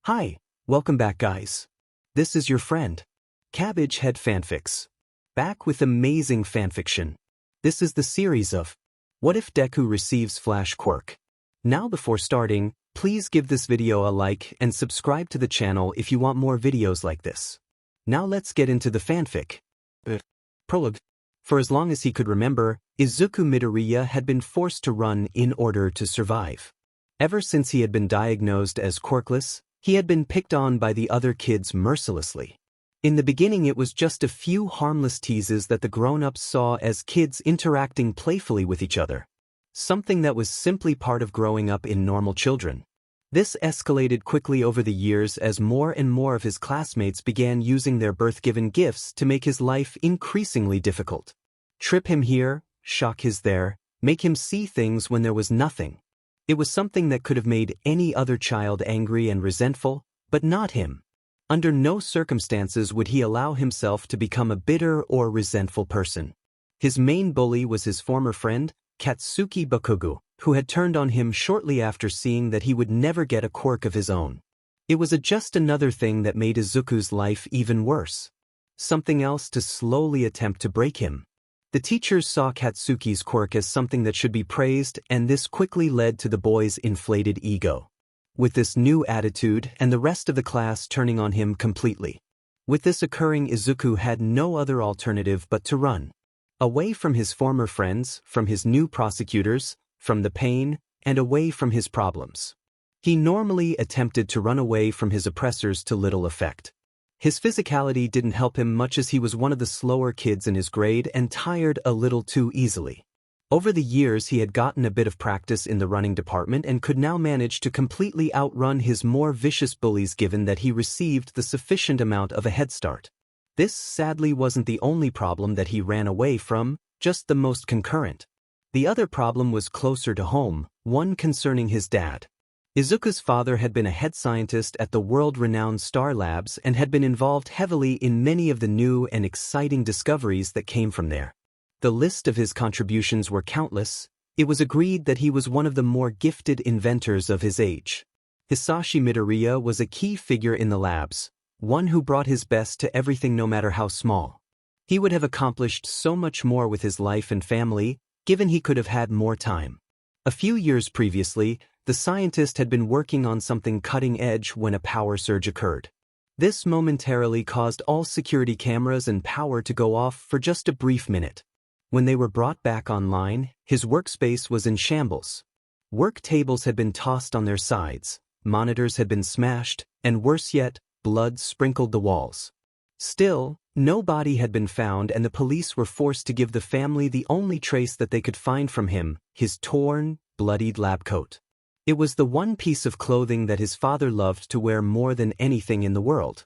Hi, welcome back guys. This is your friend, Cabbage Head Fanfics. Back with amazing fanfiction. This is the series of What If Deku Receives Flash Quirk. Now before starting, please give this video a like and subscribe to the channel if you want more videos like this. Now let's get into the fanfic. Prologue. For as long as he could remember, Izuku Midoriya had been forced to run in order to survive. Ever since he had been diagnosed as quirkless, he had been picked on by the other kids mercilessly. In the beginning it was just a few harmless teases that the grown-ups saw as kids interacting playfully with each other. Something that was simply part of growing up in normal children. This escalated quickly over the years as more and more of his classmates began using their birth-given gifts to make his life increasingly difficult. Trip him here, shock his there, make him see things when there was nothing. It was something that could have made any other child angry and resentful, but not him. Under no circumstances would he allow himself to become a bitter or resentful person. His main bully was his former friend, Katsuki Bakugo, who had turned on him shortly after seeing that he would never get a quirk of his own. It was just another thing that made Izuku's life even worse. Something else to slowly attempt to break him. The teachers saw Katsuki's quirk as something that should be praised, and this quickly led to the boy's inflated ego. With this new attitude and the rest of the class turning on him completely. With this occurring, Izuku had no other alternative but to run. Away from his former friends, from his new prosecutors, from the pain, and away from his problems. He normally attempted to run away from his oppressors to little effect. His physicality didn't help him much as he was one of the slower kids in his grade and tired a little too easily. Over the years he had gotten a bit of practice in the running department and could now manage to completely outrun his more vicious bullies given that he received the sufficient amount of a head start. This sadly wasn't the only problem that he ran away from, just the most concurrent. The other problem was closer to home, one concerning his dad. Izuku's father had been a head scientist at the world-renowned Star Labs and had been involved heavily in many of the new and exciting discoveries that came from there. The list of his contributions were countless. It was agreed that he was one of the more gifted inventors of his age. Hisashi Midoriya was a key figure in the labs, one who brought his best to everything no matter how small. He would have accomplished so much more with his life and family, given he could have had more time. A few years previously, the scientist had been working on something cutting-edge when a power surge occurred. This momentarily caused all security cameras and power to go off for just a brief minute. When they were brought back online, his workspace was in shambles. Work tables had been tossed on their sides, monitors had been smashed, and worse yet, blood sprinkled the walls. Still, no body had been found and the police were forced to give the family the only trace that they could find from him, his torn, bloodied lab coat. It was the one piece of clothing that his father loved to wear more than anything in the world.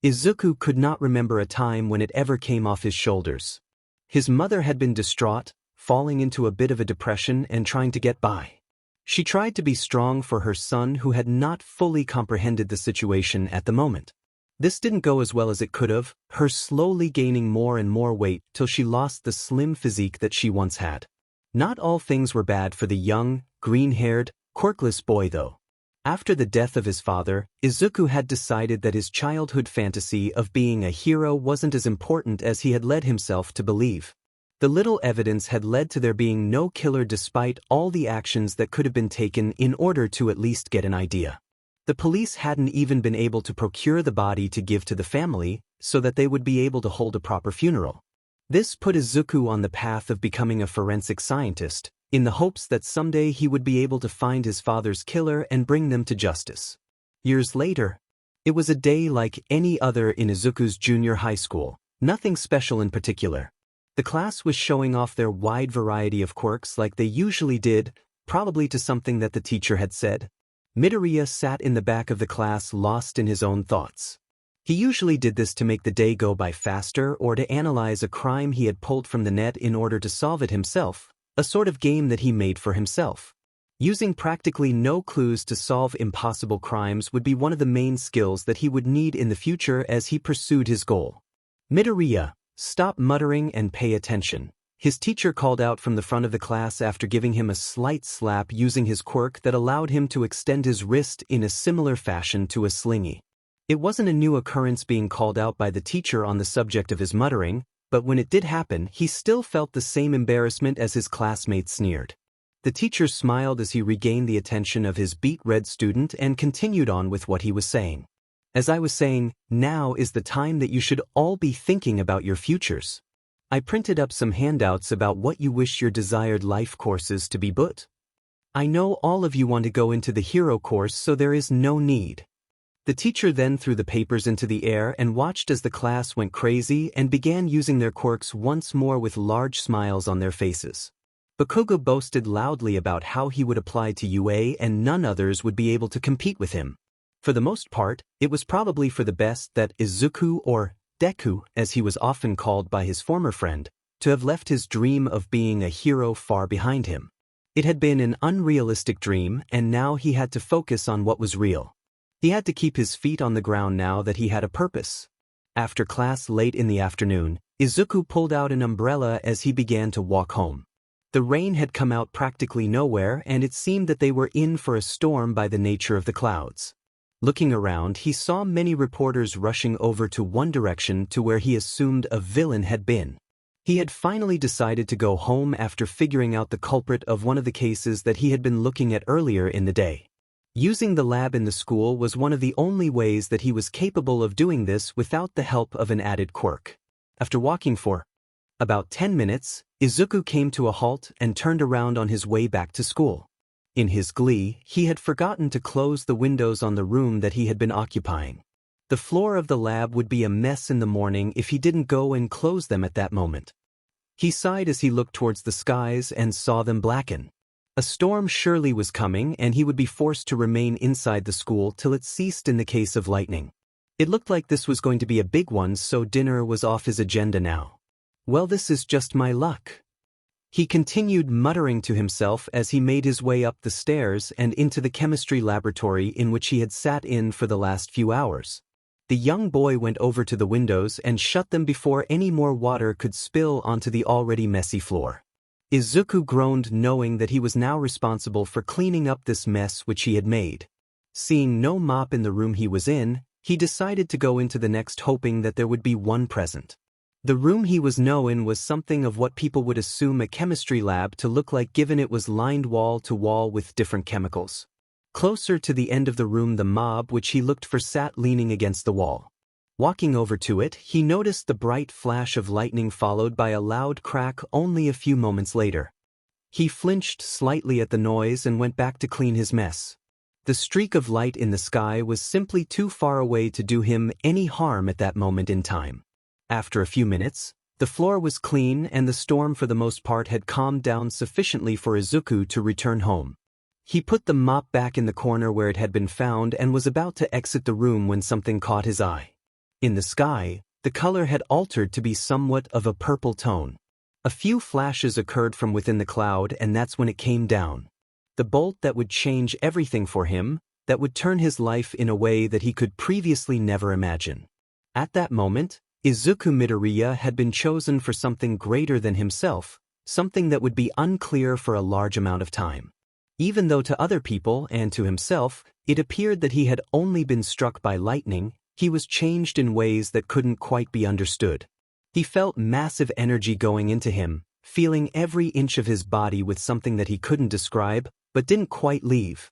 Izuku could not remember a time when it ever came off his shoulders. His mother had been distraught, falling into a bit of a depression and trying to get by. She tried to be strong for her son who had not fully comprehended the situation at the moment. This didn't go as well as it could have, her slowly gaining more and more weight till she lost the slim physique that she once had. Not all things were bad for the young, green-haired, quirkless boy though. After the death of his father, Izuku had decided that his childhood fantasy of being a hero wasn't as important as he had led himself to believe. The little evidence had led to there being no killer despite all the actions that could have been taken in order to at least get an idea. The police hadn't even been able to procure the body to give to the family so that they would be able to hold a proper funeral. This put Izuku on the path of becoming a forensic scientist, in the hopes that someday he would be able to find his father's killer and bring them to justice. Years later, it was a day like any other in Izuku's junior high school, nothing special in particular. The class was showing off their wide variety of quirks like they usually did, probably to something that the teacher had said. Midoriya sat in the back of the class lost in his own thoughts. He usually did this to make the day go by faster or to analyze a crime he had pulled from the net in order to solve it himself, a sort of game that he made for himself. Using practically no clues to solve impossible crimes would be one of the main skills that he would need in the future as he pursued his goal. Midoriya, stop muttering and pay attention, His teacher called out from the front of the class after giving him a slight slap using his quirk that allowed him to extend his wrist in a similar fashion to a slingy. It wasn't a new occurrence being called out by the teacher on the subject of his muttering, but when it did happen, he still felt the same embarrassment as his classmates sneered. The teacher smiled as he regained the attention of his beet red student and continued on with what he was saying. As I was saying, now is the time that you should all be thinking about your futures. I printed up some handouts about what you wish your desired life courses to be, but I know all of you want to go into the hero course, so there is no need. The teacher then threw the papers into the air and watched as the class went crazy and began using their quirks once more with large smiles on their faces. Bakugo boasted loudly about how he would apply to UA and none others would be able to compete with him. For the most part, it was probably for the best that Izuku, or Deku, as he was often called by his former friend, to have left his dream of being a hero far behind him. It had been an unrealistic dream, and now he had to focus on what was real. He had to keep his feet on the ground now that he had a purpose. After class late in the afternoon, Izuku pulled out an umbrella as he began to walk home. The rain had come out practically nowhere, and it seemed that they were in for a storm by the nature of the clouds. Looking around, he saw many reporters rushing over to one direction to where he assumed a villain had been. He had finally decided to go home after figuring out the culprit of one of the cases that he had been looking at earlier in the day. Using the lab in the school was one of the only ways that he was capable of doing this without the help of an added quirk. After walking for about 10 minutes, Izuku came to a halt and turned around on his way back to school. In his glee, he had forgotten to close the windows on the room that he had been occupying. The floor of the lab would be a mess in the morning if he didn't go and close them at that moment. He sighed as he looked towards the skies and saw them blacken. A storm surely was coming, and he would be forced to remain inside the school till it ceased in the case of lightning. It looked like this was going to be a big one, so dinner was off his agenda now. Well, this is just my luck. He continued muttering to himself as he made his way up the stairs and into the chemistry laboratory in which he had sat in for the last few hours. The young boy went over to the windows and shut them before any more water could spill onto the already messy floor. Izuku groaned, knowing that he was now responsible for cleaning up this mess which he had made. Seeing no mop in the room he was in, he decided to go into the next, hoping that there would be one present. The room he was in was something of what people would assume a chemistry lab to look like, given it was lined wall to wall with different chemicals. Closer to the end of the room, the mob which he looked for sat leaning against the wall. Walking over to it, he noticed the bright flash of lightning followed by a loud crack only a few moments later. He flinched slightly at the noise and went back to clean his mess. The streak of light in the sky was simply too far away to do him any harm at that moment in time. After a few minutes, the floor was clean and the storm for the most part had calmed down sufficiently for Izuku to return home. He put the mop back in the corner where it had been found and was about to exit the room when something caught his eye. In the sky, the color had altered to be somewhat of a purple tone. A few flashes occurred from within the cloud, and that's when it came down. The bolt that would change everything for him, that would turn his life in a way that he could previously never imagine. At that moment, Izuku Midoriya had been chosen for something greater than himself, something that would be unclear for a large amount of time. Even though to other people and to himself, it appeared that he had only been struck by lightning, he was changed in ways that couldn't quite be understood. He felt massive energy going into him, feeling every inch of his body with something that he couldn't describe, but didn't quite leave.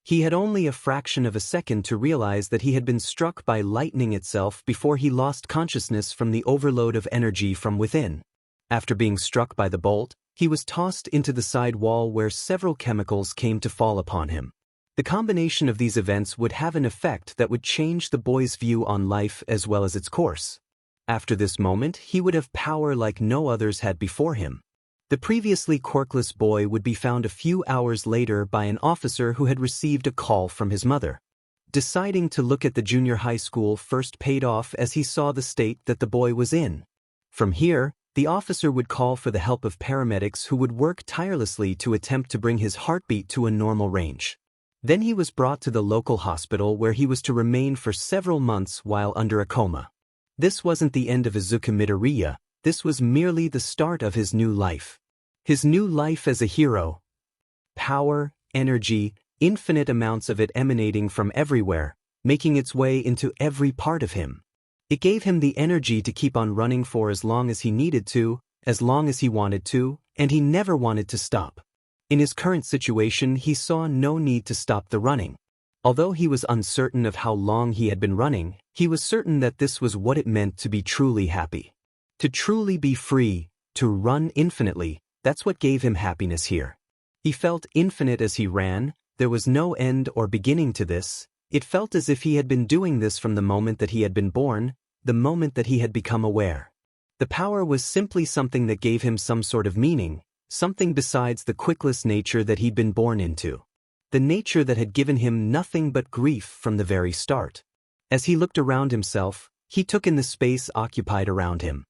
He had only a fraction of a second to realize that he had been struck by lightning itself before he lost consciousness from the overload of energy from within. After being struck by the bolt, he was tossed into the side wall where several chemicals came to fall upon him. The combination of these events would have an effect that would change the boy's view on life as well as its course. After this moment, he would have power like no others had before him. The previously quirkless boy would be found a few hours later by an officer who had received a call from his mother. Deciding to look at the junior high school first paid off as he saw the state that the boy was in. From here, the officer would call for the help of paramedics who would work tirelessly to attempt to bring his heartbeat to a normal range. Then he was brought to the local hospital where he was to remain for several months while under a coma. This wasn't the end of Izuku Midoriya, This was merely the start of his new life. His new life as a hero. Power, energy, infinite amounts of it emanating from everywhere, making its way into every part of him. It gave him the energy to keep on running for as long as he needed to, as long as he wanted to, and he never wanted to stop. In his current situation, he saw no need to stop the running. Although he was uncertain of how long he had been running, he was certain that this was what it meant to be truly happy. To truly be free, to run infinitely, that's what gave him happiness here. He felt infinite as he ran. There was no end or beginning to this. It felt as if he had been doing this from the moment that he had been born, the moment that he had become aware. The power was simply something that gave him some sort of meaning, something besides the quickless nature that he'd been born into. The nature that had given him nothing but grief from the very start. As he looked around himself, he took in the space occupied around him.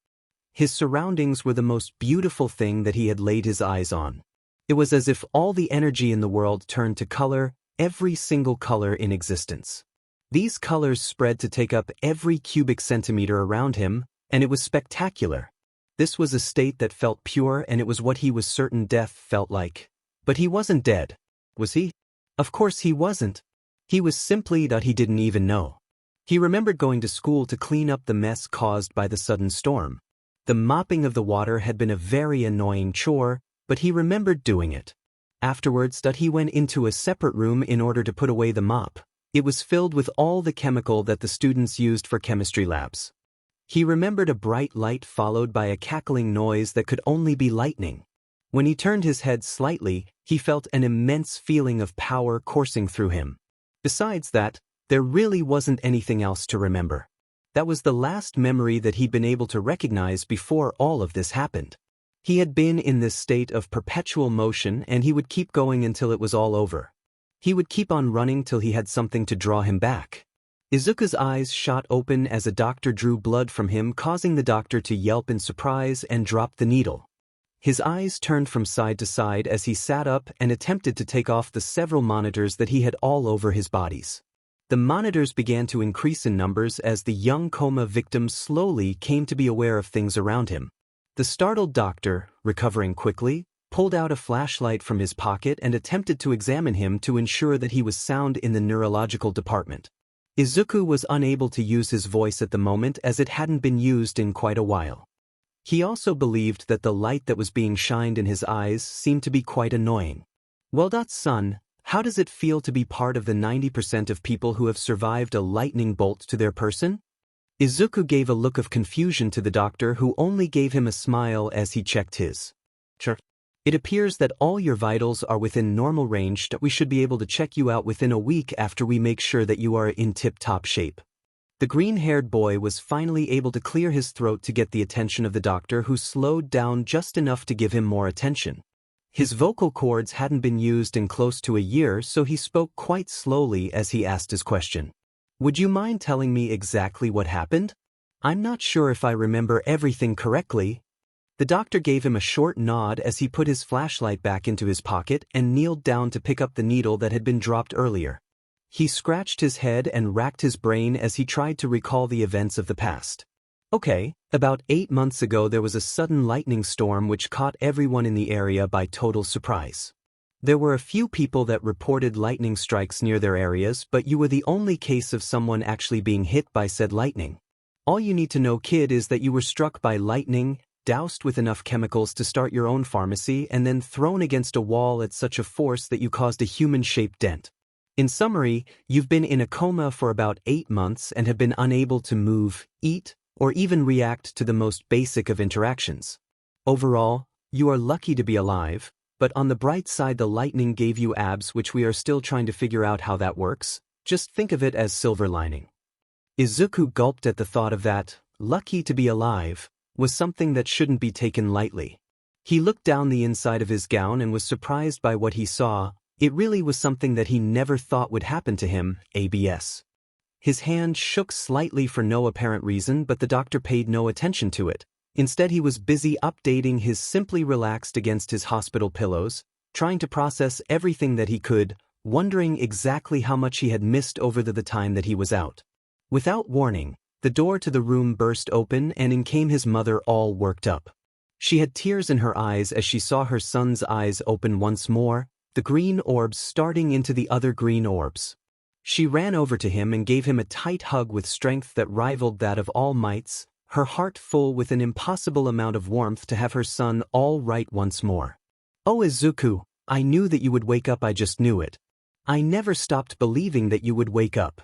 His surroundings were the most beautiful thing that he had laid his eyes on. It was as if all the energy in the world turned to color, every single color in existence. These colors spread to take up every cubic centimeter around him, and it was spectacular. This was a state that felt pure, and it was what he was certain death felt like. But he wasn't dead, was he? Of course he wasn't. He was simply that he didn't even know. He remembered going to school to clean up the mess caused by the sudden storm. The mopping of the water had been a very annoying chore, but he remembered doing it. Afterwards, he went into a separate room in order to put away the mop. It was filled with all the chemical that the students used for chemistry labs. He remembered a bright light followed by a cackling noise that could only be lightning. When he turned his head slightly, he felt an immense feeling of power coursing through him. Besides that, there really wasn't anything else to remember. That was the last memory that he'd been able to recognize before all of this happened. He had been in this state of perpetual motion, and he would keep going until it was all over. He would keep on running till he had something to draw him back. Izuku's eyes shot open as a doctor drew blood from him, causing the doctor to yelp in surprise and drop the needle. His eyes turned from side to side as he sat up and attempted to take off the several monitors that he had all over his bodies. The monitors began to increase in numbers as the young coma victim slowly came to be aware of things around him. The startled doctor, recovering quickly, pulled out a flashlight from his pocket and attempted to examine him to ensure that he was sound in the neurological department. Izuku was unable to use his voice at the moment as it hadn't been used in quite a while. He also believed that the light that was being shined in his eyes seemed to be quite annoying. Well, son, how does it feel to be part of the 90% of people who have survived a lightning bolt to their person? Izuku gave a look of confusion to the doctor, who only gave him a smile as he checked his chart. It appears that all your vitals are within normal range. We should be able to check you out within a week after we make sure that you are in tip-top shape. The green-haired boy was finally able to clear his throat to get the attention of the doctor, who slowed down just enough to give him more attention. His vocal cords hadn't been used in close to a year, so he spoke quite slowly as he asked his question. Would you mind telling me exactly what happened? I'm not sure if I remember everything correctly. The doctor gave him a short nod as he put his flashlight back into his pocket and kneeled down to pick up the needle that had been dropped earlier. He scratched his head and racked his brain as he tried to recall the events of the past. Okay, about 8 months ago there was a sudden lightning storm which caught everyone in the area by total surprise. There were a few people that reported lightning strikes near their areas, but you were the only case of someone actually being hit by said lightning. All you need to know, kid, is that you were struck by lightning, doused with enough chemicals to start your own pharmacy, and then thrown against a wall at such a force that you caused a human-shaped dent. In summary, you've been in a coma for about 8 months and have been unable to move, eat, or even react to the most basic of interactions. Overall, you are lucky to be alive, but on the bright side, the lightning gave you abs, which we are still trying to figure out how that works. Just think of it as silver lining. Izuku gulped at the thought of that. Lucky to be alive was something that shouldn't be taken lightly. He looked down the inside of his gown and was surprised by what he saw. It really was something that he never thought would happen to him. ABS. His hand shook slightly for no apparent reason, but the doctor paid no attention to it. Instead, he was busy updating his simply relaxed against his hospital pillows, trying to process everything that he could, wondering exactly how much he had missed over the time that he was out. Without warning, The door to the room burst open and in came his mother all worked up. She had tears in her eyes as she saw her son's eyes open once more, the green orbs starting into the other green orbs. She ran over to him and gave him a tight hug with strength that rivaled that of All Might's, her heart full with an impossible amount of warmth to have her son all right once more. "Oh Izuku, I knew that you would wake up, I just knew it. I never stopped believing that you would wake up."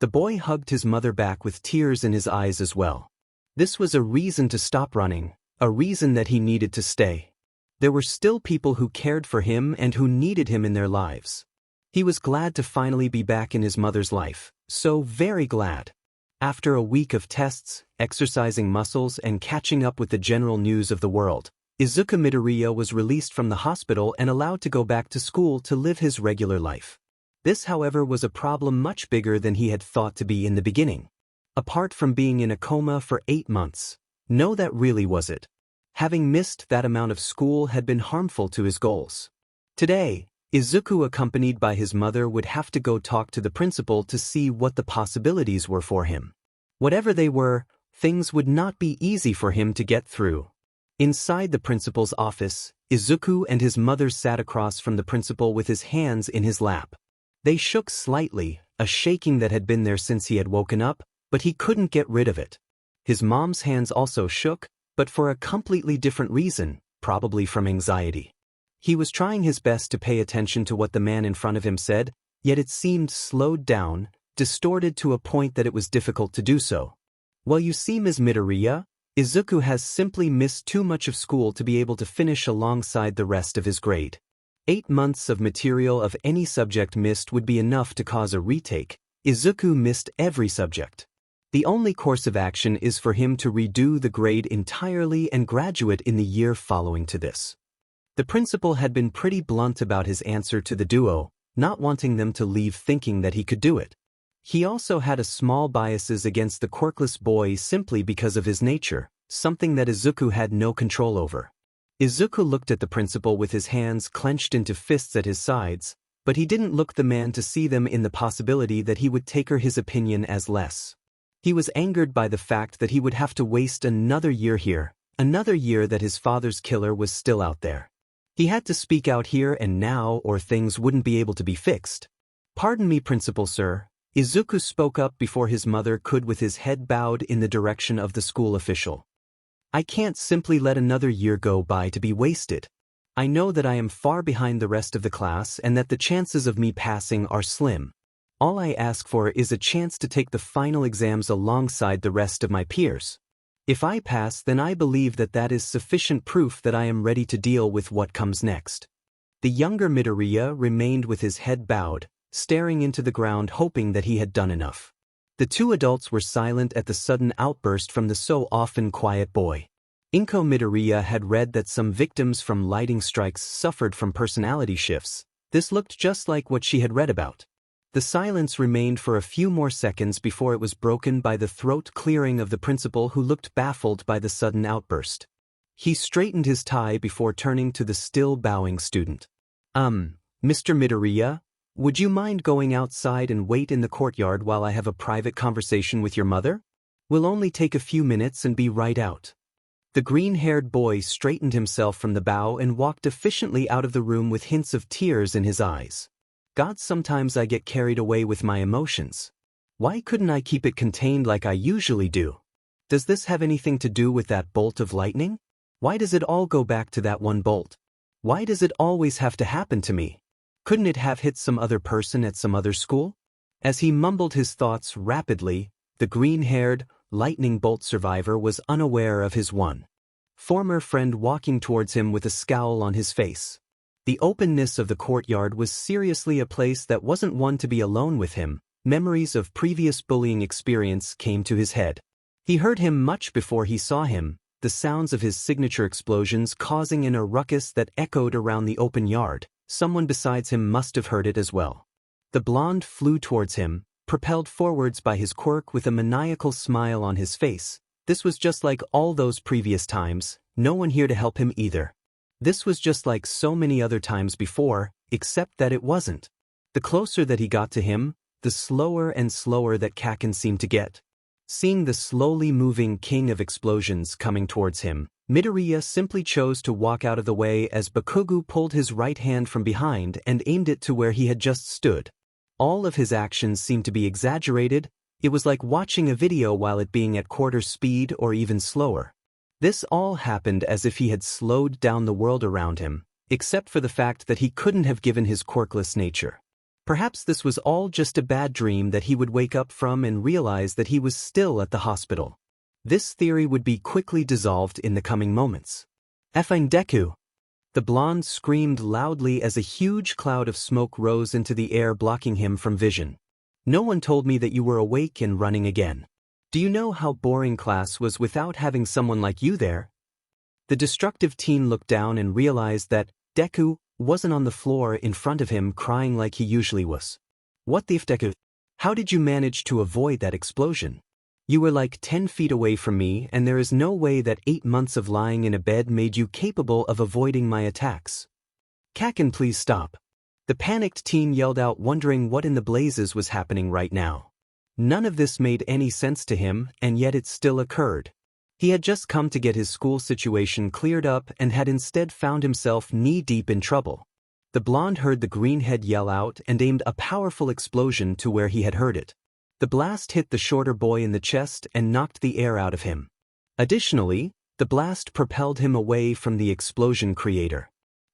The boy hugged his mother back with tears in his eyes as well. This was a reason to stop running, a reason that he needed to stay. There were still people who cared for him and who needed him in their lives. He was glad to finally be back in his mother's life, so very glad. After a week of tests, exercising muscles and catching up with the general news of the world, Izuku Midoriya was released from the hospital and allowed to go back to school to live his regular life. This, however, was a problem much bigger than he had thought to be in the beginning. Apart from being in a coma for 8 months, no, that really was it. Having missed that amount of school had been harmful to his goals. Today, Izuku, accompanied by his mother, would have to go talk to the principal to see what the possibilities were for him. Whatever they were, things would not be easy for him to get through. Inside the principal's office, Izuku and his mother sat across from the principal with his hands in his lap. They shook slightly, a shaking that had been there since he had woken up, but he couldn't get rid of it. His mom's hands also shook, but for a completely different reason, probably from anxiety. He was trying his best to pay attention to what the man in front of him said, yet it seemed slowed down, distorted to a point that it was difficult to do so. "Well, you see, Ms. Midoriya, Izuku has simply missed too much of school to be able to finish alongside the rest of his grade. 8 months of material of any subject missed would be enough to cause a retake. Izuku missed every subject. The only course of action is for him to redo the grade entirely and graduate in the year following to this." The principal had been pretty blunt about his answer to the duo, not wanting them to leave thinking that he could do it. He also had a small biases against the quirkless boy simply because of his nature, something that Izuku had no control over. Izuku looked at the principal with his hands clenched into fists at his sides, but he didn't look the man to see them in the possibility that he would take his opinion as less. He was angered by the fact that he would have to waste another year here, another year that his father's killer was still out there. He had to speak out here and now or things wouldn't be able to be fixed. "Pardon me, principal sir." Izuku spoke up before his mother could, with his head bowed in the direction of the school official. "I can't simply let another year go by to be wasted. I know that I am far behind the rest of the class and that the chances of me passing are slim. All I ask for is a chance to take the final exams alongside the rest of my peers. If I pass, then I believe that that is sufficient proof that I am ready to deal with what comes next." The younger Midoriya remained with his head bowed, staring into the ground, hoping that he had done enough. The two adults were silent at the sudden outburst from the so often quiet boy. Inko Midoriya had read that some victims from lighting strikes suffered from personality shifts. This looked just like what she had read about. The silence remained for a few more seconds before it was broken by the throat clearing of the principal, who looked baffled by the sudden outburst. He straightened his tie before turning to the still bowing student. Mr. Midoriya, would you mind going outside and wait in the courtyard while I have a private conversation with your mother? We'll only take a few minutes and be right out." The green-haired boy straightened himself from the bow and walked efficiently out of the room with hints of tears in his eyes. God, sometimes I get carried away with my emotions. Why couldn't I keep it contained like I usually do? Does this have anything to do with that bolt of lightning? Why does it all go back to that one bolt? Why does it always have to happen to me? Couldn't it have hit some other person at some other school? As he mumbled his thoughts rapidly, the green-haired, lightning bolt survivor was unaware of his former friend walking towards him with a scowl on his face. The openness of the courtyard was seriously a place that wasn't one to be alone with him. Memories of previous bullying experience came to his head. He heard him much before he saw him, the sounds of his signature explosions causing in a ruckus that echoed around the open yard. Someone besides him must have heard it as well. The blonde flew towards him, propelled forwards by his quirk with a maniacal smile on his face. This was just like all those previous times, no one here to help him either. This was just like so many other times before, except that it wasn't. The closer that he got to him, the slower and slower that Kaken seemed to get. Seeing the slowly moving king of explosions coming towards him, Midoriya simply chose to walk out of the way as Bakugo pulled his right hand from behind and aimed it to where he had just stood. All of his actions seemed to be exaggerated. It was like watching a video while it being at quarter speed or even slower. This all happened as if he had slowed down the world around him, except for the fact that he couldn't have given his quirkless nature. Perhaps this was all just a bad dream that he would wake up from and realize that he was still at the hospital. This theory would be quickly dissolved in the coming moments. Effing Deku! The blonde screamed loudly as a huge cloud of smoke rose into the air, blocking him from vision. No one told me that you were awake and running again. Do you know how boring class was without having someone like you there? The destructive teen looked down and realized that Deku wasn't on the floor in front of him crying like he usually was. What the f, Deku? How did you manage to avoid that explosion? You were like 10 feet away from me, and there is no way that 8 months of lying in a bed made you capable of avoiding my attacks. Kaken, please stop. The panicked teen yelled out, wondering what in the blazes was happening right now. None of this made any sense to him, and yet it still occurred. He had just come to get his school situation cleared up and had instead found himself knee-deep in trouble. The blonde heard the greenhead yell out and aimed a powerful explosion to where he had heard it. The blast hit the shorter boy in the chest and knocked the air out of him. Additionally, the blast propelled him away from the explosion creator.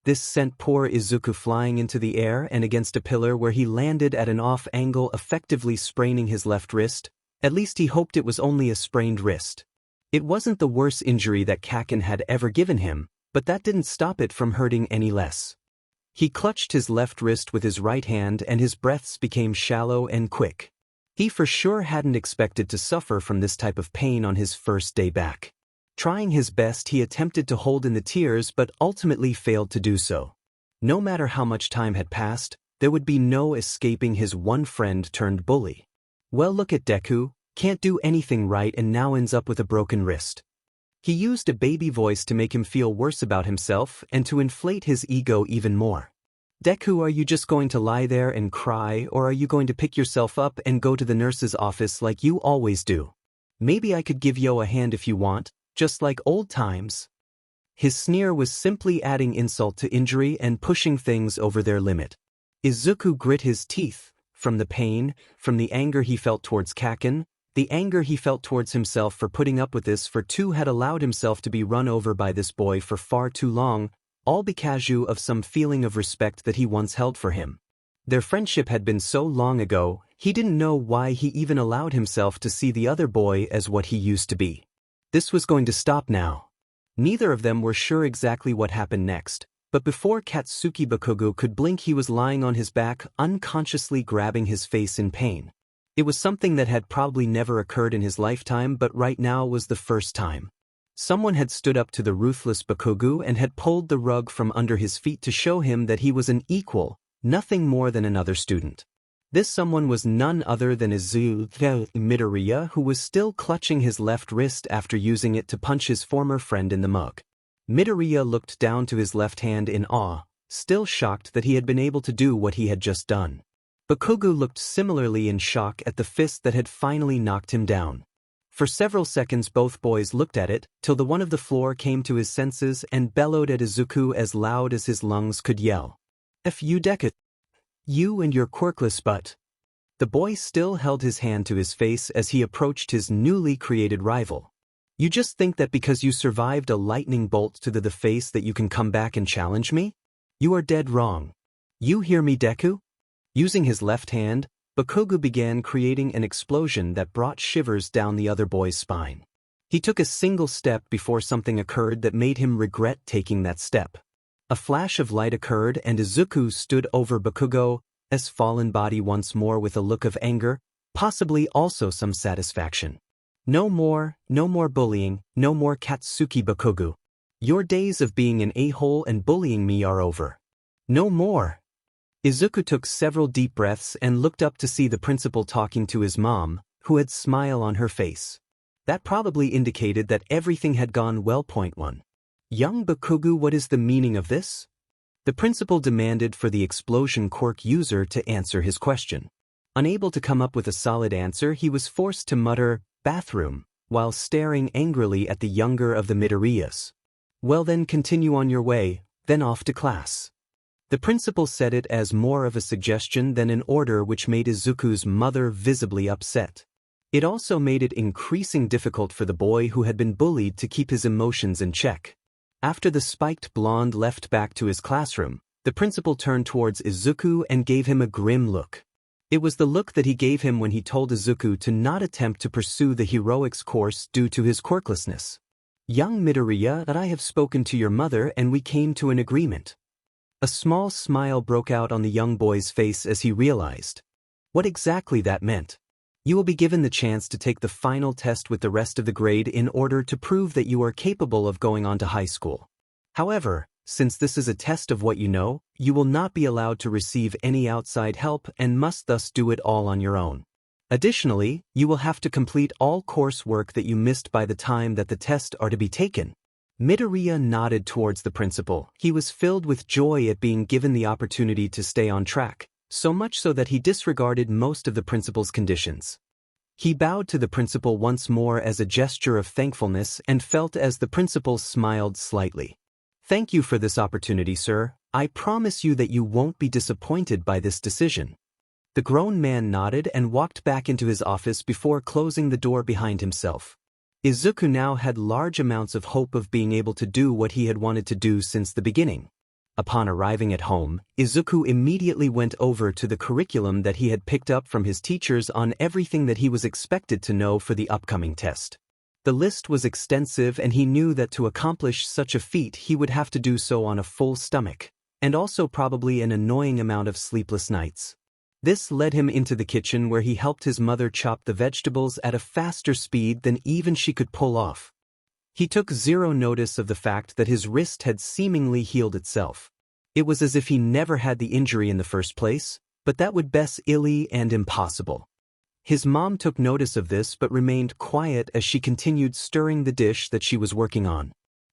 This sent poor Izuku flying into the air and against a pillar where he landed at an off angle, effectively spraining his left wrist. At least he hoped it was only a sprained wrist. It wasn't the worst injury that Kaken had ever given him, but that didn't stop it from hurting any less. He clutched his left wrist with his right hand and his breaths became shallow and quick. He for sure hadn't expected to suffer from this type of pain on his first day back. Trying his best, he attempted to hold in the tears but ultimately failed to do so. No matter how much time had passed, there would be no escaping his one friend turned bully. Well, look at Deku, can't do anything right and now ends up with a broken wrist. He used a baby voice to make him feel worse about himself and to inflate his ego even more. Deku, are you just going to lie there and cry, or are you going to pick yourself up and go to the nurse's office like you always do? Maybe I could give you a hand if you want, just like old times. His sneer was simply adding insult to injury and pushing things over their limit. Izuku grit his teeth, from the pain, from the anger he felt towards Kaken, the anger he felt towards himself for putting up with this, for two had allowed himself to be run over by this boy for far too long, all because of some feeling of respect that he once held for him. Their friendship had been so long ago, he didn't know why he even allowed himself to see the other boy as what he used to be. This was going to stop now. Neither of them were sure exactly what happened next, but before Katsuki Bakugo could blink, he was lying on his back, unconsciously grabbing his face in pain. It was something that had probably never occurred in his lifetime, but right now was the first time. Someone had stood up to the ruthless Bakugo and had pulled the rug from under his feet to show him that he was an equal, nothing more than another student. This someone was none other than Izuku Midoriya, who was still clutching his left wrist after using it to punch his former friend in the mug. Midoriya looked down to his left hand in awe, still shocked that he had been able to do what he had just done. Bakugo looked similarly in shock at the fist that had finally knocked him down. For several seconds both boys looked at it, till the one of the floor came to his senses and bellowed at Izuku as loud as his lungs could yell. F you Deku. You and your quirkless butt. The boy still held his hand to his face as he approached his newly created rival. You just think that because you survived a lightning bolt to the face that you can come back and challenge me? You are dead wrong. You hear me, Deku? Using his left hand, Bakugo began creating an explosion that brought shivers down the other boy's spine. He took a single step before something occurred that made him regret taking that step. A flash of light occurred and Izuku stood over Bakugo's fallen body once more with a look of anger, possibly also some satisfaction. No more bullying, no more Katsuki Bakugo. Your days of being an a-hole and bullying me are over. No more. Izuku took several deep breaths and looked up to see the principal talking to his mom, who had a smile on her face. That probably indicated that everything had gone well. Point 1. Young Bakugo, what is the meaning of this? The principal demanded for the explosion quirk user to answer his question. Unable to come up with a solid answer, he was forced to mutter, bathroom, while staring angrily at the younger of the Midoriyas. "Well then, continue on your way, then off to class." The principal said it as more of a suggestion than an order, which made Izuku's mother visibly upset. It also made it increasingly difficult for the boy who had been bullied to keep his emotions in check. After the spiked blonde left back to his classroom, the principal turned towards Izuku and gave him a grim look. It was the look that he gave him when he told Izuku to not attempt to pursue the heroics course due to his quirklessness. "Young Midoriya, that I have spoken to your mother and we came to an agreement." A small smile broke out on the young boy's face as he realized what exactly that meant. "You will be given the chance to take the final test with the rest of the grade in order to prove that you are capable of going on to high school. However, since this is a test of what you know, you will not be allowed to receive any outside help and must thus do it all on your own. Additionally, you will have to complete all coursework that you missed by the time that the tests are to be taken." Midoriya nodded towards the principal. He was filled with joy at being given the opportunity to stay on track, so much so that he disregarded most of the principal's conditions. He bowed to the principal once more as a gesture of thankfulness and felt as the principal smiled slightly. "Thank you for this opportunity, sir. I promise you that you won't be disappointed by this decision." The grown man nodded and walked back into his office before closing the door behind himself. Izuku now had large amounts of hope of being able to do what he had wanted to do since the beginning. Upon arriving at home, Izuku immediately went over to the curriculum that he had picked up from his teachers on everything that he was expected to know for the upcoming test. The list was extensive and he knew that to accomplish such a feat he would have to do so on a full stomach, and also probably an annoying amount of sleepless nights. This led him into the kitchen where he helped his mother chop the vegetables at a faster speed than even she could pull off. He took zero notice of the fact that his wrist had seemingly healed itself. It was as if he never had the injury in the first place, but that would be illy and impossible. His mom took notice of this but remained quiet as she continued stirring the dish that she was working on.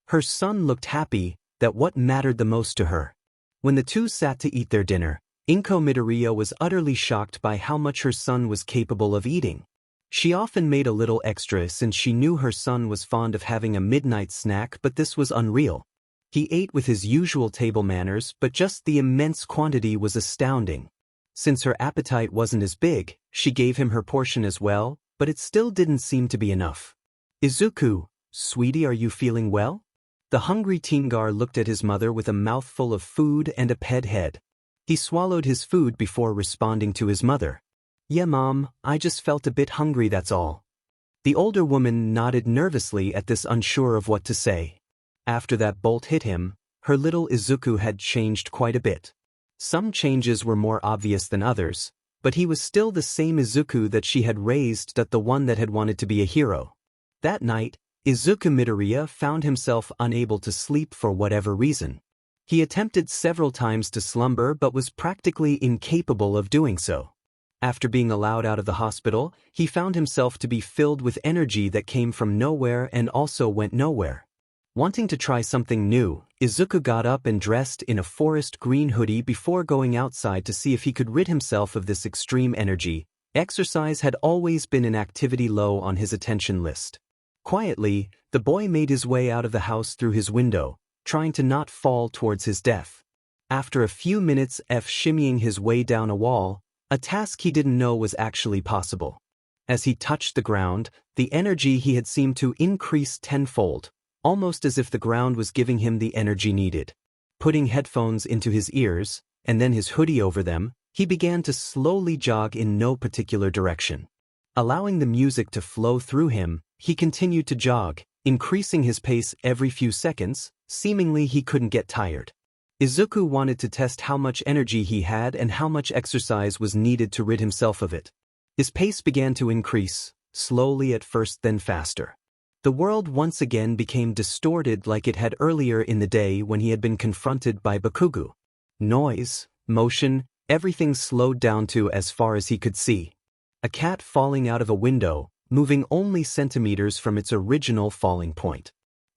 Her son looked happy, that what mattered the most to her. When the two sat to eat their dinner, Izuku Midoriya was utterly shocked by how much her son was capable of eating. She often made a little extra since she knew her son was fond of having a midnight snack, but this was unreal. He ate with his usual table manners, but just the immense quantity was astounding. Since her appetite wasn't as big, she gave him her portion as well, but it still didn't seem to be enough. "Izuku, sweetie, are you feeling well?" The hungry teengar looked at his mother with a mouthful of food and a pet head. He swallowed his food before responding to his mother. "Yeah, Mom, I just felt a bit hungry, that's all." The older woman nodded nervously at this, unsure of what to say. After that bolt hit him, her little Izuku had changed quite a bit. Some changes were more obvious than others, but he was still the same Izuku that she had raised, the one that had wanted to be a hero. That night, Izuku Midoriya found himself unable to sleep for whatever reason. He attempted several times to slumber but was practically incapable of doing so. After being allowed out of the hospital, he found himself to be filled with energy that came from nowhere and also went nowhere. Wanting to try something new, Izuku got up and dressed in a forest green hoodie before going outside to see if he could rid himself of this extreme energy. Exercise had always been an activity low on his attention list. Quietly, the boy made his way out of the house through his window, trying to not fall towards his death. After a few minutes of shimmying his way down a wall, a task he didn't know was actually possible. As he touched the ground, the energy he had seemed to increase tenfold, almost as if the ground was giving him the energy needed. Putting headphones into his ears, and then his hoodie over them, he began to slowly jog in no particular direction. Allowing the music to flow through him, he continued to jog, increasing his pace every few seconds. Seemingly he couldn't get tired. Izuku wanted to test how much energy he had and how much exercise was needed to rid himself of it. His pace began to increase, slowly at first then faster. The world once again became distorted like it had earlier in the day when he had been confronted by Bakugo. Noise, motion, everything slowed down to as far as he could see. A cat falling out of a window, moving only centimeters from its original falling point.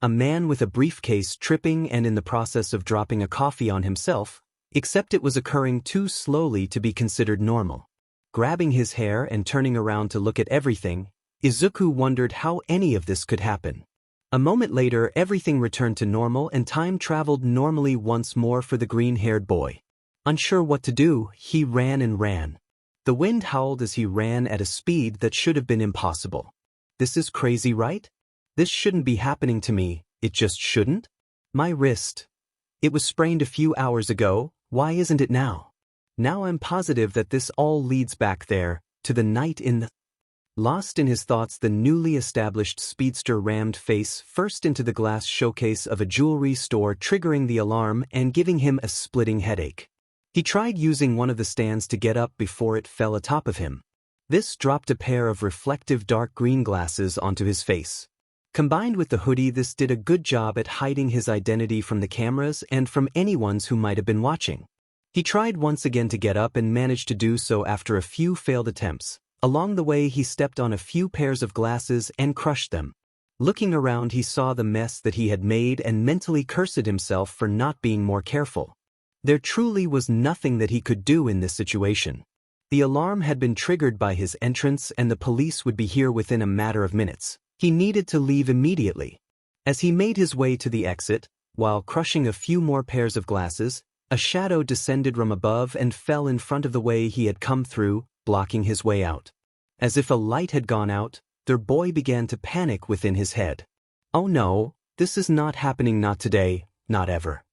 A man with a briefcase tripping and in the process of dropping a coffee on himself, except it was occurring too slowly to be considered normal. Grabbing his hair and turning around to look at everything, Izuku wondered how any of this could happen. A moment later, everything returned to normal and time traveled normally once more for the green-haired boy. Unsure what to do, he ran and ran. The wind howled as he ran at a speed that should have been impossible. This is crazy, right? This shouldn't be happening to me, it just shouldn't? My wrist. It was sprained a few hours ago, why isn't it now? Now I'm positive that this all leads back there, to the night in the... Lost in his thoughts, the newly established Speedster rammed face first into the glass showcase of a jewelry store, triggering the alarm and giving him a splitting headache. He tried using one of the stands to get up before it fell atop of him. This dropped a pair of reflective dark green glasses onto his face. Combined with the hoodie, this did a good job at hiding his identity from the cameras and from anyone who might have been watching. He tried once again to get up and managed to do so after a few failed attempts. Along the way, he stepped on a few pairs of glasses and crushed them. Looking around, he saw the mess that he had made and mentally cursed himself for not being more careful. There truly was nothing that he could do in this situation. The alarm had been triggered by his entrance and the police would be here within a matter of minutes. He needed to leave immediately. As he made his way to the exit, while crushing a few more pairs of glasses, a shadow descended from above and fell in front of the way he had come through, blocking his way out. As if a light had gone out, their boy began to panic within his head. Oh no, this is not happening, not today, not ever.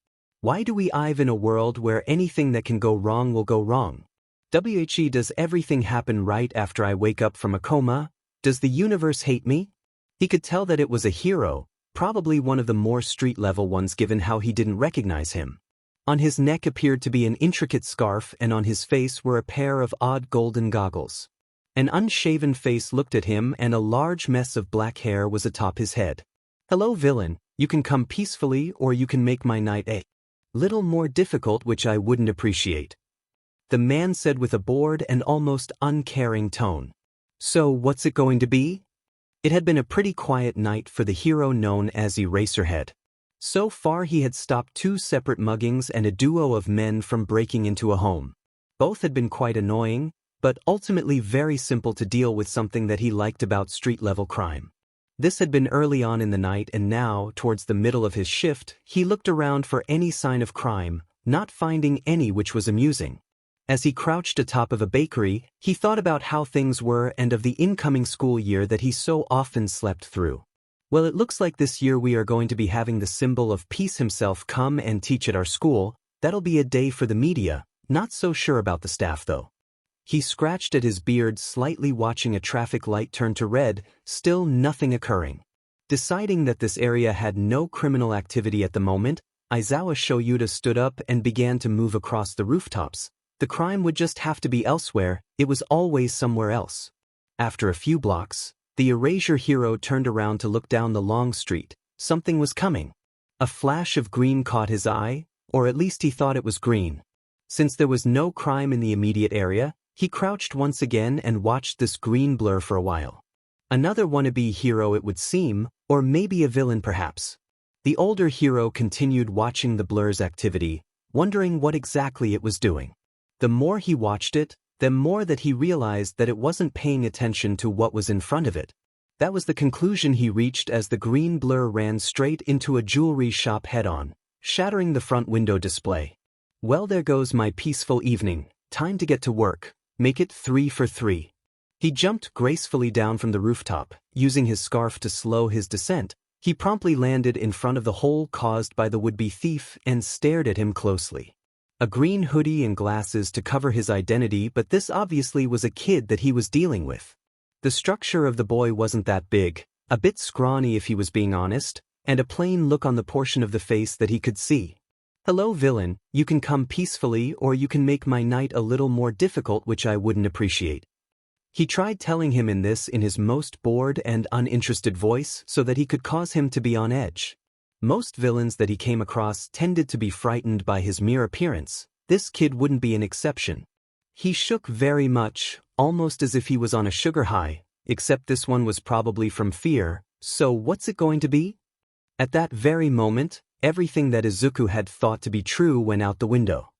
Why do we live in a world where anything that can go wrong will go wrong? Does everything happen right after I wake up from a coma? Does the universe hate me? He could tell that it was a hero, probably one of the more street-level ones given how he didn't recognize him. On his neck appeared to be an intricate scarf and on his face were a pair of odd golden goggles. An unshaven face looked at him and a large mess of black hair was atop his head. Hello villain, you can come peacefully or you can make my night a little more difficult, which I wouldn't appreciate. The man said with a bored and almost uncaring tone. So what's it going to be? It had been a pretty quiet night for the hero known as Eraserhead. So far he had stopped 2 separate muggings and a duo of men from breaking into a home. Both had been quite annoying, but ultimately very simple to deal with, something that he liked about street-level crime. This had been early on in the night and now, towards the middle of his shift, he looked around for any sign of crime, not finding any, which was amusing. As he crouched atop of a bakery, he thought about how things were and of the incoming school year that he so often slept through. Well, it looks like this year we are going to be having the symbol of peace himself come and teach at our school. That'll be a day for the media, not so sure about the staff though. He scratched at his beard slightly, watching a traffic light turn to red, still nothing occurring. Deciding that this area had no criminal activity at the moment, Aizawa Fights stood up and began to move across the rooftops. The crime would just have to be elsewhere, it was always somewhere else. After a few blocks, the Erasure hero turned around to look down the long street. Something was coming. A flash of green caught his eye, or at least he thought it was green. Since there was no crime in the immediate area, he crouched once again and watched this green blur for a while. Another wannabe hero it would seem, or maybe a villain perhaps. The older hero continued watching the blur's activity, wondering what exactly it was doing. The more he watched it, the more that he realized that it wasn't paying attention to what was in front of it. That was the conclusion he reached as the green blur ran straight into a jewelry shop head-on, shattering the front window display. Well, there goes my peaceful evening, time to get to work. Make it 3 for 3. He jumped gracefully down from the rooftop, using his scarf to slow his descent. He promptly landed in front of the hole caused by the would-be thief and stared at him closely. A green hoodie and glasses to cover his identity, but this obviously was a kid that he was dealing with. The structure of the boy wasn't that big, a bit scrawny if he was being honest, and a plain look on the portion of the face that he could see. Hello villain, you can come peacefully or you can make my night a little more difficult, which I wouldn't appreciate. He tried telling him in his most bored and uninterested voice so that he could cause him to be on edge. Most villains that he came across tended to be frightened by his mere appearance. This kid wouldn't be an exception. He shook very much, almost as if he was on a sugar high, except this one was probably from fear. So what's it going to be? At that very moment, everything that Izuku had thought to be true went out the window.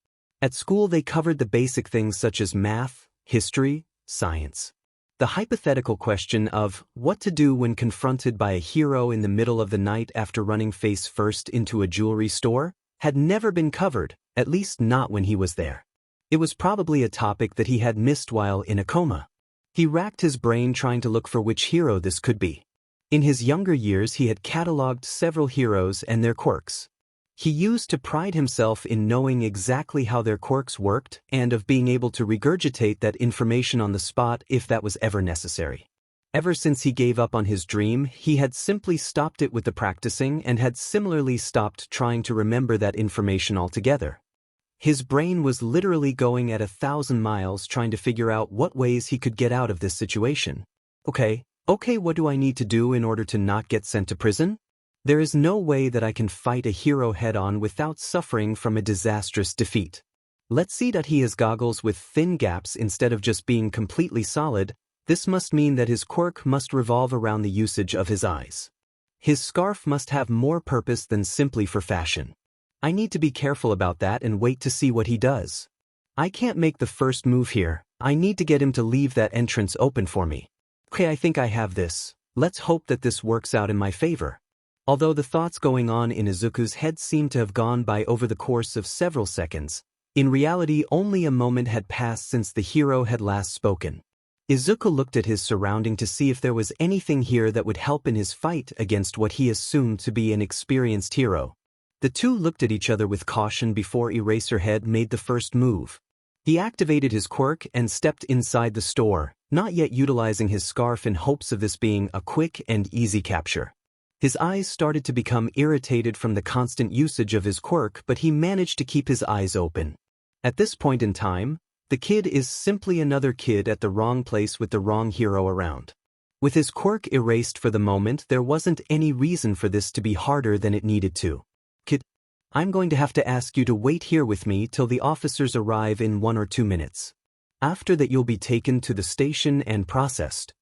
At school they covered the basic things such as math, history, science. The hypothetical question of what to do when confronted by a hero in the middle of the night after running face first into a jewelry store had never been covered, at least not when he was there. It was probably a topic that he had missed while in a coma. He racked his brain trying to look for which hero this could be. In his younger years he had catalogued several heroes and their quirks. He used to pride himself in knowing exactly how their quirks worked and of being able to regurgitate that information on the spot if that was ever necessary. Ever since he gave up on his dream, he had simply stopped it with the practicing and had similarly stopped trying to remember that information altogether. His brain was literally going at 1,000 miles trying to figure out what ways he could get out of this situation. Okay, what do I need to do in order to not get sent to prison? There is no way that I can fight a hero head-on without suffering from a disastrous defeat. Let's see that he has goggles with thin gaps instead of just being completely solid. This must mean that his quirk must revolve around the usage of his eyes. His scarf must have more purpose than simply for fashion. I need to be careful about that and wait to see what he does. I can't make the first move here. I need to get him to leave that entrance open for me. Okay, I think I have this. Let's hope that this works out in my favor. Although the thoughts going on in Izuku's head seemed to have gone by over the course of several seconds, in reality only a moment had passed since the hero had last spoken. Izuku looked at his surrounding to see if there was anything here that would help in his fight against what he assumed to be an experienced hero. The two looked at each other with caution before Eraserhead made the first move. He activated his quirk and stepped inside the store, not yet utilizing his scarf in hopes of this being a quick and easy capture. His eyes started to become irritated from the constant usage of his quirk, but he managed to keep his eyes open. At this point in time, the kid is simply another kid at the wrong place with the wrong hero around. With his quirk erased for the moment, there wasn't any reason for this to be harder than it needed to. Kid, I'm going to have to ask you to wait here with me till the officers arrive in 1 or 2 minutes. After that you'll be taken to the station and processed.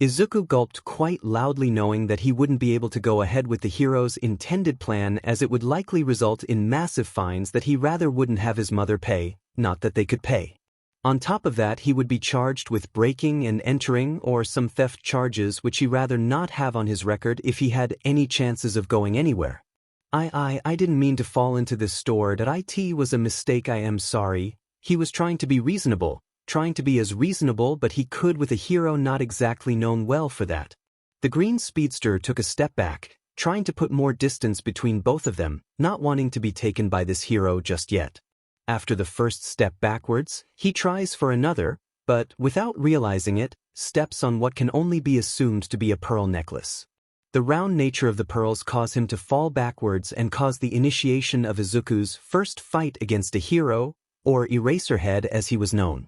Izuku gulped quite loudly, knowing that he wouldn't be able to go ahead with the hero's intended plan, as it would likely result in massive fines that he rather wouldn't have his mother pay, not that they could pay. On top of that, he would be charged with breaking and entering or some theft charges which he rather not have on his record if he had any chances of going anywhere. I didn't mean to fall into this store. It was a mistake. I am sorry. He was trying to be reasonable. Trying to be as reasonable but he could with a hero not exactly known well for that. The green speedster took a step back, trying to put more distance between both of them, not wanting to be taken by this hero just yet. After the first step backwards, he tries for another, but without realizing it, steps on what can only be assumed to be a pearl necklace. The round nature of the pearls cause him to fall backwards and cause the initiation of Izuku's first fight against a hero, or Eraserhead as he was known.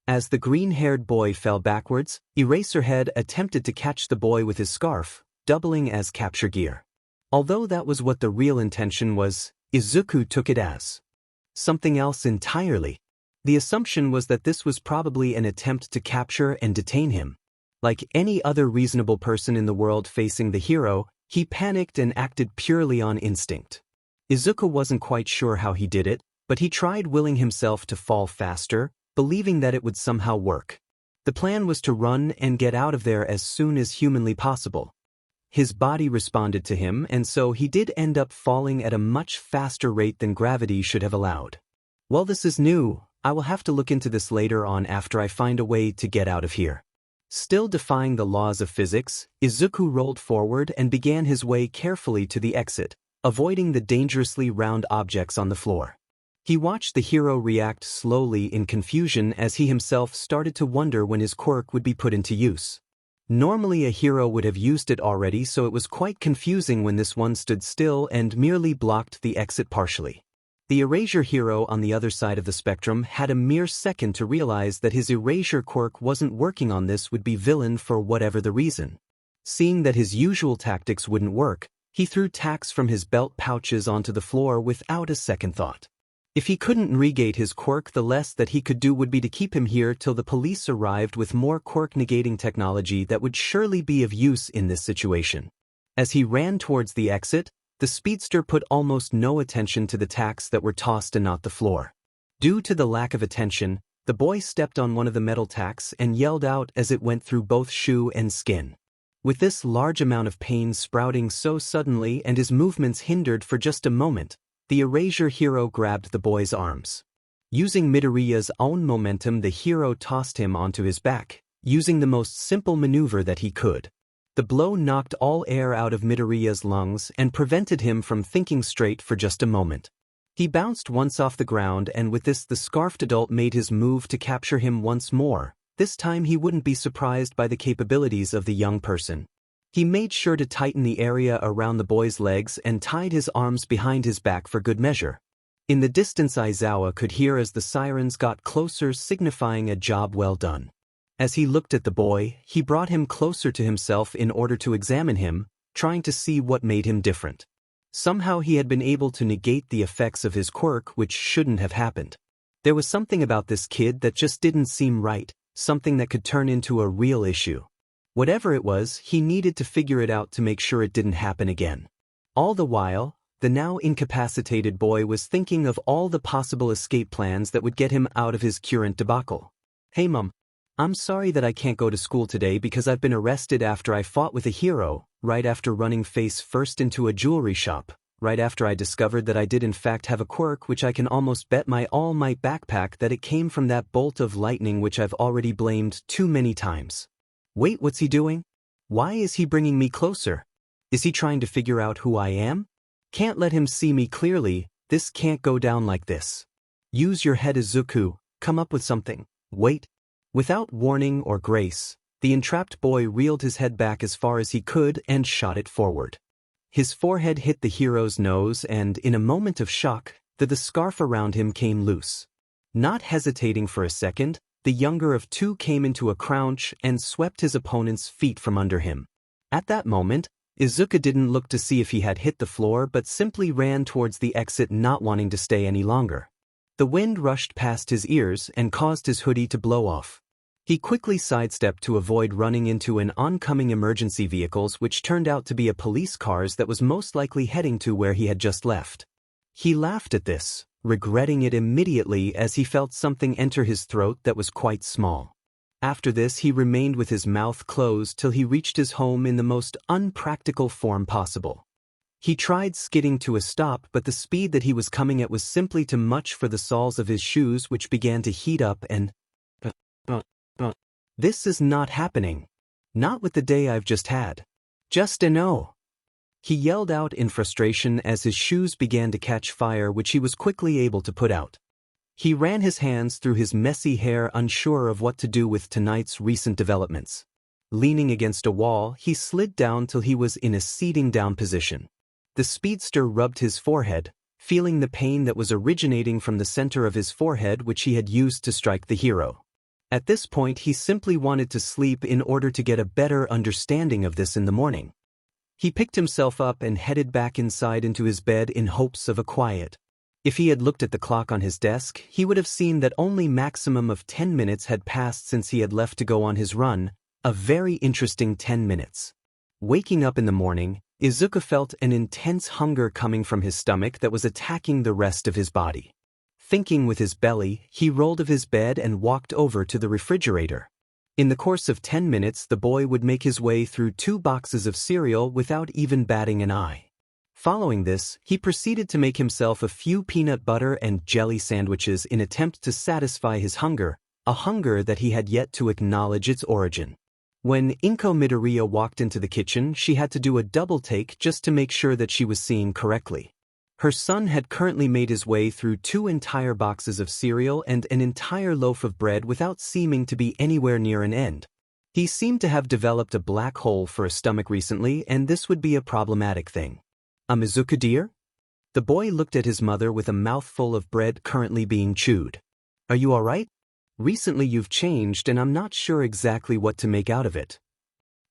As the green-haired boy fell backwards, Eraserhead attempted to catch the boy with his scarf, doubling as capture gear. Although that was what the real intention was, Izuku took it as something else entirely. The assumption was that this was probably an attempt to capture and detain him. Like any other reasonable person in the world facing the hero, he panicked and acted purely on instinct. Izuku wasn't quite sure how he did it, but he tried willing himself to fall faster, believing that it would somehow work. The plan was to run and get out of there as soon as humanly possible. His body responded to him, and so he did end up falling at a much faster rate than gravity should have allowed. Well, this is new. I will have to look into this later on after I find a way to get out of here. Still defying the laws of physics, Izuku rolled forward and began his way carefully to the exit, avoiding the dangerously round objects on the floor. He watched the hero react slowly in confusion as he himself started to wonder when his quirk would be put into use. Normally a hero would have used it already, so it was quite confusing when this one stood still and merely blocked the exit partially. The erasure hero on the other side of the spectrum had a mere second to realize that his erasure quirk wasn't working on this would-be villain for whatever the reason. Seeing that his usual tactics wouldn't work, he threw tacks from his belt pouches onto the floor without a second thought. If he couldn't negate his quirk, the less that he could do would be to keep him here till the police arrived with more quirk-negating technology that would surely be of use in this situation. As he ran towards the exit, the speedster put almost no attention to the tacks that were tossed and not the floor. Due to the lack of attention, the The boy stepped on one of the metal tacks and yelled out as it went through both shoe and skin. With this large amount of pain sprouting so suddenly and his movements hindered for just a moment, the Erasure hero grabbed the boy's arms. Using Midoriya's own momentum, the hero tossed him onto his back, using the most simple maneuver that he could. The blow knocked all air out of Midoriya's lungs and prevented him from thinking straight for just a moment. He bounced once off the ground, and with this the scarfed adult made his move to capture him once more. This time he wouldn't be surprised by the capabilities of the young person. He made sure to tighten the area around the boy's legs and tied his arms behind his back for good measure. In the distance, Aizawa could hear as the sirens got closer, signifying a job well done. As he looked at the boy, he brought him closer to himself in order to examine him, trying to see what made him different. Somehow he had been able to negate the effects of his quirk, which shouldn't have happened. There was something about this kid that just didn't seem right, something that could turn into a real issue. Whatever it was, he needed to figure it out to make sure it didn't happen again. All the while, the now incapacitated boy was thinking of all the possible escape plans that would get him out of his current debacle. "Hey Mom, I'm sorry that I can't go to school today because I've been arrested after I fought with a hero, right after running face first into a jewelry shop, right after I discovered that I did in fact have a quirk which I can almost bet my all-might backpack that it came from that bolt of lightning which I've already blamed too many times. Wait, what's he doing? Why is he bringing me closer? Is he trying to figure out who I am? Can't let him see me clearly, this can't go down like this. Use your head, Izuku, come up with something, wait." Without warning or grace, the entrapped boy reeled his head back as far as he could and shot it forward. His forehead hit the hero's nose and, in a moment of shock, the scarf around him came loose. Not hesitating for a second, the younger of two came into a crouch and swept his opponent's feet from under him. At that moment, Izuku didn't look to see if he had hit the floor but simply ran towards the exit, not wanting to stay any longer. The wind rushed past his ears and caused his hoodie to blow off. He quickly sidestepped to avoid running into an oncoming emergency vehicles, which turned out to be a police cars that was most likely heading to where he had just left. He laughed at this, regretting it immediately as he felt something enter his throat that was quite small. After this he remained with his mouth closed till he reached his home in the most unpractical form possible. He tried skidding to a stop, but the speed that he was coming at was simply too much for the soles of his shoes, which began to heat up and... This is not happening. Not with the day I've just had. Just a no. He yelled out in frustration as his shoes began to catch fire, which he was quickly able to put out. He ran his hands through his messy hair, unsure of what to do with tonight's recent developments. Leaning against a wall, he slid down till he was in a seating down position. The speedster rubbed his forehead, feeling the pain that was originating from the center of his forehead, which he had used to strike the hero. At this point he simply wanted to sleep in order to get a better understanding of this in the morning. He picked himself up and headed back inside into his bed in hopes of a quiet. If he had looked at the clock on his desk, he would have seen that only maximum of 10 minutes had passed since he had left to go on his run, a very interesting 10 minutes. Waking up in the morning, Izuku felt an intense hunger coming from his stomach that was attacking the rest of his body. Thinking with his belly, he rolled of his bed and walked over to the refrigerator. In the course of 10 minutes, the boy would make his way through 2 boxes of cereal without even batting an eye. Following this, he proceeded to make himself a few peanut butter and jelly sandwiches in attempt to satisfy his hunger, a hunger that he had yet to acknowledge its origin. When Izuku Midoriya walked into the kitchen, she had to do a double take just to make sure that she was seeing correctly. Her son had currently made his way through 2 entire boxes of cereal and an entire loaf of bread without seeming to be anywhere near an end. He seemed to have developed a black hole for a stomach recently, and this would be a problematic thing. "Izuku dear?" The boy looked at his mother with a mouthful of bread currently being chewed. "Are you alright? Recently you've changed and I'm not sure exactly what to make out of it."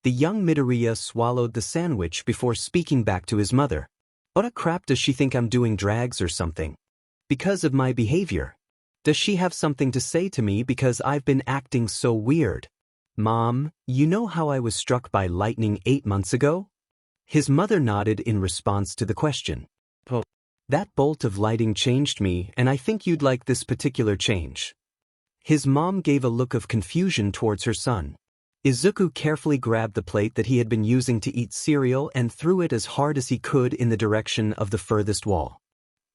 The young Midoriya swallowed the sandwich before speaking back to his mother. "What a crap, does she think I'm doing drags or something? Because of my behavior? Does she have something to say to me because I've been acting so weird? Mom, you know how I was struck by lightning 8 months ago?" His mother nodded in response to the question. "Oh, that bolt of lighting changed me, and I think you'd like this particular change." His mom gave a look of confusion towards her son. Izuku carefully grabbed the plate that he had been using to eat cereal and threw it as hard as he could in the direction of the furthest wall.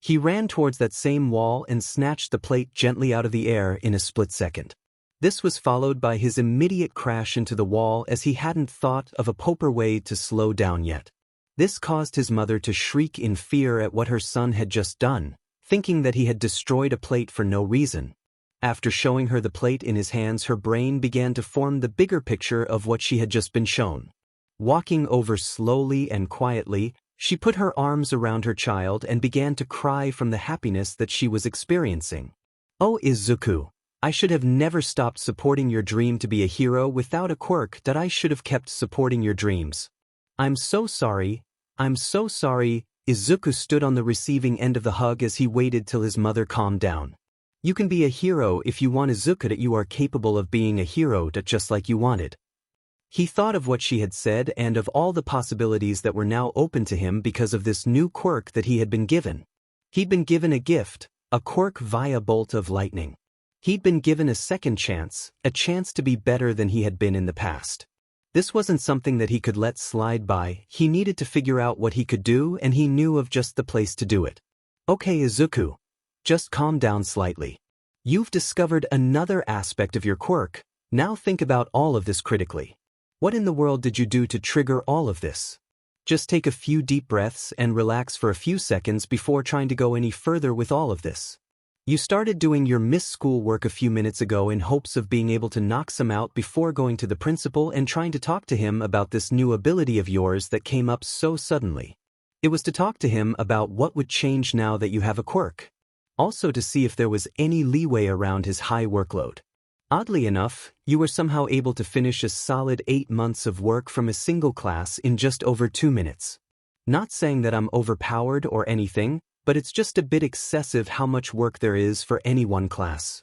He ran towards that same wall and snatched the plate gently out of the air in a split second. This was followed by his immediate crash into the wall, as he hadn't thought of a proper way to slow down yet. This caused his mother to shriek in fear at what her son had just done, thinking that he had destroyed a plate for no reason. After showing her the plate in his hands, her brain began to form the bigger picture of what she had just been shown. Walking over slowly and quietly, she put her arms around her child and began to cry from the happiness that she was experiencing. "Oh Izuku, I should have never stopped supporting your dream to be a hero without a quirk. That I should have kept supporting your dreams. I'm so sorry. I'm so sorry." Izuku stood on the receiving end of the hug as he waited till his mother calmed down. "You can be a hero if you want, Izuku. That you are capable of being a hero, just like you wanted." He thought of what she had said and of all the possibilities that were now open to him because of this new quirk that he had been given. He'd been given a gift, a quirk via bolt of lightning. He'd been given a second chance, a chance to be better than he had been in the past. This wasn't something that he could let slide by. He needed to figure out what he could do, and he knew of just the place to do it. "Okay Izuku, just calm down slightly. You've discovered another aspect of your quirk. Now think about all of this critically. What in the world did you do to trigger all of this? Just take a few deep breaths and relax for a few seconds before trying to go any further with all of this. You started doing your missed school work a few minutes ago in hopes of being able to knock some out before going to the principal and trying to talk to him about this new ability of yours that came up so suddenly. It was to talk to him about what would change now that you have a quirk. Also to see if there was any leeway around his high workload. Oddly enough, you were somehow able to finish a solid 8 months of work from a single class in just over 2 minutes. Not saying that I'm overpowered or anything, but it's just a bit excessive how much work there is for any one class.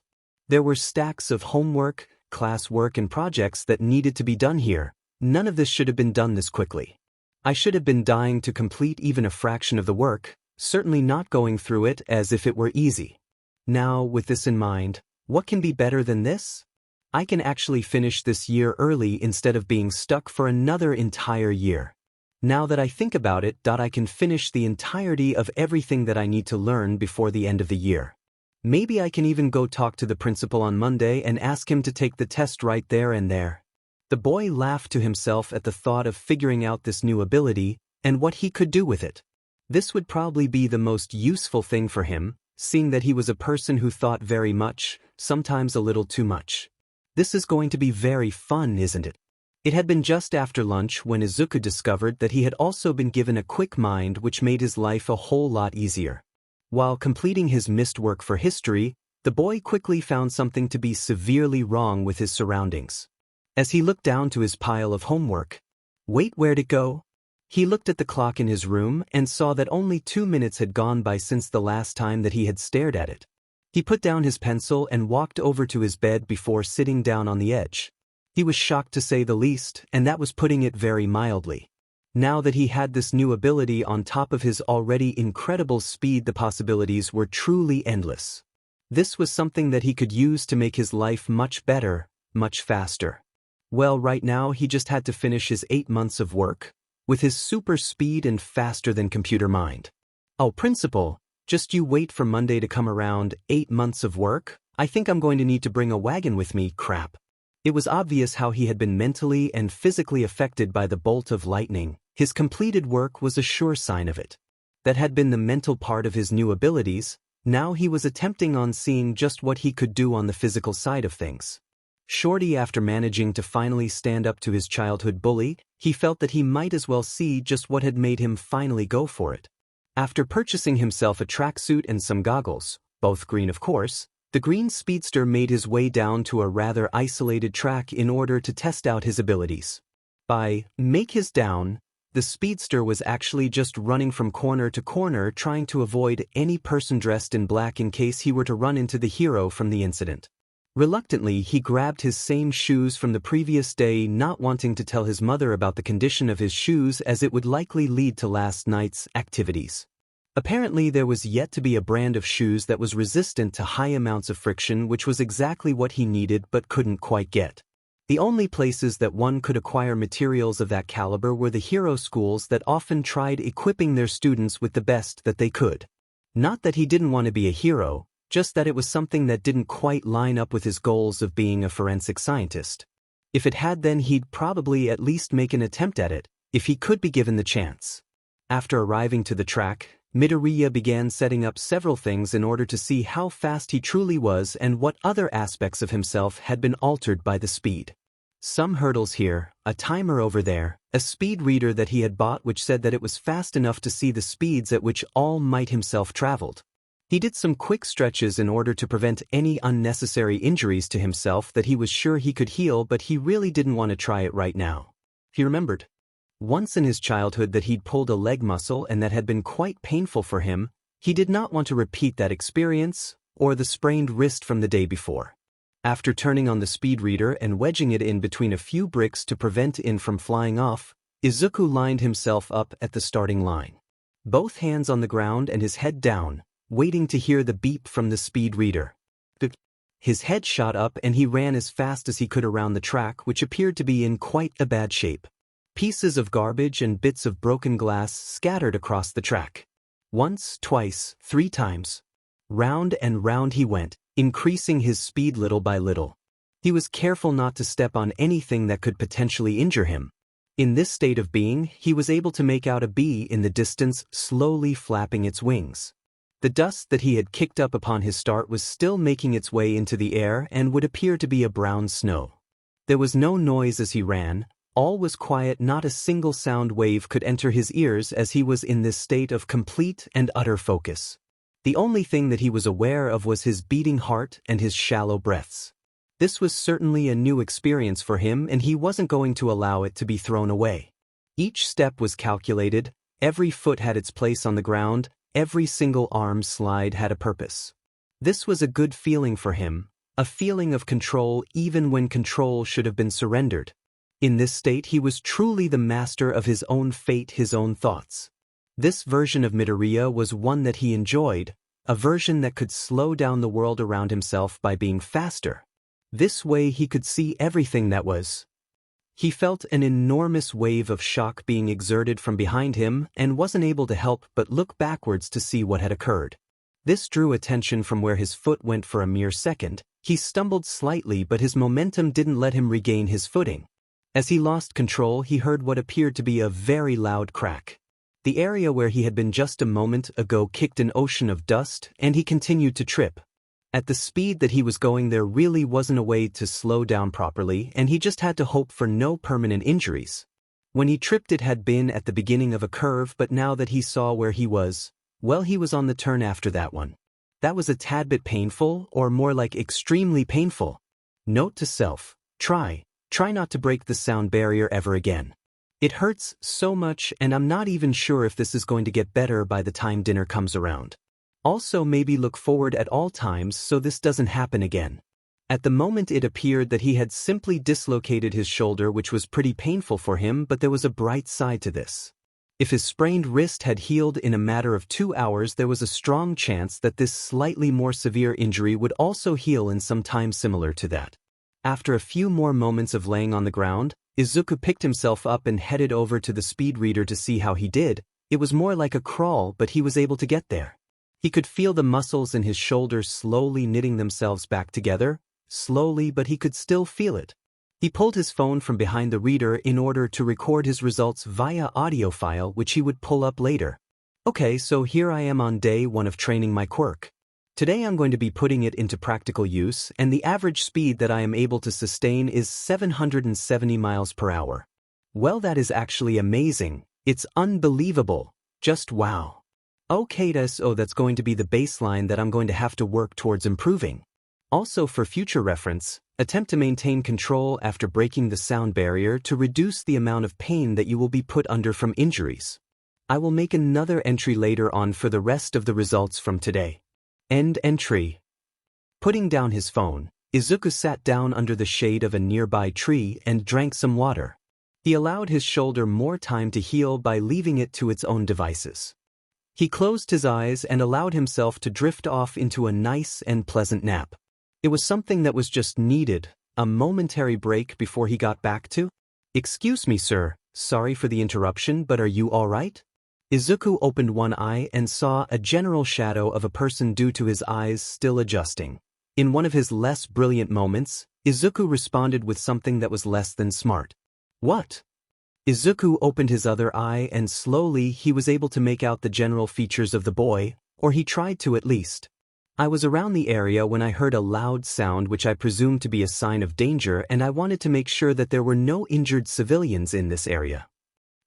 There were stacks of homework, classwork and projects that needed to be done here. None of this should have been done this quickly. I should have been dying to complete even a fraction of the work, certainly not going through it as if it were easy. Now, with this in mind, what can be better than this? I can actually finish this year early instead of being stuck for another entire year. Now that I think about it, I can finish the entirety of everything that I need to learn before the end of the year. Maybe I can even go talk to the principal on Monday and ask him to take the test right there and there. The boy laughed to himself at the thought of figuring out this new ability and what he could do with it. This would probably be the most useful thing for him, seeing that he was a person who thought very much, sometimes a little too much. This is going to be very fun, isn't it? It had been just after lunch when Izuku discovered that he had also been given a quick mind, which made his life a whole lot easier. While completing his missed work for history, the boy quickly found something to be severely wrong with his surroundings. As he looked down to his pile of homework, wait, where'd it go? He looked at the clock in his room and saw that only 2 minutes had gone by since the last time that he had stared at it. He put down his pencil and walked over to his bed before sitting down on the edge. He was shocked to say the least, and that was putting it very mildly. Now that he had this new ability on top of his already incredible speed, the possibilities were truly endless. This was something that he could use to make his life much better, much faster. Well, right now he just had to finish his 8 months of work, with his super speed and faster than computer mind. "Oh, principal, just you wait for Monday to come around. 8 months of work? I think I'm going to need to bring a wagon with me." Crap. It was obvious how he had been mentally and physically affected by the bolt of lightning. His completed work was a sure sign of it. That had been the mental part of his new abilities. Now he was attempting on seeing just what he could do on the physical side of things. Shorty, after managing to finally stand up to his childhood bully, he felt that he might as well see just what had made him finally go for it. After purchasing himself a tracksuit and some goggles, both green of course, the green speedster made his way down to a rather isolated track in order to test out his abilities. By make his down, the speedster was actually just running from corner to corner trying to avoid any person dressed in black in case he were to run into the hero from the incident. Reluctantly, he grabbed his same shoes from the previous day, not wanting to tell his mother about the condition of his shoes as it would likely lead to last night's activities. Apparently there was yet to be a brand of shoes that was resistant to high amounts of friction, which was exactly what he needed but couldn't quite get. The only places that one could acquire materials of that caliber were the hero schools that often tried equipping their students with the best that they could. Not that he didn't want to be a hero, just that it was something that didn't quite line up with his goals of being a forensic scientist. If it had, then he'd probably at least make an attempt at it, if he could be given the chance. After arriving to the track, Midoriya began setting up several things in order to see how fast he truly was and what other aspects of himself had been altered by the speed. Some hurdles here, a timer over there, a speed reader that he had bought which said that it was fast enough to see the speeds at which All Might himself traveled. He did some quick stretches in order to prevent any unnecessary injuries to himself that he was sure he could heal, but he really didn't want to try it right now. He remembered once in his childhood that he'd pulled a leg muscle and that had been quite painful for him. He did not want to repeat that experience, or the sprained wrist from the day before. After turning on the speed reader and wedging it in between a few bricks to prevent it from flying off, Izuku lined himself up at the starting line. Both hands on the ground and his head down, waiting to hear the beep from the speed reader. His head shot up and he ran as fast as he could around the track, which appeared to be in quite a bad shape. Pieces of garbage and bits of broken glass scattered across the track. Once, twice, 3 times. Round and round he went, increasing his speed little by little. He was careful not to step on anything that could potentially injure him. In this state of being, he was able to make out a bee in the distance slowly flapping its wings. The dust that he had kicked up upon his start was still making its way into the air and would appear to be a brown snow. There was no noise as he ran. All was quiet, not a single sound wave could enter his ears as he was in this state of complete and utter focus. The only thing that he was aware of was his beating heart and his shallow breaths. This was certainly a new experience for him and he wasn't going to allow it to be thrown away. Each step was calculated, every foot had its place on the ground, every single arm slide had a purpose. This was a good feeling for him, a feeling of control even when control should have been surrendered. In this state he was truly the master of his own fate, his own thoughts. This version of Midoriya was one that he enjoyed, a version that could slow down the world around himself by being faster. This way he could see everything that was. He felt an enormous wave of shock being exerted from behind him and wasn't able to help but look backwards to see what had occurred. This drew attention from where his foot went for a mere second. He stumbled slightly but his momentum didn't let him regain his footing. As he lost control, he heard what appeared to be a very loud crack. The area where he had been just a moment ago kicked an ocean of dust, and he continued to trip. At the speed that he was going, there really wasn't a way to slow down properly, and he just had to hope for no permanent injuries. When he tripped, it had been at the beginning of a curve, but now that he saw where he was, well, he was on the turn after that one. That was a tad bit painful, or more like extremely painful. Note to self, try not to break the sound barrier ever again. It hurts so much and I'm not even sure if this is going to get better by the time dinner comes around. Also, maybe look forward at all times so this doesn't happen again. At the moment it appeared that he had simply dislocated his shoulder, which was pretty painful for him, but there was a bright side to this. If his sprained wrist had healed in a matter of 2 hours, there was a strong chance that this slightly more severe injury would also heal in some time similar to that. After a few more moments of laying on the ground, Izuku picked himself up and headed over to the speed reader to see how he did. It was more like a crawl, but he was able to get there. He could feel the muscles in his shoulders slowly knitting themselves back together, slowly, but he could still feel it. He pulled his phone from behind the reader in order to record his results via audio file, which he would pull up later. Okay, so here I am on day 1 of training my quirk. Today I'm going to be putting it into practical use, and the average speed that I am able to sustain is 770 miles per hour. Well, that is actually amazing. It's unbelievable. Just wow. Okay, that's going to be the baseline that I'm going to have to work towards improving. Also, for future reference, attempt to maintain control after breaking the sound barrier to reduce the amount of pain that you will be put under from injuries. I will make another entry later on for the rest of the results from today. End entry. Putting down his phone, Izuku sat down under the shade of a nearby tree and drank some water. He allowed his shoulder more time to heal by leaving it to its own devices. He closed his eyes and allowed himself to drift off into a nice and pleasant nap. It was something that was just needed, a momentary break before he got back to. "Excuse me, sir, sorry for the interruption, but are you all right?" Izuku opened one eye and saw a general shadow of a person due to his eyes still adjusting. In one of his less brilliant moments, Izuku responded with something that was less than smart. "What?" Izuku opened his other eye and slowly he was able to make out the general features of the boy, or he tried to at least. "I was around the area when I heard a loud sound which I presumed to be a sign of danger, and I wanted to make sure that there were no injured civilians in this area."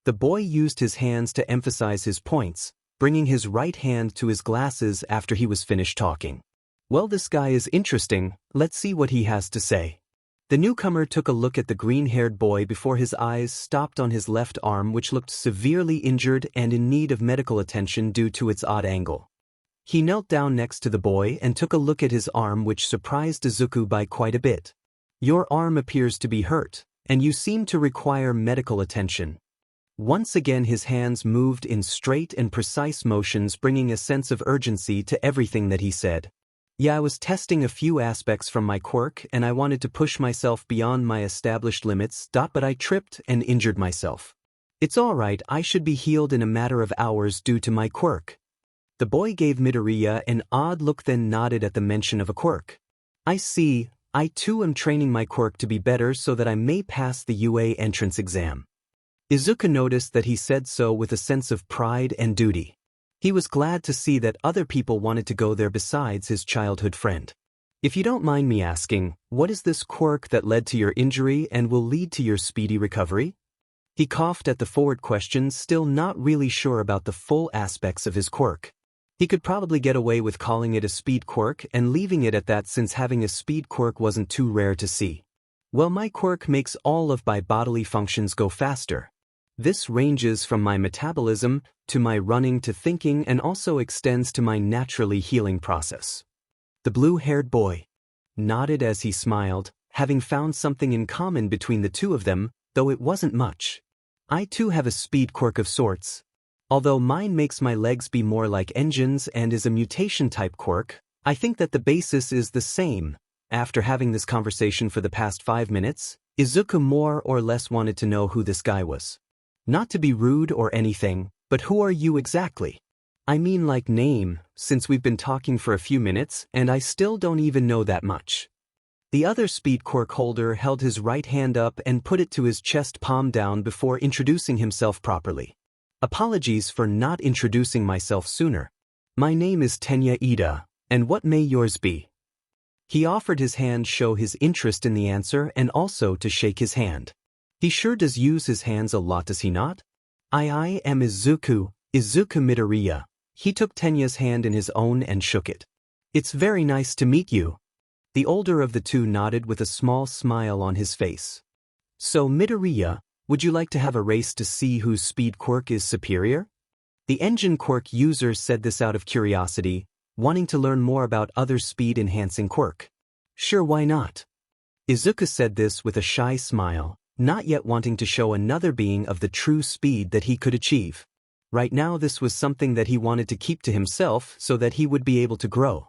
The boy used his hands to emphasize his points, bringing his right hand to his glasses after he was finished talking. "Well, this guy is interesting, let's see what he has to say." The newcomer took a look at the green-haired boy before his eyes stopped on his left arm, which looked severely injured and in need of medical attention due to its odd angle. He knelt down next to the boy and took a look at his arm, which surprised Izuku by quite a bit. "Your arm appears to be hurt, and you seem to require medical attention." Once again his hands moved in straight and precise motions, bringing a sense of urgency to everything that he said. "Yeah, I was testing a few aspects from my quirk and I wanted to push myself beyond my established limits, but I tripped and injured myself. It's alright, I should be healed in a matter of hours due to my quirk." The boy gave Midoriya an odd look, then nodded at the mention of a quirk. "I see, I too am training my quirk to be better so that I may pass the UA entrance exam." Izuku noticed that he said so with a sense of pride and duty. He was glad to see that other people wanted to go there besides his childhood friend. "If you don't mind me asking, what is this quirk that led to your injury and will lead to your speedy recovery?" He coughed at the forward question, still not really sure about the full aspects of his quirk. He could probably get away with calling it a speed quirk and leaving it at that, since having a speed quirk wasn't too rare to see. "Well, my quirk makes all of my bodily functions go faster. This ranges from my metabolism to my running to thinking, and also extends to my naturally healing process." The blue-haired boy nodded as he smiled, having found something in common between the two of them, though it wasn't much. "I too have a speed quirk of sorts. Although mine makes my legs be more like engines and is a mutation-type quirk, I think that the basis is the same." After having this conversation for the past 5 minutes, Izuku more or less wanted to know who this guy was. "Not to be rude or anything, but who are you exactly? I mean like name, since we've been talking for a few minutes and I still don't even know that much." The other speed quirk holder held his right hand up and put it to his chest, palm down, before introducing himself properly. "Apologies for not introducing myself sooner. My name is Tenya Ida, and what may yours be?" He offered his hand, show his interest in the answer, and also to shake his hand. He sure does use his hands a lot, does he not? I am Izuku Midoriya." He took Tenya's hand in his own and shook it. "It's very nice to meet you." The older of the two nodded with a small smile on his face. "So Midoriya, would you like to have a race to see whose speed quirk is superior?" The engine quirk user said this out of curiosity, wanting to learn more about other speed-enhancing quirk. "Sure, why not?" Izuku said this with a shy smile, not yet wanting to show another being of the true speed that he could achieve. Right now this was something that he wanted to keep to himself so that he would be able to grow.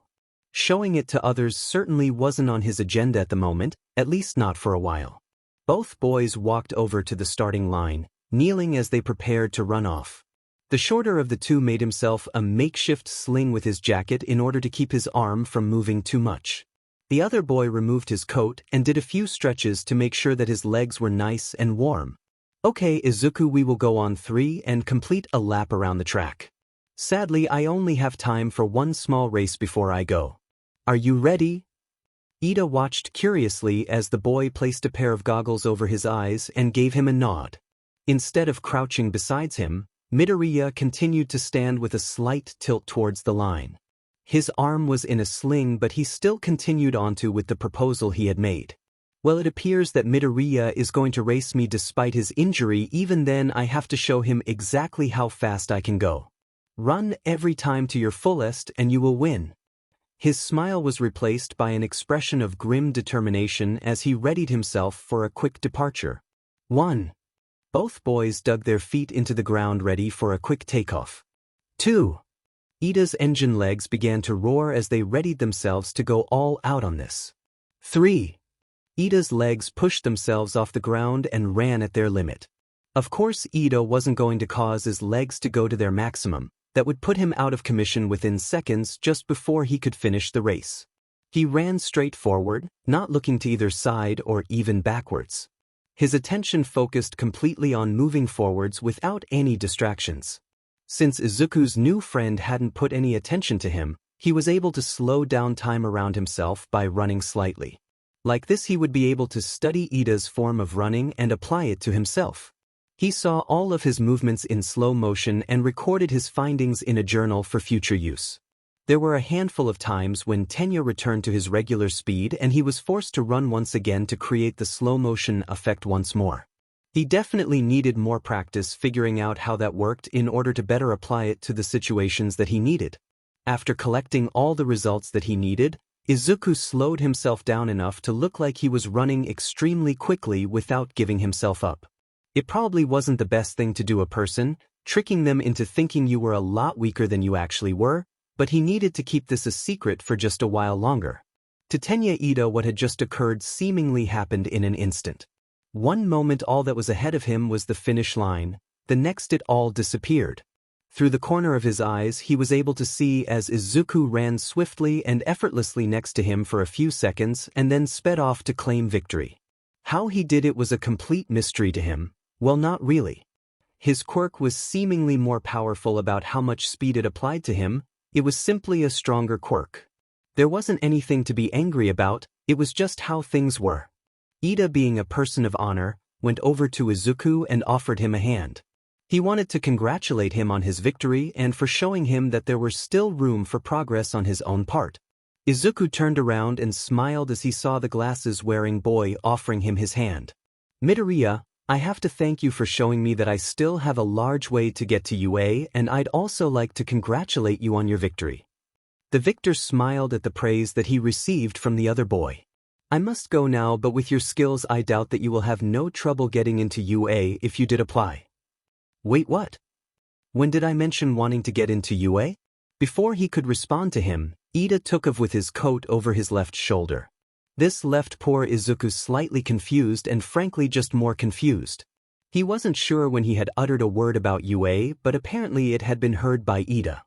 Showing it to others certainly wasn't on his agenda at the moment, at least not for a while. Both boys walked over to the starting line, kneeling as they prepared to run off. The shorter of the two made himself a makeshift sling with his jacket in order to keep his arm from moving too much. The other boy removed his coat and did a few stretches to make sure that his legs were nice and warm. "Okay, Izuku, we will go on 3 and complete a lap around the track. Sadly, I only have time for one small race before I go. Are you ready?" Ida watched curiously as the boy placed a pair of goggles over his eyes and gave him a nod. Instead of crouching beside him, Midoriya continued to stand with a slight tilt towards the line. His arm was in a sling, but he still continued onto with the proposal he had made. "Well, it appears that Midoriya is going to race me despite his injury. Even then, I have to show him exactly how fast I can go. Run every time to your fullest and you will win." His smile was replaced by an expression of grim determination as he readied himself for a quick departure. 1. Both boys dug their feet into the ground, ready for a quick takeoff. 2. Ida's engine legs began to roar as they readied themselves to go all out on this. 3. Ida's legs pushed themselves off the ground and ran at their limit. Of course, Ida wasn't going to cause his legs to go to their maximum. That would put him out of commission within seconds just before he could finish the race. He ran straight forward, not looking to either side or even backwards. His attention focused completely on moving forwards without any distractions. Since Izuku's new friend hadn't put any attention to him, he was able to slow down time around himself by running slightly. Like this, he would be able to study Ida's form of running and apply it to himself. He saw all of his movements in slow motion and recorded his findings in a journal for future use. There were a handful of times when Tenya returned to his regular speed and he was forced to run once again to create the slow motion effect once more. He definitely needed more practice figuring out how that worked in order to better apply it to the situations that he needed. After collecting all the results that he needed, Izuku slowed himself down enough to look like he was running extremely quickly without giving himself up. It probably wasn't the best thing to do a person, tricking them into thinking you were a lot weaker than you actually were, but he needed to keep this a secret for just a while longer. To Tenya Ida, what had just occurred seemingly happened in an instant. One moment all that was ahead of him was the finish line, the next it all disappeared. Through the corner of his eyes he was able to see as Izuku ran swiftly and effortlessly next to him for a few seconds and then sped off to claim victory. How he did it was a complete mystery to him. Well, not really. His quirk was seemingly more powerful about how much speed it applied to him. It was simply a stronger quirk. There wasn't anything to be angry about, it was just how things were. Ida, being a person of honor, went over to Izuku and offered him a hand. He wanted to congratulate him on his victory and for showing him that there was still room for progress on his own part. Izuku turned around and smiled as he saw the glasses-wearing boy offering him his hand. Midoriya, I have to thank you for showing me that I still have a large way to get to UA, and I'd also like to congratulate you on your victory. The victor smiled at the praise that he received from the other boy. I must go now, but with your skills I doubt that you will have no trouble getting into UA if you did apply. Wait, what? When did I mention wanting to get into UA? Before he could respond to him, Ida took off with his coat over his left shoulder. This left poor Izuku slightly confused and frankly just more confused. He wasn't sure when he had uttered a word about UA, but apparently it had been heard by Ida.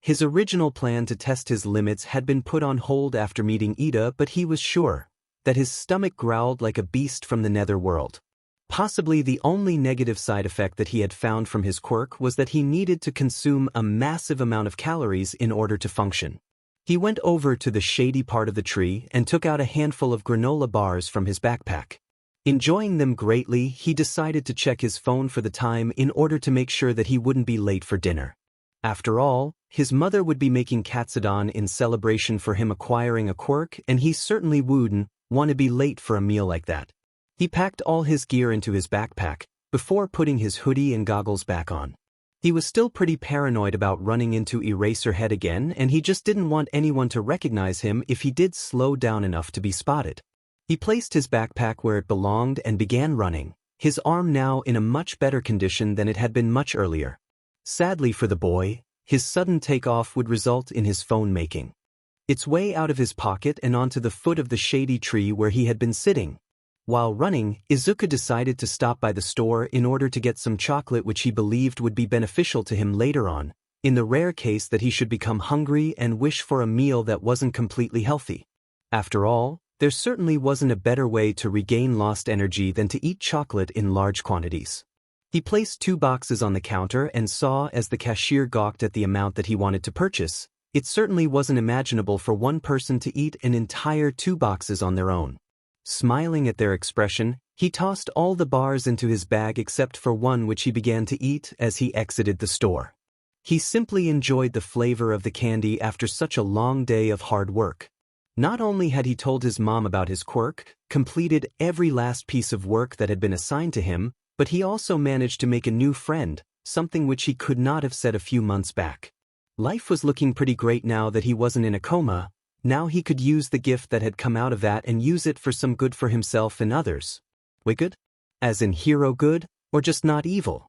His original plan to test his limits had been put on hold after meeting Ida, but he was sure that his stomach growled like a beast from the netherworld. Possibly the only negative side effect that he had found from his quirk was that he needed to consume a massive amount of calories in order to function. He went over to the shady part of the tree and took out a handful of granola bars from his backpack. Enjoying them greatly, he decided to check his phone for the time in order to make sure that he wouldn't be late for dinner. After all, his mother would be making katsudon in celebration for him acquiring a quirk, and he certainly wouldn't want to be late for a meal like that. He packed all his gear into his backpack before putting his hoodie and goggles back on. He was still pretty paranoid about running into Eraserhead again, and he just didn't want anyone to recognize him if he did slow down enough to be spotted. He placed his backpack where it belonged and began running, his arm now in a much better condition than it had been much earlier. Sadly for the boy, his sudden takeoff would result in his phone making its way out of his pocket and onto the foot of the shady tree where he had been sitting. While running, Izuku decided to stop by the store in order to get some chocolate which he believed would be beneficial to him later on, in the rare case that he should become hungry and wish for a meal that wasn't completely healthy. After all, there certainly wasn't a better way to regain lost energy than to eat chocolate in large quantities. He placed 2 boxes on the counter and saw as the cashier gawked at the amount that he wanted to purchase. It certainly wasn't imaginable for one person to eat an entire 2 boxes on their own. Smiling at their expression, he tossed all the bars into his bag except for one which he began to eat as he exited the store. He simply enjoyed the flavor of the candy after such a long day of hard work. Not only had he told his mom about his quirk, completed every last piece of work that had been assigned to him, but he also managed to make a new friend, something which he could not have said a few months back. Life was looking pretty great now that he wasn't in a coma. Now he could use the gift that had come out of that and use it for some good for himself and others. Wait, good? As in hero good, or just not evil?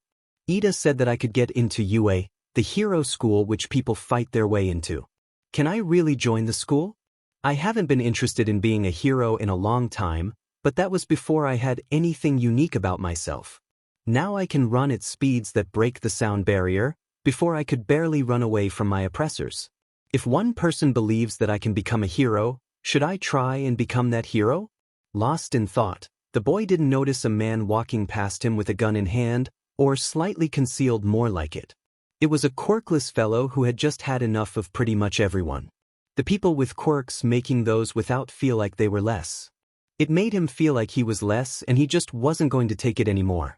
Ida said that I could get into UA. the hero school which people fight their way into. Can I really join the school? I haven't been interested in being a hero in a long time, but that was before I had anything unique about myself. Now I can run at speeds that break the sound barrier, before I could barely run away from my oppressors. If one person believes that I can become a hero, should I try and become that hero? Lost in thought, the boy didn't notice a man walking past him with a gun in hand, or slightly concealed more like it. It was a quirkless fellow who had just had enough of pretty much everyone. The people with quirks making those without feel like they were less. It made him feel like he was less and he just wasn't going to take it anymore.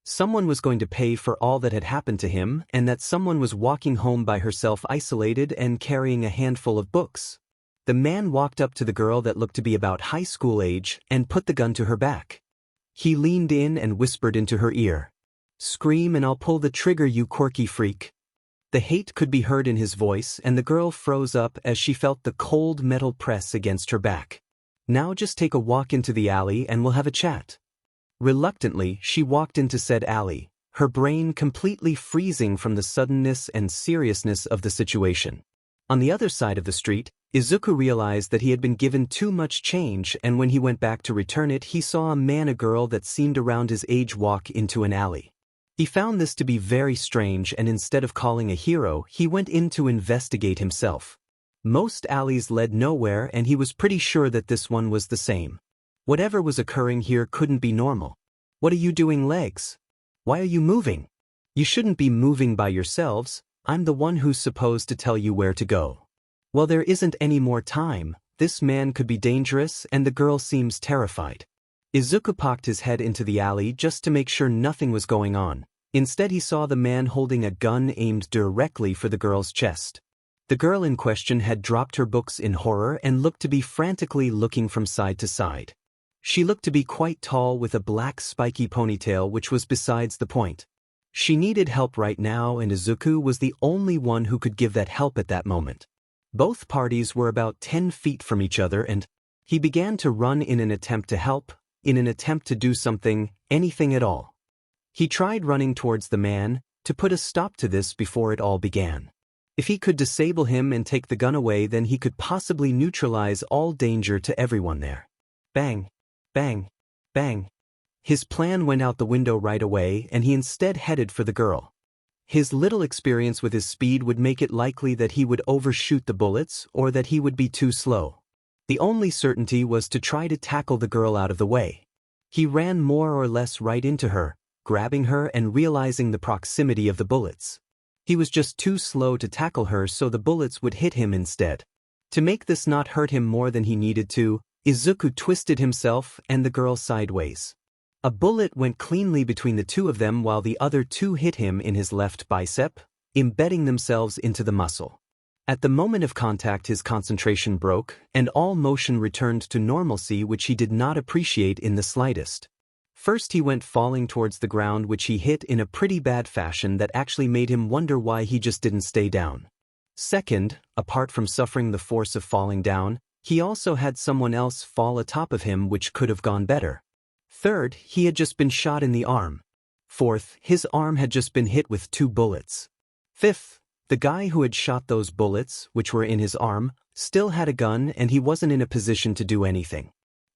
Someone was going to pay for all that had happened to him, and that someone was walking home by herself isolated and carrying a handful of books. The man walked up to the girl that looked to be about high school age and put the gun to her back. He leaned in and whispered into her ear. "Scream and I'll pull the trigger, you quirky freak." The hate could be heard in his voice, and the girl froze up as she felt the cold metal press against her back. "Now just take a walk into the alley and we'll have a chat." Reluctantly, she walked into said alley, her brain completely freezing from the suddenness and seriousness of the situation. On the other side of the street, Izuku realized that he had been given too much change, and when he went back to return it, he saw a man and girl that seemed around his age walk into an alley. He found this to be very strange, and instead of calling a hero, he went in to investigate himself. Most alleys led nowhere, and he was pretty sure that this one was the same. Whatever was occurring here couldn't be normal. "What are you doing, legs? Why are you moving? You shouldn't be moving by yourselves. I'm the one who's supposed to tell you where to go." Well, there isn't any more time. This man could be dangerous, and the girl seems terrified. Izuku poked his head into the alley just to make sure nothing was going on. Instead, he saw the man holding a gun aimed directly for the girl's chest. The girl in question had dropped her books in horror and looked to be frantically looking from side to side. She looked to be quite tall with a black spiky ponytail, which was besides the point. She needed help right now, and Izuku was the only one who could give that help at that moment. Both parties were about 10 feet from each other, and he began to run in an attempt to help, in an attempt to do something, anything at all. He tried running towards the man, to put a stop to this before it all began. If he could disable him and take the gun away, then he could possibly neutralize all danger to everyone there. Bang, bang, bang. His plan went out the window right away, and he instead headed for the girl. His little experience with his speed would make it likely that he would overshoot the bullets or that he would be too slow. The only certainty was to try to tackle the girl out of the way. He ran more or less right into her, grabbing her and realizing the proximity of the bullets. He was just too slow to tackle her, so the bullets would hit him instead. To make this not hurt him more than he needed to, Izuku twisted himself and the girl sideways. A bullet went cleanly between the two of them, while the other two hit him in his left bicep, embedding themselves into the muscle. At the moment of contact, his concentration broke, and all motion returned to normalcy, which he did not appreciate in the slightest. First, he went falling towards the ground, which he hit in a pretty bad fashion that actually made him wonder why he just didn't stay down. Second, apart from suffering the force of falling down, he also had someone else fall atop of him, which could have gone better. Third, he had just been shot in the arm. Fourth, his arm had just been hit with 2 bullets. Fifth, the guy who had shot those bullets, which were in his arm, still had a gun, and he wasn't in a position to do anything.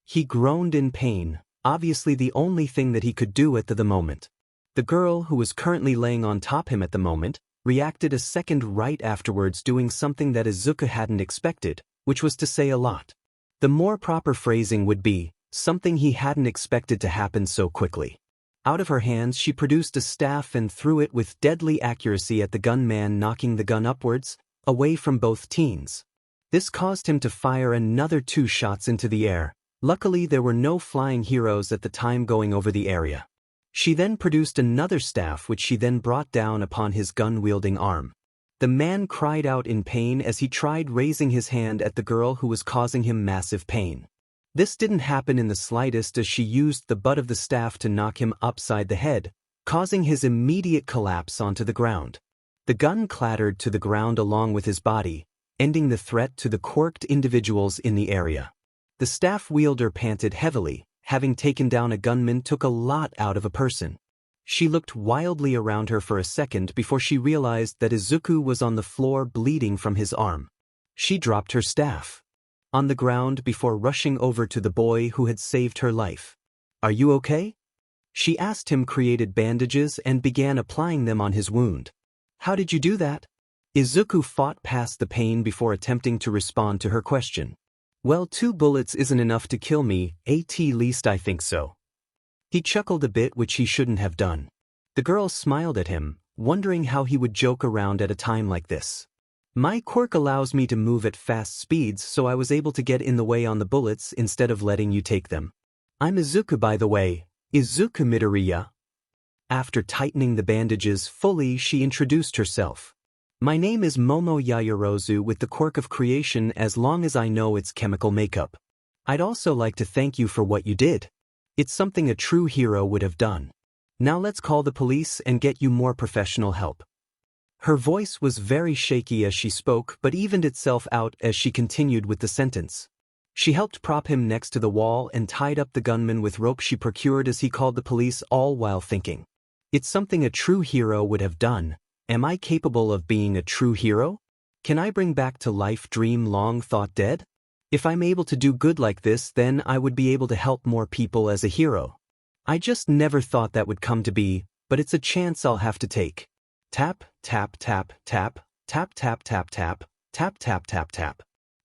He groaned in pain, obviously the only thing that he could do at the moment. The girl, who was currently laying on top him at the moment, reacted a second right afterwards, doing something that Izuku hadn't expected, which was to say a lot. The more proper phrasing would be, something he hadn't expected to happen so quickly. Out of her hands, she produced a staff and threw it with deadly accuracy at the gunman, knocking the gun upwards, away from both teens. This caused him to fire another 2 shots into the air. Luckily, there were no flying heroes at the time going over the area. She then produced another staff, which she then brought down upon his gun-wielding arm. The man cried out in pain as he tried raising his hand at the girl, who was causing him massive pain. This didn't happen in the slightest, as she used the butt of the staff to knock him upside the head, causing his immediate collapse onto the ground. The gun clattered to the ground along with his body, ending the threat to the quirked individuals in the area. The staff wielder panted heavily. Having taken down a gunman took a lot out of a person. She looked wildly around her for a second before she realized that Izuku was on the floor bleeding from his arm. She dropped her staff on the ground before rushing over to the boy who had saved her life. "Are you okay?" She asked him, created bandages and began applying them on his wound. "How did you do that?" Izuku fought past the pain before attempting to respond to her question. "Well, 2 bullets isn't enough to kill me, at least I think so." He chuckled a bit, which he shouldn't have done. The girl smiled at him, wondering how he would joke around at a time like this. "My quirk allows me to move at fast speeds, so I was able to get in the way on the bullets instead of letting you take them. I'm Izuku, by the way, Izuku Midoriya." After tightening the bandages fully, she introduced herself. "My name is Momo Yaoyorozu with the Quirk of Creation, as long as I know it's chemical makeup. I'd also like to thank you for what you did. It's something a true hero would have done. Now let's call the police and get you more professional help." Her voice was very shaky as she spoke, but evened itself out as she continued with the sentence. She helped prop him next to the wall and tied up the gunman with rope she procured as he called the police, all while thinking, "It's something a true hero would have done. Am I capable of being a true hero? Can I bring back to life dream long thought dead? If I'm able to do good like this, then I would be able to help more people as a hero. I just never thought that would come to be, but it's a chance I'll have to take." Tap, tap, tap, tap, tap, tap, tap, tap, tap, tap, tap, tap.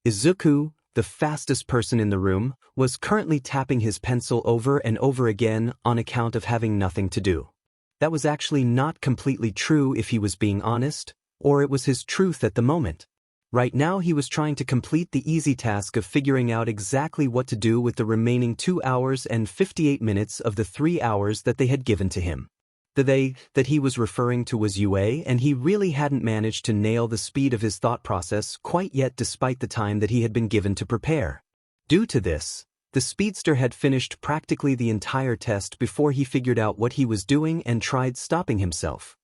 Izuku, the fastest person in the room, was currently tapping his pencil over and over again on account of having nothing to do. That was actually not completely true if he was being honest, or it was his truth at the moment. Right now he was trying to complete the easy task of figuring out exactly what to do with the remaining 2 hours and 58 minutes of the 3 hours that they had given to him. The they that he was referring to was UA, and he really hadn't managed to nail the speed of his thought process quite yet despite the time that he had been given to prepare. Due to this, the Speedster had finished practically the entire test before he figured out what he was doing and tried stopping himself.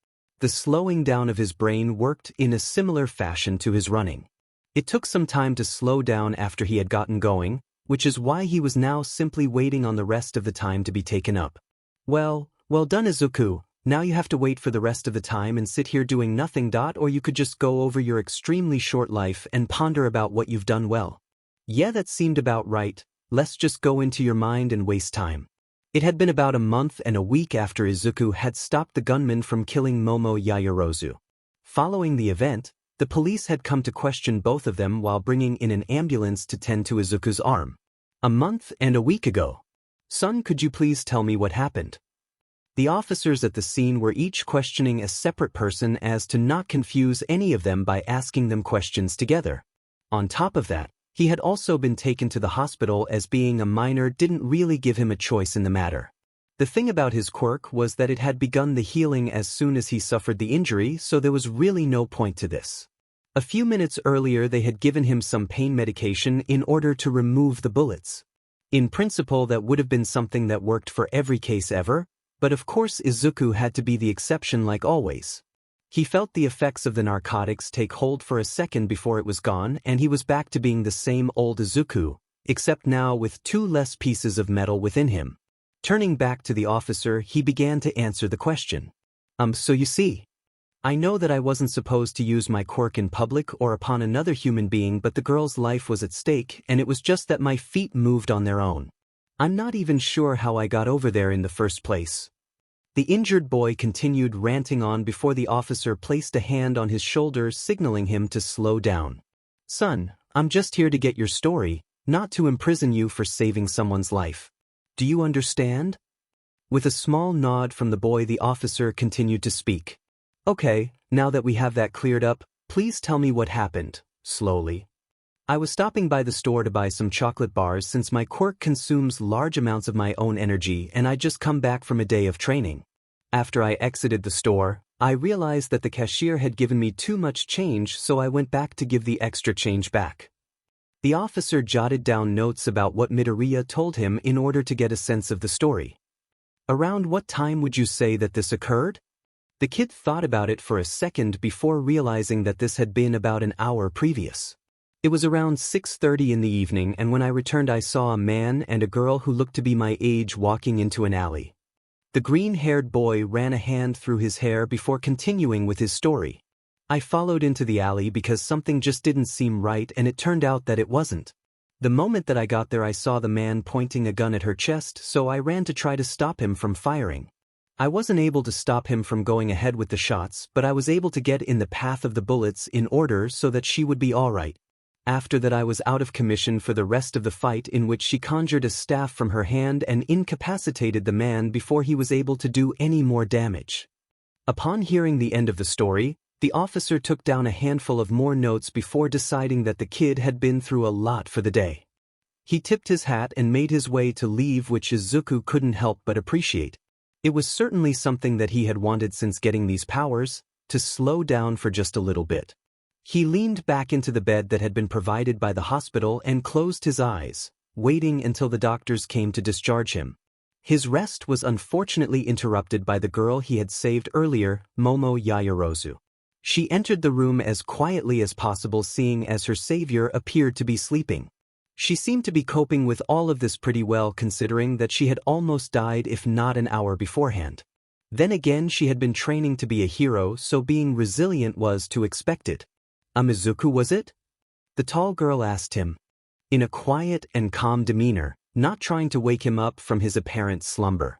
The slowing down of his brain worked in a similar fashion to his running. It took some time to slow down after he had gotten going, which is why he was now simply waiting on the rest of the time to be taken up. Well done, Izuku. Now you have to wait for the rest of the time and sit here doing nothing. Or you could just go over your extremely short life and ponder about what you've done well. Yeah, that seemed about right. Let's just go into your mind and waste time. It had been about a month and a week after Izuku had stopped the gunman from killing Momo Yaoyorozu. Following the event, the police had come to question both of them while bringing in an ambulance to tend to Izuku's arm. A month and a week ago. "Son, could you please tell me what happened?" The officers at the scene were each questioning a separate person as to not confuse any of them by asking them questions together. On top of that, he had also been taken to the hospital as being a minor didn't really give him a choice in the matter. The thing about his quirk was that it had begun the healing as soon as he suffered the injury, so there was really no point to this. A few minutes earlier they had given him some pain medication in order to remove the bullets. In principle that would have been something that worked for every case ever, but of course Izuku had to be the exception like always. He felt the effects of the narcotics take hold for a second before it was gone, and he was back to being the same old Izuku, except now with 2 less pieces of metal within him. Turning back to the officer, he began to answer the question. So you see, I know that I wasn't supposed to use my quirk in public or upon another human being, but the girl's life was at stake, and it was just that my feet moved on their own. I'm not even sure how I got over there in the first place." The injured boy continued ranting on before the officer placed a hand on his shoulder, signaling him to slow down. "Son, I'm just here to get your story, not to imprison you for saving someone's life. Do you understand?" With a small nod from the boy, the officer continued to speak. "Okay, now that we have that cleared up, please tell me what happened," slowly. "I was stopping by the store to buy some chocolate bars since my quirk consumes large amounts of my own energy, and I'd just come back from a day of training. After I exited the store, I realized that the cashier had given me too much change, so I went back to give the extra change back." The officer jotted down notes about what Midoriya told him in order to get a sense of the story. "Around what time would you say that this occurred?" The kid thought about it for a second before realizing that this had been about an hour previous. "It was around 6:30 in the evening, and when I returned I saw a man and a girl who looked to be my age walking into an alley. The green-haired boy ran a hand through his hair before continuing with his story. I followed into the alley because something just didn't seem right, and it turned out that it wasn't. The moment that I got there, I saw the man pointing a gun at her chest, so I ran to try to stop him from firing. I wasn't able to stop him from going ahead with the shots, but I was able to get in the path of the bullets in order so that she would be alright. After that, I was out of commission for the rest of the fight, in which she conjured a staff from her hand and incapacitated the man before he was able to do any more damage. Upon hearing the end of the story, the officer took down a handful of more notes before deciding that the kid had been through a lot for the day. He tipped his hat and made his way to leave, which Izuku couldn't help but appreciate. It was certainly something that he had wanted since getting these powers, to slow down for just a little bit. He leaned back into the bed that had been provided by the hospital and closed his eyes, waiting until the doctors came to discharge him. His rest was unfortunately interrupted by the girl he had saved earlier, Momo Yaoyorozu. She entered the room as quietly as possible, seeing as her savior appeared to be sleeping. She seemed to be coping with all of this pretty well, considering that she had almost died if not an hour beforehand. Then again, she had been training to be a hero, so being resilient was to expected. Izuku, was it? The tall girl asked him, in a quiet and calm demeanor, not trying to wake him up from his apparent slumber.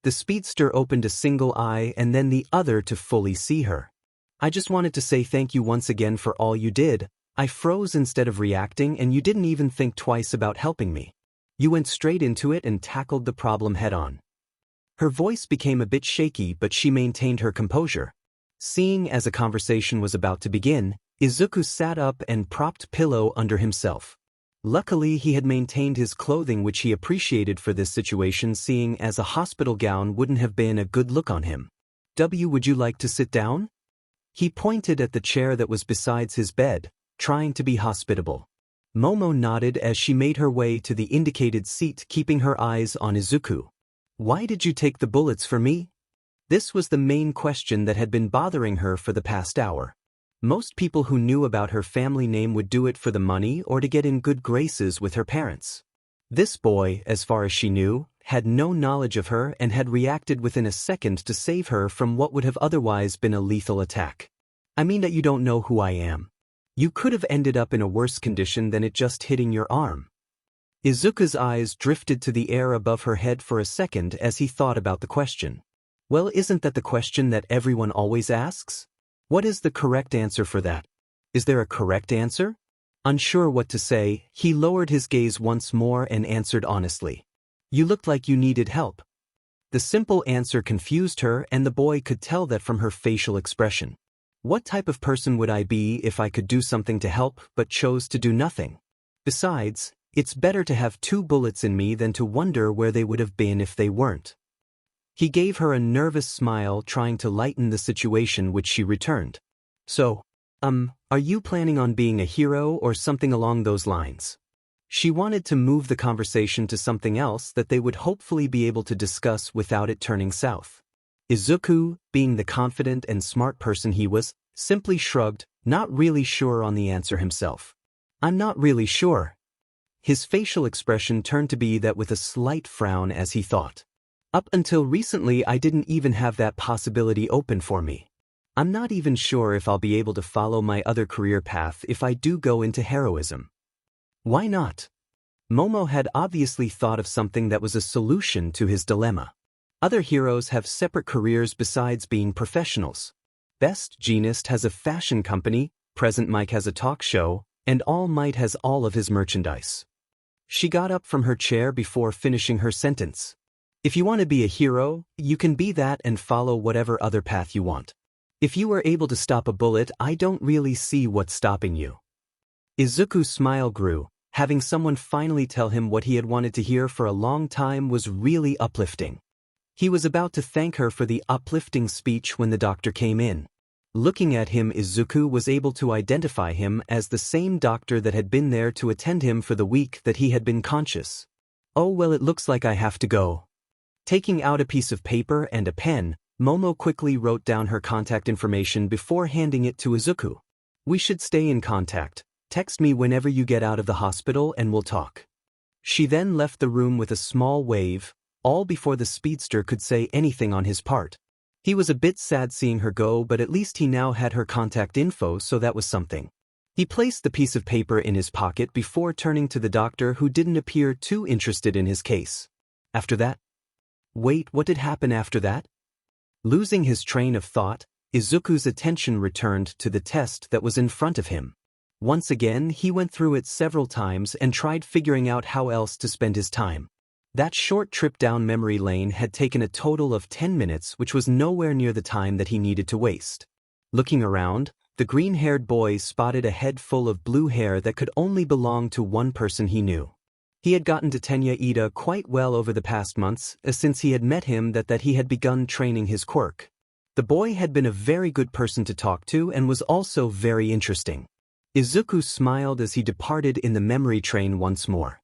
The speedster opened a single eye and then the other to fully see her. I just wanted to say thank you once again for all you did. I froze instead of reacting, and you didn't even think twice about helping me. You went straight into it and tackled the problem head-on. Her voice became a bit shaky, but she maintained her composure. Seeing as a conversation was about to begin, Izuku sat up and propped pillow under himself. Luckily, he had maintained his clothing, which he appreciated for this situation, seeing as a hospital gown wouldn't have been a good look on him. Would you like to sit down? He pointed at the chair that was beside his bed, trying to be hospitable. Momo nodded as she made her way to the indicated seat, keeping her eyes on Izuku. Why did you take the bullets for me? This was the main question that had been bothering her for the past hour. Most people who knew about her family name would do it for the money or to get in good graces with her parents. This boy, as far as she knew, had no knowledge of her and had reacted within a second to save her from what would have otherwise been a lethal attack. I mean that you don't know who I am. You could have ended up in a worse condition than it just hitting your arm. Izuku's eyes drifted to the air above her head for a second as he thought about the question. Well, isn't that the question that everyone always asks? What is the correct answer for that? Is there a correct answer? Unsure what to say, he lowered his gaze once more and answered honestly. You looked like you needed help. The simple answer confused her, and the boy could tell that from her facial expression. What type of person would I be if I could do something to help but chose to do nothing? Besides, it's better to have 2 bullets in me than to wonder where they would have been if they weren't. He gave her a nervous smile, trying to lighten the situation, which she returned. So, are you planning on being a hero or something along those lines? She wanted to move the conversation to something else that they would hopefully be able to discuss without it turning south. Izuku, being the confident and smart person he was, simply shrugged, not really sure on the answer himself. I'm not really sure. His facial expression turned to be that with a slight frown as he thought. Up until recently, I didn't even have that possibility open for me. I'm not even sure if I'll be able to follow my other career path if I do go into heroism. Why not? Momo had obviously thought of something that was a solution to his dilemma. Other heroes have separate careers besides being professionals. Best Jeanist has a fashion company, Present Mike has a talk show, and All Might has all of his merchandise. She got up from her chair before finishing her sentence. If you want to be a hero, you can be that and follow whatever other path you want. If you were able to stop a bullet, I don't really see what's stopping you. Izuku's smile grew. Having someone finally tell him what he had wanted to hear for a long time was really uplifting. He was about to thank her for the uplifting speech when the doctor came in. Looking at him, Izuku was able to identify him as the same doctor that had been there to attend him for the week that he had been conscious. Oh well, it looks like I have to go. Taking out a piece of paper and a pen, Momo quickly wrote down her contact information before handing it to Izuku. We should stay in contact. Text me whenever you get out of the hospital and we'll talk. She then left the room with a small wave, all before the speedster could say anything on his part. He was a bit sad seeing her go, but at least he now had her contact info, so that was something. He placed the piece of paper in his pocket before turning to the doctor, who didn't appear too interested in his case. After that? Wait, what did happen after that? Losing his train of thought, Izuku's attention returned to the test that was in front of him. Once again, he went through it several times and tried figuring out how else to spend his time. That short trip down memory lane had taken a total of 10 minutes, which was nowhere near the time that he needed to waste. Looking around, the green-haired boy spotted a head full of blue hair that could only belong to one person he knew. He had gotten to Tenya Ida quite well over the past months, since he had met him that he had begun training his quirk. The boy had been a very good person to talk to and was also very interesting. Izuku smiled as he departed in the memory train once more,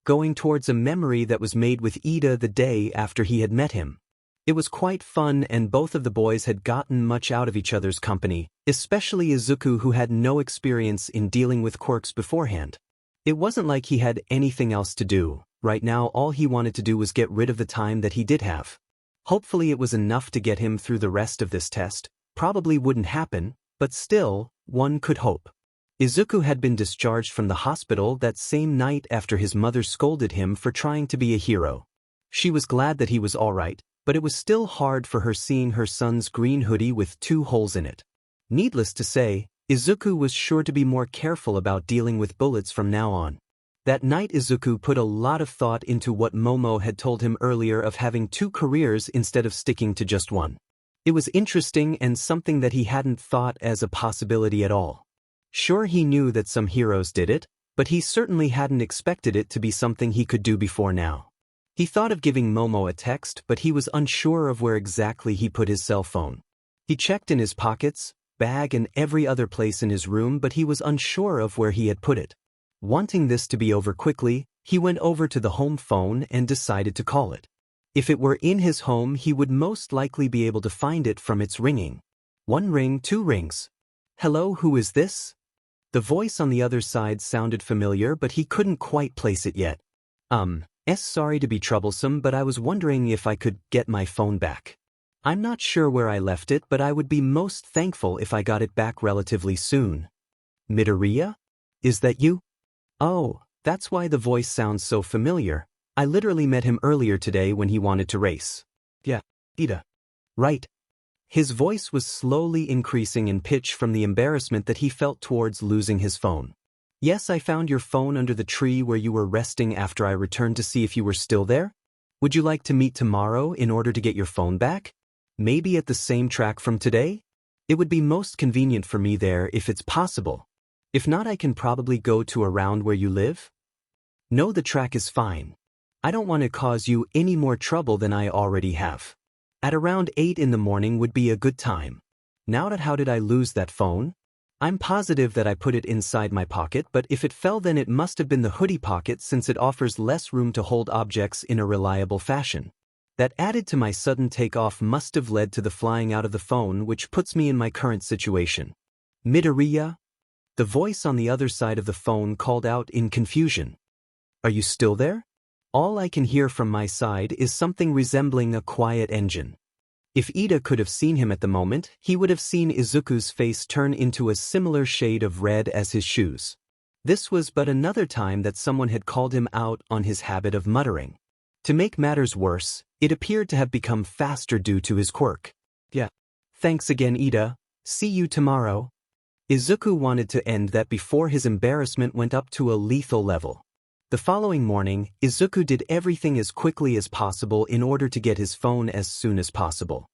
going towards a memory that was made with Ida the day after he had met him. It was quite fun, and both of the boys had gotten much out of each other's company, especially Izuku, who had no experience in dealing with quirks beforehand. It wasn't like he had anything else to do. Right now all he wanted to do was get rid of the time that he did have. Hopefully it was enough to get him through the rest of this test. Probably wouldn't happen, but still, one could hope. Izuku had been discharged from the hospital that same night after his mother scolded him for trying to be a hero. She was glad that he was alright, but it was still hard for her seeing her son's green hoodie with 2 holes in it. Needless to say, Izuku was sure to be more careful about dealing with bullets from now on. That night Izuku put a lot of thought into what Momo had told him earlier of having 2 careers instead of sticking to just one. It was interesting and something that he hadn't thought as a possibility at all. Sure, he knew that some heroes did it, but he certainly hadn't expected it to be something he could do before now. He thought of giving Momo a text, but he was unsure of where exactly he put his cell phone. He checked in his pockets, bag and every other place in his room, but he was unsure of where he had put it. Wanting this to be over quickly, he went over to the home phone and decided to call it. If it were in his home, he would most likely be able to find it from its ringing. 1 ring, 2 rings. Hello, who is this? The voice on the other side sounded familiar, but he couldn't quite place it yet. Sorry to be troublesome, but I was wondering if I could get my phone back. I'm not sure where I left it, but I would be most thankful if I got it back relatively soon. Midoriya? Is that you? Oh, that's why the voice sounds so familiar. I literally met him earlier today when he wanted to race. Yeah, Ida. Right. His voice was slowly increasing in pitch from the embarrassment that he felt towards losing his phone. Yes, I found your phone under the tree where you were resting after I returned to see if you were still there. Would you like to meet tomorrow in order to get your phone back? Maybe at the same track from today? It would be most convenient for me there if it's possible. If not, I can probably go to around where you live. No, the track is fine. I don't want to cause you any more trouble than I already have. At around 8 in the morning would be a good time. Now that how did I lose that phone? I'm positive that I put it inside my pocket, but if it fell then it must have been the hoodie pocket, since it offers less room to hold objects in a reliable fashion. That added to my sudden takeoff must have led to the flying out of the phone, which puts me in my current situation. Midoriya? The voice on the other side of the phone called out in confusion. Are you still there? All I can hear from my side is something resembling a quiet engine. If Ida could have seen him at the moment, he would have seen Izuku's face turn into a similar shade of red as his shoes. This was but another time that someone had called him out on his habit of muttering. To make matters worse, it appeared to have become faster due to his quirk. Yeah. Thanks again, Ida. See you tomorrow. Izuku wanted to end that before his embarrassment went up to a lethal level. The following morning, Izuku did everything as quickly as possible in order to get his phone as soon as possible.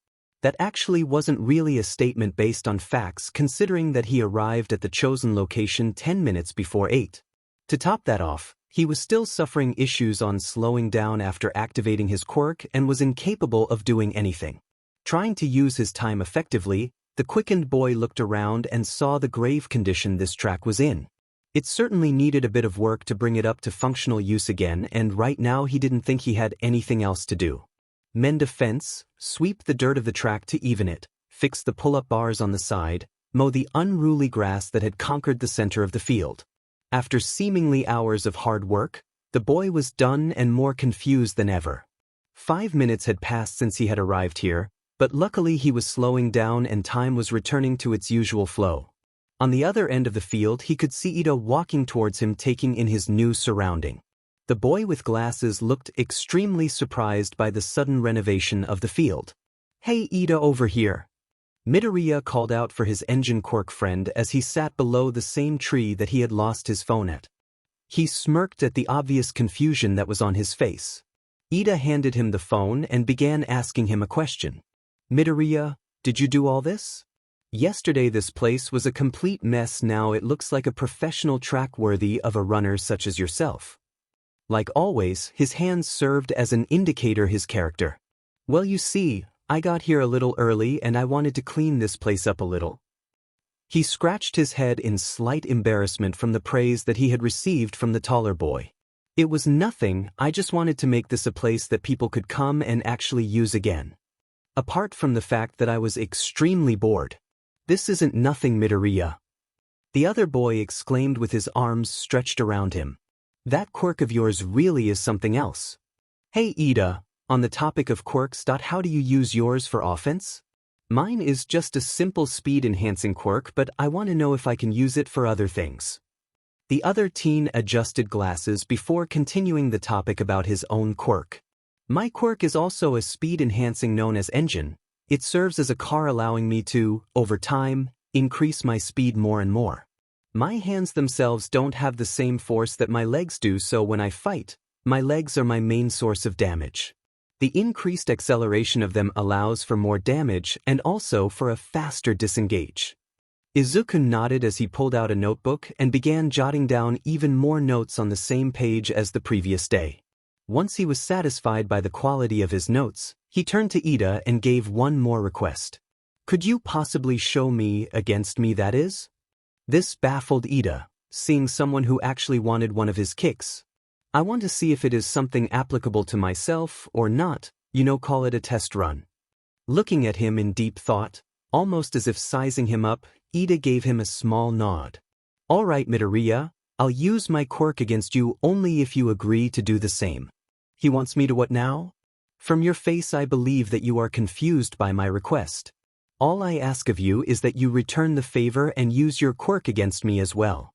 That actually wasn't really a statement based on facts, considering that he arrived at the chosen location 10 minutes before 8. To top that off, he was still suffering issues on slowing down after activating his quirk and was incapable of doing anything. Trying to use his time effectively, the quickened boy looked around and saw the grave condition this track was in. It certainly needed a bit of work to bring it up to functional use again, and right now he didn't think he had anything else to do. Mend a fence, sweep the dirt of the track to even it, fix the pull-up bars on the side, mow the unruly grass that had conquered the center of the field. After seemingly hours of hard work, the boy was done and more confused than ever. 5 minutes had passed since he had arrived here, but luckily he was slowing down and time was returning to its usual flow. On the other end of the field he could see Ida walking towards him, taking in his new surrounding. The boy with glasses looked extremely surprised by the sudden renovation of the field. "Hey Ida, over here!" Midoriya called out for his engine quirk friend as he sat below the same tree that he had lost his phone at. He smirked at the obvious confusion that was on his face. Ida handed him the phone and began asking him a question. "Midoriya, did you do all this? Yesterday this place was a complete mess, now it looks like a professional track worthy of a runner such as yourself." Like always, his hands served as an indicator his character. "Well, you see, I got here a little early and I wanted to clean this place up a little." He scratched his head in slight embarrassment from the praise that he had received from the taller boy. "It was nothing, I just wanted to make this a place that people could come and actually use again. Apart from the fact that I was extremely bored." "This isn't nothing, Midoriya," the other boy exclaimed with his arms stretched around him. "That quirk of yours really is something else." "Hey Ida, on the topic of quirks, how do you use yours for offense?" "Mine is just a simple speed-enhancing quirk, but I want to know if I can use it for other things." The other teen adjusted glasses before continuing the topic about his own quirk. "My quirk is also a speed-enhancing known as engine. It serves as a car, allowing me to, over time, increase my speed more and more. My hands themselves don't have the same force that my legs do, so when I fight, my legs are my main source of damage. The increased acceleration of them allows for more damage and also for a faster disengage." Izuku nodded as he pulled out a notebook and began jotting down even more notes on the same page as the previous day. Once he was satisfied by the quality of his notes, he turned to Ida and gave one more request. "Could you possibly show me, against me that is?" This baffled Ida, seeing someone who actually wanted one of his kicks. "I want to see if it is something applicable to myself or not, call it a test run." Looking at him in deep thought, almost as if sizing him up, Ida gave him a small nod. "All right, Midoriya, I'll use my quirk against you only if you agree to do the same." "He wants me to what now?" "From your face I believe that you are confused by my request. All I ask of you is that you return the favor and use your quirk against me as well."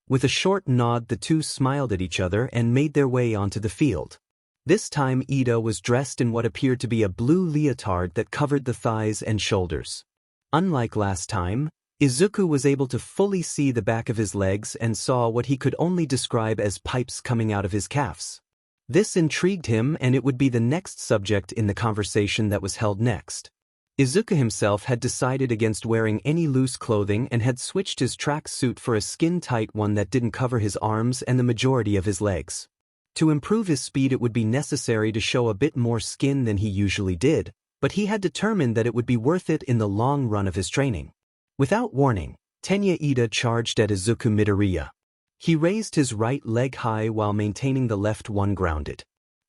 With a short nod, the two smiled at each other and made their way onto the field. This time Ida was dressed in what appeared to be a blue leotard that covered the thighs and shoulders. Unlike last time, Izuku was able to fully see the back of his legs and saw what he could only describe as pipes coming out of his calves. This intrigued him, and it would be the next subject in the conversation that was held next. Izuku himself had decided against wearing any loose clothing and had switched his track suit for a skin-tight one that didn't cover his arms and the majority of his legs. To improve his speed it would be necessary to show a bit more skin than he usually did, but he had determined that it would be worth it in the long run of his training. Without warning, Tenya Ida charged at Izuku Midoriya. He raised his right leg high while maintaining the left one grounded.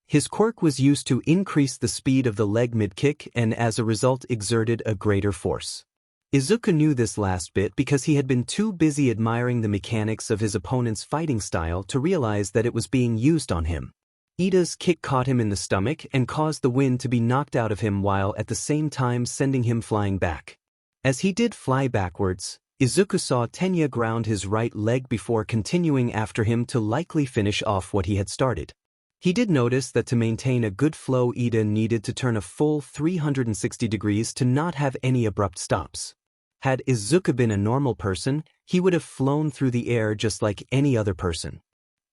His quirk was used to increase the speed of the leg mid-kick and as a result exerted a greater force. Izuku knew this last bit because he had been too busy admiring the mechanics of his opponent's fighting style to realize that it was being used on him. Ida's kick caught him in the stomach and caused the wind to be knocked out of him while at the same time sending him flying back. As he did fly backwards, Izuku saw Tenya ground his right leg before continuing after him to likely finish off what he had started. He did notice that to maintain a good flow Ida needed to turn a full 360 degrees to not have any abrupt stops. Had Izuku been a normal person, he would have flown through the air just like any other person.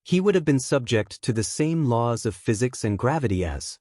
He would have been subject to the same laws of physics and gravity as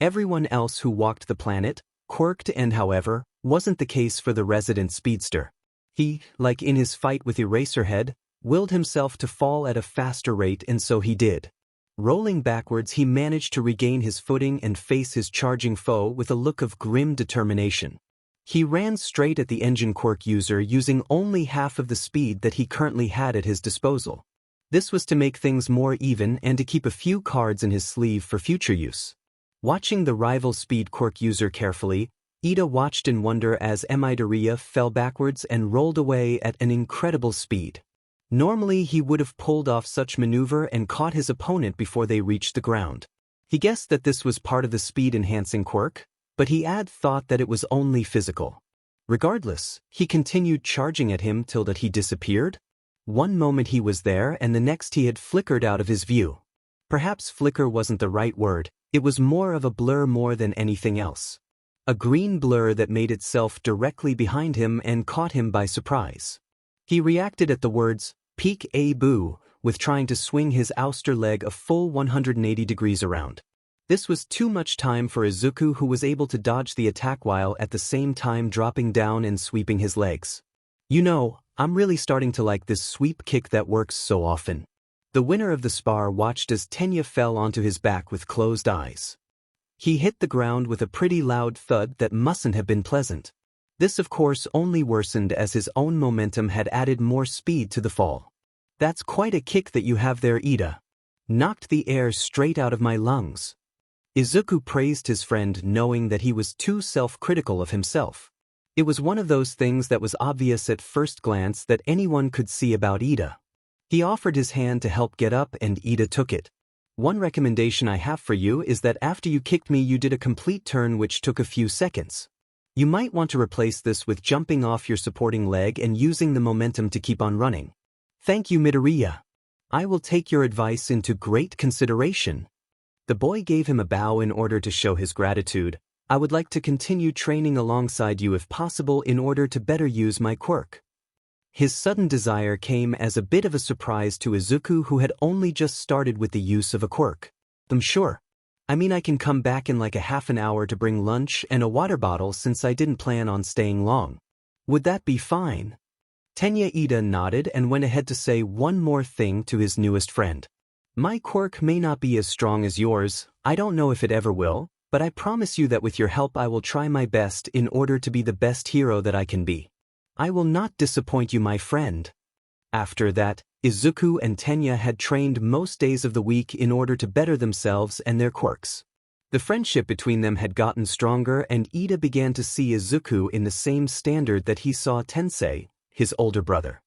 everyone else who walked the planet, quirked, and however, wasn't the case for the resident Speedster. He, like in his fight with Eraserhead, willed himself to fall at a faster rate, and so he did. Rolling backwards, he managed to regain his footing and face his charging foe with a look of grim determination. He ran straight at the engine quirk user using only half of the speed that he currently had at his disposal. This was to make things more even and to keep a few cards in his sleeve for future use. Watching the rival speed quirk user carefully, Ida watched in wonder as Midoriya fell backwards and rolled away at an incredible speed. Normally he would have pulled off such maneuver and caught his opponent before they reached the ground. He guessed that this was part of the speed-enhancing quirk, but he had thought that it was only physical. Regardless, he continued charging at him till that he disappeared. One moment he was there and the next he had flickered out of his view. Perhaps flicker wasn't the right word, it was more of a blur more than anything else. A green blur that made itself directly behind him and caught him by surprise. He reacted at the words, "Peek a boo," with trying to swing his ouster leg a full 180 degrees around. This was too much time for Izuku, who was able to dodge the attack while at the same time dropping down and sweeping his legs. You know, I'm really starting to like this sweep kick that works so often. The winner of the spar watched as Tenya fell onto his back with closed eyes. He hit the ground with a pretty loud thud that mustn't have been pleasant. This of course only worsened as his own momentum had added more speed to the fall. That's quite a kick that you have there, Ida. Knocked the air straight out of my lungs. Izuku praised his friend, knowing that he was too self-critical of himself. It was one of those things that was obvious at first glance that anyone could see about Ida. He offered his hand to help get up and Ida took it. One recommendation I have for you is that after you kicked me you did a complete turn which took a few seconds. You might want to replace this with jumping off your supporting leg and using the momentum to keep on running. Thank you, Midoriya. I will take your advice into great consideration. The boy gave him a bow in order to show his gratitude. I would like to continue training alongside you if possible in order to better use my quirk. His sudden desire came as a bit of a surprise to Izuku, who had only just started with the use of a quirk. I'm sure. I mean, I can come back in like a half an hour to bring lunch and a water bottle since I didn't plan on staying long. Would that be fine? Tenya Ida nodded and went ahead to say one more thing to his newest friend. My quirk may not be as strong as yours, I don't know if it ever will, but I promise you that with your help I will try my best in order to be the best hero that I can be. I will not disappoint you, my friend. After that, Izuku and Tenya had trained most days of the week in order to better themselves and their quirks. The friendship between them had gotten stronger and Ida began to see Izuku in the same standard that he saw Tensei, his older brother.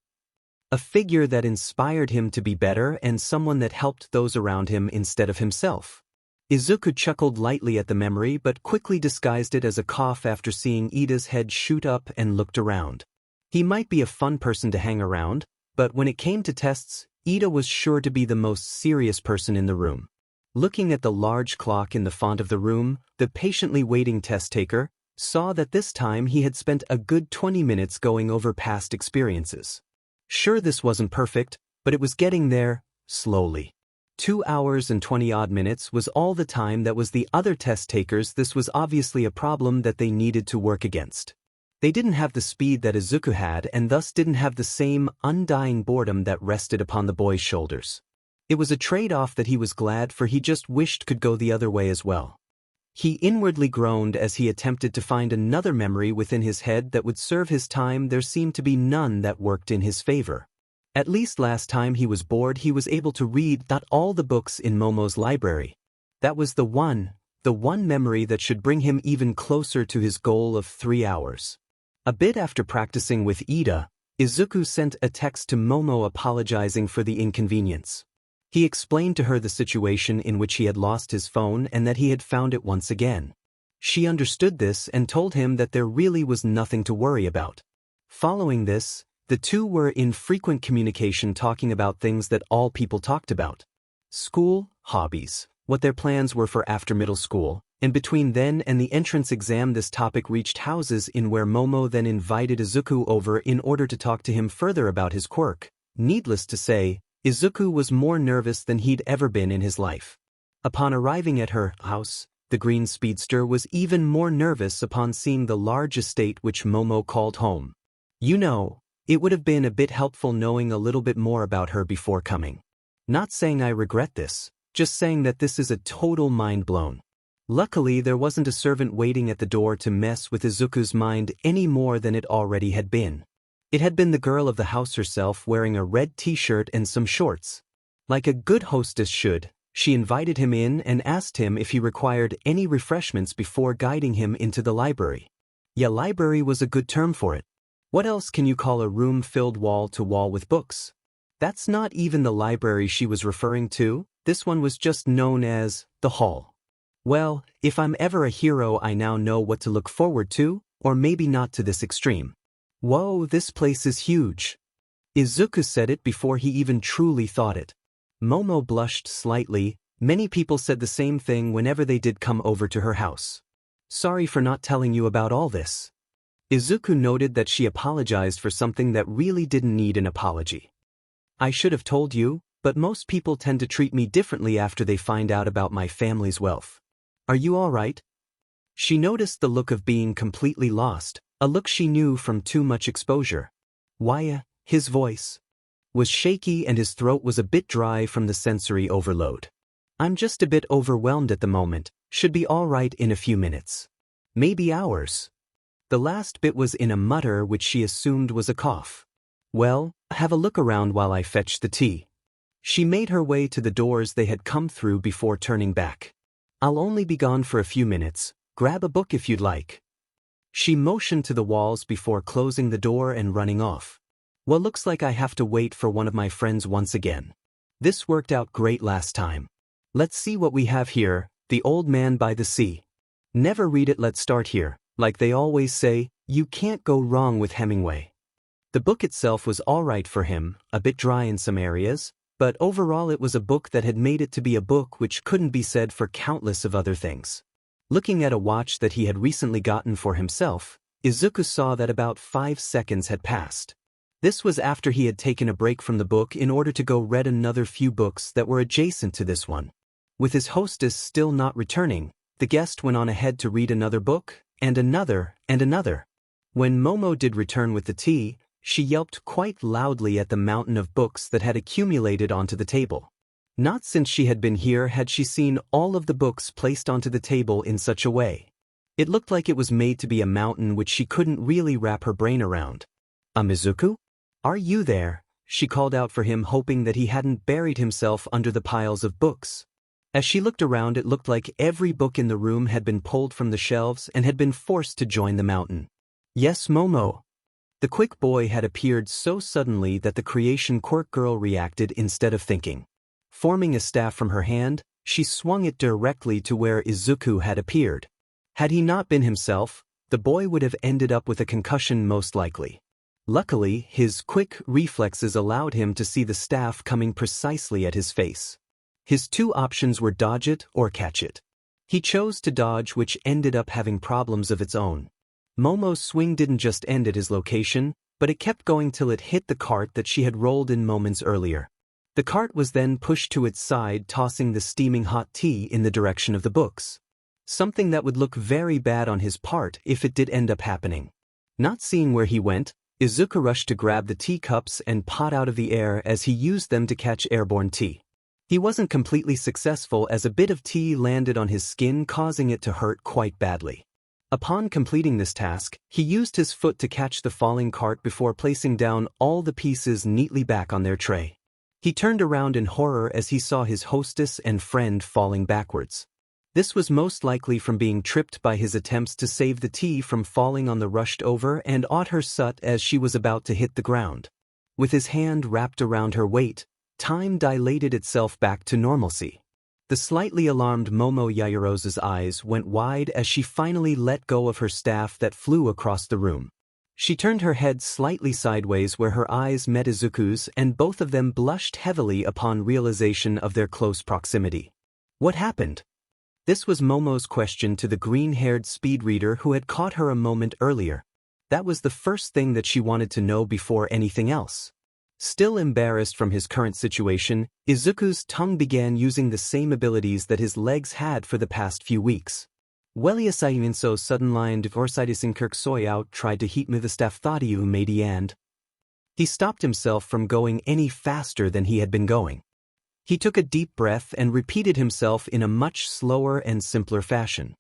A figure that inspired him to be better and someone that helped those around him instead of himself. Izuku chuckled lightly at the memory but quickly disguised it as a cough after seeing Ida's head shoot up and looked around. He might be a fun person to hang around, but when it came to tests, Ida was sure to be the most serious person in the room. Looking at the large clock in the font of the room, the patiently waiting test taker saw that this time he had spent a good 20 minutes going over past experiences. Sure, this wasn't perfect, but it was getting there, slowly. 2 hours and 20-odd minutes was all the time that was the other test takers. This was obviously a problem that they needed to work against. They didn't have the speed that Izuku had and thus didn't have the same undying boredom that rested upon the boy's shoulders. It was a trade-off that he was glad for. He just wished could go the other way as well. He inwardly groaned as he attempted to find another memory within his head that would serve his time. There seemed to be none that worked in his favor. At least last time he was bored he was able to read not all the books in Momo's library. That was the one memory that should bring him even closer to his goal of 3 hours. A bit after practicing with Ida, Izuku sent a text to Momo apologizing for the inconvenience. He explained to her the situation in which he had lost his phone and that he had found it once again. She understood this and told him that there really was nothing to worry about. Following this, the two were in frequent communication, talking about things that all people talked about. School, hobbies, what their plans were for after middle school, and between then and the entrance exam this topic reached houses in where Momo then invited Izuku over in order to talk to him further about his quirk. Needless to say, Izuku was more nervous than he'd ever been in his life. Upon arriving at her house, the green speedster was even more nervous upon seeing the large estate which Momo called home. You know, it would have been a bit helpful knowing a little bit more about her before coming. Not saying I regret this, just saying that this is a total mind blown. Luckily there wasn't a servant waiting at the door to mess with Izuku's mind any more than it already had been. It had been the girl of the house herself, wearing a red t-shirt and some shorts. Like a good hostess should, she invited him in and asked him if he required any refreshments before guiding him into the library. Yeah, library was a good term for it. What else can you call a room filled wall to wall with books? That's not even the library she was referring to. This one was just known as the hall. Well, if I'm ever a hero, I now know what to look forward to, or maybe not to this extreme. Whoa, this place is huge. Izuku said it before he even truly thought it. Momo blushed slightly. Many people said the same thing whenever they did come over to her house. Sorry for not telling you about all this. Izuku noted that she apologized for something that really didn't need an apology. I should have told you, but most people tend to treat me differently after they find out about my family's wealth. Are you all right? She noticed the look of being completely lost, a look she knew from too much exposure. Why, his voice was shaky and his throat was a bit dry from the sensory overload. I'm just a bit overwhelmed at the moment, should be all right in a few minutes. Maybe hours. The last bit was in a mutter which she assumed was a cough. Well, have a look around while I fetch the tea. She made her way to the doors they had come through before turning back. I'll only be gone for a few minutes, grab a book if you'd like. She motioned to the walls before closing the door and running off. Well, looks like I have to wait for one of my friends once again. This worked out great last time. Let's see what we have here, The Old Man by the Sea. Never read it, let's start here. Like they always say, you can't go wrong with Hemingway. The book itself was alright for him, a bit dry in some areas, but overall it was a book that had made it to be a book which couldn't be said for countless of other things. Looking at a watch that he had recently gotten for himself, Izuku saw that about 5 seconds had passed. This was after he had taken a break from the book in order to go read another few books that were adjacent to this one. With his hostess still not returning, the guest went on ahead to read another book, and another, and another. When Momo did return with the tea, she yelped quite loudly at the mountain of books that had accumulated onto the table. Not since she had been here had she seen all of the books placed onto the table in such a way. It looked like it was made to be a mountain which she couldn't really wrap her brain around. Izuku? Are you there? She called out for him, hoping that he hadn't buried himself under the piles of books. As she looked around, it looked like every book in the room had been pulled from the shelves and had been forced to join the mountain. Yes, Momo. The quick boy had appeared so suddenly that the creation Quirk girl reacted instead of thinking. Forming a staff from her hand, she swung it directly to where Izuku had appeared. Had he not been himself, the boy would have ended up with a concussion most likely. Luckily, his quick reflexes allowed him to see the staff coming precisely at his face. His two options were dodge it or catch it. He chose to dodge, which ended up having problems of its own. Momo's swing didn't just end at his location, but it kept going till it hit the cart that she had rolled in moments earlier. The cart was then pushed to its side, tossing the steaming hot tea in the direction of the books. Something that would look very bad on his part if it did end up happening. Not seeing where he went, Izuku rushed to grab the teacups and pot out of the air as he used them to catch airborne tea. He wasn't completely successful as a bit of tea landed on his skin, causing it to hurt quite badly. Upon completing this task, he used his foot to catch the falling cart before placing down all the pieces neatly back on their tray. He turned around in horror as he saw his hostess and friend falling backwards. This was most likely from being tripped by his attempts to save the tea from falling on the rushed over and ought her sut as she was about to hit the ground. With his hand wrapped around her weight, time dilated itself back to normalcy. The slightly alarmed Momo Yaoyorozu's eyes went wide as she finally let go of her staff that flew across the room. She turned her head slightly sideways where her eyes met Izuku's, and both of them blushed heavily upon realization of their close proximity. What happened? This was Momo's question to the green-haired speed reader who had caught her a moment earlier. That was the first thing that she wanted to know before anything else. Still embarrassed from his current situation, Izuku's tongue began using the same abilities that his legs had for the past few weeks. Weliasaiminso suddenline divorcitis Kirk Soyout tried to heat me the staff thadiu made and he stopped himself from going any faster than he had been going. He took a deep breath and repeated himself in a much slower and simpler fashion.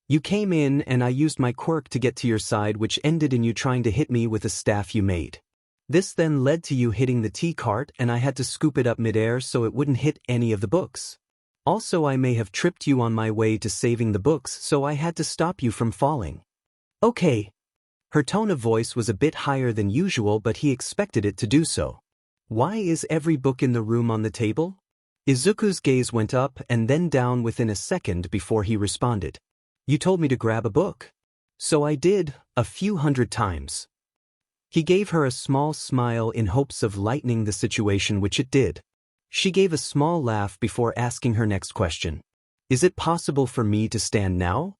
You came in and I used my quirk to get to your side, which ended in you trying to hit me with a staff you made. This then led to you hitting the tea cart and I had to scoop it up midair so it wouldn't hit any of the books. Also, I may have tripped you on my way to saving the books, so I had to stop you from falling. Okay. Her tone of voice was a bit higher than usual, but he expected it to do so. Why is every book in the room on the table? Izuku's gaze went up and then down within a second before he responded. You told me to grab a book. So I did, a few hundred times. He gave her a small smile in hopes of lightening the situation, which it did. She gave a small laugh before asking her next question. Is it possible for me to stand now?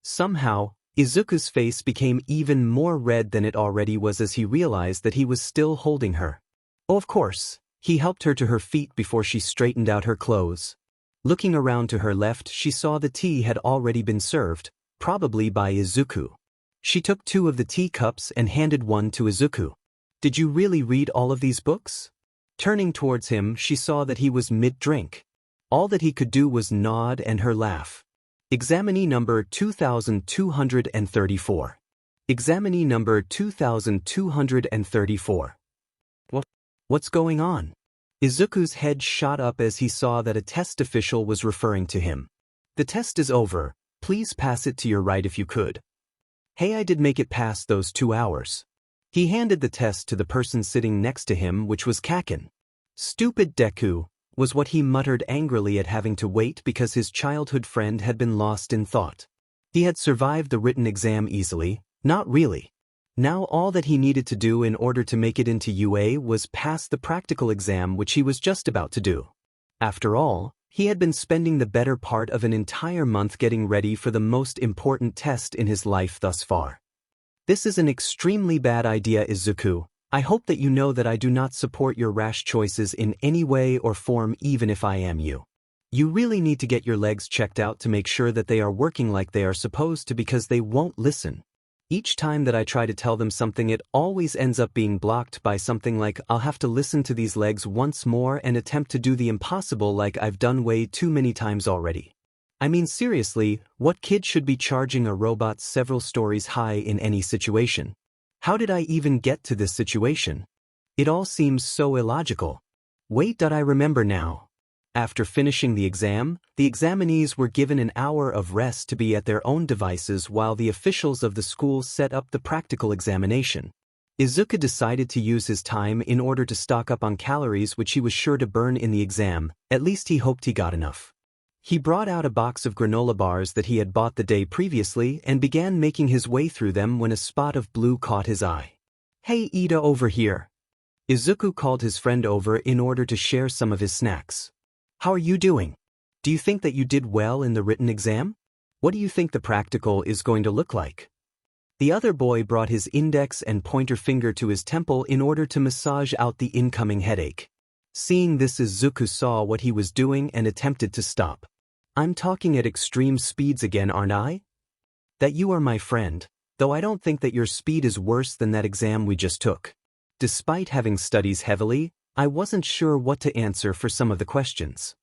Somehow, Izuku's face became even more red than it already was as he realized that he was still holding her. Oh, of course, he helped her to her feet before she straightened out her clothes. Looking around to her left, she saw the tea had already been served, probably by Izuku. She took 2 of the teacups and handed one to Izuku. Did you really read all of these books? Turning towards him, she saw that he was mid-drink. All that he could do was nod and her laugh. Examinee number 2234. Examinee number 2234. What's going on? Izuku's head shot up as he saw that a test official was referring to him. The test is over. Please pass it to your right if you could. Hey, I did make it past those 2 hours. He handed the test to the person sitting next to him, which was Kaken. Stupid Deku, was what he muttered angrily at having to wait because his childhood friend had been lost in thought. He had survived the written exam easily, not really. Now all that he needed to do in order to make it into UA was pass the practical exam, which he was just about to do. After all, he had been spending the better part of an entire month getting ready for the most important test in his life thus far. This is an extremely bad idea, Izuku. I hope that you know that I do not support your rash choices in any way or form, even if I am you. You really need to get your legs checked out to make sure that they are working like they are supposed to, because they won't listen. Each time that I try to tell them something, it always ends up being blocked by something like I'll have to listen to these legs once more and attempt to do the impossible like I've done way too many times already. I mean, seriously, what kid should be charging a robot several stories high in any situation? How did I even get to this situation? It all seems so illogical. Wait, I remember now. After finishing the exam, the examinees were given an hour of rest to be at their own devices while the officials of the school set up the practical examination. Izuku decided to use his time in order to stock up on calories, which he was sure to burn in the exam. At least he hoped he got enough. He brought out a box of granola bars that he had bought the day previously and began making his way through them when a spot of blue caught his eye. Hey, Ida, over here. Izuku called his friend over in order to share some of his snacks. How are you doing? Do you think that you did well in the written exam? What do you think the practical is going to look like? The other boy brought his index and pointer finger to his temple in order to massage out the incoming headache. Seeing this, Izuku saw what he was doing and attempted to stop. I'm talking at extreme speeds again, aren't I? That you are my friend, though I don't think that your speed is worse than that exam we just took. Despite having studied heavily, I wasn't sure what to answer for some of the questions.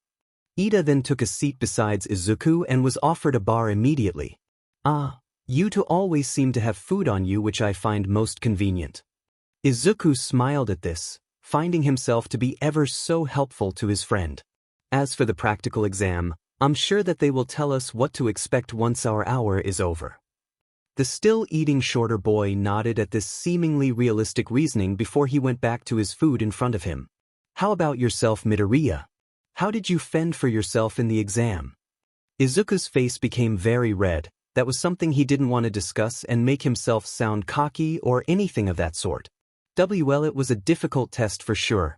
Ida then took a seat beside Izuku and was offered a bar immediately. Ah, you two always seem to have food on you, which I find most convenient. Izuku smiled at this, finding himself to be ever so helpful to his friend. As for the practical exam, I'm sure that they will tell us what to expect once our hour is over. The still eating shorter boy nodded at this seemingly realistic reasoning before he went back to his food in front of him. How about yourself, Midoriya? How did you fend for yourself in the exam? Izuku's face became very red. That was something he didn't want to discuss and make himself sound cocky or anything of that sort. Well, it was a difficult test for sure.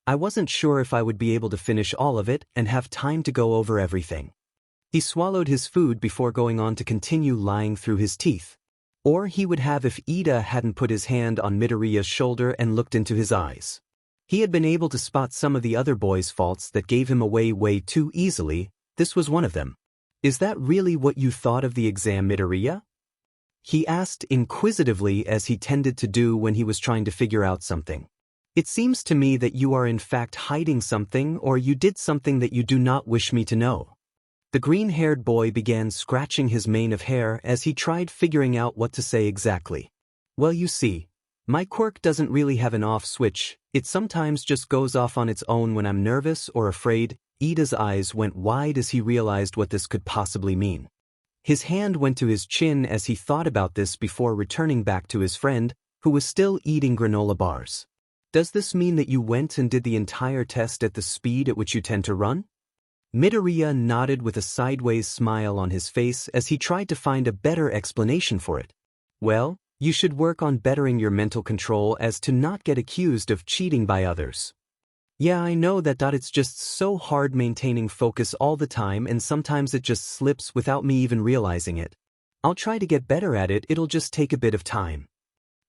I wasn't sure if I would be able to finish all of it and have time to go over everything. He swallowed his food before going on to continue lying through his teeth. Or he would have if Ida hadn't put his hand on Midoriya's shoulder and looked into his eyes. He had been able to spot some of the other boys' faults that gave him away way too easily. This was one of them. Is that really what you thought of the exam, Midoriya? He asked inquisitively, as he tended to do when he was trying to figure out something. It seems to me that you are in fact hiding something, or you did something that you do not wish me to know. The green-haired boy began scratching his mane of hair as he tried figuring out what to say exactly. Well, you see, my quirk doesn't really have an off switch. It sometimes just goes off on its own when I'm nervous or afraid. Ida's eyes went wide as he realized what this could possibly mean. His hand went to his chin as he thought about this before returning back to his friend, who was still eating granola bars. Does this mean that you went and did the entire test at the speed at which you tend to run? Midoriya nodded with a sideways smile on his face as he tried to find a better explanation for it. Well, you should work on bettering your mental control as to not get accused of cheating by others. Yeah, I know that. It's just so hard maintaining focus all the time, and sometimes it just slips without me even realizing it. I'll try to get better at it, it'll just take a bit of time.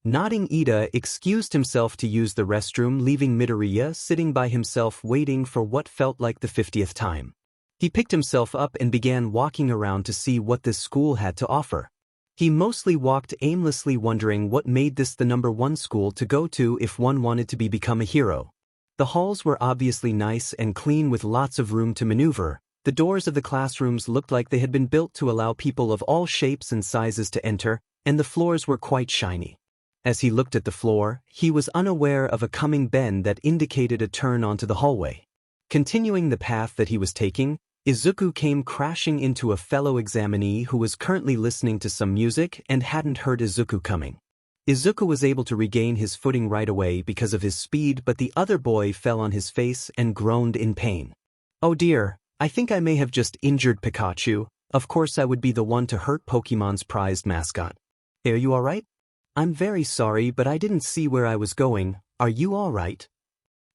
Nodding, Ida excused himself to use the restroom, leaving Midoriya sitting by himself waiting for what felt like the 50th time. He picked himself up and began walking around to see what this school had to offer. He mostly walked aimlessly, wondering what made this the #1 school to go to if one wanted to become a hero. The halls were obviously nice and clean with lots of room to maneuver. The doors of the classrooms looked like they had been built to allow people of all shapes and sizes to enter, and the floors were quite shiny. As he looked at the floor, he was unaware of a coming bend that indicated a turn onto the hallway. Continuing the path that he was taking, Izuku came crashing into a fellow examinee who was currently listening to some music and hadn't heard Izuku coming. Izuku was able to regain his footing right away because of his speed, but the other boy fell on his face and groaned in pain. Oh dear, I think I may have just injured Pikachu. Of course I would be the one to hurt Pokemon's prized mascot. Are you alright? I'm very sorry, but I didn't see where I was going. Are you alright?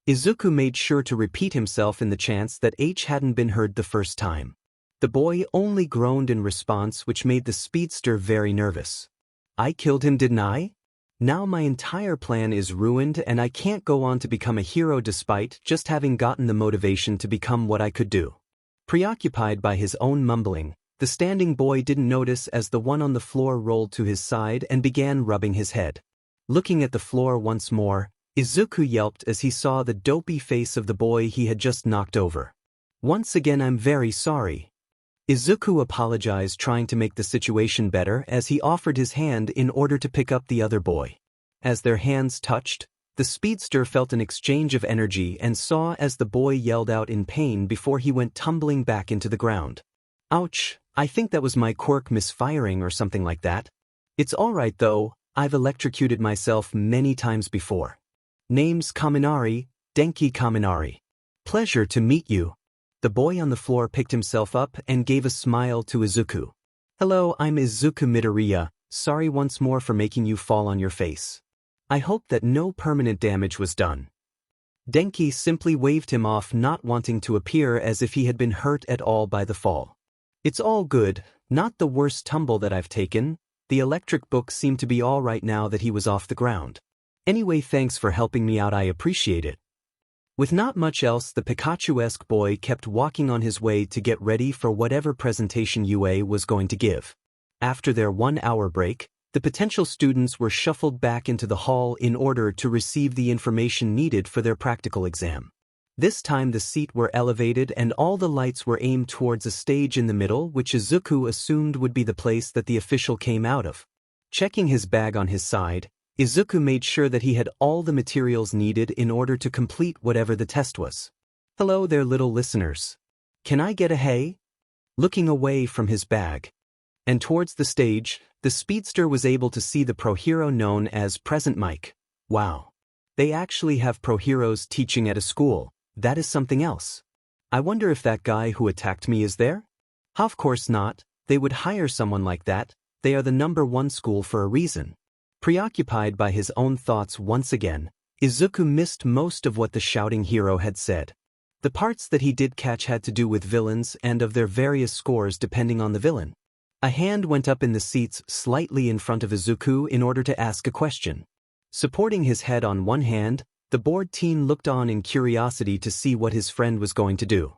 Izuku made sure to repeat himself in the chance that H hadn't been heard the first time. The boy only groaned in response, which made the speedster very nervous. I killed him, didn't I? Now my entire plan is ruined and I can't go on to become a hero despite just having gotten the motivation to become what I could do. Preoccupied by his own mumbling, the standing boy didn't notice as the one on the floor rolled to his side and began rubbing his head. Looking at the floor once more, Izuku yelped as he saw the dopey face of the boy he had just knocked over. Once again, I'm very sorry. Izuku apologized, trying to make the situation better as he offered his hand in order to pick up the other boy. As their hands touched, the speedster felt an exchange of energy and saw as the boy yelled out in pain before he went tumbling back into the ground. Ouch, I think that was my quirk misfiring or something like that. It's alright though, I've electrocuted myself many times before. Name's Kaminari, Denki Kaminari. Pleasure to meet you. The boy on the floor picked himself up and gave a smile to Izuku. Hello, I'm Izuku Midoriya, sorry once more for making you fall on your face. I hope that no permanent damage was done. Denki simply waved him off, not wanting to appear as if he had been hurt at all by the fall. It's all good, not the worst tumble that I've taken. The electric book seemed to be all right now that he was off the ground. Anyway, thanks for helping me out, I appreciate it. With not much else, the Pikachu-esque boy kept walking on his way to get ready for whatever presentation UA was going to give. After their 1-hour break, the potential students were shuffled back into the hall in order to receive the information needed for their practical exam. This time the seats were elevated and all the lights were aimed towards a stage in the middle, which Izuku assumed would be the place that the official came out of. Checking his bag on his side, Izuku made sure that he had all the materials needed in order to complete whatever the test was. Hello there, little listeners. Can I get a hey? Looking away from his bag and towards the stage, the speedster was able to see the pro hero known as Present Mike. Wow. They actually have pro heroes teaching at a school. That is something else. I wonder if that guy who attacked me is there? Of course not. They would hire someone like that. They are the #1 school for a reason. Preoccupied by his own thoughts once again, Izuku missed most of what the shouting hero had said. The parts that he did catch had to do with villains and of their various scores depending on the villain. A hand went up in the seats slightly in front of Izuku in order to ask a question. Supporting his head on one hand, the bored teen looked on in curiosity to see what his friend was going to do.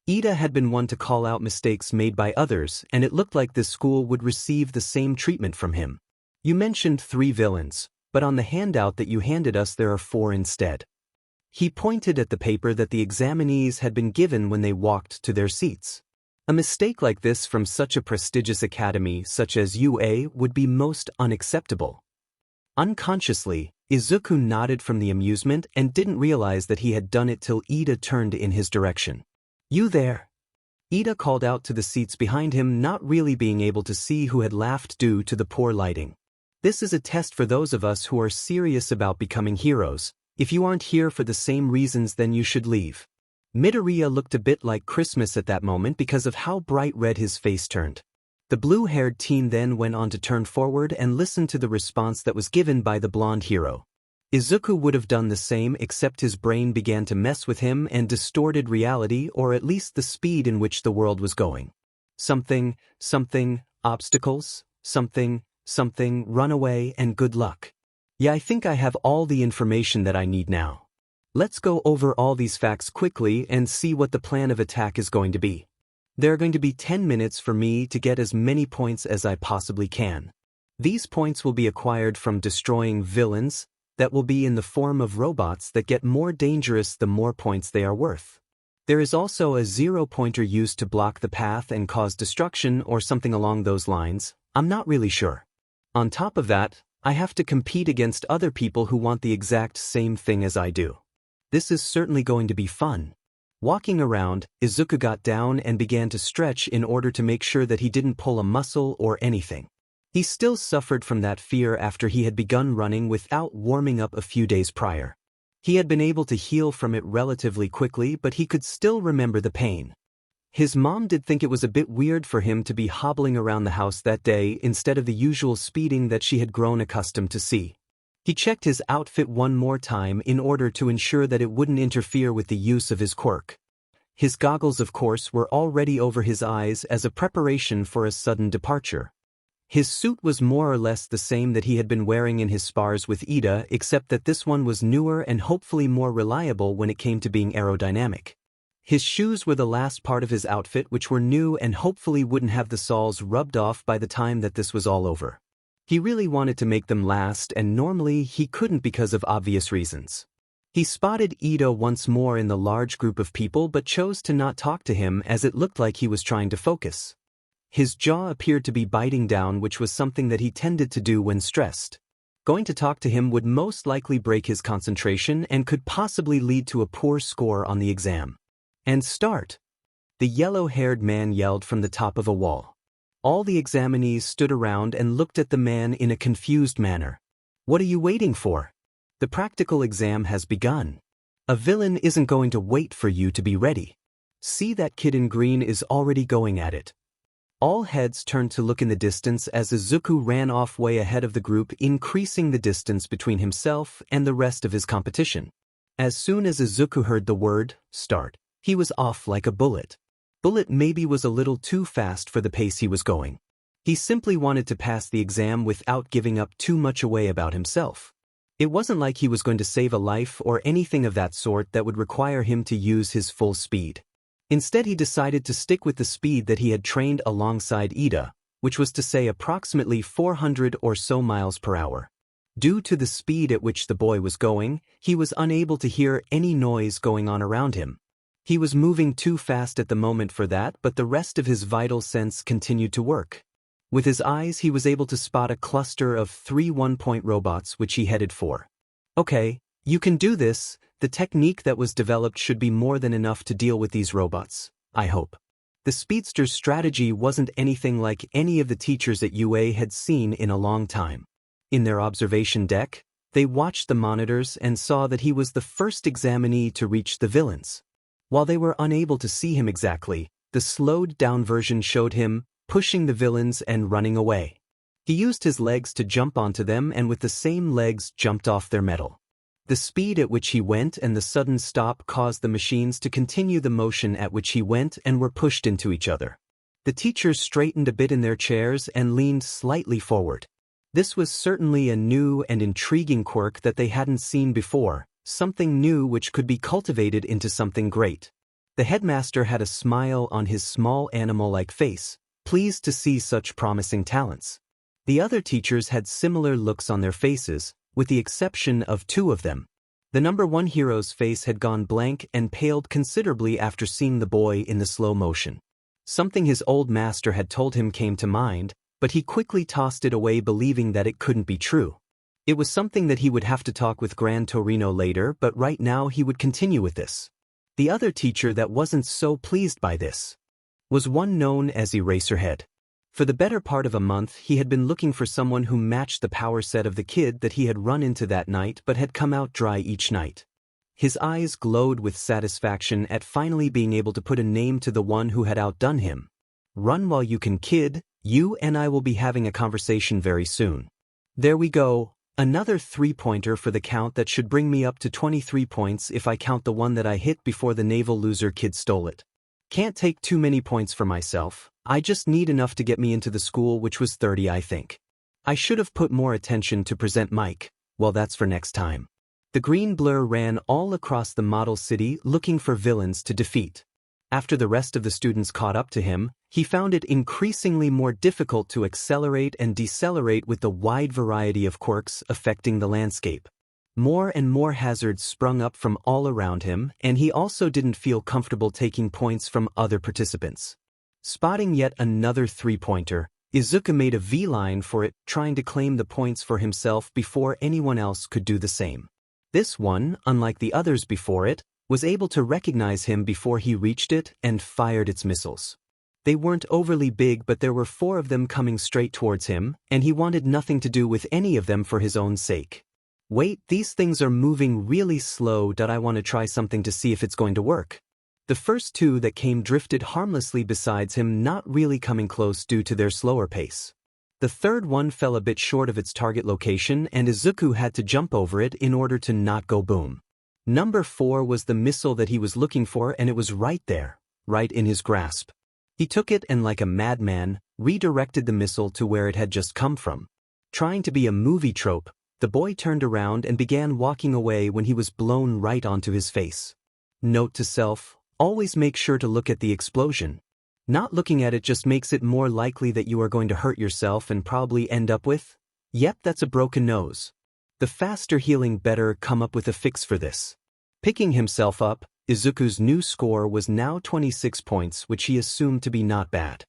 Ida had been one to call out mistakes made by others, and it looked like this school would receive the same treatment from him. You mentioned 3 villains, but on the handout that you handed us there are 4 instead. He pointed at the paper that the examinees had been given when they walked to their seats. A mistake like this from such a prestigious academy such as UA would be most unacceptable. Unconsciously, Izuku nodded from the amusement and didn't realize that he had done it till Ida turned in his direction. You there? Ida called out to the seats behind him, not really being able to see who had laughed due to the poor lighting. This is a test for those of us who are serious about becoming heroes. If you aren't here for the same reasons, then you should leave. Midoriya looked a bit like Christmas at that moment because of how bright red his face turned. The blue-haired teen then went on to turn forward and listen to the response that was given by the blonde hero. Izuku would have done the same, except his brain began to mess with him and distorted reality, or at least the speed in which the world was going. Something, obstacles, something, run away and good luck. Yeah, I think I have all the information that I need now. Let's go over all these facts quickly and see what the plan of attack is going to be. There are going to be 10 minutes for me to get as many points as I possibly can. These points will be acquired from destroying villains that will be in the form of robots that get more dangerous the more points they are worth. There is also a 0-pointer used to block the path and cause destruction or something along those lines. I'm not really sure. On top of that, I have to compete against other people who want the exact same thing as I do. This is certainly going to be fun. Walking around, Izuku got down and began to stretch in order to make sure that he didn't pull a muscle or anything. He still suffered from that fear after he had begun running without warming up a few days prior. He had been able to heal from it relatively quickly, but he could still remember the pain. His mom did think it was a bit weird for him to be hobbling around the house that day instead of the usual speeding that she had grown accustomed to see. He checked his outfit one more time in order to ensure that it wouldn't interfere with the use of his quirk. His goggles, of course, were already over his eyes as a preparation for a sudden departure. His suit was more or less the same that he had been wearing in his spars with Ida, except that this one was newer and hopefully more reliable when it came to being aerodynamic. His shoes were the last part of his outfit, which were new and hopefully wouldn't have the soles rubbed off by the time that this was all over. He really wanted to make them last, and normally he couldn't because of obvious reasons. He spotted Ida once more in the large group of people but chose to not talk to him as it looked like he was trying to focus. His jaw appeared to be biting down, which was something that he tended to do when stressed. Going to talk to him would most likely break his concentration and could possibly lead to a poor score on the exam. And start! The yellow-haired man yelled from the top of a wall. All the examinees stood around and looked at the man in a confused manner. What are you waiting for? The practical exam has begun. A villain isn't going to wait for you to be ready. See, that kid in green is already going at it. All heads turned to look in the distance as Izuku ran off way ahead of the group, increasing the distance between himself and the rest of his competition. As soon as Izuku heard the word, start, he was off like a bullet. Bullet maybe was a little too fast for the pace he was going. He simply wanted to pass the exam without giving up too much away about himself. It wasn't like he was going to save a life or anything of that sort that would require him to use his full speed. Instead, he decided to stick with the speed that he had trained alongside Ida, which was to say approximately 400 or so miles per hour. Due to the speed at which the boy was going, he was unable to hear any noise going on around him. He was moving too fast at the moment for that, but the rest of his vital sense continued to work. With his eyes, he was able to spot a cluster of 3 one-point robots which he headed for. Okay, you can do this. The technique that was developed should be more than enough to deal with these robots, I hope. The Speedster's strategy wasn't anything like any of the teachers at UA had seen in a long time. In their observation deck, they watched the monitors and saw that he was the first examinee to reach the villains. While they were unable to see him exactly, the slowed-down version showed him pushing the villains and running away. He used his legs to jump onto them and with the same legs jumped off their metal. The speed at which he went and the sudden stop caused the machines to continue the motion at which he went and were pushed into each other. The teachers straightened a bit in their chairs and leaned slightly forward. This was certainly a new and intriguing quirk that they hadn't seen before, something new which could be cultivated into something great. The headmaster had a smile on his small animal-like face, pleased to see such promising talents. The other teachers had similar looks on their faces, with the exception of 2 of them. The number 1 hero's face had gone blank and paled considerably after seeing the boy in the slow motion. Something his old master had told him came to mind, but he quickly tossed it away, believing that it couldn't be true. It was something that he would have to talk with Gran Torino later, but right now he would continue with this. The other teacher that wasn't so pleased by this was one known as Eraserhead. For the better part of a month he had been looking for someone who matched the power set of the kid that he had run into that night but had come out dry each night. His eyes glowed with satisfaction at finally being able to put a name to the one who had outdone him. Run while you can, kid. You and I will be having a conversation very soon. There we go. Another 3-pointer for the count that should bring me up to 23 points if I count the one that I hit before the naval loser kid stole it. Can't take too many points for myself. I just need enough to get me into the school, which was 30, I think. I should have put more attention to present Mike. Well, that's for next time. The green blur ran all across the model city looking for villains to defeat. After the rest of the students caught up to him, he found it increasingly more difficult to accelerate and decelerate with the wide variety of quirks affecting the landscape. More and more hazards sprung up from all around him, and he also didn't feel comfortable taking points from other participants. Spotting yet another 3-pointer, Izuku made a V-line for it, trying to claim the points for himself before anyone else could do the same. This one, unlike the others before it, was able to recognize him before he reached it and fired its missiles. They weren't overly big, but there were 4 of them coming straight towards him, and he wanted nothing to do with any of them for his own sake. Wait, these things are moving really slow. I want to try something to see if it's going to work. The first 2 that came drifted harmlessly besides him, not really coming close due to their slower pace. The third one fell a bit short of its target location, and Izuku had to jump over it in order to not go boom. Number 4 was the missile that he was looking for, and it was right there, right in his grasp. He took it and, like a madman, redirected the missile to where it had just come from. Trying to be a movie trope, the boy turned around and began walking away when he was blown right onto his face. Note to self, always make sure to look at the explosion. Not looking at it just makes it more likely that you are going to hurt yourself and probably end up with, yep, that's a broken nose. The faster healing better come up with a fix for this. Picking himself up, Izuku's new score was now 26 points, which he assumed to be not bad.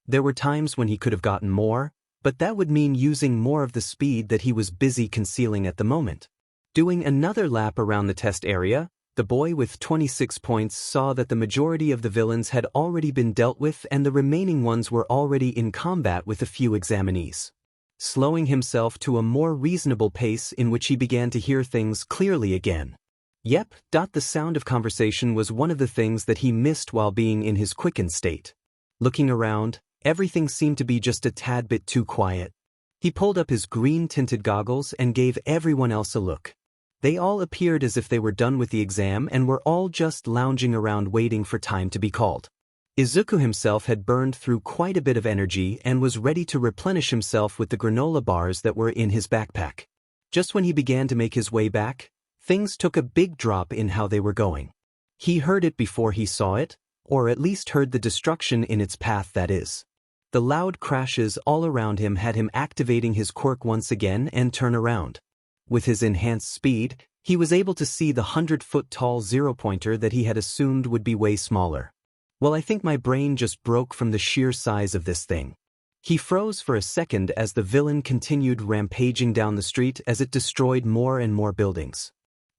There were times when he could have gotten more, but that would mean using more of the speed that he was busy concealing at the moment. Doing another lap around the test area, the boy with 26 points saw that the majority of the villains had already been dealt with and the remaining ones were already in combat with a few examinees. Slowing himself to a more reasonable pace in which he began to hear things clearly again. Yep, the sound of conversation was one of the things that he missed while being in his quickened state. Looking around, everything seemed to be just a tad bit too quiet. He pulled up his green-tinted goggles and gave everyone else a look. They all appeared as if they were done with the exam and were all just lounging around waiting for time to be called. Izuku himself had burned through quite a bit of energy and was ready to replenish himself with the granola bars that were in his backpack. Just when he began to make his way back, things took a big drop in how they were going. He heard it before he saw it, or at least heard the destruction in its path, that is. The loud crashes all around him had him activating his quirk once again and turn around. With his enhanced speed, he was able to see the 100-foot-tall 0-pointer that he had assumed would be way smaller. Well, I think my brain just broke from the sheer size of this thing. He froze for a second as the villain continued rampaging down the street as it destroyed more and more buildings.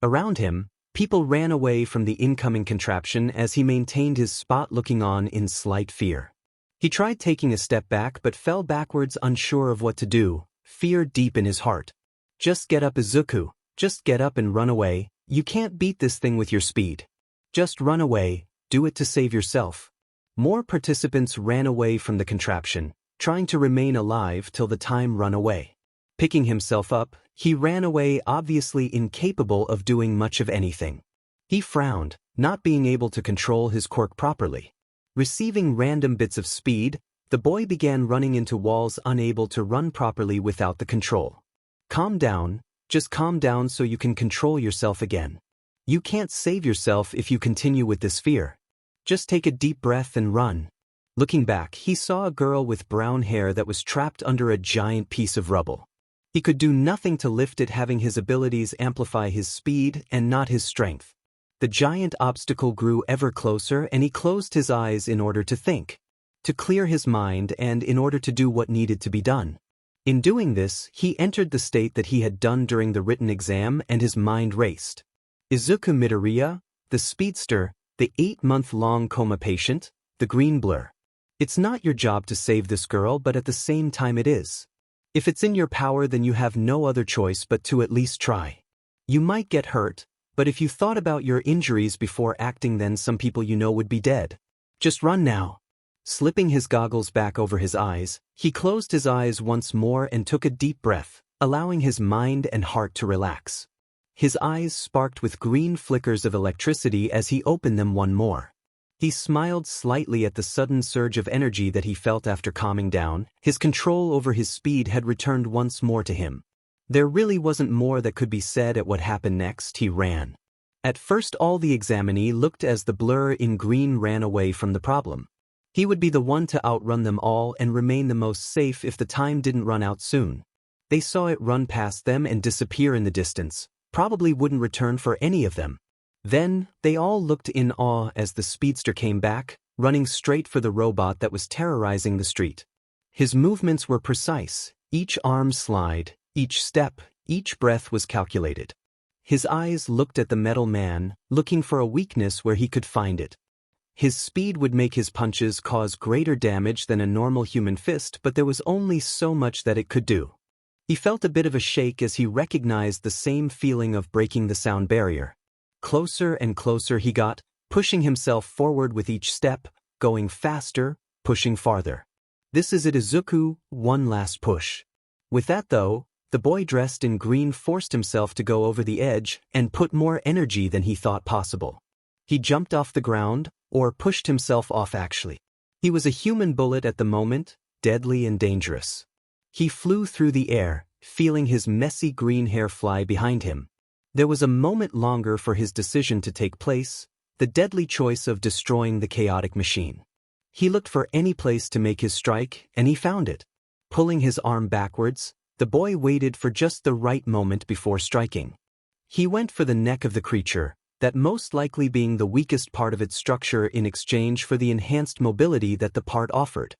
Around him, people ran away from the incoming contraption as he maintained his spot, looking on in slight fear. He tried taking a step back but fell backwards, unsure of what to do, fear deep in his heart. Just get up, Izuku. Just get up and run away. You can't beat this thing with your speed. Just run away. Do it to save yourself. More participants ran away from the contraption, trying to remain alive till the time run away. Picking himself up, he ran away, obviously incapable of doing much of anything. He frowned, not being able to control his quirk properly. Receiving random bits of speed, the boy began running into walls, unable to run properly without the control. Calm down, just calm down so you can control yourself again. You can't save yourself if you continue with this fear. Just take a deep breath and run. Looking back, he saw a girl with brown hair that was trapped under a giant piece of rubble. He could do nothing to lift it, having his abilities amplify his speed and not his strength. The giant obstacle grew ever closer and he closed his eyes in order to think, to clear his mind and in order to do what needed to be done. In doing this, he entered the state that he had done during the written exam and his mind raced. Izuku Midoriya, the Speedster, the 8-month-long coma patient, the green blur. It's not your job to save this girl, but at the same time it is. If it's in your power, then you have no other choice but to at least try. You might get hurt, but if you thought about your injuries before acting, then some people you know would be dead. Just run now. Slipping his goggles back over his eyes, he closed his eyes once more and took a deep breath, allowing his mind and heart to relax. His eyes sparked with green flickers of electricity as he opened them one more. He smiled slightly at the sudden surge of energy that he felt after calming down. His control over his speed had returned once more to him. There really wasn't more that could be said at what happened next. He ran. At first all the examinee looked as the blur in green ran away from the problem. He would be the one to outrun them all and remain the most safe if the time didn't run out soon. They saw it run past them and disappear in the distance, probably wouldn't return for any of them. Then, they all looked in awe as the speedster came back, running straight for the robot that was terrorizing the street. His movements were precise, each arm slide, each step, each breath was calculated. His eyes looked at the metal man, looking for a weakness where he could find it. His speed would make his punches cause greater damage than a normal human fist, but there was only so much that it could do. He felt a bit of a shake as he recognized the same feeling of breaking the sound barrier. Closer and closer he got, pushing himself forward with each step, going faster, pushing farther. This is it, Izuku, one last push. With that though, the boy dressed in green forced himself to go over the edge and put more energy than he thought possible. He jumped off the ground, or pushed himself off actually. He was a human bullet at the moment, deadly and dangerous. He flew through the air, feeling his messy green hair fly behind him. There was a moment longer for his decision to take place, the deadly choice of destroying the chaotic machine. He looked for any place to make his strike, and he found it. Pulling his arm backwards, the boy waited for just the right moment before striking. He went for the neck of the creature, that most likely being the weakest part of its structure in exchange for the enhanced mobility that the part offered.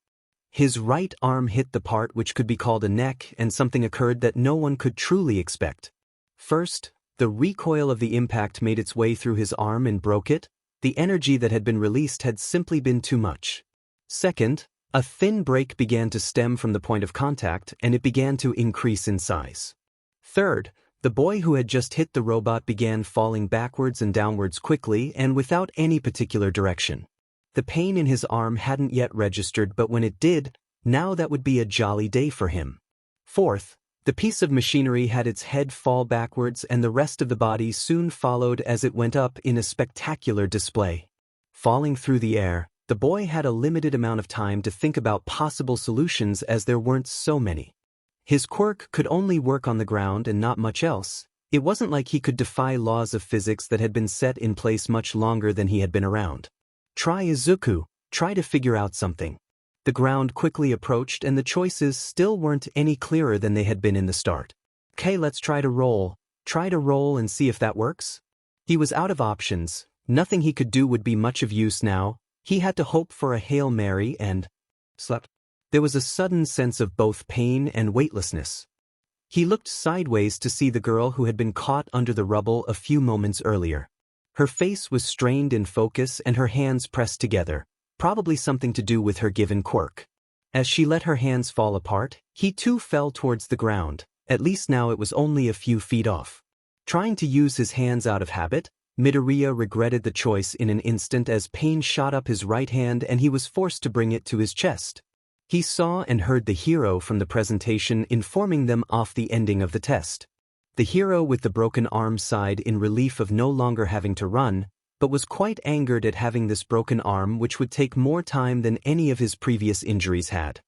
His right arm hit the part which could be called a neck, and something occurred that no one could truly expect. First, the recoil of the impact made its way through his arm and broke it. The energy that had been released had simply been too much. Second, a thin break began to stem from the point of contact, and it began to increase in size. Third, the boy who had just hit the robot began falling backwards and downwards quickly and without any particular direction. The pain in his arm hadn't yet registered, but when it did, now that would be a jolly day for him. Fourth, the piece of machinery had its head fall backwards and the rest of the body soon followed as it went up in a spectacular display. Falling through the air, the boy had a limited amount of time to think about possible solutions as there weren't so many. His quirk could only work on the ground and not much else. It wasn't like he could defy laws of physics that had been set in place much longer than he had been around. Try Izuku, try to figure out something. The ground quickly approached and the choices still weren't any clearer than they had been in the start. Okay, let's try to roll and see if that works. He was out of options, nothing he could do would be much of use now. He had to hope for a Hail Mary and slept. There was a sudden sense of both pain and weightlessness. He looked sideways to see the girl who had been caught under the rubble a few moments earlier. Her face was strained in focus and her hands pressed together, probably something to do with her given quirk. As she let her hands fall apart, he too fell towards the ground, at least now it was only a few feet off. Trying to use his hands out of habit, Midoriya regretted the choice in an instant as pain shot up his right hand and he was forced to bring it to his chest. He saw and heard the hero from the presentation informing them of the ending of the test. The hero with the broken arm sighed in relief of no longer having to run, but was quite angered at having this broken arm which would take more time than any of his previous injuries had.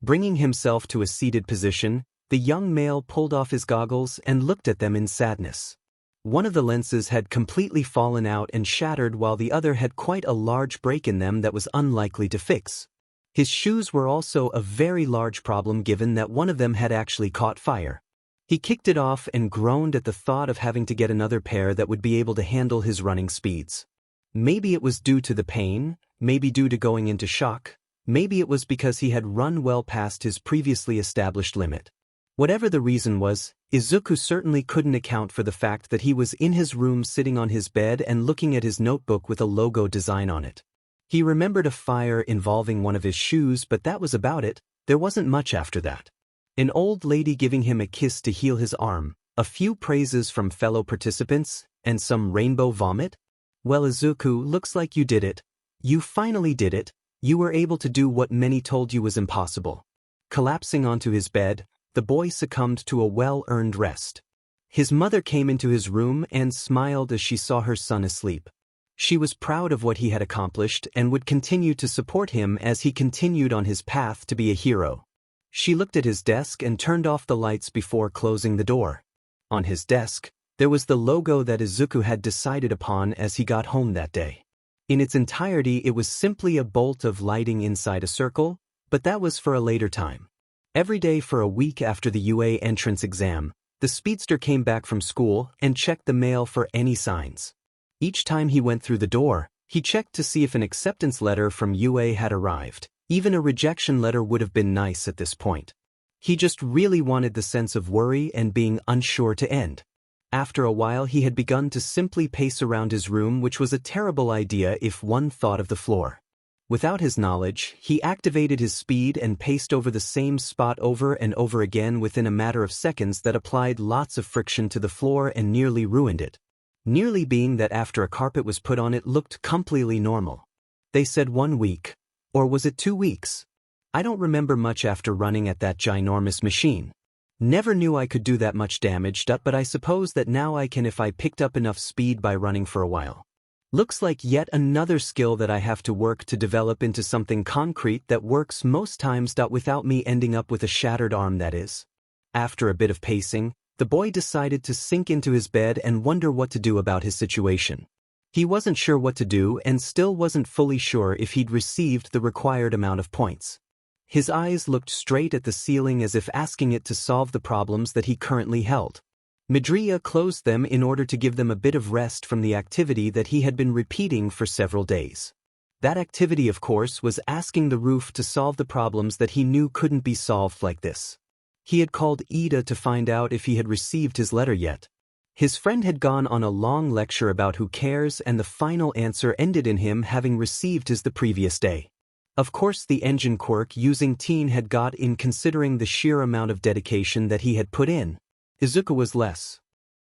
Bringing himself to a seated position, the young male pulled off his goggles and looked at them in sadness. One of the lenses had completely fallen out and shattered while the other had quite a large break in them that was unlikely to fix. His shoes were also a very large problem given that one of them had actually caught fire. He kicked it off and groaned at the thought of having to get another pair that would be able to handle his running speeds. Maybe it was due to the pain, maybe due to going into shock, maybe it was because he had run well past his previously established limit. Whatever the reason was, Izuku certainly couldn't account for the fact that he was in his room sitting on his bed and looking at his notebook with a logo design on it. He remembered a fire involving one of his shoes, but that was about it. There wasn't much after that. An old lady giving him a kiss to heal his arm, a few praises from fellow participants, and some rainbow vomit? Well, Izuku, looks like you did it. You finally did it. You were able to do what many told you was impossible. Collapsing onto his bed, the boy succumbed to a well-earned rest. His mother came into his room and smiled as she saw her son asleep. She was proud of what he had accomplished and would continue to support him as he continued on his path to be a hero. She looked at his desk and turned off the lights before closing the door. On his desk, there was the logo that Izuku had decided upon as he got home that day. In its entirety, it was simply a bolt of lighting inside a circle, but that was for a later time. Every day for a week after the UA entrance exam, the Speedster came back from school and checked the mail for any signs. Each time he went through the door, he checked to see if an acceptance letter from UA had arrived. Even a rejection letter would have been nice at this point. He just really wanted the sense of worry and being unsure to end. After a while, he had begun to simply pace around his room, which was a terrible idea if one thought of the floor. Without his knowledge, he activated his speed and paced over the same spot over and over again within a matter of seconds that applied lots of friction to the floor and nearly ruined it. Nearly being that after a carpet was put on it looked completely normal. They said 1 week. Or was it 2 weeks? I don't remember much after running at that ginormous machine. Never knew I could do that much damage, but I suppose that now I can if I picked up enough speed by running for a while. Looks like yet another skill that I have to work to develop into something concrete that works most times. Without me ending up with a shattered arm, that is. After a bit of pacing, the boy decided to sink into his bed and wonder what to do about his situation. He wasn't sure what to do and still wasn't fully sure if he'd received the required amount of points. His eyes looked straight at the ceiling as if asking it to solve the problems that he currently held. Midoriya closed them in order to give them a bit of rest from the activity that he had been repeating for several days. That activity, of course, was asking the roof to solve the problems that he knew couldn't be solved like this. He had called Ida to find out if he had received his letter yet. His friend had gone on a long lecture about who cares, and the final answer ended in him having received his the previous day. Of course, the engine quirk using teen had got in considering the sheer amount of dedication that he had put in. Izuku was less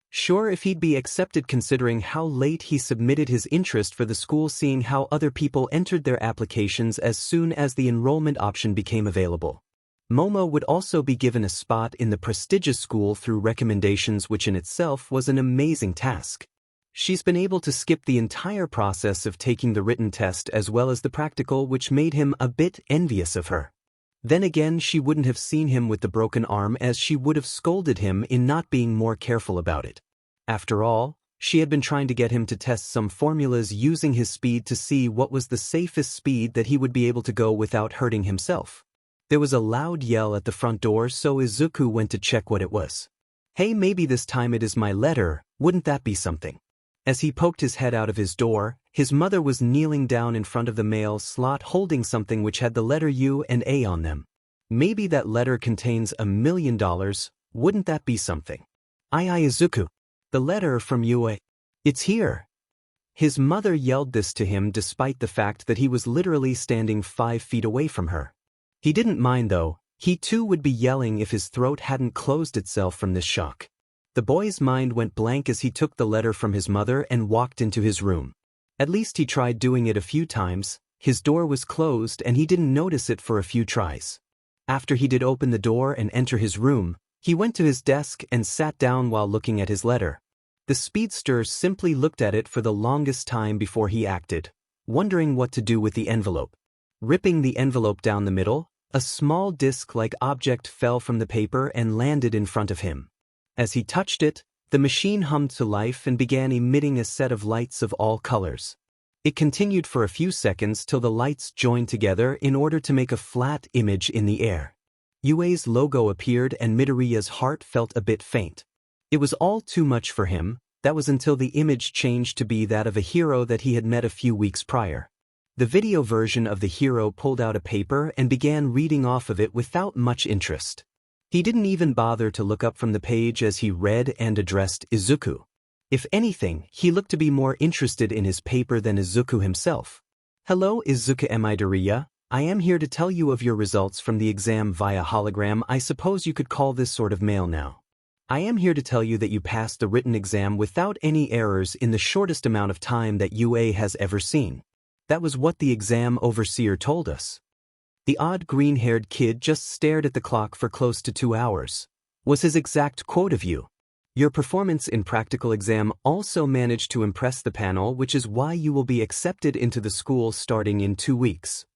sure if he'd be accepted considering how late he submitted his interest for the school, seeing how other people entered their applications as soon as the enrollment option became available. Momo would also be given a spot in the prestigious school through recommendations, which in itself was an amazing task. She's been able to skip the entire process of taking the written test as well as the practical, which made him a bit envious of her. Then again, she wouldn't have seen him with the broken arm, as she would have scolded him in not being more careful about it. After all, she had been trying to get him to test some formulas using his speed to see what was the safest speed that he would be able to go without hurting himself. There was a loud yell at the front door, so Izuku went to check what it was. Hey, maybe this time it is my letter, wouldn't that be something? As he poked his head out of his door, his mother was kneeling down in front of the mail slot holding something which had the letter U and A on them. Maybe that letter contains $1 million, wouldn't that be something? Aye, Izuku. The letter from UA. It's here. His mother yelled this to him despite the fact that he was literally standing 5 feet away from her. He didn't mind though, he too would be yelling if his throat hadn't closed itself from this shock. The boy's mind went blank as he took the letter from his mother and walked into his room. At least he tried doing it a few times. His door was closed and he didn't notice it for a few tries. After he did open the door and enter his room, he went to his desk and sat down while looking at his letter. The Speedster simply looked at it for the longest time before he acted, wondering what to do with the envelope. Ripping the envelope down the middle, a small disc-like object fell from the paper and landed in front of him. As he touched it, the machine hummed to life and began emitting a set of lights of all colors. It continued for a few seconds till the lights joined together in order to make a flat image in the air. UA's logo appeared and Midoriya's heart felt a bit faint. It was all too much for him. That was until the image changed to be that of a hero that he had met a few weeks prior. The video version of the hero pulled out a paper and began reading off of it without much interest. He didn't even bother to look up from the page as he read and addressed Izuku. If anything, he looked to be more interested in his paper than Izuku himself. Hello Izuku Midoriya, I am here to tell you of your results from the exam via hologram. I suppose you could call this sort of mail now. I am here to tell you that you passed the written exam without any errors in the shortest amount of time that UA has ever seen. That was what the exam overseer told us. The odd green-haired kid just stared at the clock for close to 2 hours. Was his exact quote of you. Your performance in practical exam also managed to impress the panel, which is why you will be accepted into the school starting in 2 weeks.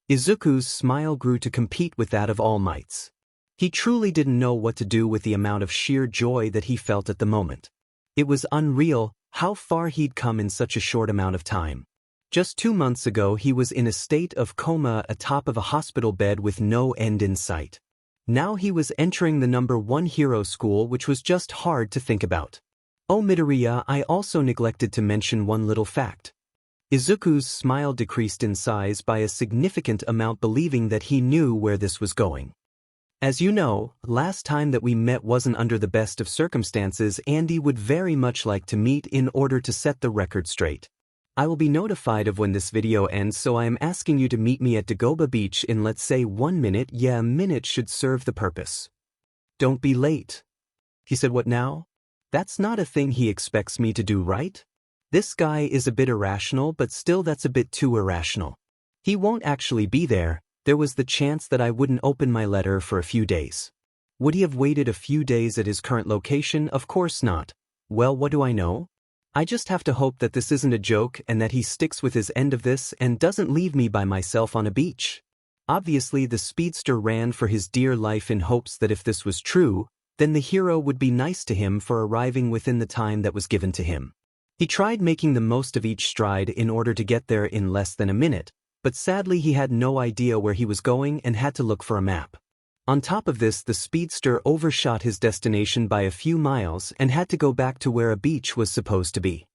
Izuku's smile grew to compete with that of All Might's. He truly didn't know what to do with the amount of sheer joy that he felt at the moment. It was unreal how far he'd come in such a short amount of time. Just 2 months ago he was in a state of coma atop of a hospital bed with no end in sight. Now he was entering the #1 hero school, which was just hard to think about. Oh Midoriya, I also neglected to mention one little fact. Izuku's smile decreased in size by a significant amount, believing that he knew where this was going. As you know, last time that we met wasn't under the best of circumstances. Andy would very much like to meet in order to set the record straight. I will be notified of when this video ends, so I am asking you to meet me at Dagoba Beach in, let's say, 1 minute. Yeah, a minute should serve the purpose. Don't be late. He said, what now? That's not a thing he expects me to do, right? This guy is a bit irrational, but still that's a bit too irrational. He won't actually be there. There was the chance that I wouldn't open my letter for a few days. Would he have waited a few days at his current location? Of course not. Well, what do I know? I just have to hope that this isn't a joke and that he sticks with his end of this and doesn't leave me by myself on a beach. Obviously, the speedster ran for his dear life in hopes that if this was true, then the hero would be nice to him for arriving within the time that was given to him. He tried making the most of each stride in order to get there in less than a minute, but sadly he had no idea where he was going and had to look for a map. On top of this, the speedster overshot his destination by a few miles and had to go back to where a beach was supposed to be.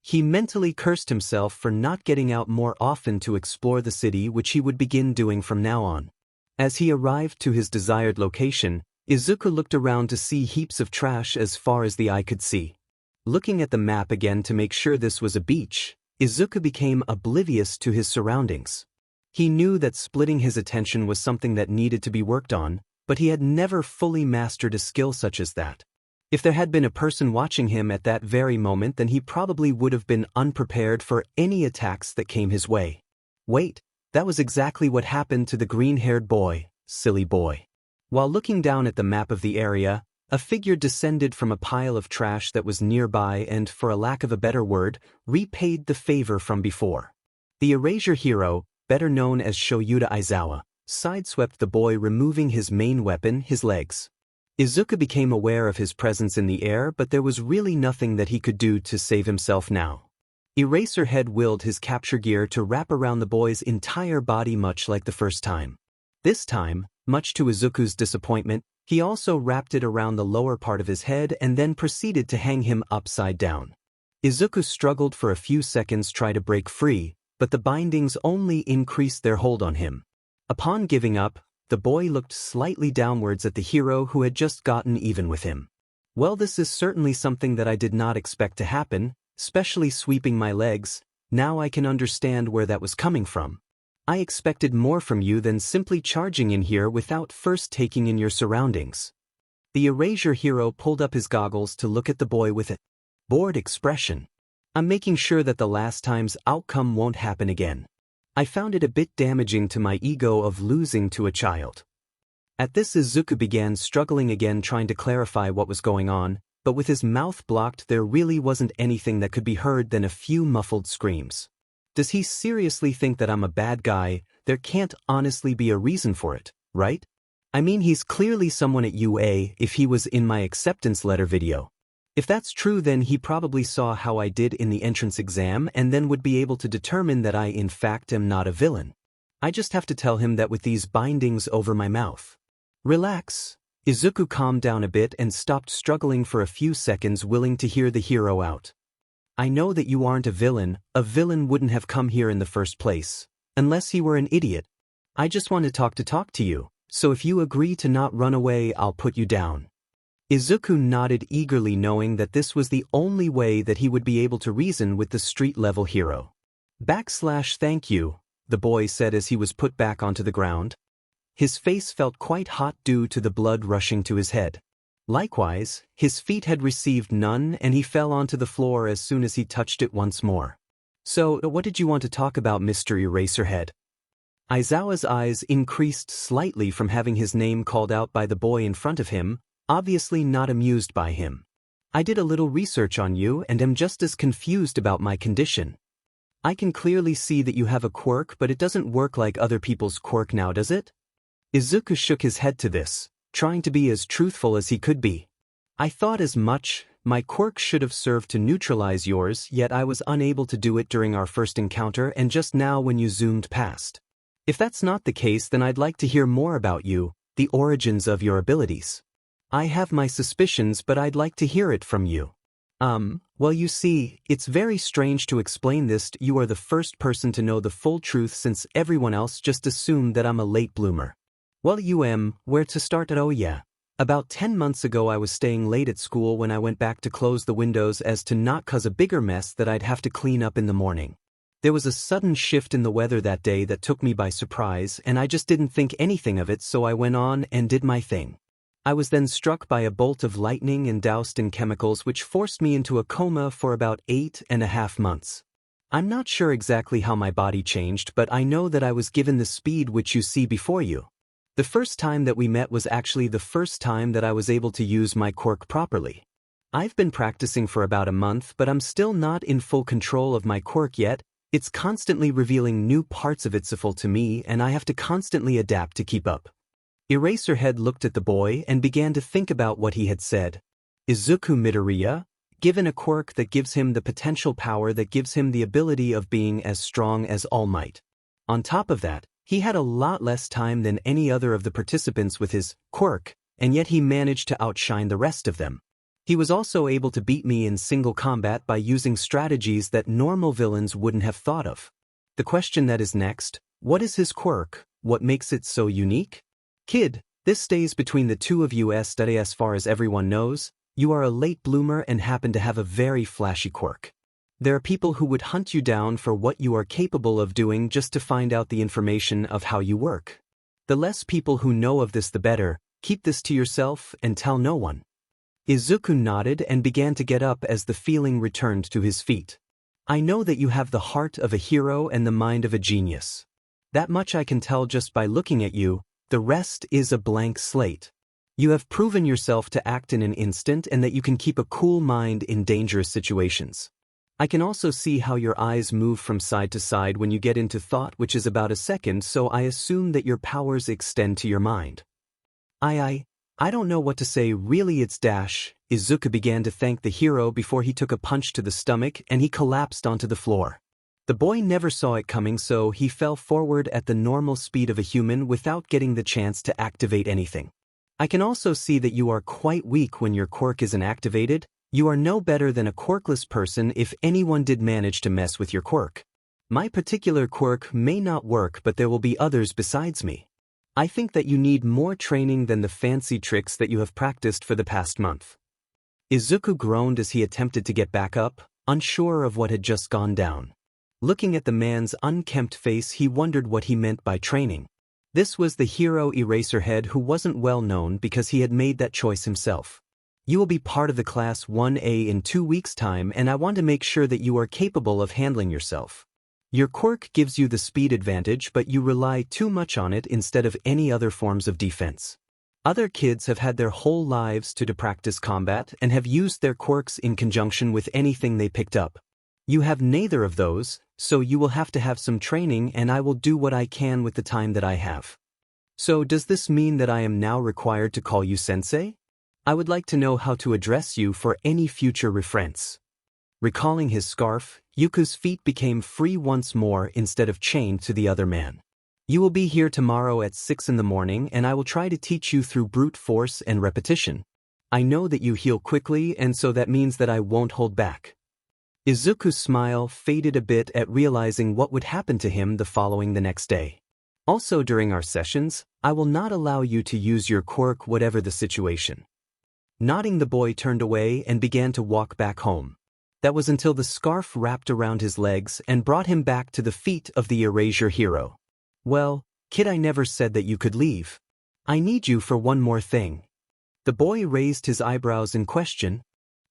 He mentally cursed himself for not getting out more often to explore the city, which he would begin doing from now on. As he arrived to his desired location, Izuku looked around to see heaps of trash as far as the eye could see. Looking at the map again to make sure this was a beach, Izuku became oblivious to his surroundings. He knew that splitting his attention was something that needed to be worked on, but he had never fully mastered a skill such as that. If there had been a person watching him at that very moment, then he probably would have been unprepared for any attacks that came his way. Wait, that was exactly what happened to the green-haired boy, silly boy. While looking down at the map of the area, a figure descended from a pile of trash that was nearby and, for a lack of a better word, repaid the favor from before. The erasure hero, better known as Shoyuta Aizawa, sideswept the boy, removing his main weapon, his legs. Izuku became aware of his presence in the air, but there was really nothing that he could do to save himself now. Eraserhead willed his capture gear to wrap around the boy's entire body, much like the first time. This time, much to Izuku's disappointment, he also wrapped it around the lower part of his head and then proceeded to hang him upside down. Izuku struggled for a few seconds, trying to break free, but the bindings only increased their hold on him. Upon giving up, the boy looked slightly downwards at the hero who had just gotten even with him. Well, this is certainly something that I did not expect to happen, especially sweeping my legs. Now I can understand where that was coming from. I expected more from you than simply charging in here without first taking in your surroundings. The erasure hero pulled up his goggles to look at the boy with a bored expression. I'm making sure that the last time's outcome won't happen again. I found it a bit damaging to my ego of losing to a child. At this, Izuku began struggling again, trying to clarify what was going on, but with his mouth blocked there really wasn't anything that could be heard than a few muffled screams. Does he seriously think that I'm a bad guy? There can't honestly be a reason for it, right? I mean, he's clearly someone at UA if he was in my acceptance letter video. If that's true, then he probably saw how I did in the entrance exam and then would be able to determine that I in fact am not a villain. I just have to tell him that with these bindings over my mouth. Relax. Izuku calmed down a bit and stopped struggling for a few seconds, willing to hear the hero out. I know that you aren't a villain. A villain wouldn't have come here in the first place, unless he were an idiot. I just want to talk to you, so if you agree to not run away, I'll put you down. Izuku nodded eagerly, knowing that this was the only way that he would be able to reason with the street-level hero. Thank you, the boy said as he was put back onto the ground. His face felt quite hot due to the blood rushing to his head. Likewise, his feet had received none and he fell onto the floor as soon as he touched it once more. So, what did you want to talk about, Mr. Eraserhead? Aizawa's eyes increased slightly from having his name called out by the boy in front of him, obviously not amused by him. I did a little research on you and am just as confused about my condition. I can clearly see that you have a quirk, but it doesn't work like other people's quirk now, does it? Izuku shook his head to this, trying to be as truthful as he could be. I thought as much. My quirk should have served to neutralize yours, yet I was unable to do it during our first encounter and just now when you zoomed past. If that's not the case, then I'd like to hear more about you, the origins of your abilities. I have my suspicions, but I'd like to hear it from you. Well, you see, it's very strange to explain this. You are the first person to know the full truth since everyone else just assumed that I'm a late bloomer. Well, where to start? Oh yeah. About 10 months ago I was staying late at school when I went back to close the windows as to not cause a bigger mess that I'd have to clean up in the morning. There was a sudden shift in the weather that day that took me by surprise and I just didn't think anything of it, so I went on and did my thing. I was then struck by a bolt of lightning and doused in chemicals which forced me into a coma for about 8.5 months. I'm not sure exactly how my body changed, but I know that I was given the speed which you see before you. The first time that we met was actually the first time that I was able to use my quirk properly. I've been practicing for about a month, but I'm still not in full control of my quirk yet. It's constantly revealing new parts of itself to me and I have to constantly adapt to keep up. Eraserhead looked at the boy and began to think about what he had said. Izuku Midoriya, given a quirk that gives him the potential power that gives him the ability of being as strong as All Might. On top of that, he had a lot less time than any other of the participants with his quirk, and yet he managed to outshine the rest of them. He was also able to beat me in single combat by using strategies that normal villains wouldn't have thought of. The question that is next, what is his quirk? What makes it so unique? Kid, this stays between the two of you. As far as everyone knows, you are a late bloomer and happen to have a very flashy quirk. There are people who would hunt you down for what you are capable of doing just to find out the information of how you work. The less people who know of this the better. Keep this to yourself and tell no one. Izuku nodded and began to get up as the feeling returned to his feet. I know that you have the heart of a hero and the mind of a genius. That much I can tell just by looking at you. The rest is a blank slate. You have proven yourself to act in an instant and that you can keep a cool mind in dangerous situations. I can also see how your eyes move from side to side when you get into thought, which is about a second, so I assume that your powers extend to your mind. I don't know what to say, really. It's dash. Izuku began to thank the hero before he took a punch to the stomach and he collapsed onto the floor. The boy never saw it coming, so he fell forward at the normal speed of a human without getting the chance to activate anything. I can also see that you are quite weak when your quirk isn't activated. You are no better than a quirkless person if anyone did manage to mess with your quirk. My particular quirk may not work, but there will be others besides me. I think that you need more training than the fancy tricks that you have practiced for the past month. Izuku groaned as he attempted to get back up, unsure of what had just gone down. Looking at the man's unkempt face, he wondered what he meant by training. This was the hero Eraserhead, who wasn't well known because he had made that choice himself. You will be part of the Class 1A in 2 weeks' time, and I want to make sure that you are capable of handling yourself. Your quirk gives you the speed advantage, but you rely too much on it instead of any other forms of defense. Other kids have had their whole lives to practice combat and have used their quirks in conjunction with anything they picked up. You have neither of those, so you will have to have some training, and I will do what I can with the time that I have. So does this mean that I am now required to call you sensei? I would like to know how to address you for any future reference. Recalling his scarf, Yuku's feet became free once more instead of chained to the other man. You will be here tomorrow at 6 in the morning, and I will try to teach you through brute force and repetition. I know that you heal quickly, and so that means that I won't hold back. Izuku's smile faded a bit at realizing what would happen to him the next day. Also during our sessions, I will not allow you to use your quirk whatever the situation. Nodding, the boy turned away and began to walk back home. That was until the scarf wrapped around his legs and brought him back to the feet of the erasure hero. Well, kid, I never said that you could leave. I need you for one more thing. The boy raised his eyebrows in question,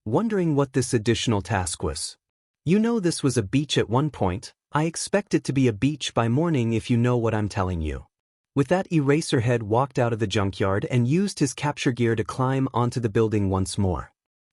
wondering what this additional task was. You know this was a beach at one point. I expect it to be a beach by morning if you know what I'm telling you. With that, Eraserhead walked out of the junkyard and used his capture gear to climb onto the building once more.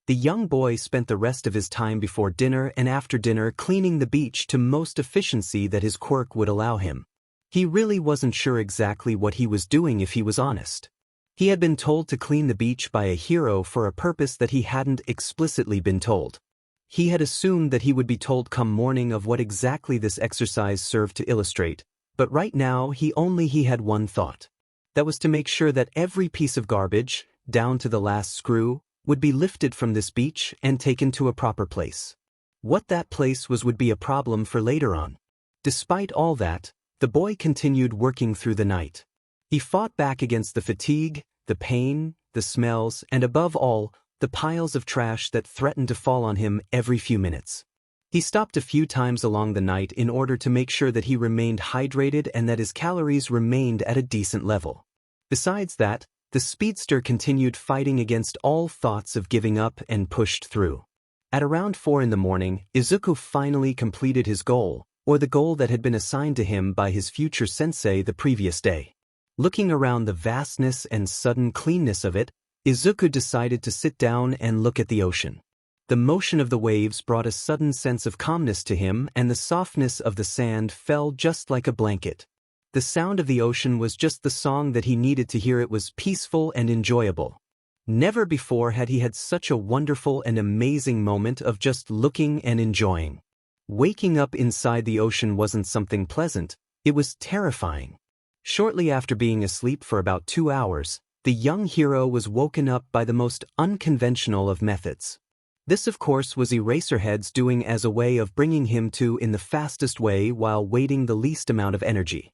The young boy spent the rest of his time before dinner and after dinner cleaning the beach to most efficiency that his quirk would allow him. He really wasn't sure exactly what he was doing, if he was honest. He had been told to clean the beach by a hero for a purpose that he hadn't explicitly been told. He had assumed that he would be told come morning of what exactly this exercise served to illustrate, but right now he had one thought. That was to make sure that every piece of garbage, down to the last screw, would be lifted from this beach and taken to a proper place. What that place was would be a problem for later on. Despite all that, the boy continued working through the night. He fought back against the fatigue, the pain, the smells, and above all, the piles of trash that threatened to fall on him every few minutes. He stopped a few times along the night in order to make sure that he remained hydrated and that his calories remained at a decent level. Besides that, the Speedster continued fighting against all thoughts of giving up and pushed through. At around 4 in the morning, Izuku finally completed his goal, or the goal that had been assigned to him by his future sensei the previous day. Looking around the vastness and sudden cleanness of it, Izuku decided to sit down and look at the ocean. The motion of the waves brought a sudden sense of calmness to him, and the softness of the sand fell just like a blanket. The sound of the ocean was just the song that he needed to hear. It was peaceful and enjoyable. Never before had he had such a wonderful and amazing moment of just looking and enjoying. Waking up inside the ocean wasn't something pleasant, it was terrifying. Shortly after being asleep for about 2 hours, the young hero was woken up by the most unconventional of methods. This, of course, was Eraserhead's doing as a way of bringing him to in the fastest way while waiting the least amount of energy.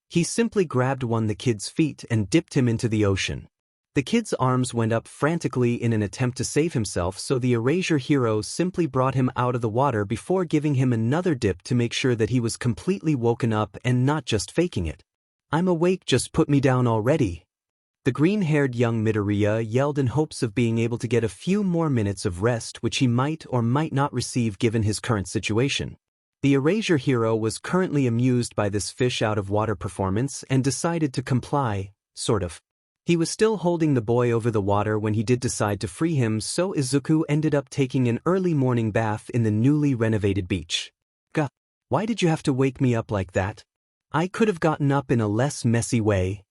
He simply grabbed the kid's feet and dipped him into the ocean. The kid's arms went up frantically in an attempt to save himself, so the erasure hero simply brought him out of the water before giving him another dip to make sure that he was completely woken up and not just faking it. "I'm awake, just put me down already." The green-haired young Midoriya yelled in hopes of being able to get a few more minutes of rest, which he might or might not receive given his current situation. The erasure hero was currently amused by this fish-out-of-water performance and decided to comply, sort of. He was still holding the boy over the water when he did decide to free him, so Izuku ended up taking an early morning bath in the newly renovated beach. "Gah, why did you have to wake me up like that? I could have gotten up in a less messy way."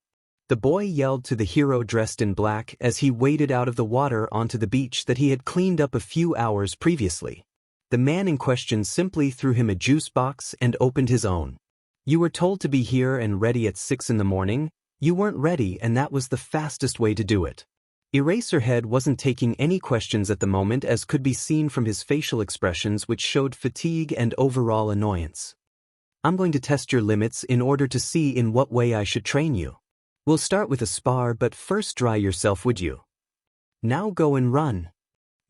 The boy yelled to the hero dressed in black as he waded out of the water onto the beach that he had cleaned up a few hours previously. The man in question simply threw him a juice box and opened his own. "You were told to be here and ready at 6 in the morning. You weren't ready, and that was the fastest way to do it." Eraserhead wasn't taking any questions at the moment, as could be seen from his facial expressions, which showed fatigue and overall annoyance. "I'm going to test your limits in order to see in what way I should train you. We'll start with a spar, but first dry yourself, would you? Now go and run."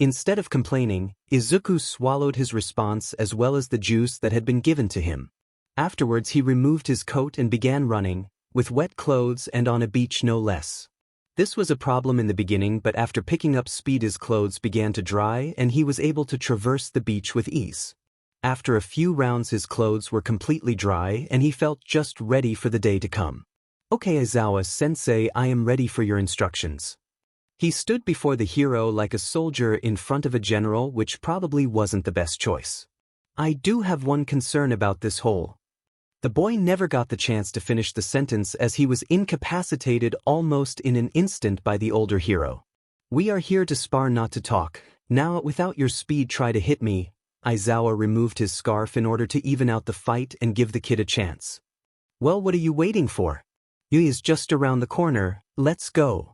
Instead of complaining, Izuku swallowed his response as well as the juice that had been given to him. Afterwards he removed his coat and began running, with wet clothes and on a beach no less. This was a problem in the beginning, but after picking up speed his clothes began to dry and he was able to traverse the beach with ease. After a few rounds his clothes were completely dry and he felt just ready for the day to come. "Okay, Aizawa-sensei, I am ready for your instructions." He stood before the hero like a soldier in front of a general, which probably wasn't the best choice. "I do have one concern about this whole." The boy never got the chance to finish the sentence as he was incapacitated almost in an instant by the older hero. "We are here to spar, not to talk. Now, without your speed, try to hit me." Aizawa removed his scarf in order to even out the fight and give the kid a chance. "Well, what are you waiting for? Yui is just around the corner, let's go."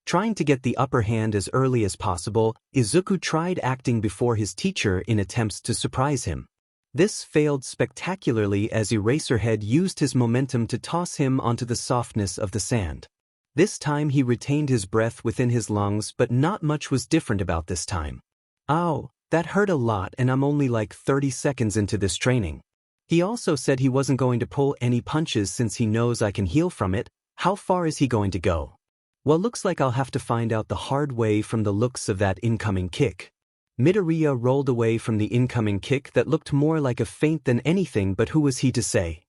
Trying to get the upper hand as early as possible, Izuku tried acting before his teacher in attempts to surprise him. This failed spectacularly as Eraserhead used his momentum to toss him onto the softness of the sand. This time he retained his breath within his lungs, but not much was different about this time. "Ow, That hurt a lot and I'm only like 30 seconds into this training. He also said he wasn't going to pull any punches since he knows I can heal from it. How far is he going to go? Well, looks like I'll have to find out the hard way from the looks of that incoming kick. Midoriya rolled away from the incoming kick that looked more like a feint than anything, but who was he to say?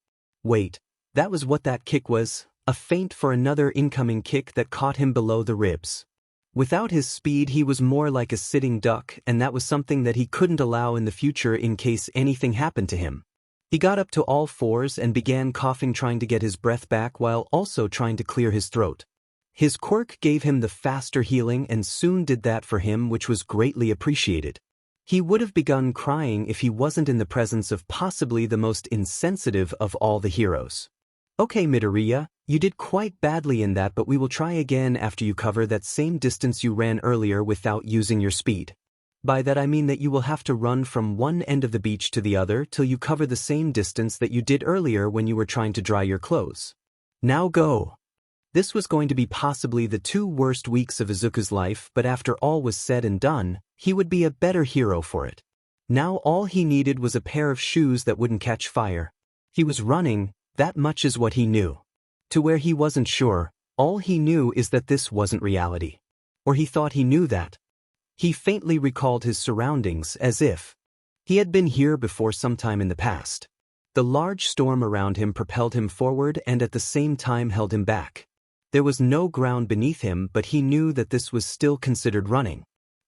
Wait, that was what that kick was? A feint for another incoming kick that caught him below the ribs. Without his speed he was more like a sitting duck, and that was something that he couldn't allow in the future in case anything happened to him. He got up to all fours and began coughing, trying to get his breath back while also trying to clear his throat. His quirk gave him the faster healing and soon did that for him, which was greatly appreciated. He would have begun crying if he wasn't in the presence of possibly the most insensitive of all the heroes. Okay, Midoriya, you did quite badly in that, but we will try again after you cover that same distance you ran earlier without using your speed. By that I mean that you will have to run from one end of the beach to the other till you cover the same distance that you did earlier when you were trying to dry your clothes. Now go! This was going to be possibly the 2 worst weeks of Izuku's life, but after all was said and done, he would be a better hero for it. Now all he needed was a pair of shoes that wouldn't catch fire. He was running, that much is what he knew. To where he wasn't sure, all he knew is that this wasn't reality. Or he thought he knew that. He faintly recalled his surroundings as if he had been here before sometime in the past. The large storm around him propelled him forward and at the same time held him back. There was no ground beneath him, but he knew that this was still considered running.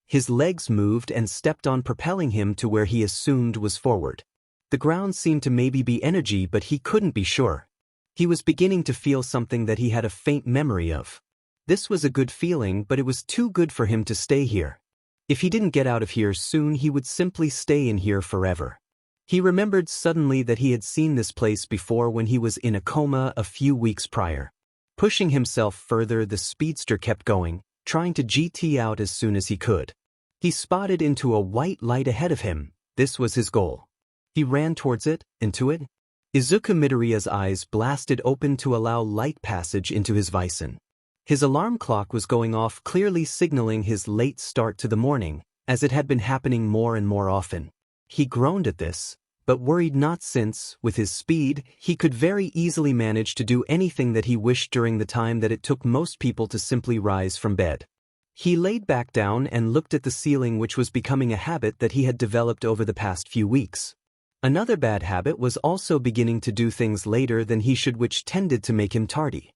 His legs moved and stepped on, propelling him to where he assumed was forward. The ground seemed to maybe be energy, but he couldn't be sure. He was beginning to feel something that he had a faint memory of. This was a good feeling, but it was too good for him to stay here. If he didn't get out of here soon, he would simply stay in here forever. He remembered suddenly that he had seen this place before when he was in a coma a few weeks prior. Pushing himself further, the speedster kept going, trying to GT out as soon as he could. He spotted into a white light ahead of him. This was his goal. He ran towards it, into it. Izuku Midoriya's eyes blasted open to allow light passage into his Vison. His alarm clock was going off, clearly signaling his late start to the morning, as it had been happening more and more often. He groaned at this, but worried not, since, with his speed, he could very easily manage to do anything that he wished during the time that it took most people to simply rise from bed. He laid back down and looked at the ceiling, which was becoming a habit that he had developed over the past few weeks. Another bad habit was also beginning to do things later than he should, which tended to make him tardy.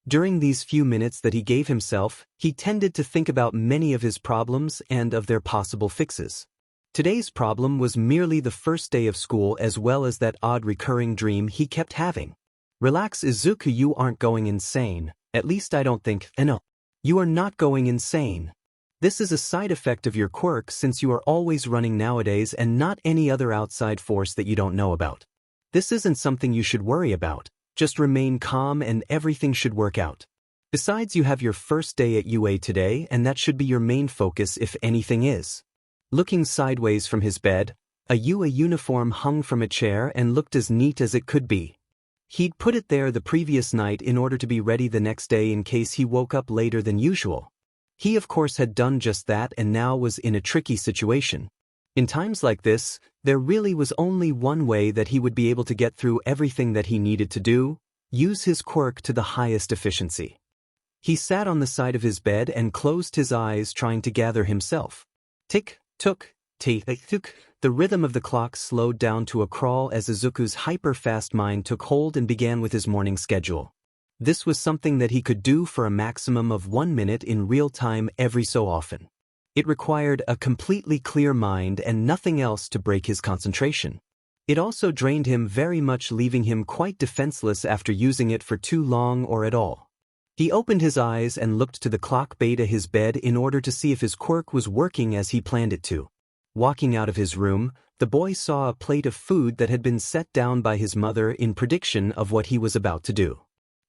During these few minutes that he gave himself, he tended to think about many of his problems and of their possible fixes. Today's problem was merely the first day of school, as well as that odd recurring dream he kept having. Relax, Izuku, you aren't going insane. At least I don't think. No. You are not going insane. This is a side effect of your quirk, since you are always running nowadays and not any other outside force that you don't know about. This isn't something you should worry about. Just remain calm and everything should work out. Besides, you have your first day at UA today, and that should be your main focus if anything is. Looking sideways from his bed, a UA uniform hung from a chair and looked as neat as it could be. He'd put it there the previous night in order to be ready the next day in case he woke up later than usual. He of course had done just that and now was in a tricky situation. In times like this, there really was only one way that he would be able to get through everything that he needed to do: use his quirk to the highest efficiency. He sat on the side of his bed and closed his eyes, trying to gather himself. Tick, took, tick, took. The rhythm of the clock slowed down to a crawl as Izuku's hyper-fast mind took hold and began with his morning schedule. This was something that he could do for a maximum of 1 minute in real time every so often. It required a completely clear mind and nothing else to break his concentration. It also drained him very much, leaving him quite defenseless after using it for too long or at all. He opened his eyes and looked to the clock beta his bed in order to see if his quirk was working as he planned it to. Walking out of his room, the boy saw a plate of food that had been set down by his mother in prediction of what he was about to do.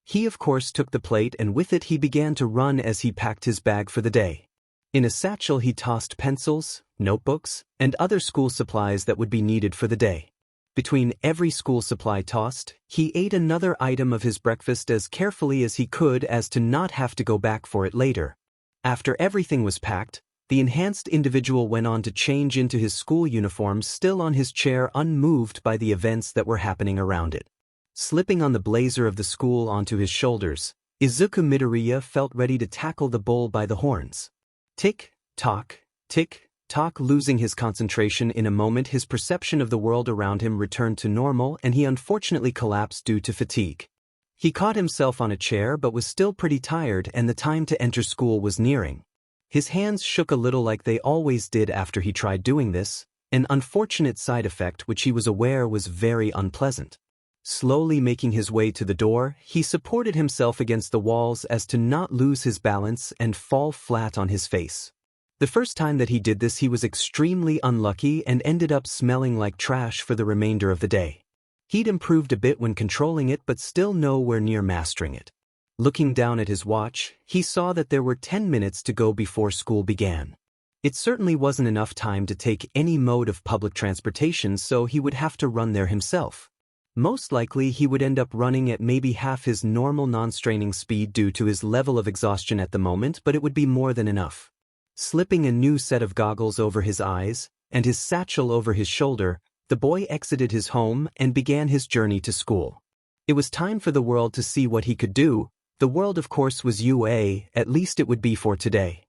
He of course took the plate, and with it he began to run as he packed his bag for the day. In a satchel he tossed pencils, notebooks, and other school supplies that would be needed for the day. Between every school supply tossed, he ate another item of his breakfast as carefully as he could as to not have to go back for it later. After everything was packed, The enhanced individual went on to change into his school uniform, still on his chair, unmoved by the events that were happening around it. Slipping on the blazer of the school onto his shoulders, Izuku Midoriya felt ready to tackle the bull by the horns. Tick, tock, tick, tock. Losing his concentration in a moment, his perception of the world around him returned to normal and he unfortunately collapsed due to fatigue. He caught himself on a chair but was still pretty tired and the time to enter school was nearing. His hands shook a little like they always did after he tried doing this, an unfortunate side effect which he was aware was very unpleasant. Slowly making his way to the door, he supported himself against the walls as to not lose his balance and fall flat on his face. The first time that he did this he was extremely unlucky and ended up smelling like trash for the remainder of the day. He'd improved a bit when controlling it but still nowhere near mastering it. Looking down at his watch, he saw that there were 10 minutes to go before school began. It certainly wasn't enough time to take any mode of public transportation, so he would have to run there himself. Most likely he would end up running at maybe half his normal non-straining speed due to his level of exhaustion at the moment, but it would be more than enough. Slipping a new set of goggles over his eyes and his satchel over his shoulder, the boy exited his home and began his journey to school. It was time for the world to see what he could do. The world, of course, was UA, at least it would be for today.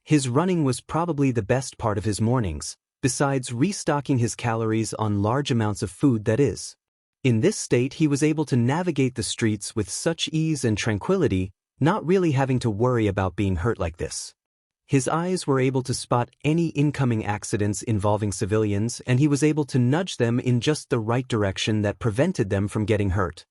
His running was probably the best part of his mornings, besides restocking his calories on large amounts of food, that is. In this state he was able to navigate the streets with such ease and tranquility, not really having to worry about being hurt like this. His eyes were able to spot any incoming accidents involving civilians and he was able to nudge them in just the right direction that prevented them from getting hurt.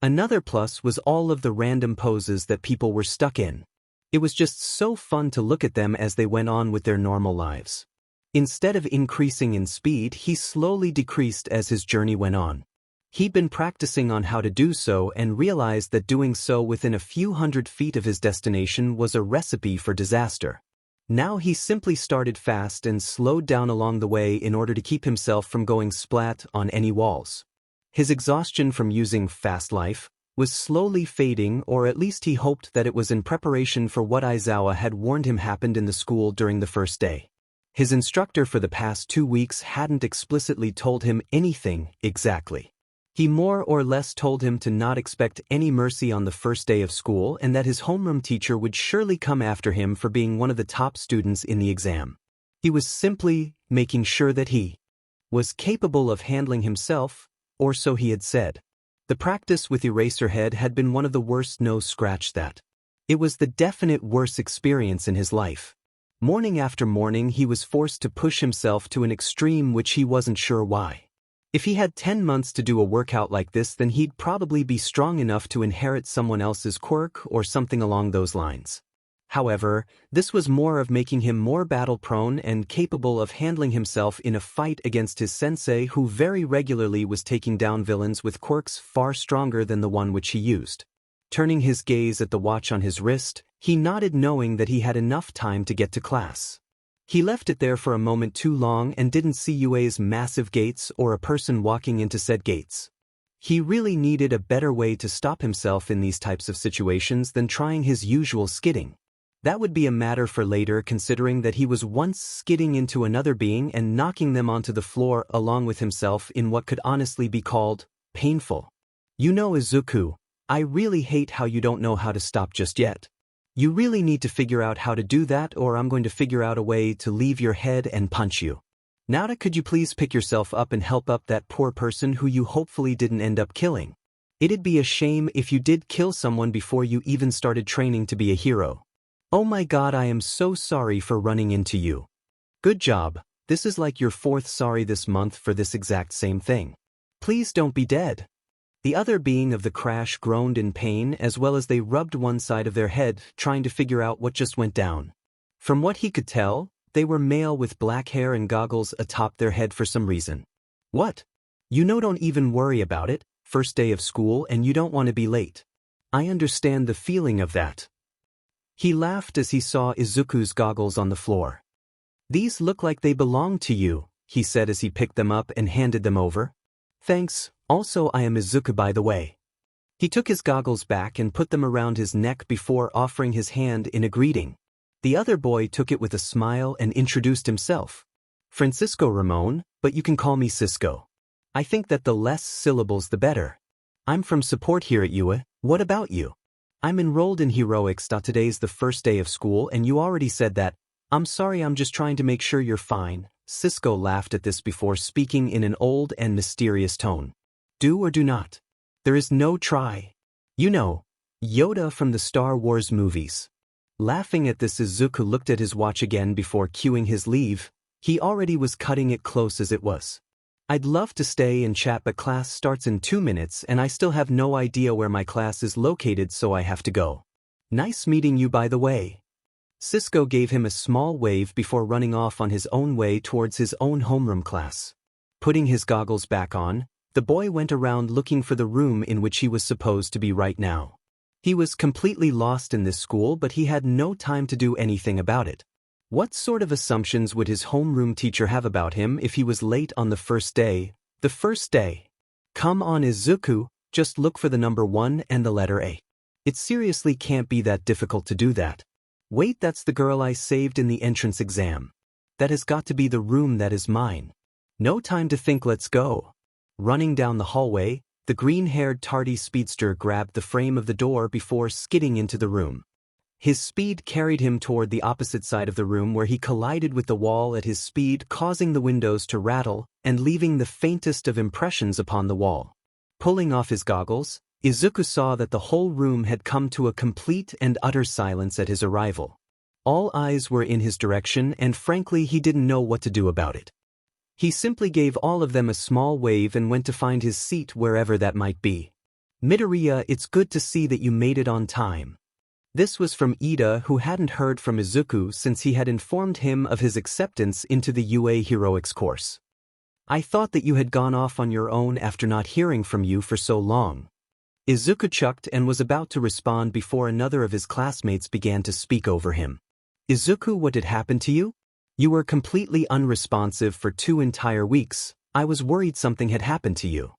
Another plus was all of the random poses that people were stuck in. It was just so fun to look at them as they went on with their normal lives. Instead of increasing in speed, he slowly decreased as his journey went on. He'd been practicing on how to do so and realized that doing so within a few hundred feet of his destination was a recipe for disaster. Now he simply started fast and slowed down along the way in order to keep himself from going splat on any walls. His exhaustion from using fast life was slowly fading, or at least he hoped that it was in preparation for what Aizawa had warned him happened in the school during the first day. His instructor for the past 2 weeks hadn't explicitly told him anything exactly. He more or less told him to not expect any mercy on the first day of school and that his homeroom teacher would surely come after him for being one of the top students in the exam. He was simply making sure that he was capable of handling himself, or so he had said. The practice with Eraserhead had been one of the worst, no scratch that. It was the definite worst experience in his life. Morning after morning he was forced to push himself to an extreme which he wasn't sure why. If he had 10 months to do a workout like this, then he'd probably be strong enough to inherit someone else's quirk or something along those lines. However, this was more of making him more battle-prone and capable of handling himself in a fight against his sensei, who very regularly was taking down villains with quirks far stronger than the one which he used. Turning his gaze at the watch on his wrist, he nodded, knowing that he had enough time to get to class. He left it there for a moment too long and didn't see UA's massive gates or a person walking into said gates. He really needed a better way to stop himself in these types of situations than trying his usual skidding. That would be a matter for later, considering that he was once skidding into another being and knocking them onto the floor along with himself in what could honestly be called painful. You know, Izuku, I really hate how you don't know how to stop just yet. You really need to figure out how to do that, or I'm going to figure out a way to leave your head and punch you. Nada, could you please pick yourself up and help up that poor person who you hopefully didn't end up killing? It'd be a shame if you did kill someone before you even started training to be a hero. Oh my god, I am so sorry for running into you. Good job, this is like your 4th sorry this month for this exact same thing. Please don't be dead. The other being of the crash groaned in pain as well as they rubbed one side of their head, trying to figure out what just went down. From what he could tell, they were male with black hair and goggles atop their head for some reason. What? You know, don't even worry about it, first day of school and you don't want to be late. I understand the feeling of that. He laughed as he saw Izuku's goggles on the floor. These look like they belong to you, he said as he picked them up and handed them over. Thanks, also I am Izuku, by the way. He took his goggles back and put them around his neck before offering his hand in a greeting. The other boy took it with a smile and introduced himself. Francisco Ramon, but you can call me Cisco. I think that the less syllables the better. I'm from support here at UA. What about you? I'm enrolled in heroics. Today's the first day of school and you already said that. I'm sorry, I'm just trying to make sure you're fine. Cisco laughed at this before speaking in an old and mysterious tone. Do or do not. There is no try. You know, Yoda from the Star Wars movies. Laughing at this, Izuku looked at his watch again before cueing his leave. He already was cutting it close as it was. I'd love to stay and chat, but class starts in 2 minutes and I still have no idea where my class is located, so I have to go. Nice meeting you, by the way. Cisco gave him a small wave before running off on his own way towards his own homeroom class. Putting his goggles back on, the boy went around looking for the room in which he was supposed to be right now. He was completely lost in this school, but he had no time to do anything about it. What sort of assumptions would his homeroom teacher have about him if he was late on the first day? The first day. Come on, Izuku, just look for the number 1 and the letter A. It seriously can't be that difficult to do that. Wait, that's the girl I saved in the entrance exam. That has got to be the room that is mine. No time to think, let's go. Running down the hallway, the green-haired tardy speedster grabbed the frame of the door before skidding into the room. His speed carried him toward the opposite side of the room, where he collided with the wall at his speed, causing the windows to rattle and leaving the faintest of impressions upon the wall. Pulling off his goggles, Izuku saw that the whole room had come to a complete and utter silence at his arrival. All eyes were in his direction, and frankly he didn't know what to do about it. He simply gave all of them a small wave and went to find his seat wherever that might be. Midoriya, it's good to see that you made it on time. This was from Ida, who hadn't heard from Izuku since he had informed him of his acceptance into the UA Heroics course. I thought that you had gone off on your own after not hearing from you for so long. Izuku chucked and was about to respond before another of his classmates began to speak over him. Izuku, what had happened to you? You were completely unresponsive for 2 entire weeks. I was worried something had happened to you.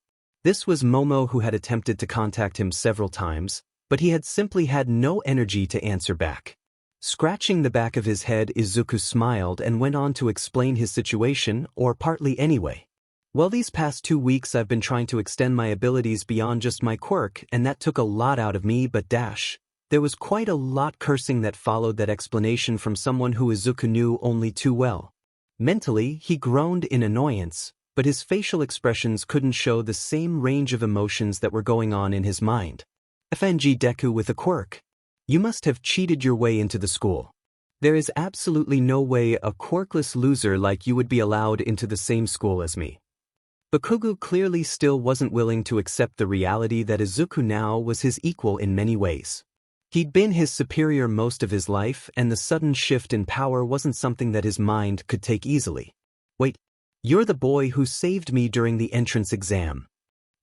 This was Momo, who had attempted to contact him several times, but he had simply had no energy to answer back. Scratching the back of his head, Izuku smiled and went on to explain his situation, or partly anyway. Well, these past 2 weeks I've been trying to extend my abilities beyond just my quirk, and that took a lot out of me, but there was quite a lot cursing that followed that explanation from someone who Izuku knew only too well. Mentally, he groaned in annoyance, but his facial expressions couldn't show the same range of emotions that were going on in his mind. FNG Deku with a quirk. You must have cheated your way into the school. There is absolutely no way a quirkless loser like you would be allowed into the same school as me. Bakugo clearly still wasn't willing to accept the reality that Izuku now was his equal in many ways. He'd been his superior most of his life, and the sudden shift in power wasn't something that his mind could take easily. Wait, you're the boy who saved me during the entrance exam.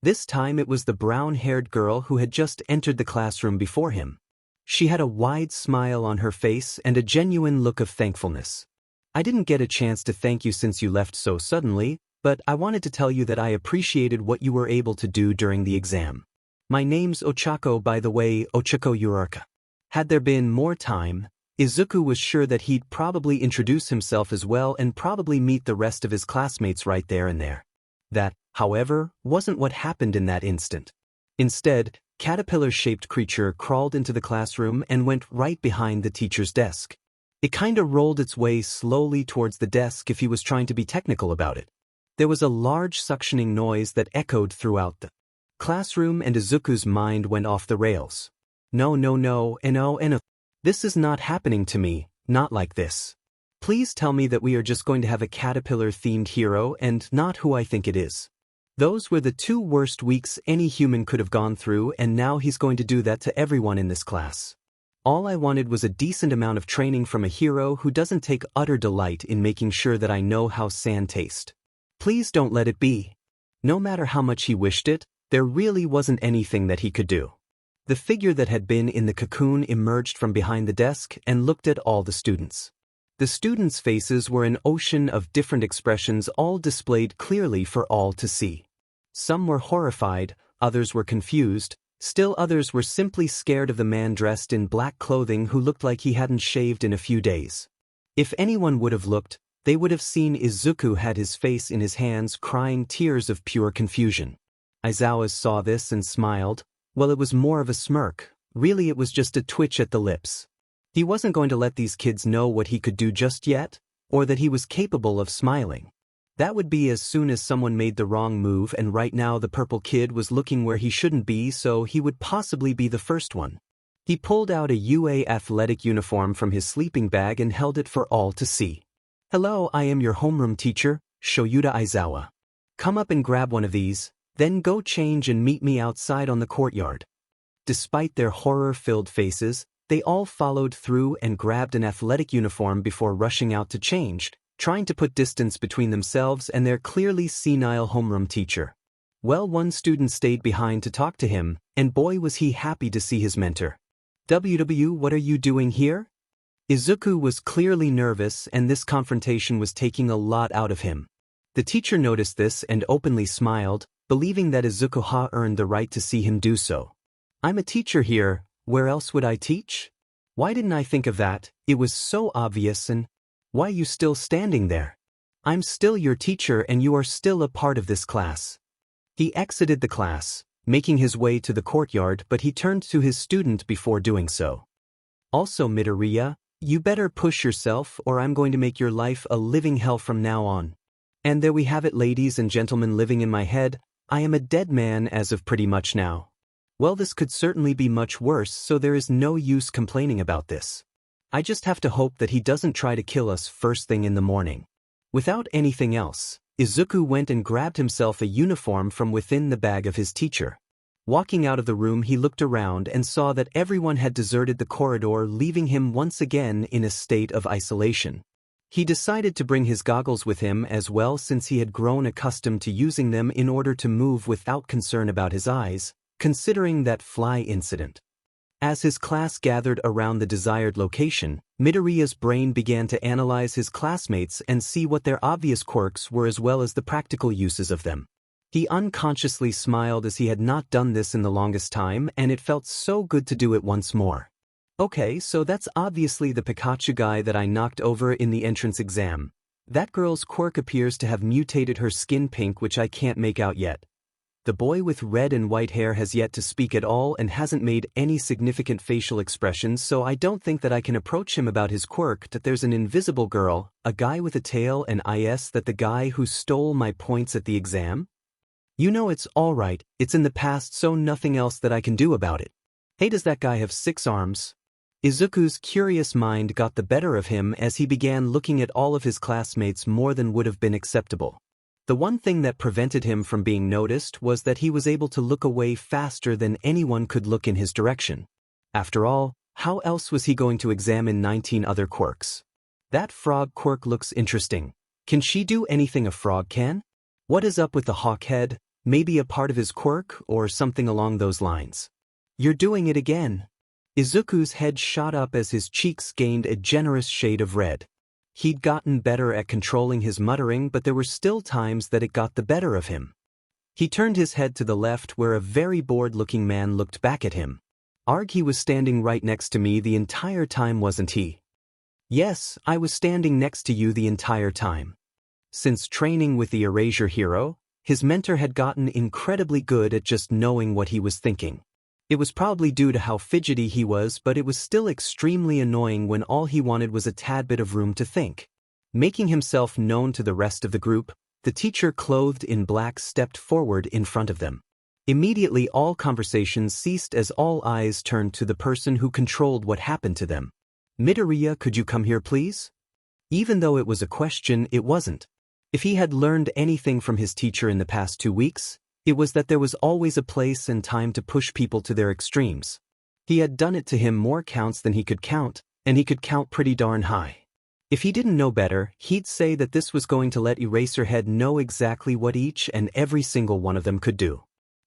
This time it was the brown-haired girl who had just entered the classroom before him. She had a wide smile on her face and a genuine look of thankfulness. I didn't get a chance to thank you since you left so suddenly, but I wanted to tell you that I appreciated what you were able to do during the exam. My name's Ochako, by the way, Ochako Uraraka. Had there been more time, Izuku was sure that he'd probably introduce himself as well and probably meet the rest of his classmates right there and there. That, however, wasn't what happened in that instant. Instead, caterpillar-shaped creature crawled into the classroom and went right behind the teacher's desk. It kinda rolled its way slowly towards the desk if he was trying to be technical about it. There was a large suctioning noise that echoed throughout the classroom, and Izuku's mind went off the rails. No, this is not happening to me, not like this. Please tell me that we are just going to have a caterpillar-themed hero and not who I think it is. Those were the 2 worst weeks any human could have gone through, and now he's going to do that to everyone in this class. All I wanted was a decent amount of training from a hero who doesn't take utter delight in making sure that I know how sand tastes. Please don't let it be. No matter how much he wished it, there really wasn't anything that he could do. The figure that had been in the cocoon emerged from behind the desk and looked at all the students. The students' faces were an ocean of different expressions, all displayed clearly for all to see. Some were horrified, others were confused, Still others were simply scared of the man dressed in black clothing who looked like he hadn't shaved in a few days. If anyone would have looked, they would have seen Izuku had his face in his hands crying tears of pure confusion. Aizawa saw this and smiled. Well, it was more of a smirk. Really, it was just a twitch at the lips. He wasn't going to let these kids know what he could do just yet, or that he was capable of smiling. That would be as soon as someone made the wrong move, and right now the purple kid was looking where he shouldn't be, so he would possibly be the first one. He pulled out a UA athletic uniform from his sleeping bag and held it for all to see. Hello, I am your homeroom teacher, Shoyuta Aizawa. Come up and grab one of these, then go change and meet me outside on the courtyard. Despite their horror-filled faces, they all followed through and grabbed an athletic uniform before rushing out to change, trying to put distance between themselves and their clearly senile homeroom teacher. Well, one student stayed behind to talk to him, and boy was he happy to see his mentor. WW, what are you doing here? Izuku was clearly nervous, and this confrontation was taking a lot out of him. The teacher noticed this and openly smiled, believing that Izuku had earned the right to see him do so. I'm a teacher here, where else would I teach? Why didn't I think of that? It was so obvious. And why are you still standing there? I'm still your teacher and you are still a part of this class. He exited the class, making his way to the courtyard, but he turned to his student before doing so. Also, Midoriya, you better push yourself or I'm going to make your life a living hell from now on. And there we have it, ladies and gentlemen, living in my head. I am a dead man as of pretty much now. Well, this could certainly be much worse, so there is no use complaining about this. I just have to hope that he doesn't try to kill us first thing in the morning. Without anything else, Izuku went and grabbed himself a uniform from within the bag of his teacher. Walking out of the room, he looked around and saw that everyone had deserted the corridor, leaving him once again in a state of isolation. He decided to bring his goggles with him as well, since he had grown accustomed to using them in order to move without concern about his eyes, considering that fly incident. As his class gathered around the desired location, Midoriya's brain began to analyze his classmates and see what their obvious quirks were as well as the practical uses of them. He unconsciously smiled as he had not done this in the longest time, and it felt so good to do it once more. Okay, so that's obviously the Pikachu guy that I knocked over in the entrance exam. That girl's quirk appears to have mutated her skin pink, which I can't make out yet. The boy with red and white hair has yet to speak at all and hasn't made any significant facial expressions, so I don't think that I can approach him about his quirk. That there's an invisible girl, a guy with a tail, and that the guy who stole my points at the exam? You know, it's alright, it's in the past, so nothing else that I can do about it. Hey, does that guy have 6 arms? Izuku's curious mind got the better of him as he began looking at all of his classmates more than would have been acceptable. The one thing that prevented him from being noticed was that he was able to look away faster than anyone could look in his direction. After all, how else was he going to examine 19 other quirks? That frog quirk looks interesting. Can she do anything a frog can? What is up with the hawk head? Maybe a part of his quirk or something along those lines. You're doing it again. Izuku's head shot up as his cheeks gained a generous shade of red. He'd gotten better at controlling his muttering, but there were still times that it got the better of him. He turned his head to the left where a very bored-looking man looked back at him. He was standing right next to me the entire time, wasn't he? Yes, I was standing next to you the entire time. Since training with the Erasure Hero, his mentor had gotten incredibly good at just knowing what he was thinking. It was probably due to how fidgety he was, but it was still extremely annoying when all he wanted was a tad bit of room to think. Making himself known to the rest of the group, the teacher clothed in black stepped forward in front of them. Immediately all conversations ceased as all eyes turned to the person who controlled what happened to them. Midoriya, could you come here please? Even though it was a question, it wasn't. If he had learned anything from his teacher in the past 2 weeks, it was that there was always a place and time to push people to their extremes. He had done it to him more counts than he could count, and he could count pretty darn high. If he didn't know better, he'd say that this was going to let Eraserhead know exactly what each and every single one of them could do.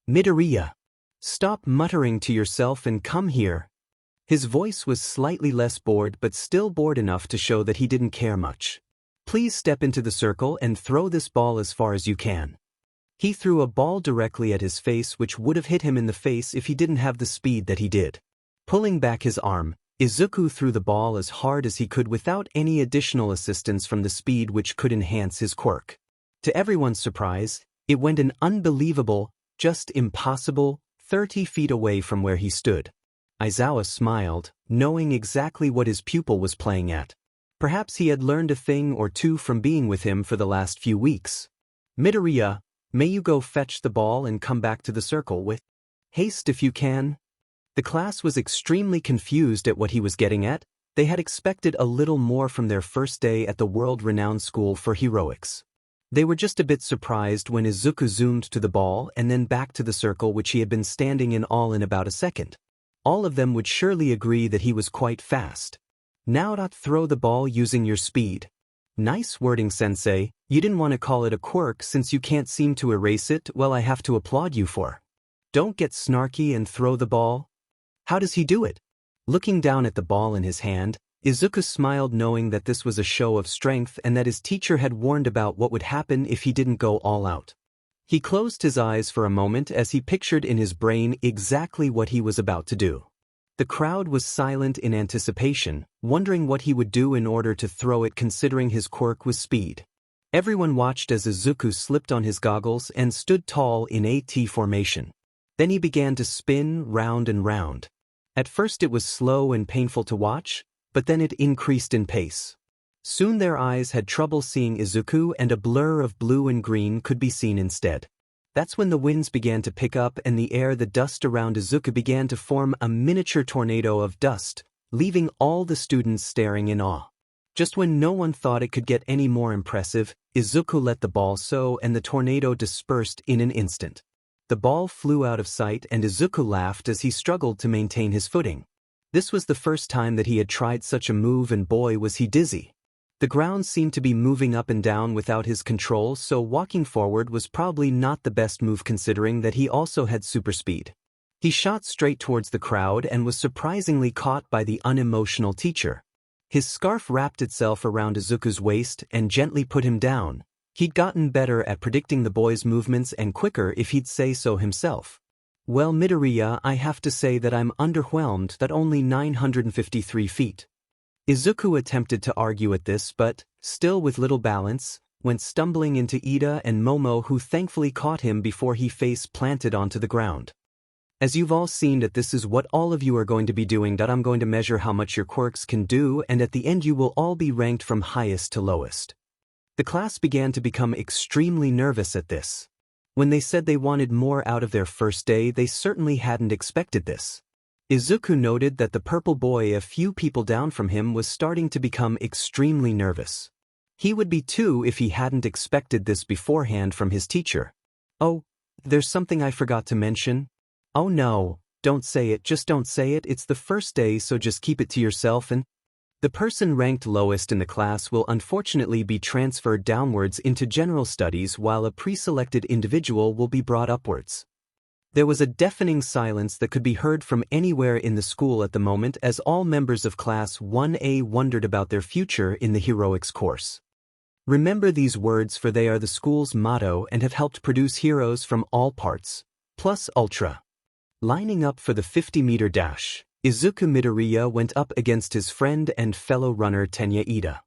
Midoriya, stop muttering to yourself and come here. His voice was slightly less bored, but still bored enough to show that he didn't care much. Please step into the circle and throw this ball as far as you can. He threw a ball directly at his face, which would have hit him in the face if he didn't have the speed that he did. Pulling back his arm, Izuku threw the ball as hard as he could without any additional assistance from the speed which could enhance his quirk. To everyone's surprise, it went an unbelievable, just impossible, 30 feet away from where he stood. Aizawa smiled, knowing exactly what his pupil was playing at. Perhaps he had learned a thing or two from being with him for the last few weeks. Midoriya, may you go fetch the ball and come back to the circle with haste if you can. The class was extremely confused at what he was getting at. They had expected a little more from their first day at the world-renowned school for heroics. They were just a bit surprised when Izuku zoomed to the ball and then back to the circle which he had been standing in all in about a second. All of them would surely agree that he was quite fast. Now throw the ball using your speed. Nice wording, sensei. You didn't want to call it a quirk since you can't seem to erase it. Well, I have to applaud you for. Don't get snarky and throw the ball. How does he do it? Looking down at the ball in his hand, Izuku smiled, knowing that this was a show of strength and that his teacher had warned about what would happen if he didn't go all out. He closed his eyes for a moment as he pictured in his brain exactly what he was about to do. The crowd was silent in anticipation, wondering what he would do in order to throw it, considering his quirk was speed. Everyone watched as Izuku slipped on his goggles and stood tall in a T formation. Then he began to spin round and round. At first it was slow and painful to watch, but then it increased in pace. Soon their eyes had trouble seeing Izuku and a blur of blue and green could be seen instead. That's when the winds began to pick up and the dust around Izuku began to form a miniature tornado of dust, leaving all the students staring in awe. Just when no one thought it could get any more impressive, Izuku let the ball soar and the tornado dispersed in an instant. The ball flew out of sight and Izuku laughed as he struggled to maintain his footing. This was the first time that he had tried such a move, and boy was he dizzy. The ground seemed to be moving up and down without his control, so walking forward was probably not the best move considering that he also had super speed. He shot straight towards the crowd and was surprisingly caught by the unemotional teacher. His scarf wrapped itself around Izuku's waist and gently put him down. He'd gotten better at predicting the boy's movements and quicker if he'd say so himself. Well, Midoriya, I have to say that I'm underwhelmed that only 953 feet. Izuku attempted to argue at this but, still with little balance, went stumbling into Ida and Momo, who thankfully caught him before he face planted onto the ground. As you've all seen that this is what all of you are going to be doing, that I'm going to measure how much your quirks can do, and at the end you will all be ranked from highest to lowest. The class began to become extremely nervous at this. When they said they wanted more out of their first day, they certainly hadn't expected this. Izuku noted that the purple boy a few people down from him was starting to become extremely nervous. He would be too if he hadn't expected this beforehand from his teacher. Oh, there's something I forgot to mention. Oh no, don't say it, just don't say it, it's the first day, so just keep it to yourself. And the person ranked lowest in the class will unfortunately be transferred downwards into general studies, while a pre-selected individual will be brought upwards. There was a deafening silence that could be heard from anywhere in the school at the moment as all members of Class 1A wondered about their future in the heroics course. Remember these words, for they are the school's motto and have helped produce heroes from all parts, plus ultra. Lining up for the 50-meter dash, Izuku Midoriya went up against his friend and fellow runner Tenya Ida.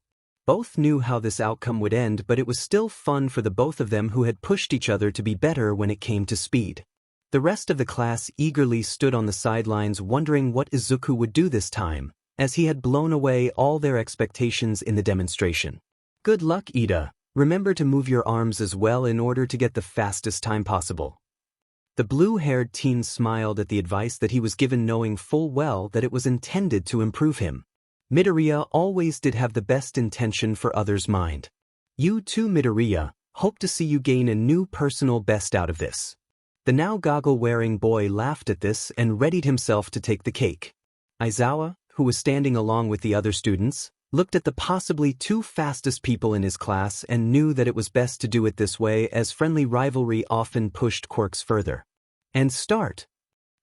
Both knew how this outcome would end, but it was still fun for the both of them who had pushed each other to be better when it came to speed. The rest of the class eagerly stood on the sidelines wondering what Izuku would do this time, as he had blown away all their expectations in the demonstration. Good luck, Ida. Remember to move your arms as well in order to get the fastest time possible. The blue-haired teen smiled at the advice that he was given, knowing full well that it was intended to improve him. Midoriya always did have the best intention for others' mind. You too, Midoriya, hope to see you gain a new personal best out of this. The now goggle-wearing boy laughed at this and readied himself to take the cake. Aizawa, who was standing along with the other students, looked at the possibly two fastest people in his class and knew that it was best to do it this way, as friendly rivalry often pushed quirks further. And start!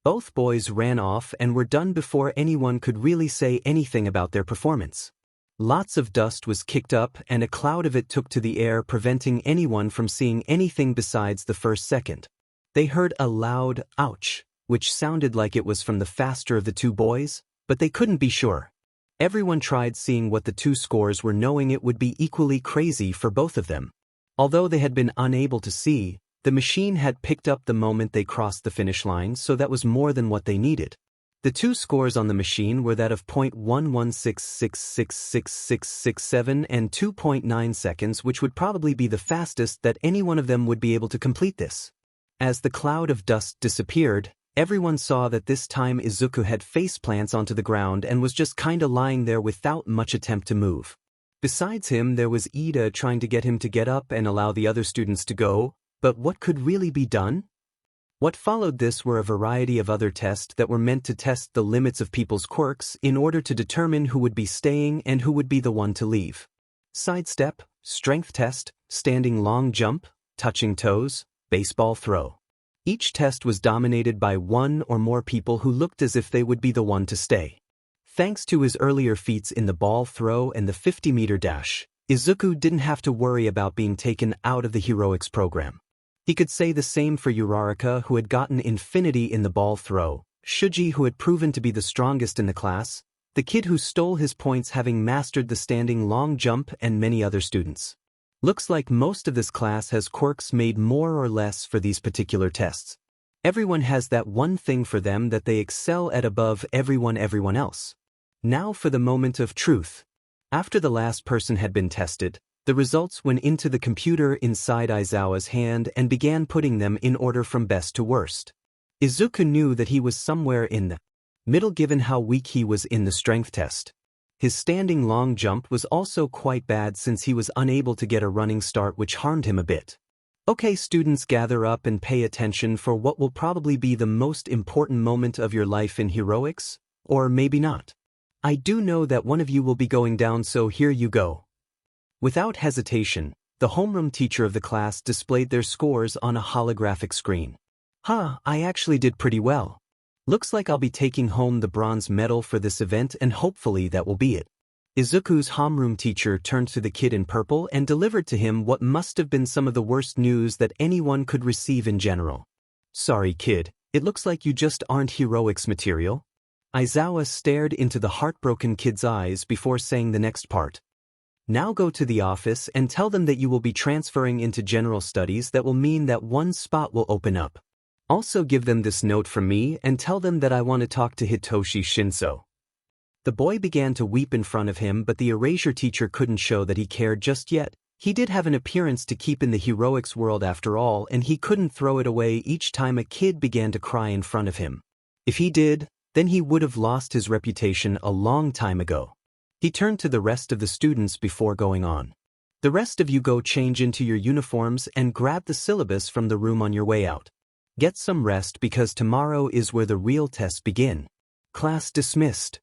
Both boys ran off and were done before anyone could really say anything about their performance. Lots of dust was kicked up and a cloud of it took to the air, preventing anyone from seeing anything besides the first second. They heard a loud ouch, which sounded like it was from the faster of the two boys, but they couldn't be sure. Everyone tried seeing what the two scores were, knowing it would be equally crazy for both of them. Although they had been unable to see, the machine had picked up the moment they crossed the finish line, so that was more than what they needed. The two scores on the machine were that of 0.11666667 and 2.9 seconds, which would probably be the fastest that any one of them would be able to complete this. As the cloud of dust disappeared, everyone saw that this time Izuku had faceplants onto the ground and was just kinda lying there without much attempt to move. Besides him, there was Ida trying to get him to get up and allow the other students to go, but what could really be done? What followed this were a variety of other tests that were meant to test the limits of people's quirks in order to determine who would be staying and who would be the one to leave. Sidestep, strength test, standing long jump, touching toes, baseball throw. Each test was dominated by one or more people who looked as if they would be the one to stay. Thanks to his earlier feats in the ball throw and the 50-meter dash, Izuku didn't have to worry about being taken out of the heroics program. He could say the same for Uraraka, who had gotten infinity in the ball throw, Shuji, who had proven to be the strongest in the class, the kid who stole his points having mastered the standing long jump, and many other students. Looks like most of this class has quirks made more or less for these particular tests. Everyone has that one thing for them that they excel at above everyone else. Now for the moment of truth. After the last person had been tested, the results went into the computer inside Aizawa's hand and began putting them in order from best to worst. Izuku knew that he was somewhere in the middle given how weak he was in the strength test. His standing long jump was also quite bad since he was unable to get a running start, which harmed him a bit. Okay, students, gather up and pay attention for what will probably be the most important moment of your life in heroics, or maybe not. I do know that one of you will be going down, so here you go. Without hesitation, the homeroom teacher of the class displayed their scores on a holographic screen. I actually did pretty well. Looks like I'll be taking home the bronze medal for this event, and hopefully that will be it. Izuku's homeroom teacher turned to the kid in purple and delivered to him what must have been some of the worst news that anyone could receive in general. Sorry, kid, it looks like you just aren't heroics material. Aizawa stared into the heartbroken kid's eyes before saying the next part. Now go to the office and tell them that you will be transferring into general studies. That will mean that one spot will open up. Also give them this note from me and tell them that I want to talk to Hitoshi Shinszo. The boy began to weep in front of him, but the erasure teacher couldn't show that he cared just yet. He did have an appearance to keep in the heroics world after all, and he couldn't throw it away each time a kid began to cry in front of him. If he did, then he would have lost his reputation a long time ago. He turned to the rest of the students before going on. The rest of you go change into your uniforms and grab the syllabus from the room on your way out. Get some rest because tomorrow is where the real tests begin. Class dismissed.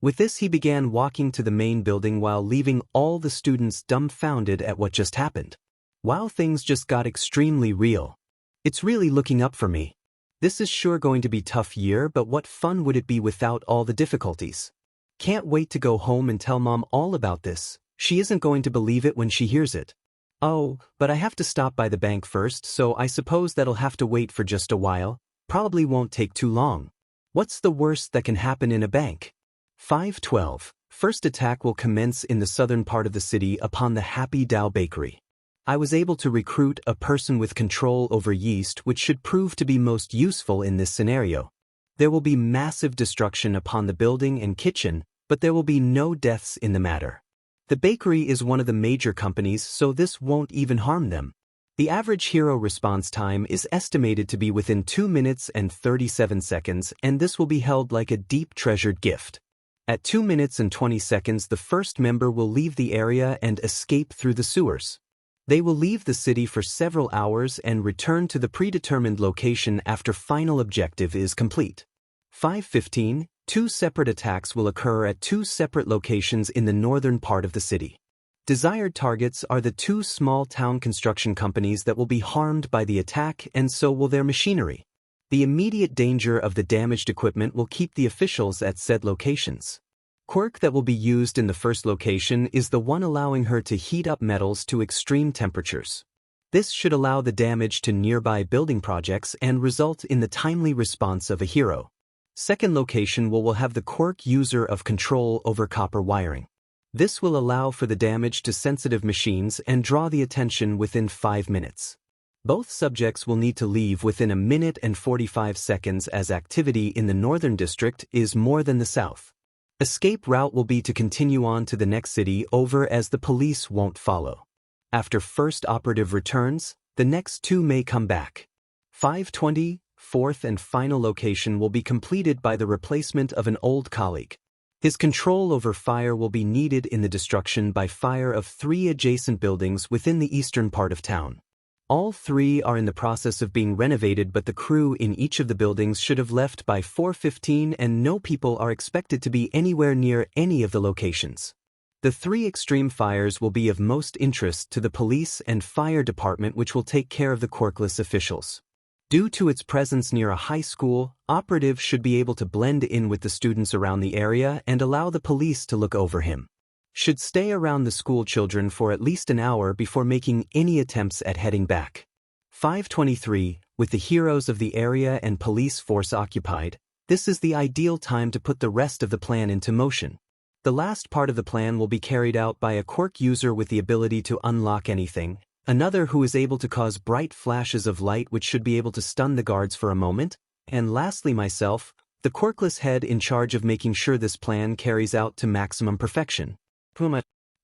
With this, he began walking to the main building while leaving all the students dumbfounded at what just happened. Wow, things just got extremely real. It's really looking up for me. This is sure going to be a tough year, but what fun would it be without all the difficulties? Can't wait to go home and tell Mom all about this. She isn't going to believe it when she hears it. Oh, but I have to stop by the bank first, so I suppose that'll have to wait for just a while. Probably won't take too long. What's the worst that can happen in a bank? 5:12. First attack will commence in the southern part of the city upon the Happy Dao Bakery. I was able to recruit a person with control over yeast, which should prove to be most useful in this scenario. There will be massive destruction upon the building and kitchen, but there will be no deaths in the matter. The bakery is one of the major companies, so this won't even harm them. The average hero response time is estimated to be within 2 minutes and 37 seconds, and this will be held like a deep treasured gift. At 2 minutes and 20 seconds, the first member will leave the area and escape through the sewers. They will leave the city for several hours and return to the predetermined location after final objective is complete. 5:15, 2 separate attacks will occur at 2 separate locations in the northern part of the city. Desired targets are the 2 small town construction companies that will be harmed by the attack, and so will their machinery. The immediate danger of the damaged equipment will keep the officials at said locations. Quirk that will be used in the first location is the one allowing her to heat up metals to extreme temperatures. This should allow the damage to nearby building projects and result in the timely response of a hero. Second location will have the quirk user of control over copper wiring. This will allow for the damage to sensitive machines and draw the attention within 5 minutes. Both subjects will need to leave within 1 minute and 45 seconds as activity in the northern district is more than the south. Escape route will be to continue on to the next city over as the police won't follow. After first operative returns, the next 2 may come back. 520, fourth and final location will be completed by the replacement of an old colleague. His control over fire will be needed in the destruction by fire of 3 adjacent buildings within the eastern part of town. All 3 are in the process of being renovated, but the crew in each of the buildings should have left by 4:15 and no people are expected to be anywhere near any of the locations. The 3 extreme fires will be of most interest to the police and fire department, which will take care of the quirkless officials. Due to its presence near a high school, operative should be able to blend in with the students around the area and allow the police to look over him. Should stay around the school children for at least an hour before making any attempts at heading back. 523, with the heroes of the area and police force occupied, this is the ideal time to put the rest of the plan into motion. The last part of the plan will be carried out by a quirk user with the ability to unlock anything, another who is able to cause bright flashes of light which should be able to stun the guards for a moment, and lastly myself, the quirkless head in charge of making sure this plan carries out to maximum perfection.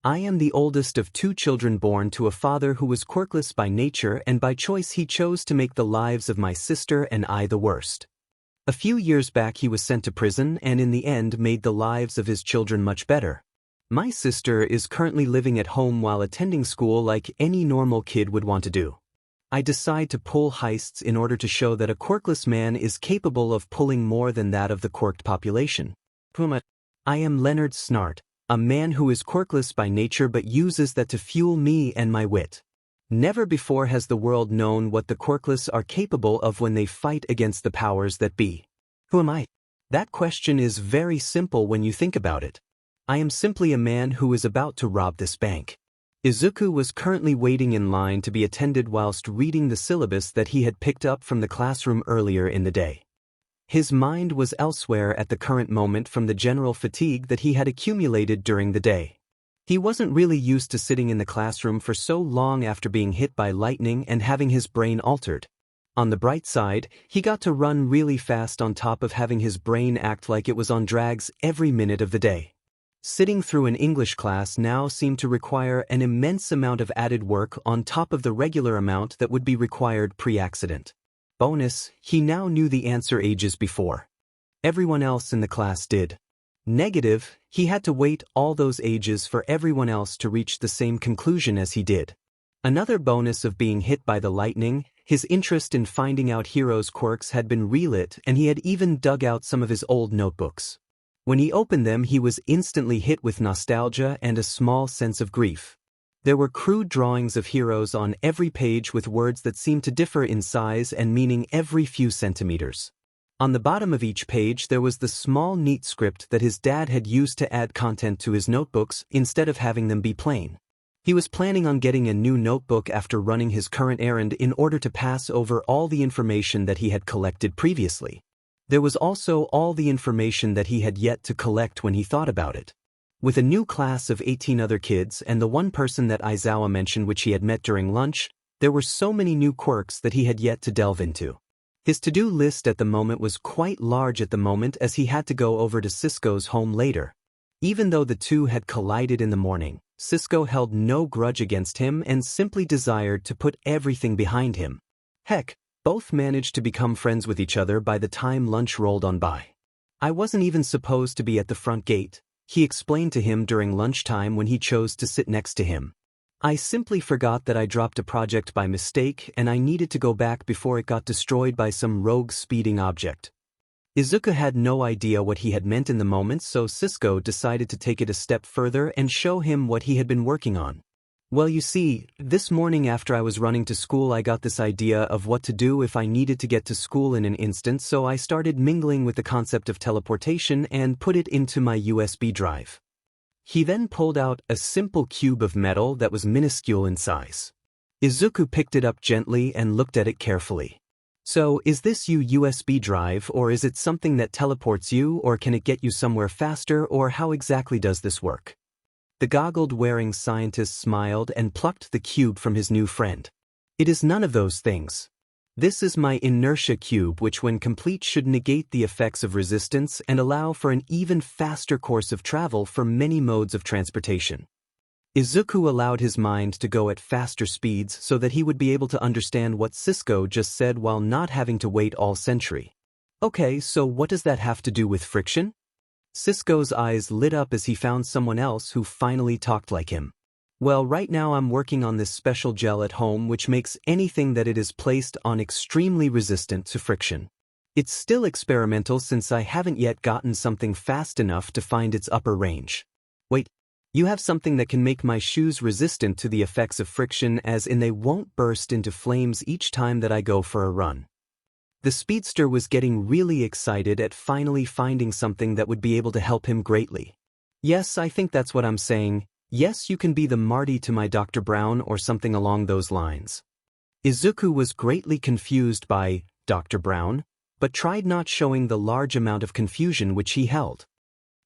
I am the oldest of 2 children born to a father who was quirkless by nature, and by choice he chose to make the lives of my sister and I the worst. A few years back he was sent to prison and in the end made the lives of his children much better. My sister is currently living at home while attending school like any normal kid would want to do. I decide to pull heists in order to show that a quirkless man is capable of pulling more than that of the quirked population. I am Leonard Snart, a man who is quirkless by nature but uses that to fuel me and my wit. Never before has the world known what the quirkless are capable of when they fight against the powers that be. Who am I? That question is very simple when you think about it. I am simply a man who is about to rob this bank. Izuku was currently waiting in line to be attended whilst reading the syllabus that he had picked up from the classroom earlier in the day. His mind was elsewhere at the current moment from the general fatigue that he had accumulated during the day. He wasn't really used to sitting in the classroom for so long after being hit by lightning and having his brain altered. On the bright side, he got to run really fast on top of having his brain act like it was on drags every minute of the day. Sitting through an English class now seemed to require an immense amount of added work on top of the regular amount that would be required pre-accident. Bonus, he now knew the answer ages before. Everyone else in the class did. Negative, he had to wait all those ages for everyone else to reach the same conclusion as he did. Another bonus of being hit by the lightning, his interest in finding out heroes' quirks had been relit and he had even dug out some of his old notebooks. When he opened them he was instantly hit with nostalgia and a small sense of grief. There were crude drawings of heroes on every page with words that seemed to differ in size and meaning every few centimeters. On the bottom of each page there was the small neat script that his dad had used to add content to his notebooks instead of having them be plain. He was planning on getting a new notebook after running his current errand in order to pass over all the information that he had collected previously. There was also all the information that he had yet to collect when he thought about it. With a new class of 18 other kids and the one person that Aizawa mentioned which he had met during lunch, there were so many new quirks that he had yet to delve into. His to-do list at the moment was quite large at the moment as he had to go over to Cisco's home later. Even though the two had collided in the morning, Cisco held no grudge against him and simply desired to put everything behind him. Heck, both managed to become friends with each other by the time lunch rolled on by. I wasn't even supposed to be at the front gate, he explained to him during lunchtime when he chose to sit next to him. I simply forgot that I dropped a project by mistake and I needed to go back before it got destroyed by some rogue speeding object. Izuku had no idea what he had meant in the moment, so Cisco decided to take it a step further and show him what he had been working on. Well, you see, this morning after I was running to school I got this idea of what to do if I needed to get to school in an instant, so I started mingling with the concept of teleportation and put it into my USB drive. He then pulled out a simple cube of metal that was minuscule in size. Izuku picked it up gently and looked at it carefully. So, is this your USB drive, or is it something that teleports you, or can it get you somewhere faster, or how exactly does this work? The goggled-wearing scientist smiled and plucked the cube from his new friend. It is none of those things. This is my inertia cube, which when complete should negate the effects of resistance and allow for an even faster course of travel for many modes of transportation. Izuku allowed his mind to go at faster speeds so that he would be able to understand what Cisco just said while not having to wait all century. Okay, so what does that have to do with friction? Cisco's eyes lit up as he found someone else who finally talked like him. Well, right now I'm working on this special gel at home which makes anything that it is placed on extremely resistant to friction. It's still experimental since I haven't yet gotten something fast enough to find its upper range. Wait, you have something that can make my shoes resistant to the effects of friction, as in they won't burst into flames each time that I go for a run. The Speedster was getting really excited at finally finding something that would be able to help him greatly. Yes, I think that's what I'm saying. Yes, you can be the Marty to my Dr. Brown or something along those lines. Izuku was greatly confused by Dr. Brown, but tried not showing the large amount of confusion which he held.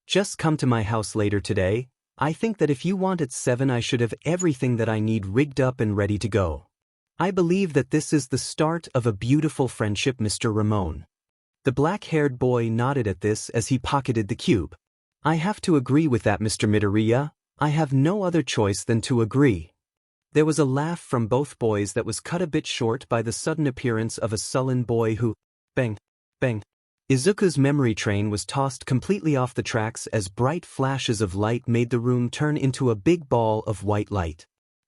Just come to my house later today. I think that if you want at 7 I should have everything that I need rigged up and ready to go. I believe that this is the start of a beautiful friendship, Mr. Ramon. The black-haired boy nodded at this as he pocketed the cube. I have to agree with that, Mr. Midoriya. I have no other choice than to agree. There was a laugh from both boys that was cut a bit short by the sudden appearance of a sullen boy who, bang, bang. Izuku's memory train was tossed completely off the tracks as bright flashes of light made the room turn into a big ball of white light.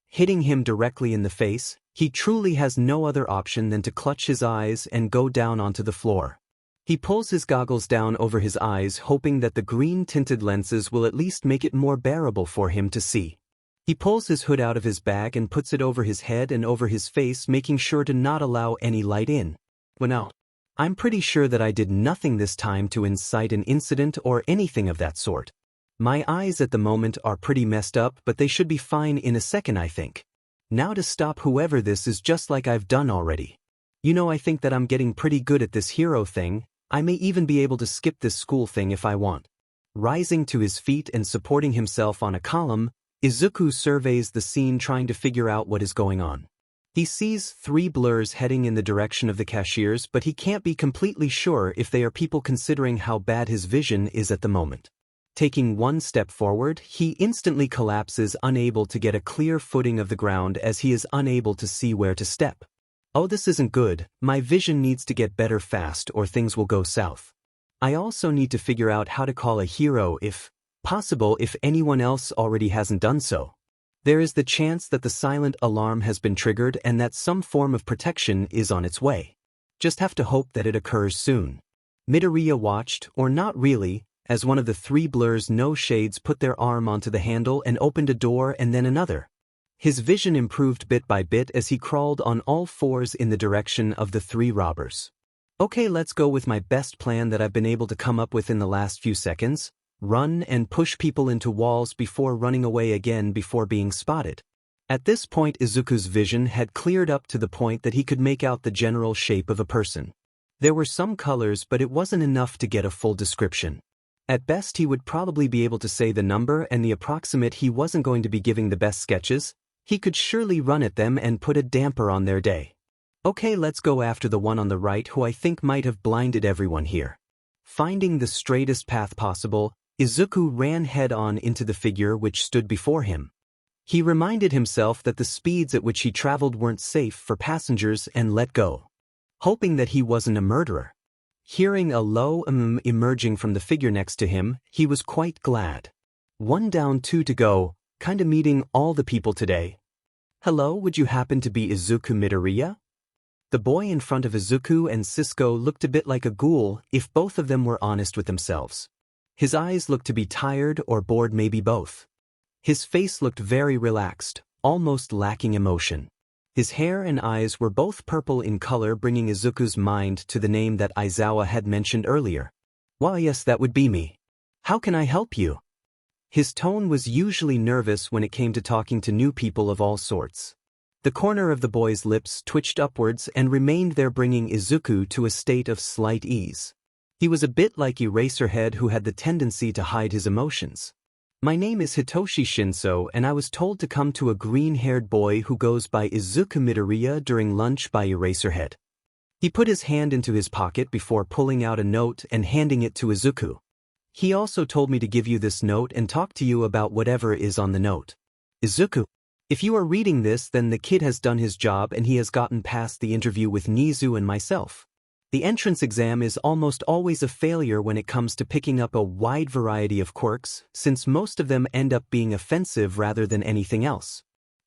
Hitting him directly in the face, he truly has no other option than to clutch his eyes and go down onto the floor. He pulls his goggles down over his eyes, hoping that the green-tinted lenses will at least make it more bearable for him to see. He pulls his hood out of his bag and puts it over his head and over his face, making sure to not allow any light in. Well, now, I'm pretty sure that I did nothing this time to incite an incident or anything of that sort. My eyes at the moment are pretty messed up, but they should be fine in a second, I think. Now to stop whoever this is, just like I've done already. You know, I think that I'm getting pretty good at this hero thing. I may even be able to skip this school thing if I want. Rising to his feet and supporting himself on a column, Izuku surveys the scene, trying to figure out what is going on. He sees 3 blurs heading in the direction of the cashiers, but he can't be completely sure if they are people considering how bad his vision is at the moment. Taking one step forward, he instantly collapses, unable to get a clear footing of the ground as he is unable to see where to step. Oh, this isn't good. My vision needs to get better fast or things will go south. I also need to figure out how to call a hero if possible, if anyone else already hasn't done so. There is the chance that the silent alarm has been triggered and that some form of protection is on its way. Just have to hope that it occurs soon. Midoriya watched, or not really, as one of the 3 blurs no shades put their arm onto the handle and opened a door and then another. His vision improved bit by bit as he crawled on all 4s in the direction of the 3 robbers. Okay, let's go with my best plan that I've been able to come up with in the last few seconds. Run and push people into walls before running away again before being spotted. At this point Izuku's vision had cleared up to the point that he could make out the general shape of a person. There were some colors, but it wasn't enough to get a full description. At best he would probably be able to say the number and the approximate. He wasn't going to be giving the best sketches. He could surely run at them and put a damper on their day. Okay, let's go after the one on the right who I think might have blinded everyone here. Finding the straightest path possible, Izuku ran head-on into the figure which stood before him. He reminded himself that the speeds at which he traveled weren't safe for passengers and let go. Hoping that he wasn't a murderer. Hearing a low emerging from the figure next to him, he was quite glad. 1 down, 2 to go, kinda meeting all the people today. Hello, would you happen to be Izuku Midoriya? The boy in front of Izuku and Cisco looked a bit like a ghoul if both of them were honest with themselves. His eyes looked to be tired or bored, maybe both. His face looked very relaxed, almost lacking emotion. His hair and eyes were both purple in color, bringing Izuku's mind to the name that Aizawa had mentioned earlier. "Why, yes, that would be me. How can I help you?" His tone was usually nervous when it came to talking to new people of all sorts. The corner of the boy's lips twitched upwards and remained there, bringing Izuku to a state of slight ease. He was a bit like Eraserhead, who had the tendency to hide his emotions. "My name is Hitoshi Shinszo, and I was told to come to a green-haired boy who goes by Izuku Midoriya during lunch by Eraserhead." He put his hand into his pocket before pulling out a note and handing it to Izuku. "He also told me to give you this note and talk to you about whatever is on the note. Izuku, if you are reading this, then the kid has done his job and he has gotten past the interview with Nizu and myself. The entrance exam is almost always a failure when it comes to picking up a wide variety of quirks, since most of them end up being offensive rather than anything else.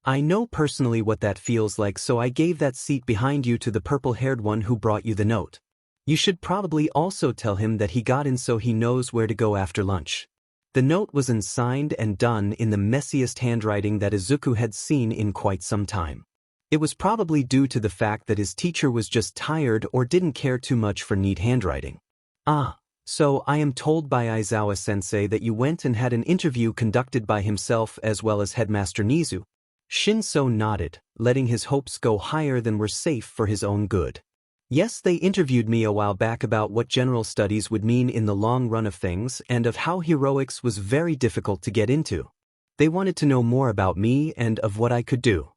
I know personally what that feels like, so I gave that seat behind you to the purple-haired one who brought you the note. You should probably also tell him that he got in so he knows where to go after lunch." The note was unsigned and done in the messiest handwriting that Izuku had seen in quite some time. It was probably due to the fact that his teacher was just tired or didn't care too much for neat handwriting. "Ah, so I am told by Aizawa-sensei that you went and had an interview conducted by himself as well as Headmaster Nizu." Shinszo nodded, letting his hopes go higher than were safe for his own good. "Yes, they interviewed me a while back about what general studies would mean in the long run of things and of how heroics was very difficult to get into. They wanted to know more about me and of what I could do.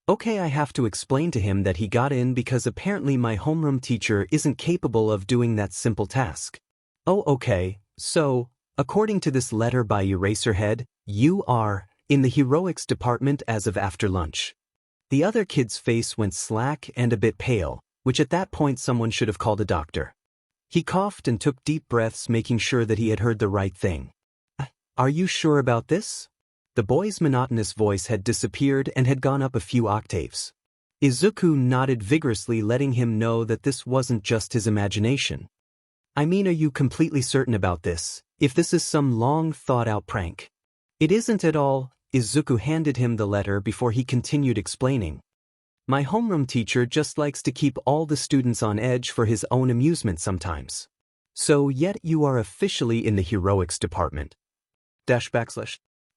Okay, I have to explain to him that he got in because apparently my homeroom teacher isn't capable of doing that simple task. Oh, okay, so, according to this letter by Eraserhead, you are in the heroics department as of after lunch." The other kid's face went slack and a bit pale, which at that point someone should have called a doctor. He coughed and took deep breaths, making sure that he had heard the right thing. Are you sure about this?" The boy's monotonous voice had disappeared and had gone up a few octaves. Izuku nodded vigorously, letting him know that this wasn't just his imagination. "I mean, are you completely certain about this, if this is some long thought-out prank?" "It isn't at all." Izuku handed him the letter before he continued explaining. "My homeroom teacher just likes to keep all the students on edge for his own amusement sometimes. So yet you are officially in the heroics department."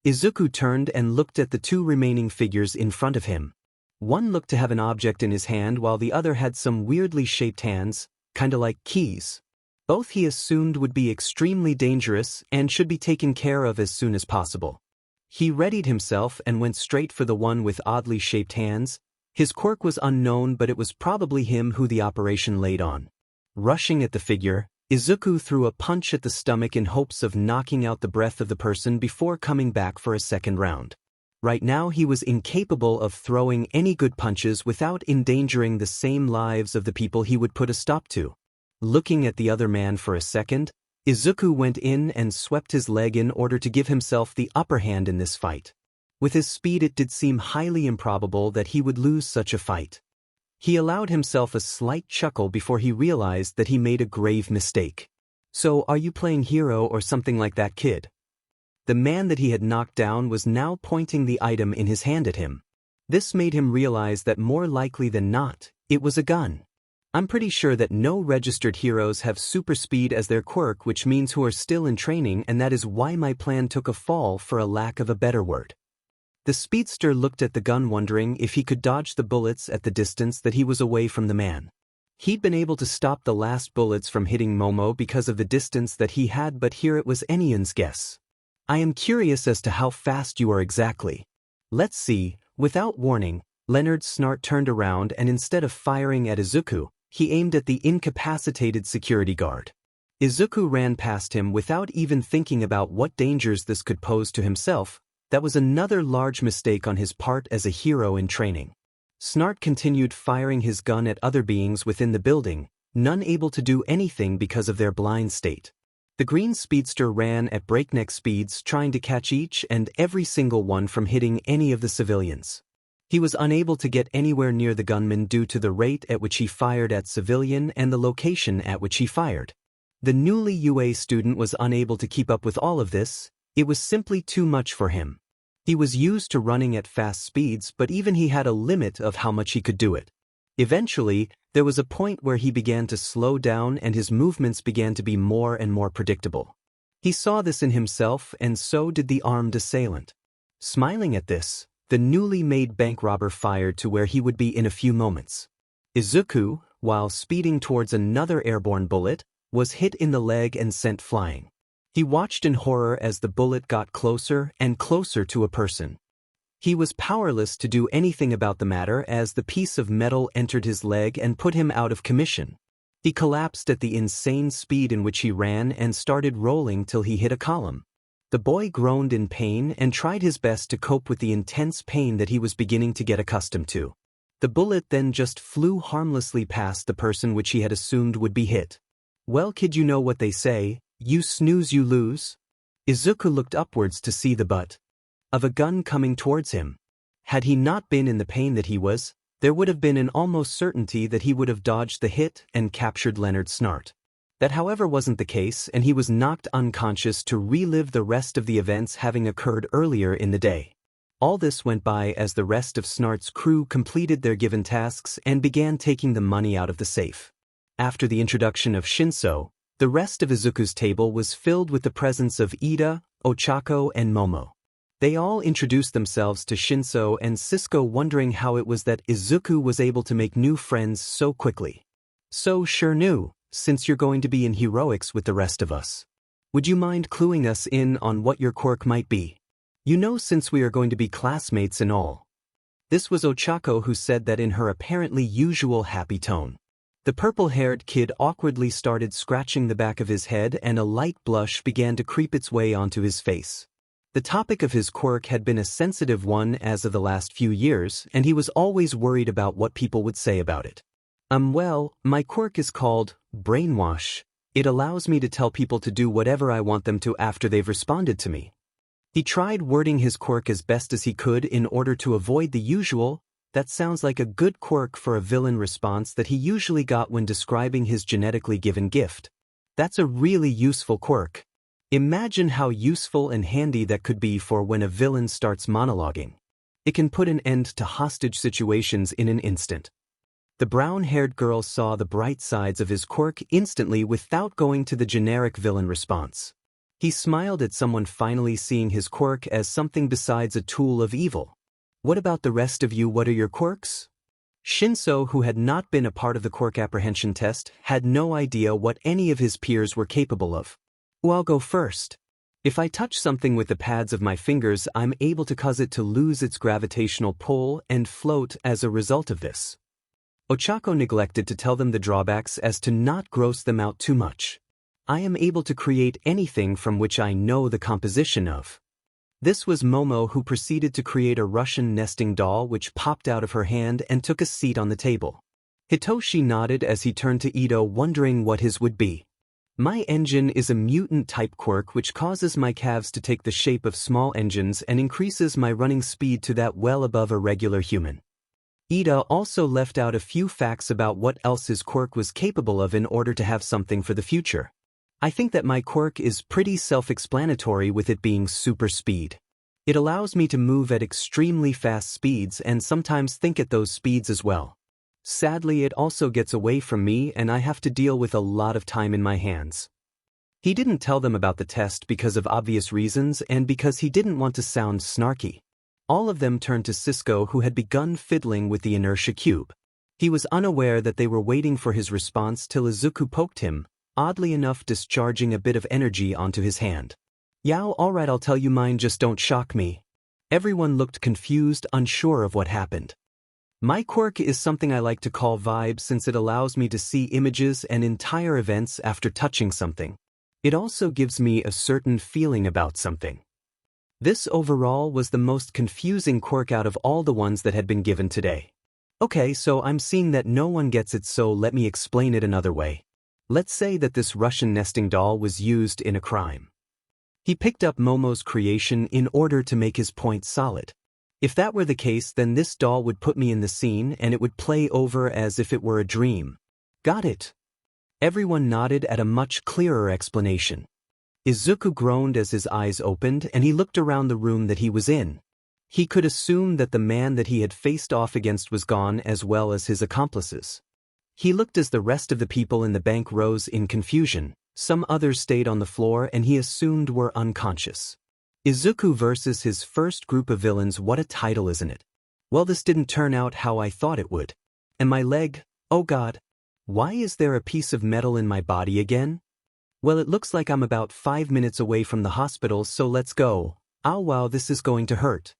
Izuku turned and looked at the two remaining figures in front of him. One looked to have an object in his hand while the other had some weirdly shaped hands, kinda like keys. Both he assumed would be extremely dangerous and should be taken care of as soon as possible. He readied himself and went straight for the one with oddly shaped hands. His quirk was unknown, but it was probably him who the operation laid on. Rushing at the figure, Izuku threw a punch at the stomach in hopes of knocking out the breath of the person before coming back for a second round. Right now he was incapable of throwing any good punches without endangering the same lives of the people he would put a stop to. Looking at the other man for a second, Izuku went in and swept his leg in order to give himself the upper hand in this fight. With his speed, it did seem highly improbable that he would lose such a fight. He allowed himself a slight chuckle before he realized that he made a grave mistake. "So are you playing hero or something like that, kid?" The man that he had knocked down was now pointing the item in his hand at him. This made him realize that more likely than not, it was a gun. "I'm pretty sure that no registered heroes have super speed as their quirk, which means who are still in training, and that is why my plan took a fall, for a lack of a better word." The speedster looked at the gun, wondering if he could dodge the bullets at the distance that he was away from the man. He'd been able to stop the last bullets from hitting Momo because of the distance that he had, but here it was anyone's guess. "I am curious as to how fast you are exactly." "Let's see." Without warning, Leonard Snart turned around and instead of firing at Izuku, he aimed at the incapacitated security guard. Izuku ran past him without even thinking about what dangers this could pose to himself. That was another large mistake on his part as a hero in training. Snart continued firing his gun at other beings within the building, none able to do anything because of their blind state. The green speedster ran at breakneck speeds, trying to catch each and every single one from hitting any of the civilians. He was unable to get anywhere near the gunman due to the rate at which he fired at civilian and the location at which he fired. The newly UA student was unable to keep up with all of this. It was simply too much for him. He was used to running at fast speeds, but even he had a limit of how much he could do it. Eventually, there was a point where he began to slow down and his movements began to be more and more predictable. He saw this in himself, and so did the armed assailant. Smiling at this, the newly made bank robber fired to where he would be in a few moments. Izuku, while speeding towards another airborne bullet, was hit in the leg and sent flying. He watched in horror as the bullet got closer and closer to a person. He was powerless to do anything about the matter as the piece of metal entered his leg and put him out of commission. He collapsed at the insane speed in which he ran and started rolling till he hit a column. The boy groaned in pain and tried his best to cope with the intense pain that he was beginning to get accustomed to. The bullet then just flew harmlessly past the person which he had assumed would be hit. Well, kid, you know what they say, you snooze you lose? Izuku looked upwards to see the butt of a gun coming towards him. Had he not been in the pain that he was, there would have been an almost certainty that he would have dodged the hit and captured Leonard Snart. That however wasn't the case, and he was knocked unconscious to relive the rest of the events having occurred earlier in the day. All this went by as the rest of Snart's crew completed their given tasks and began taking the money out of the safe. After the introduction of Shinszo, the rest of Izuku's table was filled with the presence of Ida, Ochako, and Momo. They all introduced themselves to Shinszo and Cisco, wondering how it was that Izuku was able to make new friends so quickly. So sure new, since you're going to be in heroics with the rest of us. Would you mind cluing us in on what your quirk might be? You know, since we are going to be classmates and all. This was Ochako who said that in her apparently usual happy tone. The purple-haired kid awkwardly started scratching the back of his head and a light blush began to creep its way onto his face. The topic of his quirk had been a sensitive one as of the last few years, and he was always worried about what people would say about it. Well, my quirk is called Brainwash. It allows me to tell people to do whatever I want them to after they've responded to me. He tried wording his quirk as best as he could in order to avoid the usual, that sounds like a good quirk for a villain response that he usually got when describing his genetically given gift. That's a really useful quirk. Imagine how useful and handy that could be for when a villain starts monologuing. It can put an end to hostage situations in an instant. The brown-haired girl saw the bright sides of his quirk instantly without going to the generic villain response. He smiled at someone finally seeing his quirk as something besides a tool of evil. What about the rest of you? What are your quirks? Shinszo, who had not been a part of the quirk apprehension test, had no idea what any of his peers were capable of. Well, I'll go first. If I touch something with the pads of my fingers, I'm able to cause it to lose its gravitational pull and float as a result of this. Ochako neglected to tell them the drawbacks as to not gross them out too much. I am able to create anything from which I know the composition of. This was Momo, who proceeded to create a Russian nesting doll which popped out of her hand and took a seat on the table. Hitoshi nodded as he turned to Ito, wondering what his would be. My engine is a mutant-type quirk which causes my calves to take the shape of small engines and increases my running speed to that well above a regular human. Ida also left out a few facts about what else his quirk was capable of in order to have something for the future. I think that my quirk is pretty self-explanatory, with it being super speed. It allows me to move at extremely fast speeds and sometimes think at those speeds as well. Sadly, it also gets away from me and I have to deal with a lot of time in my hands. He didn't tell them about the test because of obvious reasons and because he didn't want to sound snarky. All of them turned to Cisco, who had begun fiddling with the inertia cube. He was unaware that they were waiting for his response till Izuku poked him, oddly enough discharging a bit of energy onto his hand. Yao, alright, I'll tell you mine, just don't shock me. Everyone looked confused, unsure of what happened. My quirk is something I like to call vibe, since it allows me to see images and entire events after touching something. It also gives me a certain feeling about something. This overall was the most confusing quirk out of all the ones that had been given today. Okay, so I'm seeing that no one gets it, so let me explain it another way. Let's say that this Russian nesting doll was used in a crime. He picked up Momo's creation in order to make his point solid. If that were the case, then this doll would put me in the scene and it would play over as if it were a dream. Got it? Everyone nodded at a much clearer explanation. Izuku groaned as his eyes opened and he looked around the room that he was in. He could assume that the man that he had faced off against was gone as well as his accomplices. He looked as the rest of the people in the bank rose in confusion. Some others stayed on the floor and he assumed were unconscious. Izuku versus his first group of villains, what a title, isn't it? Well, this didn't turn out how I thought it would. And my leg, oh god. Why is there a piece of metal in my body again? Well, it looks like I'm about 5 minutes away from the hospital, so let's go. Oh wow, this is going to hurt.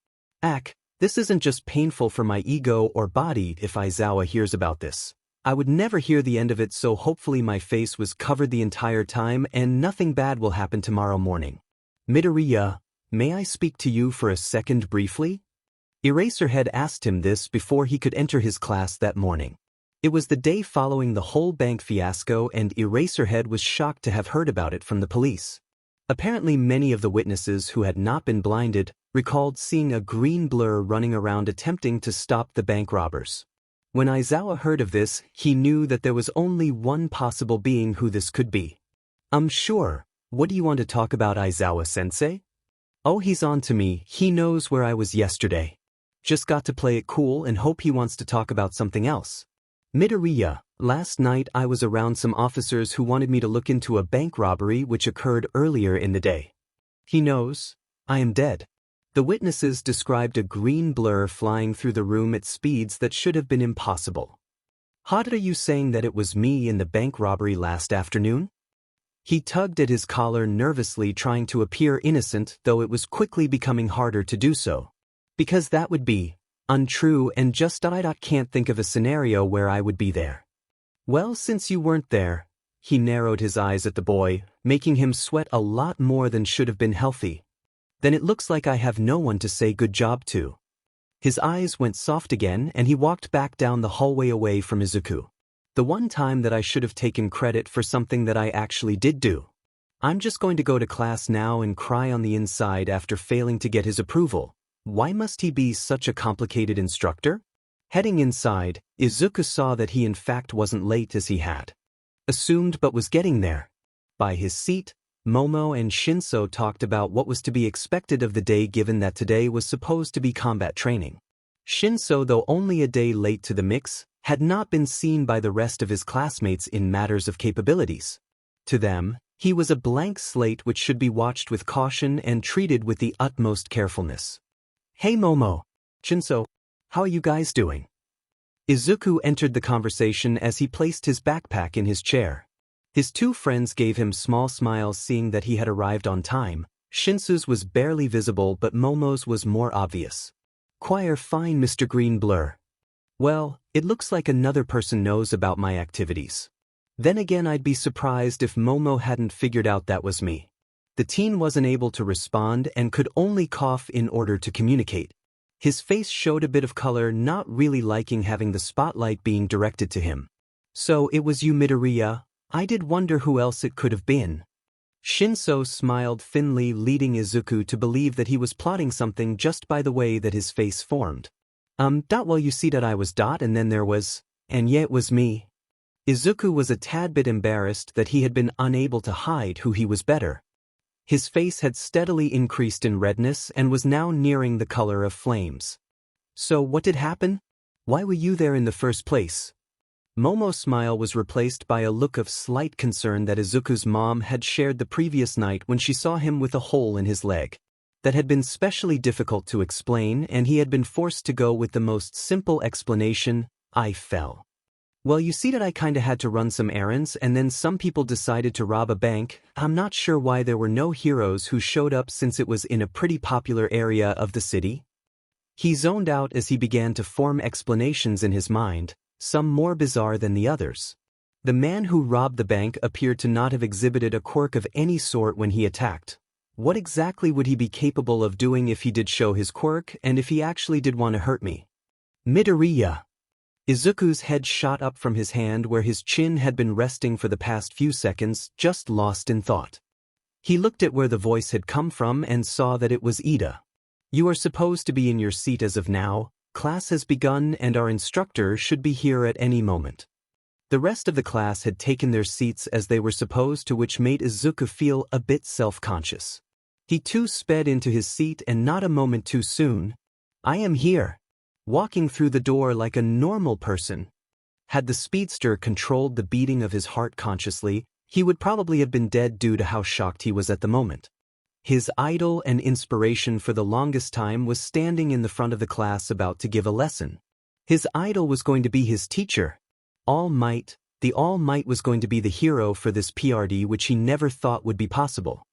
This isn't just painful for my ego or body. If Aizawa hears about this, I would never hear the end of it, so hopefully my face was covered the entire time and nothing bad will happen tomorrow morning. Midoriya, may I speak to you for a second briefly? Eraserhead asked him this before he could enter his class that morning. It was the day following the whole bank fiasco and Eraserhead was shocked to have heard about it from the police. Apparently many of the witnesses who had not been blinded recalled seeing a green blur running around attempting to stop the bank robbers. When Aizawa heard of this, he knew that there was only one possible being who this could be. Sure. What do you want to talk about, Aizawa-sensei? Oh, he's on to me. He knows where I was yesterday. Just got to play it cool and hope he wants to talk about something else. Midoriya, last night I was around some officers who wanted me to look into a bank robbery which occurred earlier in the day. He knows. I am dead. The witnesses described a green blur flying through the room at speeds that should have been impossible. How are you saying that it was me in the bank robbery last afternoon? He tugged at his collar nervously, trying to appear innocent, though it was quickly becoming harder to do so. Because that would be untrue, and just I can't think of a scenario where I would be there. Well, since you weren't there, he narrowed his eyes at the boy, making him sweat a lot more than should have been healthy. Then it looks like I have no one to say good job to. His eyes went soft again and he walked back down the hallway away from Izuku. The one time that I should have taken credit for something that I actually did do. I'm just going to go to class now and cry on the inside after failing to get his approval. Why must he be such a complicated instructor? Heading inside, Izuku saw that he in fact wasn't late as he had assumed but was getting there. By his seat, Momo and Shinszo talked about what was to be expected of the day, given that today was supposed to be combat training. Shinszo, though only a day late to the mix, had not been seen by the rest of his classmates in matters of capabilities. To them, he was a blank slate which should be watched with caution and treated with the utmost carefulness. Hey Momo, Shinszo, how are you guys doing? Izuku entered the conversation as he placed his backpack in his chair. His two friends gave him small smiles seeing that he had arrived on time. Shinszo's was barely visible but Momo's was more obvious. Quite fine, Mr. Green Blur. Well, it looks like another person knows about my activities. Then again, I'd be surprised if Momo hadn't figured out that was me. The teen wasn't able to respond and could only cough in order to communicate. His face showed a bit of color, not really liking having the spotlight being directed to him. So it was you, Midoriya? I did wonder who else it could have been. Shinszo smiled thinly, leading Izuku to believe that he was plotting something just by the way that his face formed. Well, you see that I was and then there was, and yeah, it was me. Izuku was a tad bit embarrassed that he had been unable to hide who he was better. His face had steadily increased in redness and was now nearing the color of flames. So what did happen? Why were you there in the first place? Momo's smile was replaced by a look of slight concern that Izuku's mom had shared the previous night when she saw him with a hole in his leg. That had been specially difficult to explain, and he had been forced to go with the most simple explanation: I fell. Well, you see that I kinda had to run some errands and then some people decided to rob a bank. I'm not sure why there were no heroes who showed up since it was in a pretty popular area of the city. He zoned out as he began to form explanations in his mind, some more bizarre than the others. The man who robbed the bank appeared to not have exhibited a quirk of any sort when he attacked. What exactly would he be capable of doing if he did show his quirk, and if he actually did want to hurt me? Midoriya. Izuku's head shot up from his hand where his chin had been resting for the past few seconds, just lost in thought. He looked at where the voice had come from and saw that it was Ida. You are supposed to be in your seat as of now. Class has begun and our instructor should be here at any moment. The rest of the class had taken their seats as they were supposed to, which made Izuku feel a bit self-conscious. He too sped into his seat and not a moment too soon. I am here. Walking through the door like a normal person. Had the speedster controlled the beating of his heart consciously, he would probably have been dead due to how shocked he was at the moment. His idol and inspiration for the longest time was standing in the front of the class about to give a lesson. His idol was going to be his teacher. All Might, the All Might was going to be the hero for this PRD, which he never thought would be possible.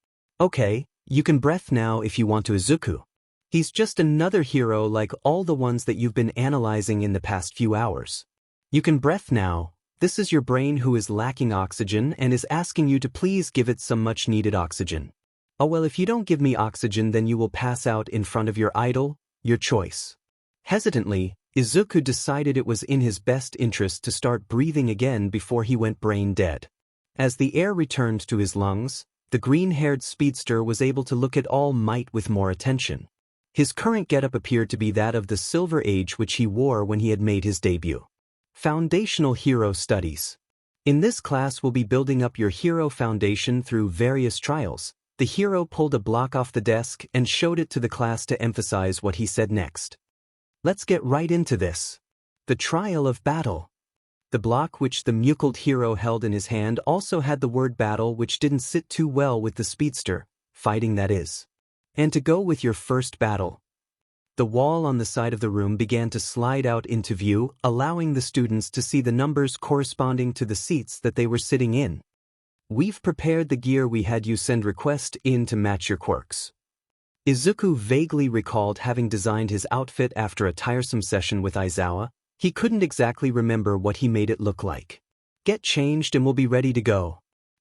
Okay, you can breath now if you want to, Izuku. He's just another hero like all the ones that you've been analyzing in the past few hours. You can breath now. This is your brain who is lacking oxygen and is asking you to please give it some much needed oxygen. Oh well, if you don't give me oxygen then you will pass out in front of your idol, your choice. Hesitantly, Izuku decided it was in his best interest to start breathing again before he went brain dead. As the air returned to his lungs, the green-haired speedster was able to look at All Might with more attention. His current getup appeared to be that of the Silver Age which he wore when he had made his debut. Foundational Hero Studies. In this class we'll be building up your hero foundation through various trials. The hero pulled a block off the desk and showed it to the class to emphasize what he said next. Let's get right into this. The Trial of Battle. The block which the Muckled hero held in his hand also had the word battle, which didn't sit too well with the speedster, fighting that is. And to go with your first battle. The wall on the side of the room began to slide out into view, allowing the students to see the numbers corresponding to the seats that they were sitting in. We've prepared the gear we had you send request in to match your quirks. Izuku vaguely recalled having designed his outfit after a tiresome session with Aizawa. He couldn't exactly remember what he made it look like. Get changed and we'll be ready to go.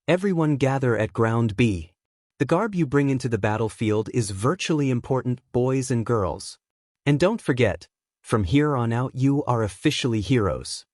Everyone gather at Ground B. The garb you bring into the battlefield is virtually important, boys and girls. And don't forget, from here on out you are officially heroes.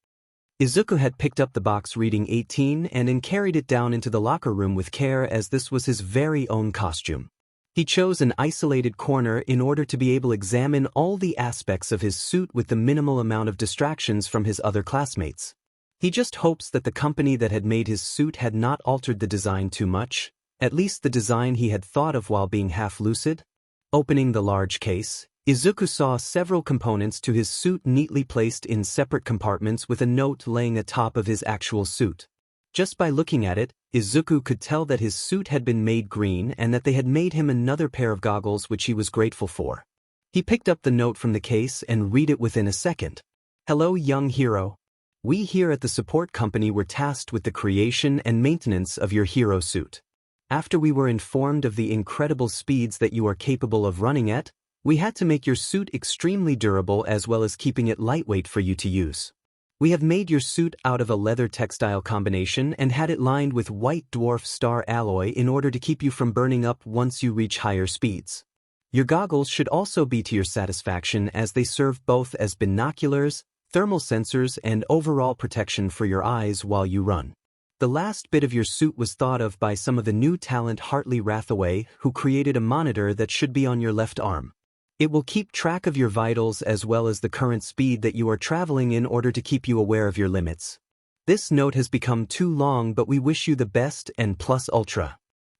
Izuku had picked up the box reading 18 and carried it down into the locker room with care, as this was his very own costume. He chose an isolated corner in order to be able to examine all the aspects of his suit with the minimal amount of distractions from his other classmates. He just hopes that the company that had made his suit had not altered the design too much, at least the design he had thought of while being half lucid. Opening the large case, Izuku saw several components to his suit neatly placed in separate compartments with a note laying atop of his actual suit. Just by looking at it, Izuku could tell that his suit had been made green and that they had made him another pair of goggles, which he was grateful for. He picked up the note from the case and read it within a second. Hello, young hero. We here at the support company were tasked with the creation and maintenance of your hero suit. After we were informed of the incredible speeds that you are capable of running at, we had to make your suit extremely durable as well as keeping it lightweight for you to use. We have made your suit out of a leather textile combination and had it lined with white dwarf star alloy in order to keep you from burning up once you reach higher speeds. Your goggles should also be to your satisfaction, as they serve both as binoculars, thermal sensors, and overall protection for your eyes while you run. The last bit of your suit was thought of by some of the new talent Hartley Rathaway, who created a monitor that should be on your left arm. It will keep track of your vitals as well as the current speed that you are traveling in order to keep you aware of your limits. This note has become too long, but we wish you the best and plus ultra.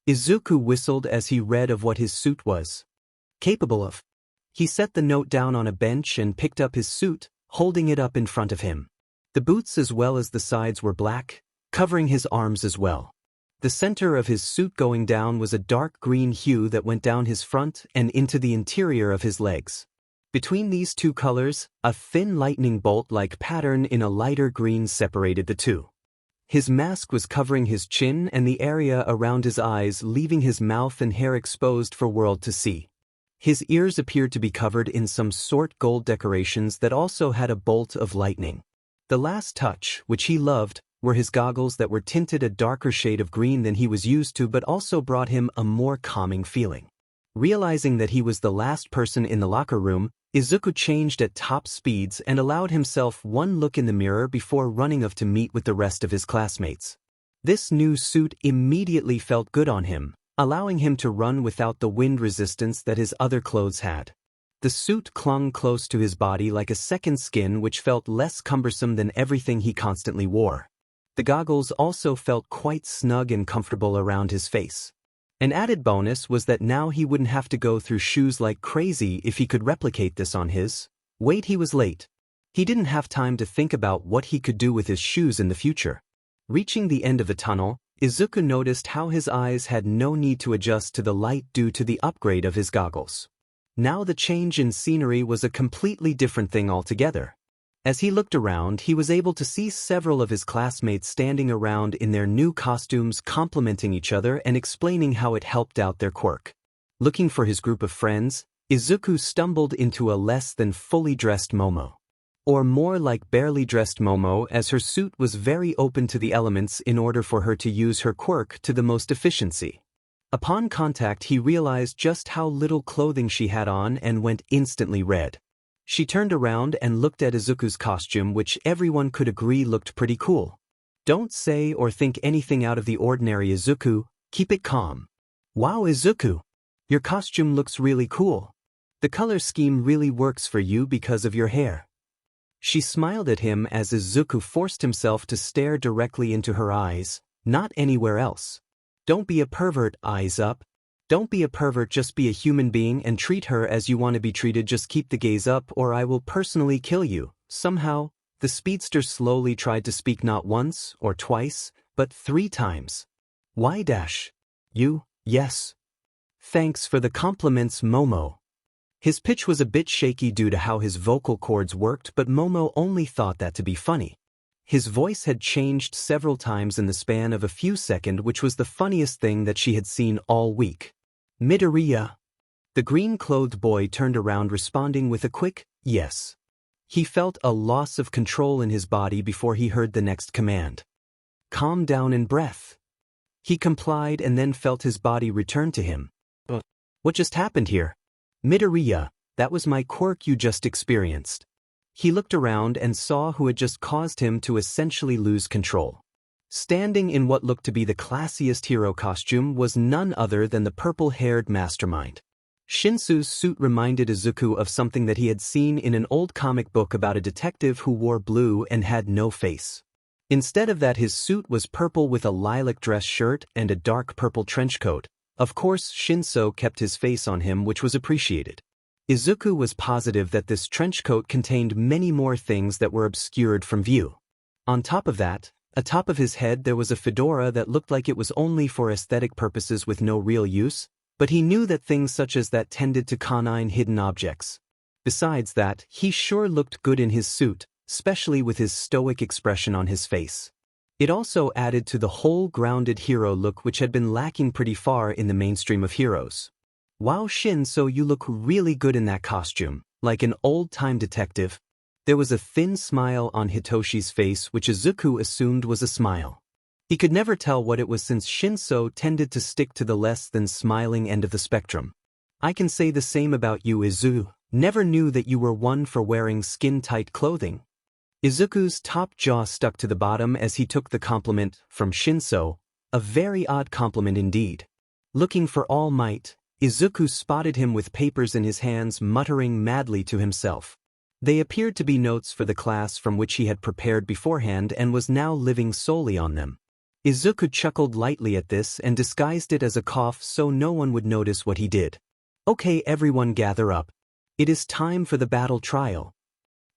Izuku whistled as he read of what his suit was capable of. He set the note down on a bench and picked up his suit, holding it up in front of him. The boots as well as the sides were black, covering his arms as well. The center of his suit going down was a dark green hue that went down his front and into the interior of his legs. Between these two colors, a thin lightning bolt-like pattern in a lighter green separated the two. His mask was covering his chin and the area around his eyes, leaving his mouth and hair exposed for world to see. His ears appeared to be covered in some sort gold decorations that also had a bolt of lightning. The last touch, which he loved, were his goggles that were tinted a darker shade of green than he was used to, but also brought him a more calming feeling. Realizing that he was the last person in the locker room, Izuku changed at top speeds and allowed himself one look in the mirror before running off to meet with the rest of his classmates. This new suit immediately felt good on him, allowing him to run without the wind resistance that his other clothes had. The suit clung close to his body like a second skin, which felt less cumbersome than everything he constantly wore. The goggles also felt quite snug and comfortable around his face. An added bonus was that now he wouldn't have to go through shoes like crazy if he could replicate this on his. Wait, he was late. He didn't have time to think about what he could do with his shoes in the future. Reaching the end of the tunnel, Izuku noticed how his eyes had no need to adjust to the light due to the upgrade of his goggles. Now the change in scenery was a completely different thing altogether. As he looked around, he was able to see several of his classmates standing around in their new costumes, complimenting each other and explaining how it helped out their quirk. Looking for his group of friends, Izuku stumbled into a less than fully dressed Momo. Or more like barely dressed Momo, as her suit was very open to the elements in order for her to use her quirk to the most efficiency. Upon contact, he realized just how little clothing she had on and went instantly red. She turned around and looked at Izuku's costume, which everyone could agree looked pretty cool. Don't say or think anything out of the ordinary, Izuku, keep it calm. Wow, Izuku! Your costume looks really cool. The color scheme really works for you because of your hair. She smiled at him as Izuku forced himself to stare directly into her eyes, not anywhere else. Don't be a pervert, eyes up. Don't be a pervert, just be a human being and treat her as you want to be treated. Just keep the gaze up or I will personally kill you. Somehow, the speedster slowly tried to speak not once or twice, but 3 times. Why dash? You, yes. Thanks for the compliments, Momo. His pitch was a bit shaky due to how his vocal cords worked, but Momo only thought that to be funny. His voice had changed several times in the span of a few seconds, which was the funniest thing that she had seen all week. Midoriya. The green-clothed boy turned around, responding with a quick, yes. He felt a loss of control in his body before he heard the next command. Calm down and breath. He complied and then felt his body return to him. What just happened here? Midoriya, that was my quirk you just experienced. He looked around and saw who had just caused him to essentially lose control. Standing in what looked to be the classiest hero costume was none other than the purple-haired mastermind. Shinszo's suit reminded Izuku of something that he had seen in an old comic book about a detective who wore blue and had no face. Instead of that, his suit was purple with a lilac dress shirt and a dark purple trench coat. Of course, Shinszo kept his face on him, which was appreciated. Izuku was positive that this trench coat contained many more things that were obscured from view. On top of that, atop of his head there was a fedora that looked like it was only for aesthetic purposes with no real use, but he knew that things such as that tended to connive hidden objects. Besides that, he sure looked good in his suit, especially with his stoic expression on his face. It also added to the whole grounded hero look, which had been lacking pretty far in the mainstream of heroes. Wow, Shinszo, you look really good in that costume, like an old-time detective. There was a thin smile on Hitoshi's face, which Izuku assumed was a smile. He could never tell what it was since Shinszo tended to stick to the less than smiling end of the spectrum. I can say the same about you, Izuku. Never knew that you were one for wearing skin-tight clothing. Izuku's top jaw stuck to the bottom as he took the compliment from Shinszo, a very odd compliment indeed. Looking for all might, Izuku spotted him with papers in his hands, muttering madly to himself. They appeared to be notes for the class from which he had prepared beforehand and was now living solely on them. Izuku chuckled lightly at this and disguised it as a cough so no one would notice what he did. Okay, everyone gather up. It is time for the battle trial.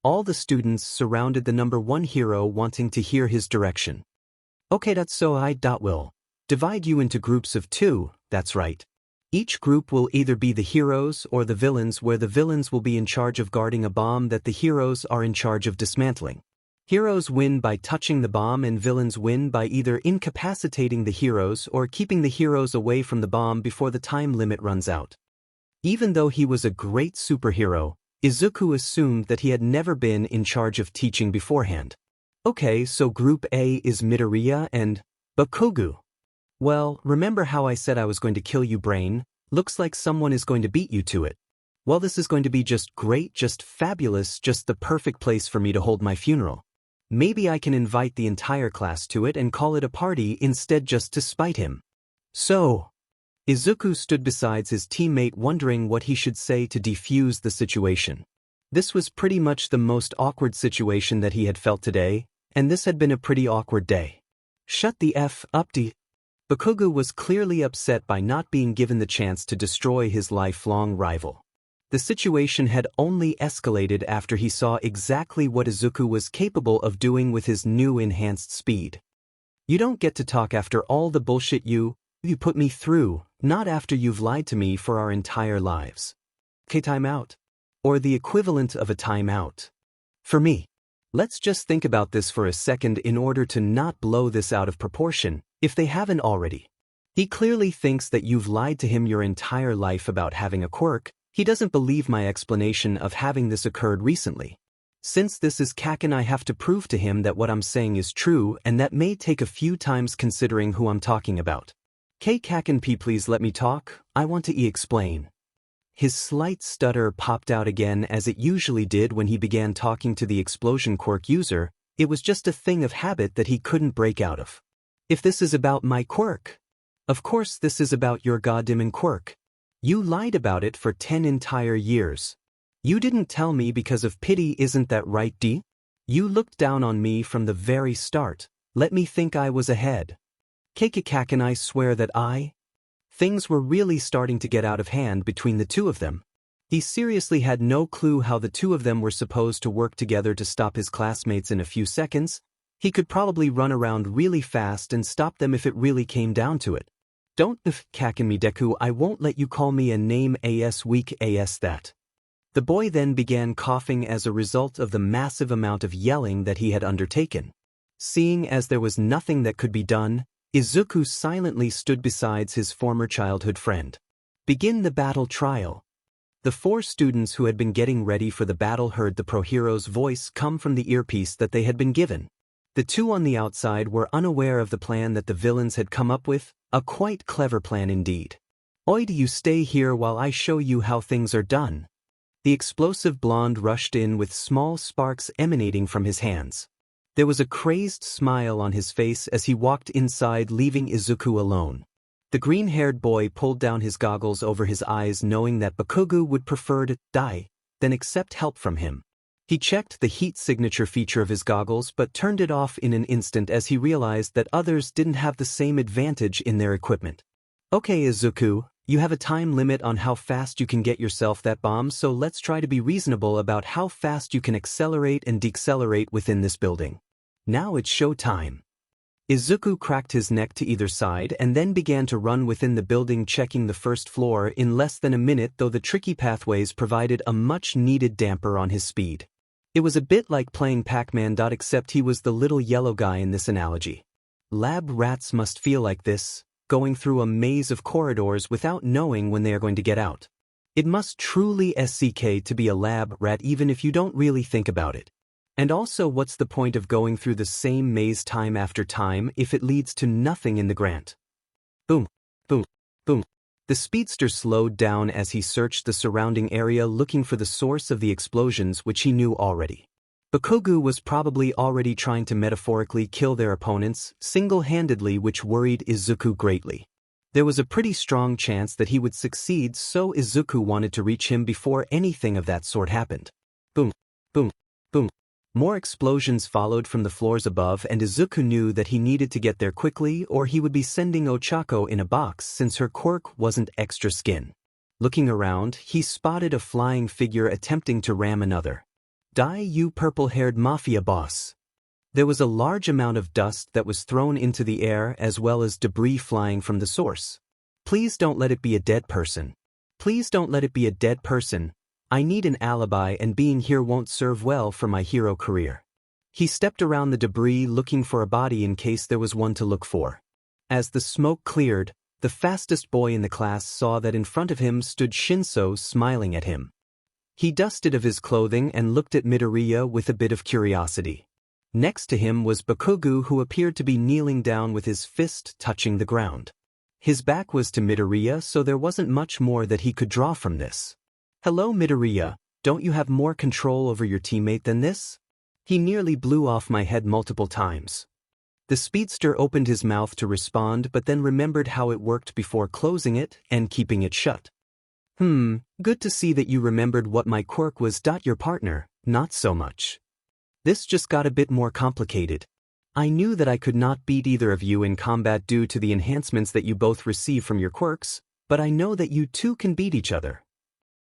All the students surrounded the number 1 hero, wanting to hear his direction. Okay, that's so I will divide you into groups of 2, that's right. Each group will either be the heroes or the villains, where the villains will be in charge of guarding a bomb that the heroes are in charge of dismantling. Heroes win by touching the bomb and villains win by either incapacitating the heroes or keeping the heroes away from the bomb before the time limit runs out. Even though he was a great superhero, Izuku assumed that he had never been in charge of teaching beforehand. Okay, so Group A is Midoriya and Bakugo. Well, remember how I said I was going to kill you, brain? Looks like someone is going to beat you to it. Well, this is going to be just great, just fabulous, just the perfect place for me to hold my funeral. Maybe I can invite the entire class to it and call it a party instead, just to spite him. So, Izuku stood beside his teammate, wondering what he should say to defuse the situation. This was pretty much the most awkward situation that he had felt today, and this had been a pretty awkward day. Shut the F up, Bakugo was clearly upset by not being given the chance to destroy his lifelong rival. The situation had only escalated after he saw exactly what Izuku was capable of doing with his new enhanced speed. You don't get to talk after all the bullshit you put me through, not after you've lied to me for our entire lives. Timeout. Or the equivalent of a timeout. For me. Let's just think about this for a second in order to not blow this out of proportion, if they haven't already. He clearly thinks that you've lied to him your entire life about having a quirk. He doesn't believe my explanation of having this occurred recently. Since this is Kaken, I have to prove to him that what I'm saying is true, and that may take a few times considering who I'm talking about. Kaken, please let me talk, I want to explain. His slight stutter popped out again as it usually did when he began talking to the explosion quirk user. It was just a thing of habit that he couldn't break out of. If this is about my quirk. Of course this is about your goddamn quirk. You lied about it for 10 entire years. You didn't tell me because of pity, isn't that right, D? You looked down on me from the very start. Let me think I was ahead. Kaken, I swear that Things were really starting to get out of hand between the two of them. He seriously had no clue how the two of them were supposed to work together to stop his classmates in a few seconds. He could probably run around really fast and stop them if it really came down to it. Don't Kaken me Deku, I won't let you call me a name as weak as that. The boy then began coughing as a result of the massive amount of yelling that he had undertaken. Seeing as there was nothing that could be done, Izuku silently stood beside his former childhood friend. Begin the battle trial. The 4 students who had been getting ready for the battle heard the pro hero's voice come from the earpiece that they had been given. The 2 on the outside were unaware of the plan that the villains had come up with, a quite clever plan indeed. Oi, do you stay here while I show you how things are done? The explosive blonde rushed in with small sparks emanating from his hands. There was a crazed smile on his face as he walked inside, leaving Izuku alone. The green-haired boy pulled down his goggles over his eyes, knowing that Bakugo would prefer to die than accept help from him. He checked the heat signature feature of his goggles but turned it off in an instant as he realized that others didn't have the same advantage in their equipment. Okay Izuku, you have a time limit on how fast you can get yourself that bomb, so let's try to be reasonable about how fast you can accelerate and decelerate within this building. Now it's show time. Izuku cracked his neck to either side and then began to run within the building, checking the first floor in less than a minute, though the tricky pathways provided a much-needed damper on his speed. It was a bit like playing Pac-Man, except he was the little yellow guy in this analogy. Lab rats must feel like this, going through a maze of corridors without knowing when they are going to get out. It must truly suck to be a lab rat even if you don't really think about it. And also, what's the point of going through the same maze time after time if it leads to nothing in the grant? Boom, boom, boom. The speedster slowed down as he searched the surrounding area looking for the source of the explosions, which he knew already. Bakugo was probably already trying to metaphorically kill their opponents single-handedly, which worried Izuku greatly. There was a pretty strong chance that he would succeed, so Izuku wanted to reach him before anything of that sort happened. Boom, boom, boom. More explosions followed from the floors above, and Izuku knew that he needed to get there quickly or he would be sending Ochako in a box since her quirk wasn't extra skin. Looking around, he spotted a flying figure attempting to ram another. Die, you purple-haired mafia boss. There was a large amount of dust that was thrown into the air as well as debris flying from the source. Please don't let it be a dead person. Please don't let it be a dead person. I need an alibi, and being here won't serve well for my hero career. He stepped around the debris looking for a body in case there was one to look for. As the smoke cleared, the fastest boy in the class saw that in front of him stood Shinszo smiling at him. He dusted of his clothing and looked at Midoriya with a bit of curiosity. Next to him was Bakugo, who appeared to be kneeling down with his fist touching the ground. His back was to Midoriya, so there wasn't much more that he could draw from this. Hello Midoriya, don't you have more control over your teammate than this? He nearly blew off my head multiple times. The speedster opened his mouth to respond but then remembered how it worked before closing it and keeping it shut. Good to see that you remembered what my quirk was. Your partner, not so much. This just got a bit more complicated. I knew that I could not beat either of you in combat due to the enhancements that you both receive from your quirks, but I know that you two can beat each other.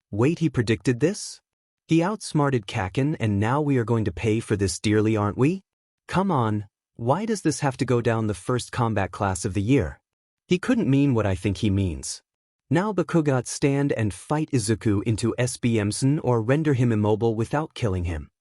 Wait, he predicted this? He outsmarted Kakin, and now we are going to pay for this dearly, aren't we? Come on, why does this have to go down the first combat class of the year? He couldn't mean what I think he means. Now Bakugo stand and fight Izuku into SBMsen or render him immobile without killing him.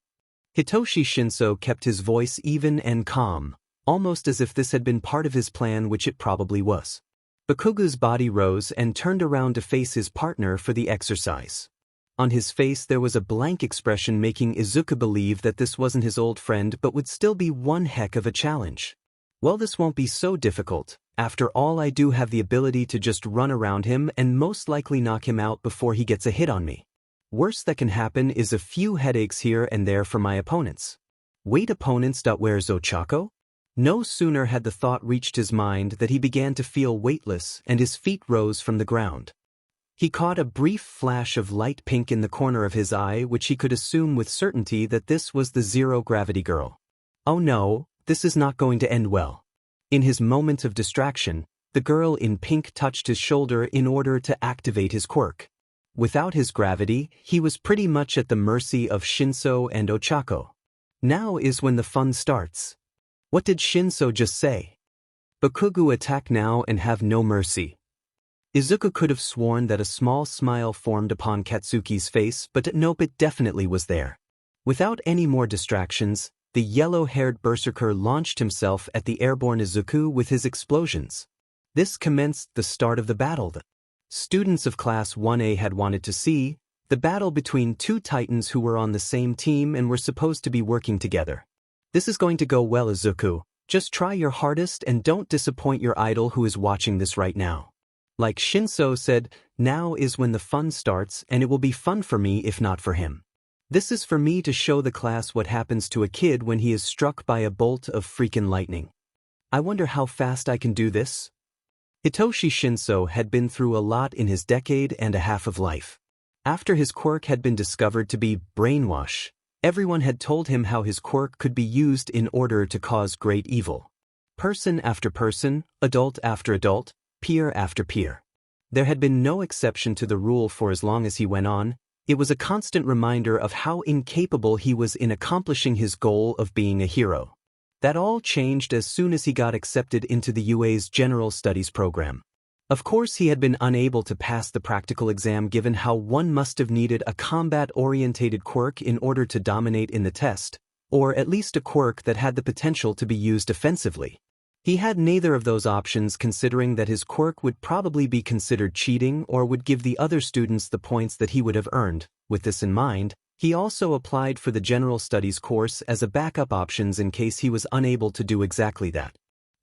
Hitoshi Shinszo kept his voice even and calm, almost as if this had been part of his plan, which it probably was. Bakugo's body rose and turned around to face his partner for the exercise. On his face there was a blank expression, making Izuku believe that this wasn't his old friend but would still be one heck of a challenge. Well, this won't be so difficult. After all, I do have the ability to just run around him and most likely knock him out before he gets a hit on me. Worst that can happen is a few headaches here and there for my opponents. Wait, opponents? Where's Ochako? No sooner had the thought reached his mind that he began to feel weightless and his feet rose from the ground. He caught a brief flash of light pink in the corner of his eye, which he could assume with certainty that this was the zero-gravity girl. Oh no, this is not going to end well. In his moment of distraction, the girl in pink touched his shoulder in order to activate his quirk. Without his gravity, he was pretty much at the mercy of Shinszo and Ochako. Now is when the fun starts. What did Shinszo just say? Bakugo, attack now and have no mercy. Izuku could have sworn that a small smile formed upon Katsuki's face, but nope, it definitely was there. Without any more distractions, the yellow-haired berserker launched himself at the airborne Izuku with his explosions. This commenced the start of the battle that students of Class 1A had wanted to see, the battle between two titans who were on the same team and were supposed to be working together. This is going to go well, Izuku. Just try your hardest and don't disappoint your idol who is watching this right now. Like Shinszo said, now is when the fun starts, and it will be fun for me if not for him. This is for me to show the class what happens to a kid when he is struck by a bolt of freaking lightning. I wonder how fast I can do this? Hitoshi Shinszo had been through a lot in his decade and a half of life. After his quirk had been discovered to be brainwash, everyone had told him how his quirk could be used in order to cause great evil. Person after person, adult after adult, peer after peer. There had been no exception to the rule for as long as he went on. It was a constant reminder of how incapable he was in accomplishing his goal of being a hero. That all changed as soon as he got accepted into the UA's General Studies program. Of course, he had been unable to pass the practical exam, given how one must have needed a combat-orientated quirk in order to dominate in the test, or at least a quirk that had the potential to be used offensively. He had neither of those options, considering that his quirk would probably be considered cheating or would give the other students the points that he would have earned. With this in mind, he also applied for the General Studies course as a backup options in case he was unable to do exactly that.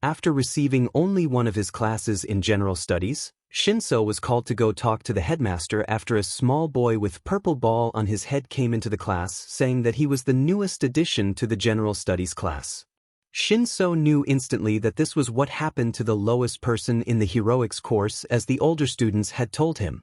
After receiving only one of his classes in General Studies, Shinszo was called to go talk to the headmaster after a small boy with purple ball on his head came into the class saying that he was the newest addition to the General Studies class. Shinszo knew instantly that this was what happened to the lowest person in the heroics course, as the older students had told him.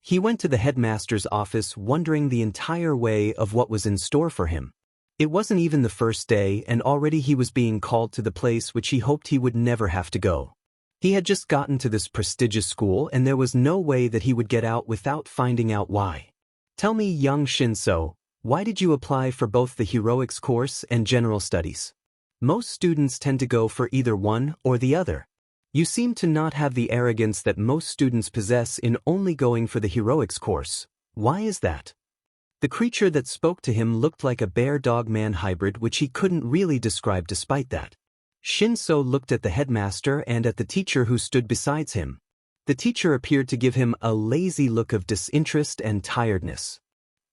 He went to the headmaster's office wondering the entire way of what was in store for him. It wasn't even the first day and already he was being called to the place which he hoped he would never have to go. He had just gotten to this prestigious school and there was no way that he would get out without finding out why. Tell me, young Shinszo, why did you apply for both the heroics course and General Studies? Most students tend to go for either one or the other. You seem to not have the arrogance that most students possess in only going for the heroics course. Why is that? The creature that spoke to him looked like a bear-dog-man hybrid, which he couldn't really describe despite that. Shinszo looked at the headmaster and at the teacher who stood beside him. The teacher appeared to give him a lazy look of disinterest and tiredness.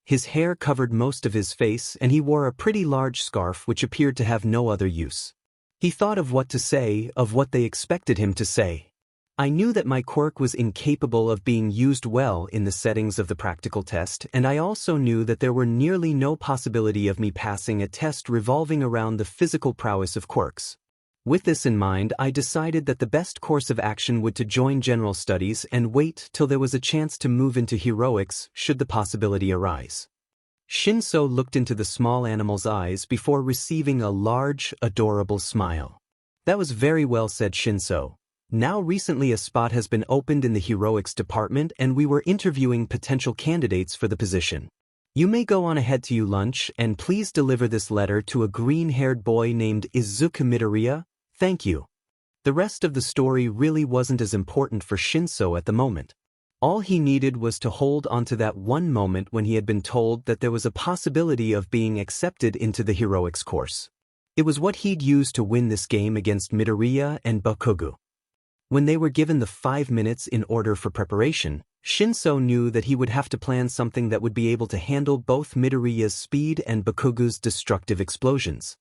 His hair covered most of his face and he wore a pretty large scarf which appeared to have no other use. He thought of what to say, of what they expected him to say. I knew that my quirk was incapable of being used well in the settings of the practical test, and I also knew that there were nearly no possibility of me passing a test revolving around the physical prowess of quirks. With this in mind, I decided that the best course of action would to join General Studies and wait till there was a chance to move into heroics should the possibility arise. Shinszo looked into the small animal's eyes before receiving a large, adorable smile. That was very well said, Shinszo. Now recently a spot has been opened in the heroics department and we were interviewing potential candidates for the position. You may go on ahead to your lunch and please deliver this letter to a green-haired boy named Izuku Midoriya. Thank you. The rest of the story really wasn't as important for Shinszo at the moment. All he needed was to hold onto that one moment when he had been told that there was a possibility of being accepted into the heroics course. It was what he'd use to win this game against Midoriya and Bakugo. When they were given the 5 minutes in order for preparation, Shinszo knew that he would have to plan something that would be able to handle both Midoriya's speed and Bakugo's destructive explosions.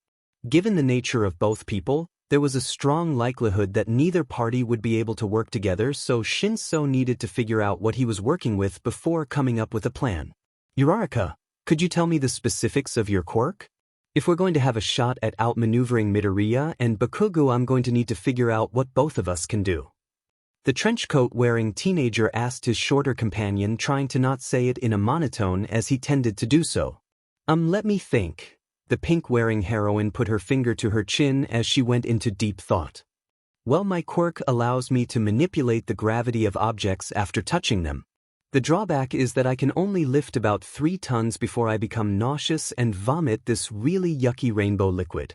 Given the nature of both people, there was a strong likelihood that neither party would be able to work together, so Shinszo needed to figure out what he was working with before coming up with a plan. Uraraka, could you tell me the specifics of your quirk? If we're going to have a shot at outmaneuvering Midoriya and Bakugo, I'm going to need to figure out what both of us can do. The trenchcoat-wearing teenager asked his shorter companion, trying to not say it in a monotone as he tended to do so. Let me think. The pink-wearing heroine put her finger to her chin as she went into deep thought. Well, my quirk allows me to manipulate the gravity of objects after touching them. The drawback is that I can only lift about 3 tons before I become nauseous and vomit this really yucky rainbow liquid.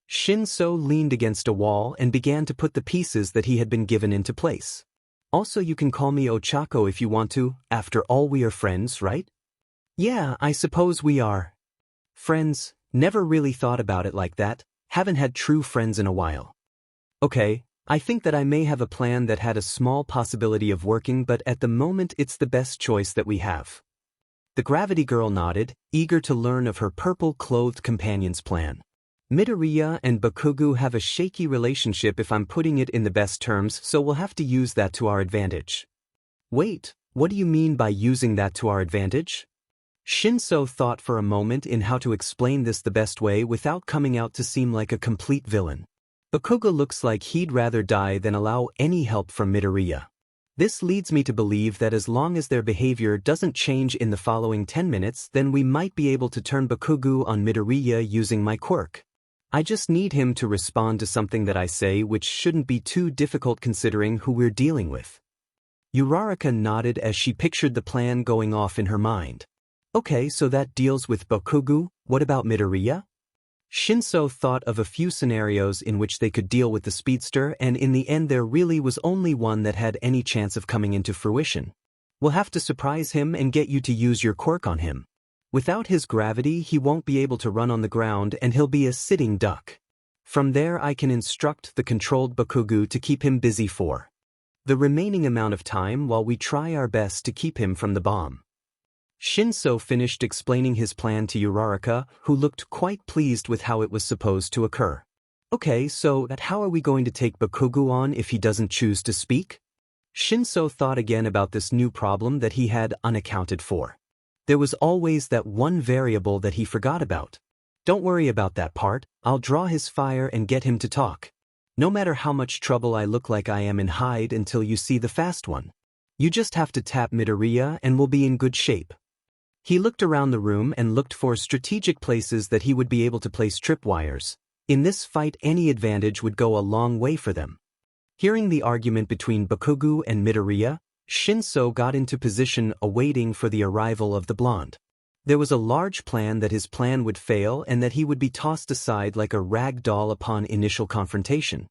Shinszo leaned against a wall and began to put the pieces that he had been given into place. Also, you can call me Ochako if you want to. After all, we are friends, right? Yeah, I suppose we are. Friends, never really thought about it like that, haven't had true friends in a while. Okay, I think that I may have a plan that had a small possibility of working, but at the moment it's the best choice that we have. The gravity girl nodded, eager to learn of her purple-clothed companion's plan. Midoriya and Bakugo have a shaky relationship if I'm putting it in the best terms, so we'll have to use that to our advantage. Wait, what do you mean by using that to our advantage? Shinszo thought for a moment in how to explain this the best way without coming out to seem like a complete villain. Bakugo looks like he'd rather die than allow any help from Midoriya. This leads me to believe that as long as their behavior doesn't change in the following 10 minutes, then we might be able to turn Bakugo on Midoriya using my quirk. I just need him to respond to something that I say, which shouldn't be too difficult considering who we're dealing with. Uraraka nodded as she pictured the plan going off in her mind. Okay, so that deals with Bakugo. What about Midoriya? Shinszo thought of a few scenarios in which they could deal with the Speedster, and in the end there really was only one that had any chance of coming into fruition. We'll have to surprise him and get you to use your quirk on him. Without his gravity, he won't be able to run on the ground and he'll be a sitting duck. From there I can instruct the controlled Bakugo to keep him busy for the remaining amount of time while we try our best to keep him from the bomb. Shinszo finished explaining his plan to Uraraka, who looked quite pleased with how it was supposed to occur. Okay, so how are we going to take Bakugo on if he doesn't choose to speak? Shinszo thought again about this new problem that he had unaccounted for. There was always that one variable that he forgot about. Don't worry about that part, I'll draw his fire and get him to talk. No matter how much trouble I look like I am in, hide until you see the fast one. You just have to tap Midoriya and we'll be in good shape. He looked around the room and looked for strategic places that he would be able to place tripwires. In this fight, any advantage would go a long way for them. Hearing the argument between Bakugo and Midoriya, Shinszo got into position awaiting for the arrival of the blonde. There was a large plan that his plan would fail and that he would be tossed aside like a rag doll upon initial confrontation.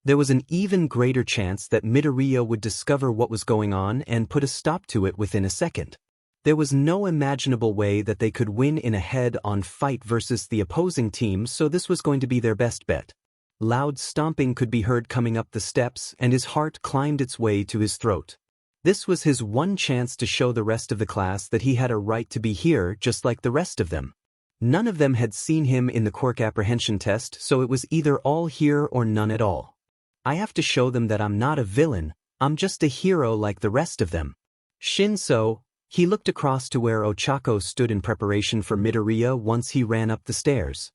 There was an even greater chance that Midoriya would discover what was going on and put a stop to it within a second. There was no imaginable way that they could win in a head-on fight versus the opposing team, so this was going to be their best bet. Loud stomping could be heard coming up the steps, and his heart climbed its way to his throat. This was his one chance to show the rest of the class that he had a right to be here just like the rest of them. None of them had seen him in the quirk apprehension test, so it was either all here or none at all. I have to show them that I'm not a villain, I'm just a hero like the rest of them. Shinszo. He looked across to where Ochako stood in preparation for Midoriya once he ran up the stairs.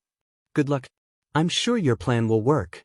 Good luck. I'm sure your plan will work.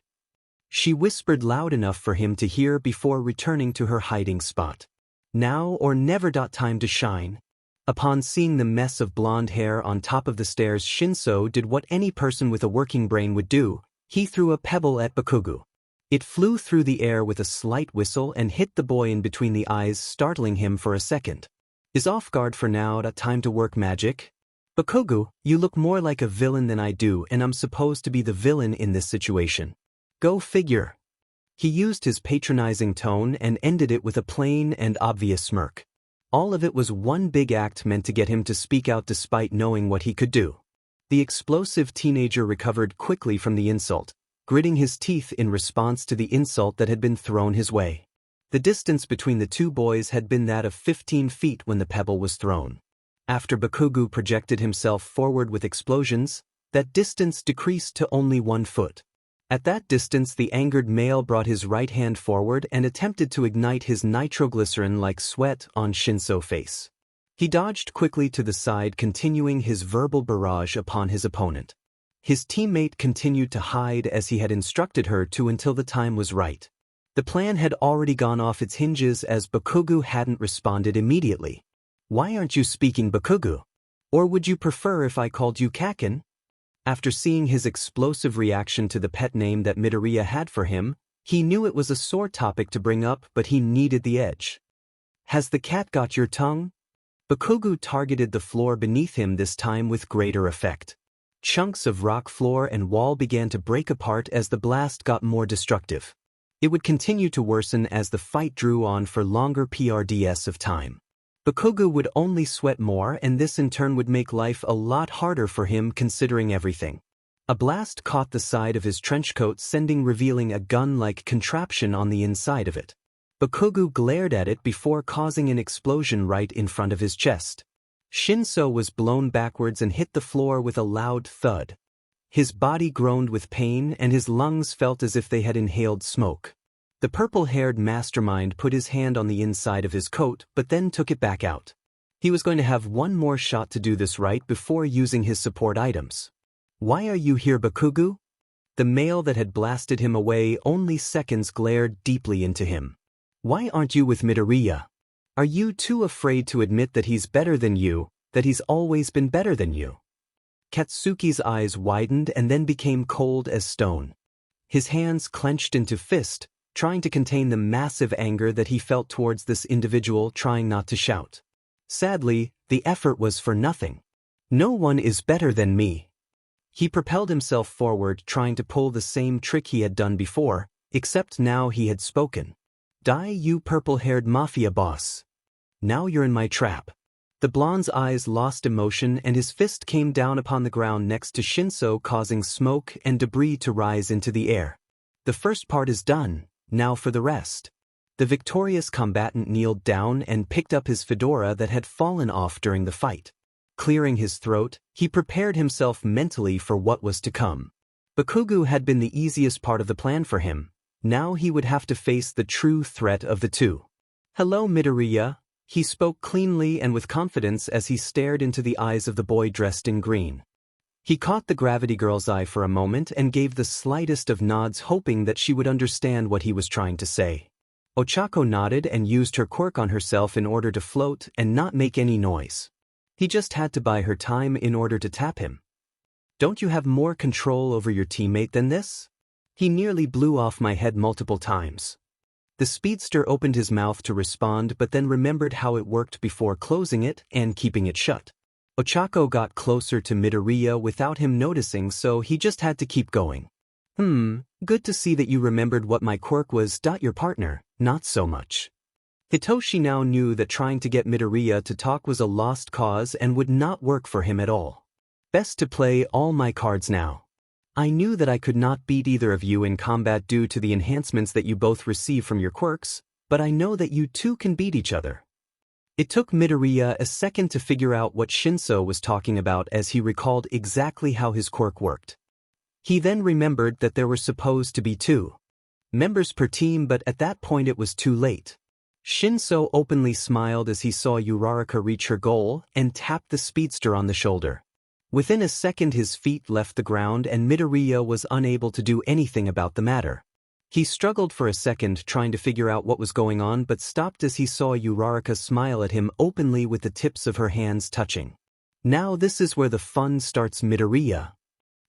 She whispered loud enough for him to hear before returning to her hiding spot. Now or never. Time to shine. Upon seeing the mess of blonde hair on top of the stairs, Shinszo did what any person with a working brain would do. He threw a pebble at Bakugo. It flew through the air with a slight whistle and hit the boy in between the eyes, startling him for a second. Is off guard for now, time to work magic? Bakugo, you look more like a villain than I do, and I'm supposed to be the villain in this situation. Go figure. He used his patronizing tone and ended it with a plain and obvious smirk. All of it was one big act meant to get him to speak out despite knowing what he could do. The explosive teenager recovered quickly from the insult, gritting his teeth in response to the insult that had been thrown his way. The distance between the two boys had been that of 15 feet when the pebble was thrown. After Bakugo projected himself forward with explosions, that distance decreased to only 1 foot. At that distance, the angered male brought his right hand forward and attempted to ignite his nitroglycerin like sweat on Shinszo's face. He dodged quickly to the side, continuing his verbal barrage upon his opponent. His teammate continued to hide as he had instructed her to until the time was right. The plan had already gone off its hinges as Bakugo hadn't responded immediately. Why aren't you speaking, Bakugo? Or would you prefer if I called you Kaken? After seeing his explosive reaction to the pet name that Midoriya had for him, he knew it was a sore topic to bring up, but he needed the edge. Has the cat got your tongue? Bakugo targeted the floor beneath him, this time with greater effect. Chunks of rock, floor, and wall began to break apart as the blast got more destructive. It would continue to worsen as the fight drew on for longer periods of time. Bakugo would only sweat more, and this in turn would make life a lot harder for him considering everything. A blast caught the side of his trenchcoat, revealing a gun-like contraption on the inside of it. Bakugo glared at it before causing an explosion right in front of his chest. Shinszo was blown backwards and hit the floor with a loud thud. His body groaned with pain and his lungs felt as if they had inhaled smoke. The purple-haired mastermind put his hand on the inside of his coat but then took it back out. He was going to have one more shot to do this right before using his support items. Why are you here, Bakugo? The male that had blasted him away only seconds glared deeply into him. Why aren't you with Midoriya? Are you too afraid to admit that he's better than you, that he's always been better than you? Katsuki's eyes widened and then became cold as stone. His hands clenched into fist, trying to contain the massive anger that he felt towards this individual, trying not to shout. Sadly, the effort was for nothing. No one is better than me. He propelled himself forward, trying to pull the same trick he had done before, except now he had spoken. Die, you purple-haired mafia boss. Now you're in my trap. The blonde's eyes lost emotion and his fist came down upon the ground next to Shinszo, causing smoke and debris to rise into the air. The first part is done, now for the rest. The victorious combatant kneeled down and picked up his fedora that had fallen off during the fight. Clearing his throat, he prepared himself mentally for what was to come. Bakugo had been the easiest part of the plan for him. Now he would have to face the true threat of the two. Hello, Midoriya. He spoke cleanly and with confidence as he stared into the eyes of the boy dressed in green. He caught the gravity girl's eye for a moment and gave the slightest of nods, hoping that she would understand what he was trying to say. Ochako nodded and used her quirk on herself in order to float and not make any noise. He just had to buy her time in order to tap him. Don't you have more control over your teammate than this? He nearly blew off my head multiple times. The speedster opened his mouth to respond but then remembered how it worked before closing it and keeping it shut. Ochako got closer to Midoriya without him noticing, so he just had to keep going. Good to see that you remembered what my quirk was. Your partner, not so much. Hitoshi now knew that trying to get Midoriya to talk was a lost cause and would not work for him at all. Best to play all my cards now. I knew that I could not beat either of you in combat due to the enhancements that you both receive from your quirks, but I know that you two can beat each other. It took Midoriya a second to figure out what Shinszo was talking about as he recalled exactly how his quirk worked. He then remembered that there were supposed to be 2 members per team, but at that point it was too late. Shinszo openly smiled as he saw Uraraka reach her goal and tapped the speedster on the shoulder. Within a second his feet left the ground and Midoriya was unable to do anything about the matter. He struggled for a second trying to figure out what was going on but stopped as he saw Uraraka smile at him openly with the tips of her hands touching. Now this is where the fun starts. Midoriya.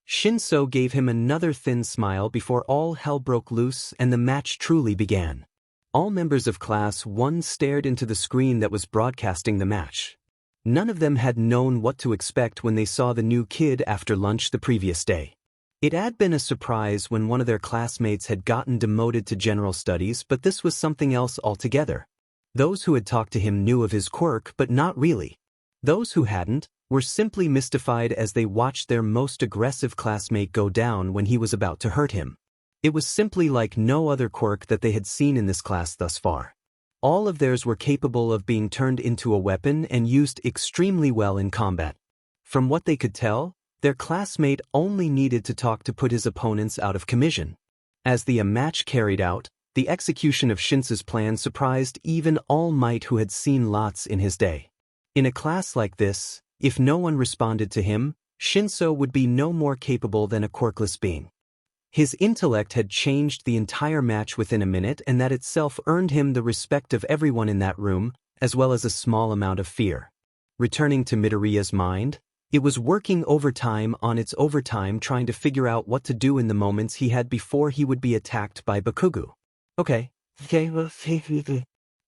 Shinszo gave him another thin smile before all hell broke loose and the match truly began. All members of Class 1 stared into the screen that was broadcasting the match. None of them had known what to expect when they saw the new kid after lunch the previous day. It had been a surprise when one of their classmates had gotten demoted to general studies, but this was something else altogether. Those who had talked to him knew of his quirk, but not really. Those who hadn't were simply mystified as they watched their most aggressive classmate go down when he was about to hurt him. It was simply like no other quirk that they had seen in this class thus far. All of theirs were capable of being turned into a weapon and used extremely well in combat. From what they could tell, their classmate only needed to talk to put his opponents out of commission. As the match carried out, the execution of Shinszo's plan surprised even All Might, who had seen lots in his day. In a class like this, if no one responded to him, Shinszo would be no more capable than a quirkless being. His intellect had changed the entire match within a minute, and that itself earned him the respect of everyone in that room, as well as a small amount of fear. Returning to Midoriya's mind, it was working overtime on its overtime trying to figure out what to do in the moments he had before he would be attacked by Bakugo. Okay.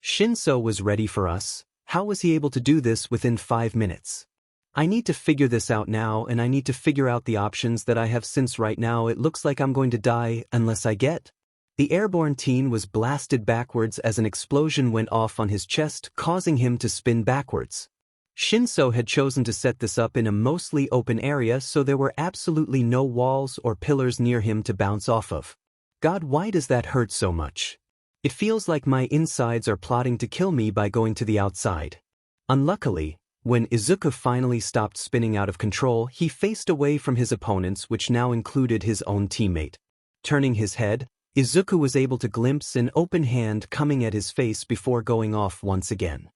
Shinszo was ready for us. How was he able to do this within 5 minutes? I need to figure this out now, and I need to figure out the options that I have, since right now it looks like I'm going to die unless I get. The airborne teen was blasted backwards as an explosion went off on his chest, causing him to spin backwards. Shinszo had chosen to set this up in a mostly open area, so there were absolutely no walls or pillars near him to bounce off of. God, why does that hurt so much? It feels like my insides are plotting to kill me by going to the outside. Unluckily, when Izuku finally stopped spinning out of control, he faced away from his opponents, which now included his own teammate. Turning his head, Izuku was able to glimpse an open hand coming at his face before going off once again.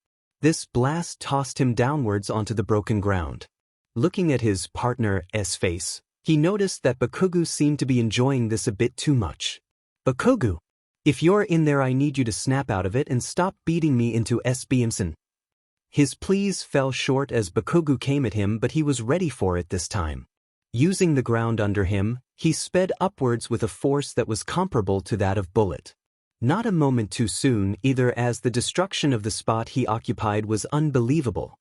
This blast tossed him downwards onto the broken ground. Looking at his partner's face, he noticed that Bakugo seemed to be enjoying this a bit too much. Bakugo, if you're in there, I need you to snap out of it and stop beating me into SBMson. His pleas fell short as Bakugo came at him, but he was ready for it this time. Using the ground under him, he sped upwards with a force that was comparable to that of Bullet. Not a moment too soon either, as the destruction of the spot he occupied was unbelievable.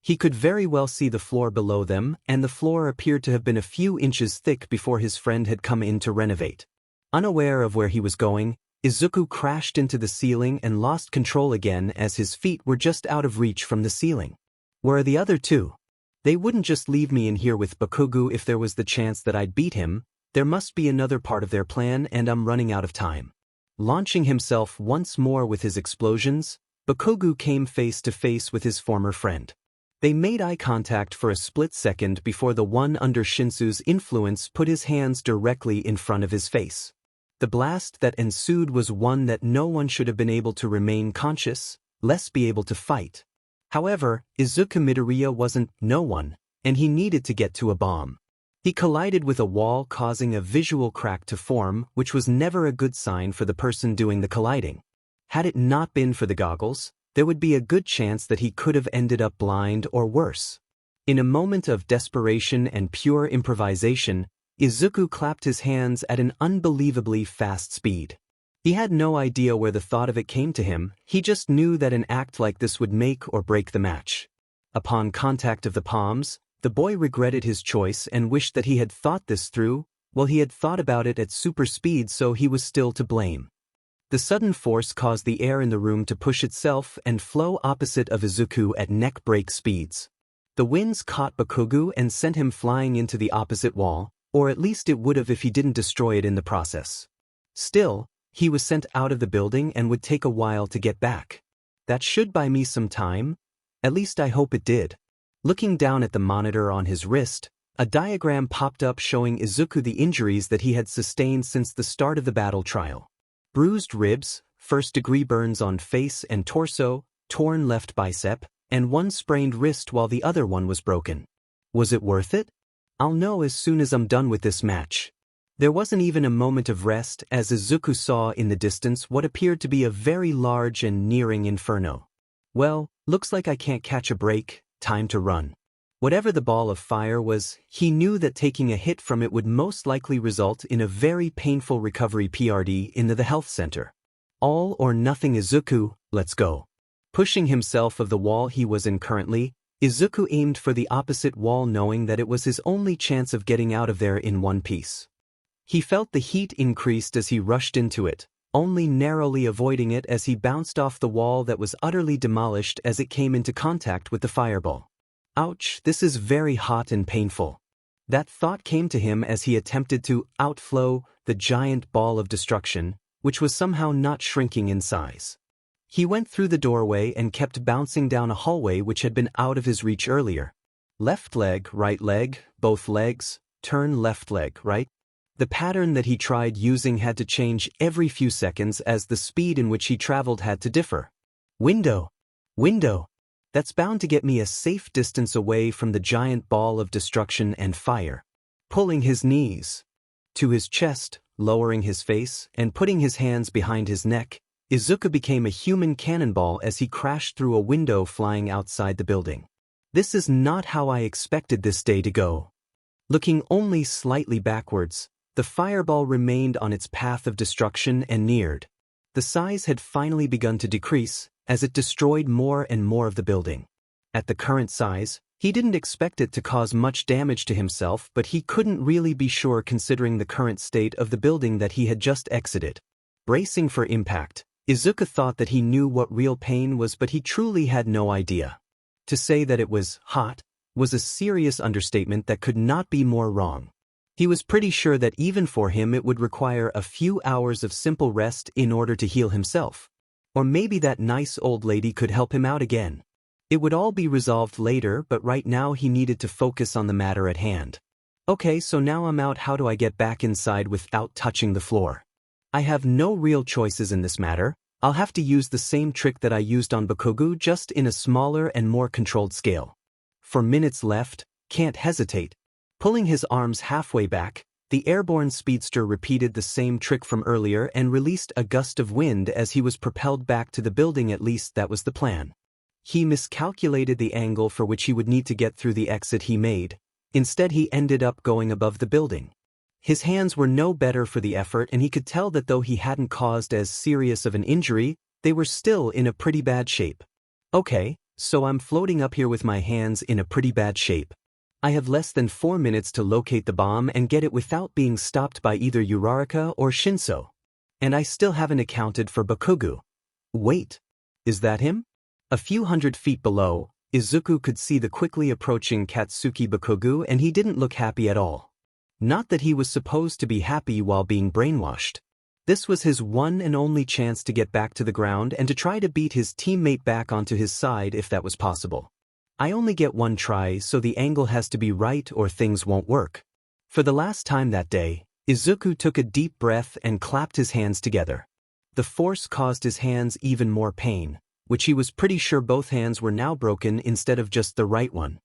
He could very well see the floor below them, and the floor appeared to have been a few inches thick before his friend had come in to renovate. Unaware of where he was going, Izuku crashed into the ceiling and lost control again as his feet were just out of reach from the ceiling. Where are the other two? They wouldn't just leave me in here with Bakugo if there was the chance that I'd beat him. There must be another part of their plan, and I'm running out of time. Launching himself once more with his explosions, Bakugo came face to face with his former friend. They made eye contact for a split second before the one under Shinszo's influence put his hands directly in front of his face. The blast that ensued was one that no one should have been able to remain conscious, lest be able to fight. However, Izuku Midoriya wasn't no one, and he needed to get to a bomb. He collided with a wall, causing a visual crack to form, which was never a good sign for the person doing the colliding. Had it not been for the goggles, there would be a good chance that he could have ended up blind or worse. In a moment of desperation and pure improvisation, Izuku clapped his hands at an unbelievably fast speed. He had no idea where the thought of it came to him, he just knew that an act like this would make or break the match. Upon contact of the palms, the boy regretted his choice and wished that he had thought this through. Well, he had thought about it at super speed, so he was still to blame. The sudden force caused the air in the room to push itself and flow opposite of Izuku at neck-break speeds. The winds caught Bakugo and sent him flying into the opposite wall, or at least it would have if he didn't destroy it in the process. Still, he was sent out of the building and would take a while to get back. That should buy me some time. At least I hope it did. Looking down at the monitor on his wrist, a diagram popped up showing Izuku the injuries that he had sustained since the start of the battle trial. Bruised ribs, first-degree burns on face and torso, torn left bicep, and one sprained wrist while the other one was broken. Was it worth it? I'll know as soon as I'm done with this match. There wasn't even a moment of rest as Izuku saw in the distance what appeared to be a very large and nearing inferno. Well, looks like I can't catch a break, time to run. Whatever the ball of fire was, he knew that taking a hit from it would most likely result in a very painful recovery PRD in the health center. All or nothing Izuku, let's go. Pushing himself of the wall he was in currently, Izuku aimed for the opposite wall knowing that it was his only chance of getting out of there in one piece. He felt the heat increased as he rushed into it, only narrowly avoiding it as he bounced off the wall that was utterly demolished as it came into contact with the fireball. Ouch, this is very hot and painful. That thought came to him as he attempted to outflow the giant ball of destruction, which was somehow not shrinking in size. He went through the doorway and kept bouncing down a hallway which had been out of his reach earlier. Left leg, right leg, both legs, turn left leg, right. The pattern that he tried using had to change every few seconds as the speed in which he traveled had to differ. Window. Window. That's bound to get me a safe distance away from the giant ball of destruction and fire. Pulling his knees to his chest, lowering his face, and putting his hands behind his neck, Izuku became a human cannonball as he crashed through a window flying outside the building. This is not how I expected this day to go. Looking only slightly backwards, the fireball remained on its path of destruction and neared. The size had finally begun to decrease, as it destroyed more and more of the building. At the current size, he didn't expect it to cause much damage to himself, but he couldn't really be sure considering the current state of the building that he had just exited. Bracing for impact, Izuku thought that he knew what real pain was, but he truly had no idea. To say that it was hot was a serious understatement that could not be more wrong. He was pretty sure that even for him it would require a few hours of simple rest in order to heal himself. Or maybe that nice old lady could help him out again. It would all be resolved later, but right now he needed to focus on the matter at hand. Okay, so now I'm out. How do I get back inside without touching the floor? I have no real choices in this matter. I'll have to use the same trick that I used on Bakugo, just in a smaller and more controlled scale. 4 minutes left, can't hesitate. Pulling his arms halfway back, the airborne speedster repeated the same trick from earlier and released a gust of wind as he was propelled back to the building. At least that was the plan. He miscalculated the angle for which he would need to get through the exit he made. Instead, he ended up going above the building. His hands were no better for the effort, and he could tell that though he hadn't caused as serious of an injury, they were still in a pretty bad shape. Okay, so I'm floating up here with my hands in a pretty bad shape. I have less than 4 minutes to locate the bomb and get it without being stopped by either Uraraka or Shinszo. And I still haven't accounted for Bakugo. Wait, is that him? A few hundred feet below, Izuku could see the quickly approaching Katsuki Bakugo, and he didn't look happy at all. Not that he was supposed to be happy while being brainwashed. This was his one and only chance to get back to the ground and to try to beat his teammate back onto his side if that was possible. I only get one try, so the angle has to be right or things won't work. For the last time that day, Izuku took a deep breath and clapped his hands together. The force caused his hands even more pain, which he was pretty sure both hands were now broken instead of just the right one.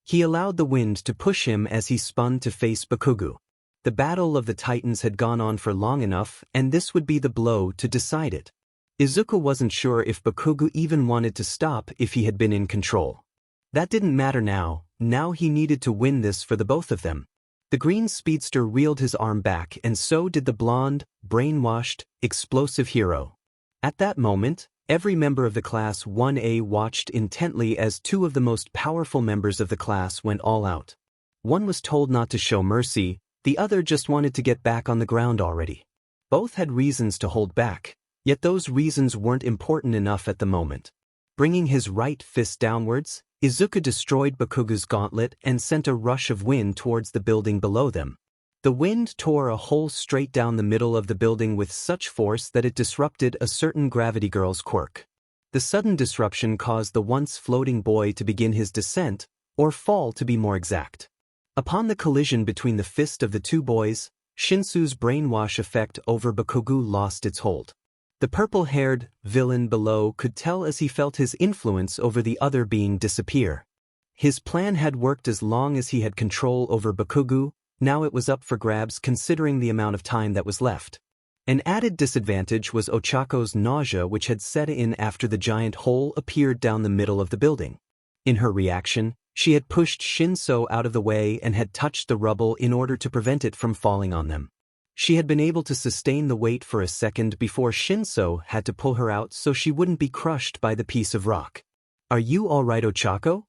He allowed the wind to push him as he spun to face Bakugo. The battle of the Titans had gone on for long enough, and this would be the blow to decide it. Izuku wasn't sure if Bakugo even wanted to stop if he had been in control. That didn't matter now he needed to win this for the both of them. The green speedster reeled his arm back, and so did the blonde, brainwashed, explosive hero. At that moment, every member of the Class 1A watched intently as two of the most powerful members of the class went all out. One was told not to show mercy, the other just wanted to get back on the ground already. Both had reasons to hold back, yet those reasons weren't important enough at the moment. Bringing his right fist downwards, Izuku destroyed Bakugo's gauntlet and sent a rush of wind towards the building below them. The wind tore a hole straight down the middle of the building with such force that it disrupted a certain gravity girl's quirk. The sudden disruption caused the once floating boy to begin his descent, or fall to be more exact. Upon the collision between the fist of the two boys, Shinso's brainwash effect over Bakugo lost its hold. The purple-haired villain below could tell as he felt his influence over the other being disappear. His plan had worked as long as he had control over Bakugo, Now it was up for grabs considering the amount of time that was left. An added disadvantage was Ochako's nausea, which had set in after the giant hole appeared down the middle of the building. In her reaction, she had pushed Shinszo out of the way and had touched the rubble in order to prevent it from falling on them. She had been able to sustain the weight for a second before Shinszo had to pull her out so she wouldn't be crushed by the piece of rock. "Are you all right, Ochako?"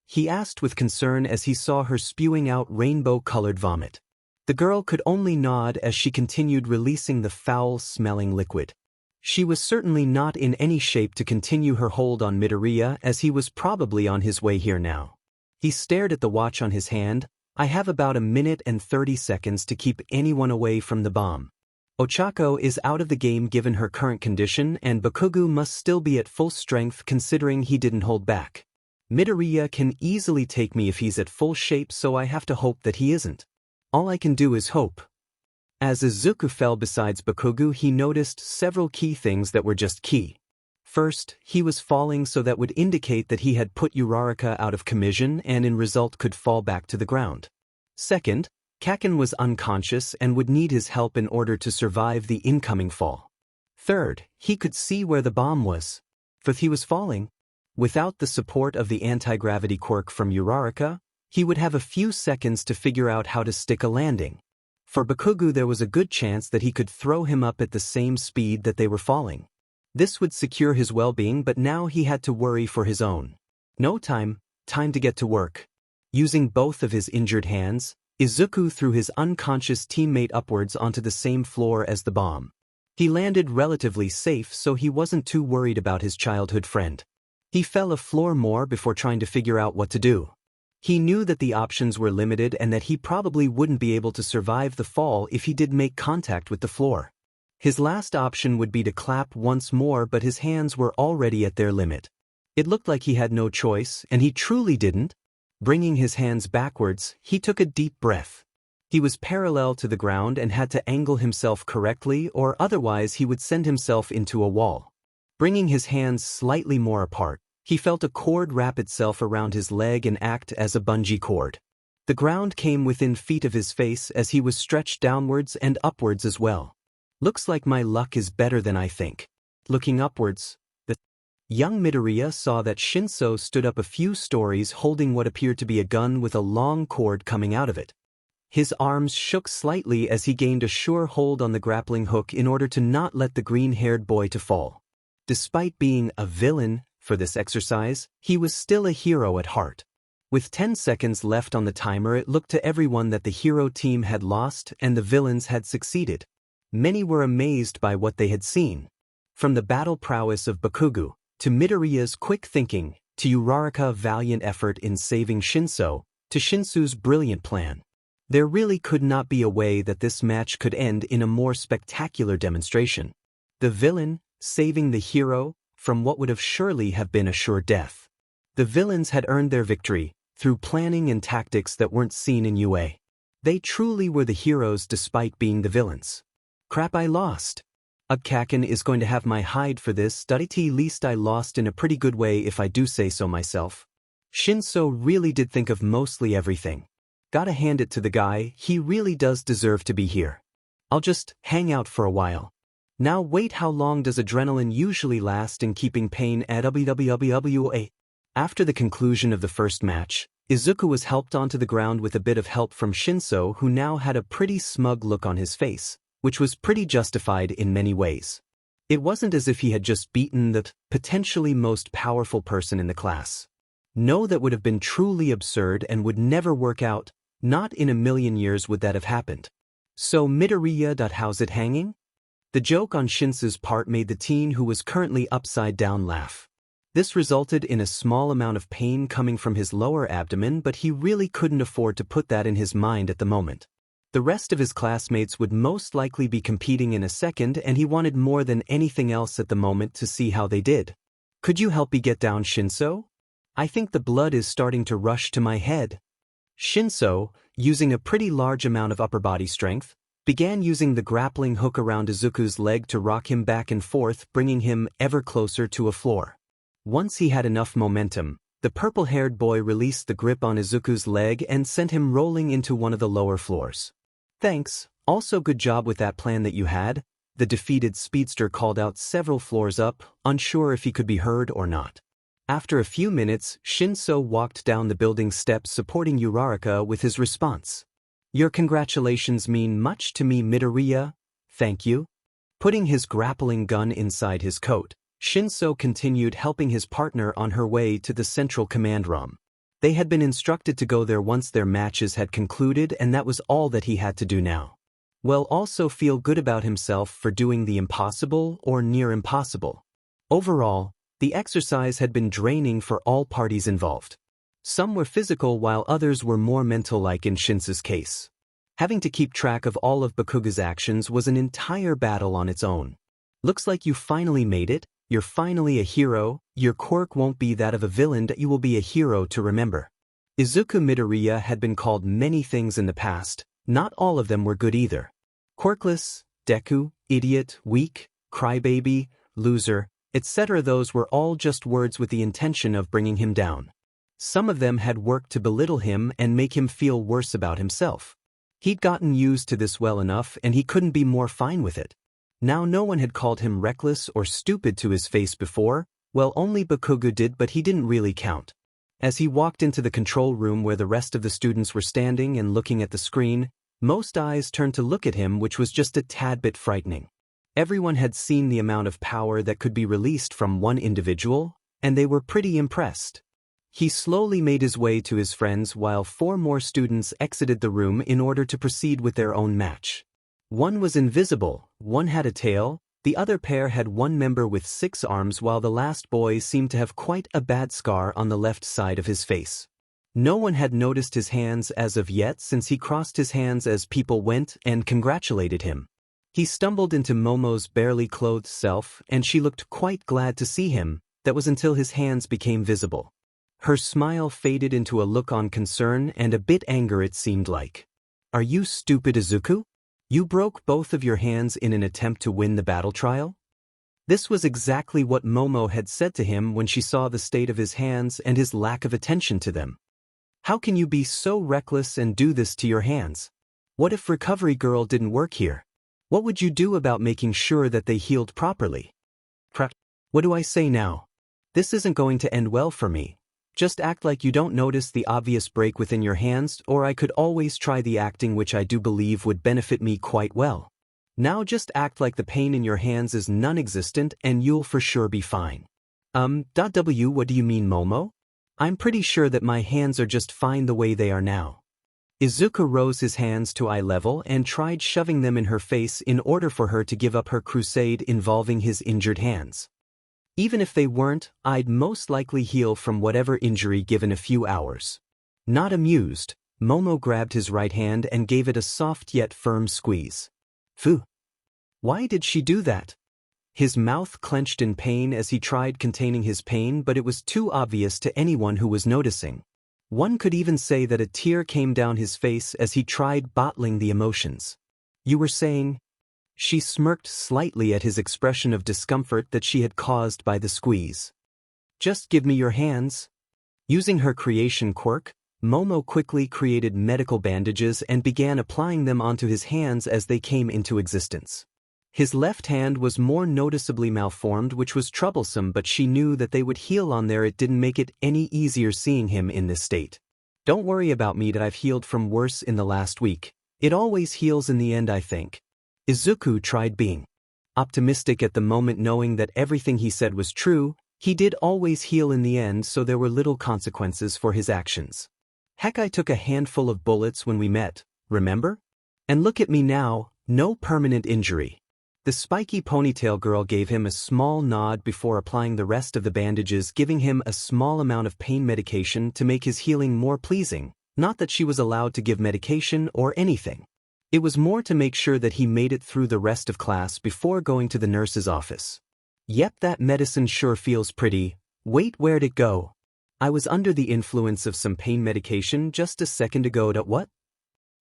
he asked with concern as he saw her spewing out rainbow-colored vomit. The girl could only nod as she continued releasing the foul-smelling liquid. She was certainly not in any shape to continue her hold on Midoriya, as he was probably on his way here now. He stared at the watch on his hand. "I have about a minute and 30 seconds to keep anyone away from the bomb. Ochako is out of the game given her current condition, and Bakugo must still be at full strength considering he didn't hold back. Midoriya can easily take me if he's at full shape, so I have to hope that he isn't. All I can do is hope." As Izuku fell beside Bakugo, he noticed several key things that were just key. First, he was falling, so that would indicate that he had put Uraraka out of commission and in result could fall back to the ground. Second, Kaken was unconscious and would need his help in order to survive the incoming fall. Third, he could see where the bomb was. Fourth, he was falling. Without the support of the anti-gravity quirk from Uraraka, he would have a few seconds to figure out how to stick a landing. For Bakugo, there was a good chance that he could throw him up at the same speed that they were falling. This would secure his well-being, but now he had to worry for his own. No time to get to work. Using both of his injured hands, Izuku threw his unconscious teammate upwards onto the same floor as the bomb. He landed relatively safe, so he wasn't too worried about his childhood friend. He fell a floor more before trying to figure out what to do. He knew that the options were limited and that he probably wouldn't be able to survive the fall if he did make contact with the floor. His last option would be to clap once more, but his hands were already at their limit. It looked like he had no choice, and he truly didn't. Bringing his hands backwards, he took a deep breath. He was parallel to the ground and had to angle himself correctly, or otherwise he would send himself into a wall. Bringing his hands slightly more apart, he felt a cord wrap itself around his leg and act as a bungee cord. The ground came within feet of his face as he was stretched downwards and upwards as well. "Looks like my luck is better than I think." Looking upwards, the young Midoriya saw that Shinszo stood up a few stories holding what appeared to be a gun with a long cord coming out of it. His arms shook slightly as he gained a sure hold on the grappling hook in order to not let the green-haired boy to fall. Despite being a villain for this exercise, he was still a hero at heart. With 10 seconds left on the timer, it looked to everyone that the hero team had lost and the villains had succeeded. Many were amazed by what they had seen. From the battle prowess of Bakugo, to Midoriya's quick thinking, to Uraraka's valiant effort in saving Shinszo, to Shinsu's brilliant plan. There really could not be a way that this match could end in a more spectacular demonstration. The villain saving the hero from what would have surely have been a sure death. The villains had earned their victory through planning and tactics that weren't seen in UA. They truly were the heroes despite being the villains. Crap, I lost. Kaken is going to have my hide for this, at least I lost in a pretty good way if I do say so myself. Shinszo really did think of mostly everything. Gotta hand it to the guy, he really does deserve to be here. I'll just hang out for a while. Now wait, how long does adrenaline usually last in keeping pain at WWE? After the conclusion of the first match, Izuku was helped onto the ground with a bit of help from Shinszo, who now had a pretty smug look on his face, which was pretty justified in many ways. It wasn't as if he had just beaten the potentially most powerful person in the class. No, that would have been truly absurd and would never work out. Not in a million years would that have happened. So Midoriya, how's it hanging? The joke on Shinso's part made the teen who was currently upside down laugh. This resulted in a small amount of pain coming from his lower abdomen, but he really couldn't afford to put that in his mind at the moment. The rest of his classmates would most likely be competing in a second, and he wanted more than anything else at the moment to see how they did. "Could you help me get down, Shinszo? I think the blood is starting to rush to my head." Shinszo, using a pretty large amount of upper body strength, began using the grappling hook around Izuku's leg to rock him back and forth, bringing him ever closer to a floor. Once he had enough momentum, The purple-haired boy released the grip on Izuku's leg and sent him rolling into one of the lower floors. Thanks, also good job with that plan that you had, the defeated Speedster called out several floors up, unsure if he could be heard or not. After a few minutes, Shinszo walked down the building steps supporting Uraraka with his response. Your congratulations mean much to me, Midoriya, thank you. Putting his grappling gun inside his coat, Shinszo continued helping his partner on her way to the central command room. They had been instructed to go there once their matches had concluded, and that was all that he had to do now. Well, also feel good about himself for doing the impossible or near impossible. Overall, the exercise had been draining for all parties involved. Some were physical while others were more mental, like in Shinszo's case. Having to keep track of all of Bakuga's actions was an entire battle on its own. Looks like you finally made it, you're finally a hero, your quirk won't be that of a villain, that you will be a hero to remember. Izuku Midoriya had been called many things in the past, not all of them were good either. Quirkless, Deku, idiot, weak, crybaby, loser, etc. Those were all just words with the intention of bringing him down. Some of them had worked to belittle him and make him feel worse about himself. He'd gotten used to this well enough, and he couldn't be more fine with it. Now no one had called him reckless or stupid to his face before, well, only Bakuga did, but he didn't really count. As he walked into the control room where the rest of the students were standing and looking at the screen, most eyes turned to look at him, which was just a tad bit frightening. Everyone had seen the amount of power that could be released from one individual, and they were pretty impressed. He slowly made his way to his friends while 4 more students exited the room in order to proceed with their own match. One was invisible, one had a tail, the other pair had one member with 6 arms, while the last boy seemed to have quite a bad scar on the left side of his face. No one had noticed his hands as of yet, since he crossed his hands as people went and congratulated him. He stumbled into Momo's barely clothed self, and she looked quite glad to see him. That was until his hands became visible. Her smile faded into a look on concern and a bit anger, it seemed like. Are you stupid, Izuku? You broke both of your hands in an attempt to win the battle trial? This was exactly what Momo had said to him when she saw the state of his hands and his lack of attention to them. How can you be so reckless and do this to your hands? What if Recovery Girl didn't work here? What would you do about making sure that they healed properly? What do I say now? This isn't going to end well for me. Just act like you don't notice the obvious break within your hands, or I could always try the acting, which I do believe would benefit me quite well. Now just act like the pain in your hands is non-existent and you'll for sure be fine. What do you mean, Momo? I'm pretty sure that my hands are just fine the way they are now. Izuku rose his hands to eye level and tried shoving them in her face in order for her to give up her crusade involving his injured hands. Even if they weren't, I'd most likely heal from whatever injury given a few hours. Not amused, Momo grabbed his right hand and gave it a soft yet firm squeeze. Phew! Why did she do that? His mouth clenched in pain as he tried containing his pain, but it was too obvious to anyone who was noticing. One could even say that a tear came down his face as he tried bottling the emotions. You were saying? She smirked slightly at his expression of discomfort that she had caused by the squeeze. Just give me your hands. Using her creation quirk, Momo quickly created medical bandages and began applying them onto his hands as they came into existence. His left hand was more noticeably malformed, which was troublesome, but she knew that they would heal on there. It didn't make it any easier seeing him in this state. Don't worry about me, that I've healed from worse in the last week. It always heals in the end, I think. Izuku tried being optimistic at the moment, knowing that everything he said was true. He did always heal in the end, so there were little consequences for his actions. Heck, I took a handful of bullets when we met, remember? And look at me now, no permanent injury. The spiky ponytail girl gave him a small nod before applying the rest of the bandages, giving him a small amount of pain medication to make his healing more pleasing. Not that she was allowed to give medication or anything. It was more to make sure that he made it through the rest of class before going to the nurse's office. Yep, that medicine sure feels pretty. Wait, where'd it go? I was under the influence of some pain medication just a second ago. What?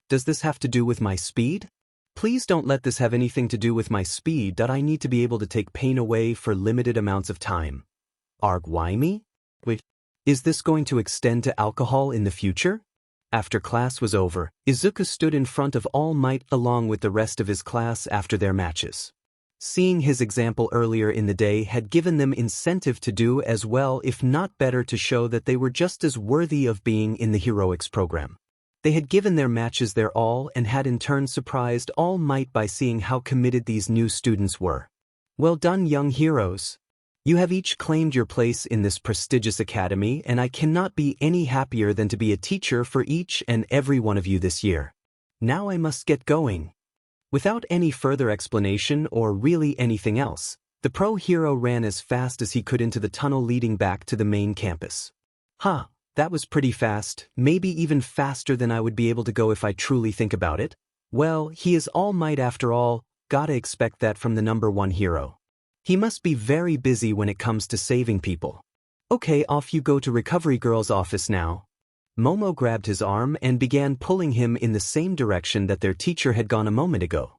Does this have to do with my speed? Please don't let this have anything to do with my speed. I need to be able to take pain away for limited amounts of time. Why me? Wait, Is this going to extend to alcohol in the future? After class was over, Izuku stood in front of All Might along with the rest of his class after their matches. Seeing his example earlier in the day had given them incentive to do as well, if not better, to show that they were just as worthy of being in the heroics program. They had given their matches their all and had in turn surprised All Might by seeing how committed these new students were. Well done, young heroes. You have each claimed your place in this prestigious academy, and I cannot be any happier than to be a teacher for each and every one of you this year. Now I must get going. Without any further explanation or really anything else, the pro hero ran as fast as he could into the tunnel leading back to the main campus. That was pretty fast, maybe even faster than I would be able to go if I truly think about it. Well, he is All Might after all, gotta expect that from the #1 hero. He must be very busy when it comes to saving people. Okay, off you go to Recovery Girl's office now. Momo grabbed his arm and began pulling him in the same direction that their teacher had gone a moment ago.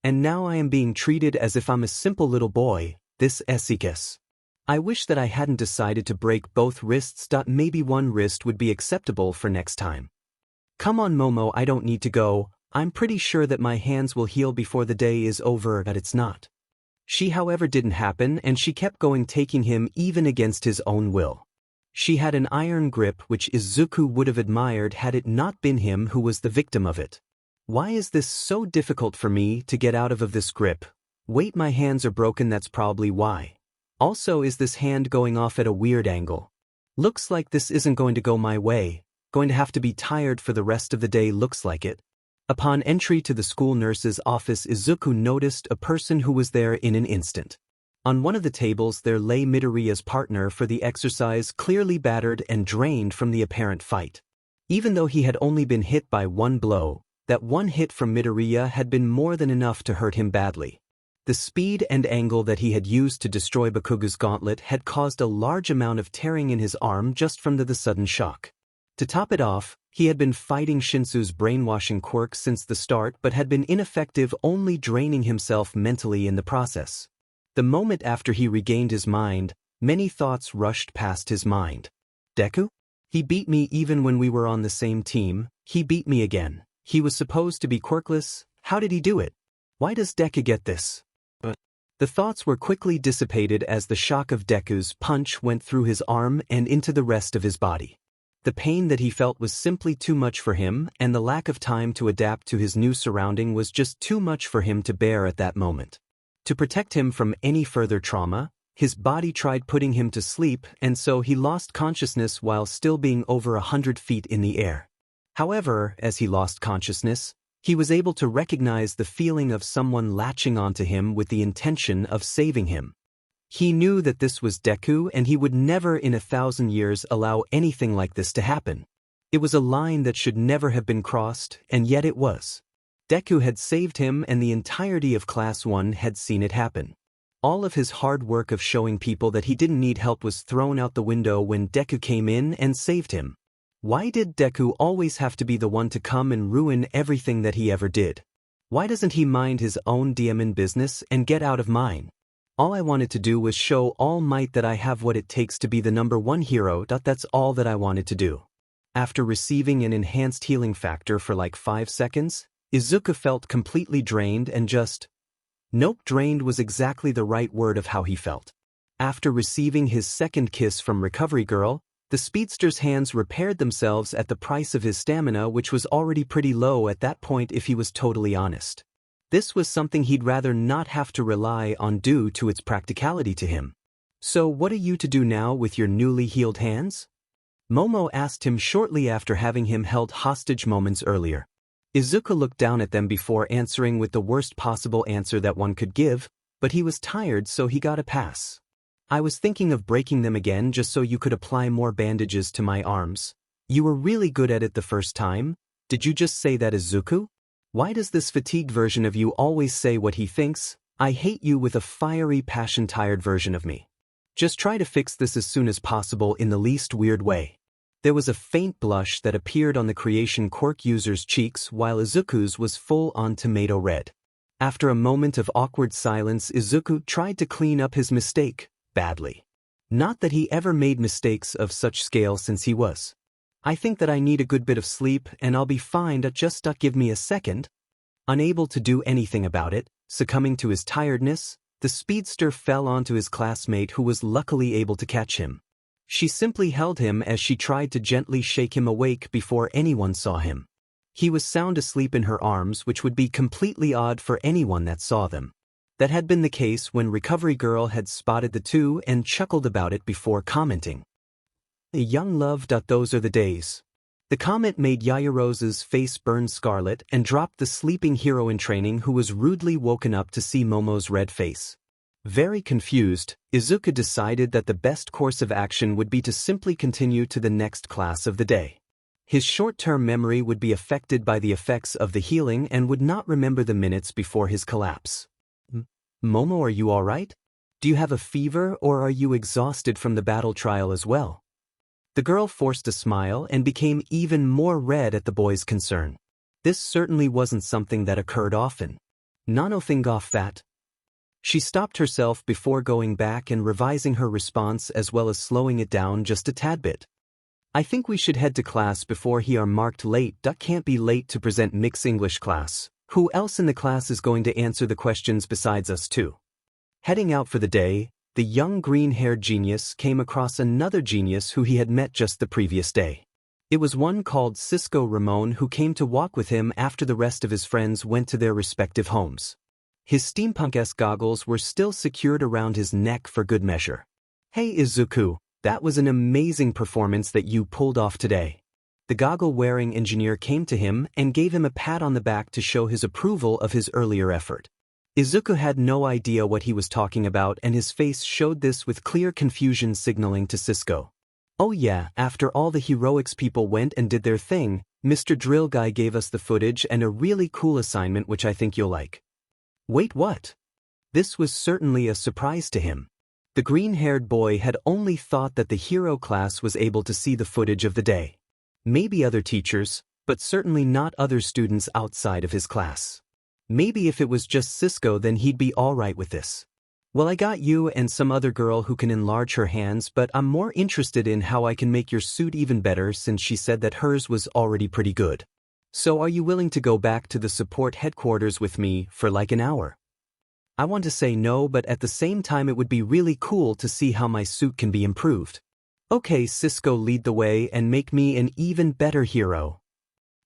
And now I am being treated as if I'm a simple little boy, this Esikis. I wish that I hadn't decided to break both wrists. Maybe one wrist would be acceptable for next time. Come on Momo, I don't need to go. I'm pretty sure that my hands will heal before the day is over, but it's not. She however didn't happen, and she kept going, taking him even against his own will. She had an iron grip which Izuku would have admired had it not been him who was the victim of it. Why is this so difficult for me to get out of this grip? Wait, my hands are broken, that's probably why. Also, is this hand going off at a weird angle? Looks like this isn't going to go my way, going to have to be tired for the rest of the day, looks like it. Upon entry to the school nurse's office, Izuku noticed a person who was there in an instant. On one of the tables there lay Midoriya's partner for the exercise, clearly battered and drained from the apparent fight. Even though he had only been hit by one blow, that one hit from Midoriya had been more than enough to hurt him badly. The speed and angle that he had used to destroy Bakuga's gauntlet had caused a large amount of tearing in his arm just from the sudden shock. To top it off, he had been fighting Shinszo's brainwashing quirk since the start but had been ineffective, only draining himself mentally in the process. The moment after he regained his mind, many thoughts rushed past his mind. Deku? He beat me even when we were on the same team, he beat me again. He was supposed to be quirkless, how did he do it? Why does Deku get this? The thoughts were quickly dissipated as the shock of Deku's punch went through his arm and into the rest of his body. The pain that he felt was simply too much for him, and the lack of time to adapt to his new surrounding was just too much for him to bear at that moment. To protect him from any further trauma, his body tried putting him to sleep, and so he lost consciousness while still being over 100 feet in the air. However, as he lost consciousness, he was able to recognize the feeling of someone latching onto him with the intention of saving him. He knew that this was Deku, and he would never in 1,000 years allow anything like this to happen. It was a line that should never have been crossed, and yet it was. Deku had saved him, and the entirety of Class 1 had seen it happen. All of his hard work of showing people that he didn't need help was thrown out the window when Deku came in and saved him. Why did Deku always have to be the one to come and ruin everything that he ever did? Why doesn't he mind his own DMN business and get out of mine? All I wanted to do was show All Might that I have what it takes to be the #1 hero. That's all that I wanted to do. After receiving an enhanced healing factor for like 5 seconds, Izuku felt completely drained and nope, drained was exactly the right word of how he felt. After receiving his second kiss from Recovery Girl, the Speedster's hands repaired themselves at the price of his stamina, which was already pretty low at that point if he was totally honest. This was something he'd rather not have to rely on due to its practicality to him. So what are you to do now with your newly healed hands? Momo asked him shortly after having him held hostage moments earlier. Izuku looked down at them before answering with the worst possible answer that one could give, but he was tired so he got a pass. I was thinking of breaking them again just so you could apply more bandages to my arms. You were really good at it the first time. Did you just say that, Izuku? Why does this fatigued version of you always say what he thinks? I hate you with a fiery, passion-tired version of me. Just try to fix this as soon as possible in the least weird way. There was a faint blush that appeared on the creation quirk user's cheeks while Izuku's was full on tomato red. After a moment of awkward silence, Izuku tried to clean up his mistake, badly. Not that he ever made mistakes of such scale since he was. I think that I need a good bit of sleep and I'll be fine, just give me a second. Unable to do anything about it, succumbing to his tiredness, the speedster fell onto his classmate who was luckily able to catch him. She simply held him as she tried to gently shake him awake before anyone saw him. He was sound asleep in her arms, which would be completely odd for anyone that saw them. That had been the case when Recovery Girl had spotted the two and chuckled about it before commenting. Young love. Those are the days. The comment made Yayarose's face burn scarlet and dropped the sleeping hero in training who was rudely woken up to see Momo's red face. Very confused, Izuku decided that the best course of action would be to simply continue to the next class of the day. His short-term memory would be affected by the effects of the healing and would not remember the minutes before his collapse. Momo, are you alright? Do you have a fever or are you exhausted from the battle trial as well? The girl forced a smile and became even more red at the boy's concern. This certainly wasn't something that occurred often. Nothing off that. She stopped herself before going back and revising her response as well as slowing it down just a tad bit. I think we should head to class before he are marked late. Can't be late to present mixed English class. Who else in the class is going to answer the questions besides us two? Heading out for the day, the young green-haired genius came across another genius who he had met just the previous day. It was one called Cisco Ramon who came to walk with him after the rest of his friends went to their respective homes. His steampunk-esque goggles were still secured around his neck for good measure. Hey Izuku, that was an amazing performance that you pulled off today. The goggle-wearing engineer came to him and gave him a pat on the back to show his approval of his earlier effort. Izuku had no idea what he was talking about and his face showed this with clear confusion, signaling to Cisco. Oh yeah, after all the heroics people went and did their thing, Mr. Drill Guy gave us the footage and a really cool assignment which I think you'll like. Wait, what? This was certainly a surprise to him. The green-haired boy had only thought that the hero class was able to see the footage of the day. Maybe other teachers, but certainly not other students outside of his class. Maybe if it was just Cisco then he'd be alright with this. Well, I got you and some other girl who can enlarge her hands, but I'm more interested in how I can make your suit even better since she said that hers was already pretty good. So are you willing to go back to the support headquarters with me for like an hour? I want to say no, but at the same time it would be really cool to see how my suit can be improved. Okay, Cisco, lead the way and make me an even better hero.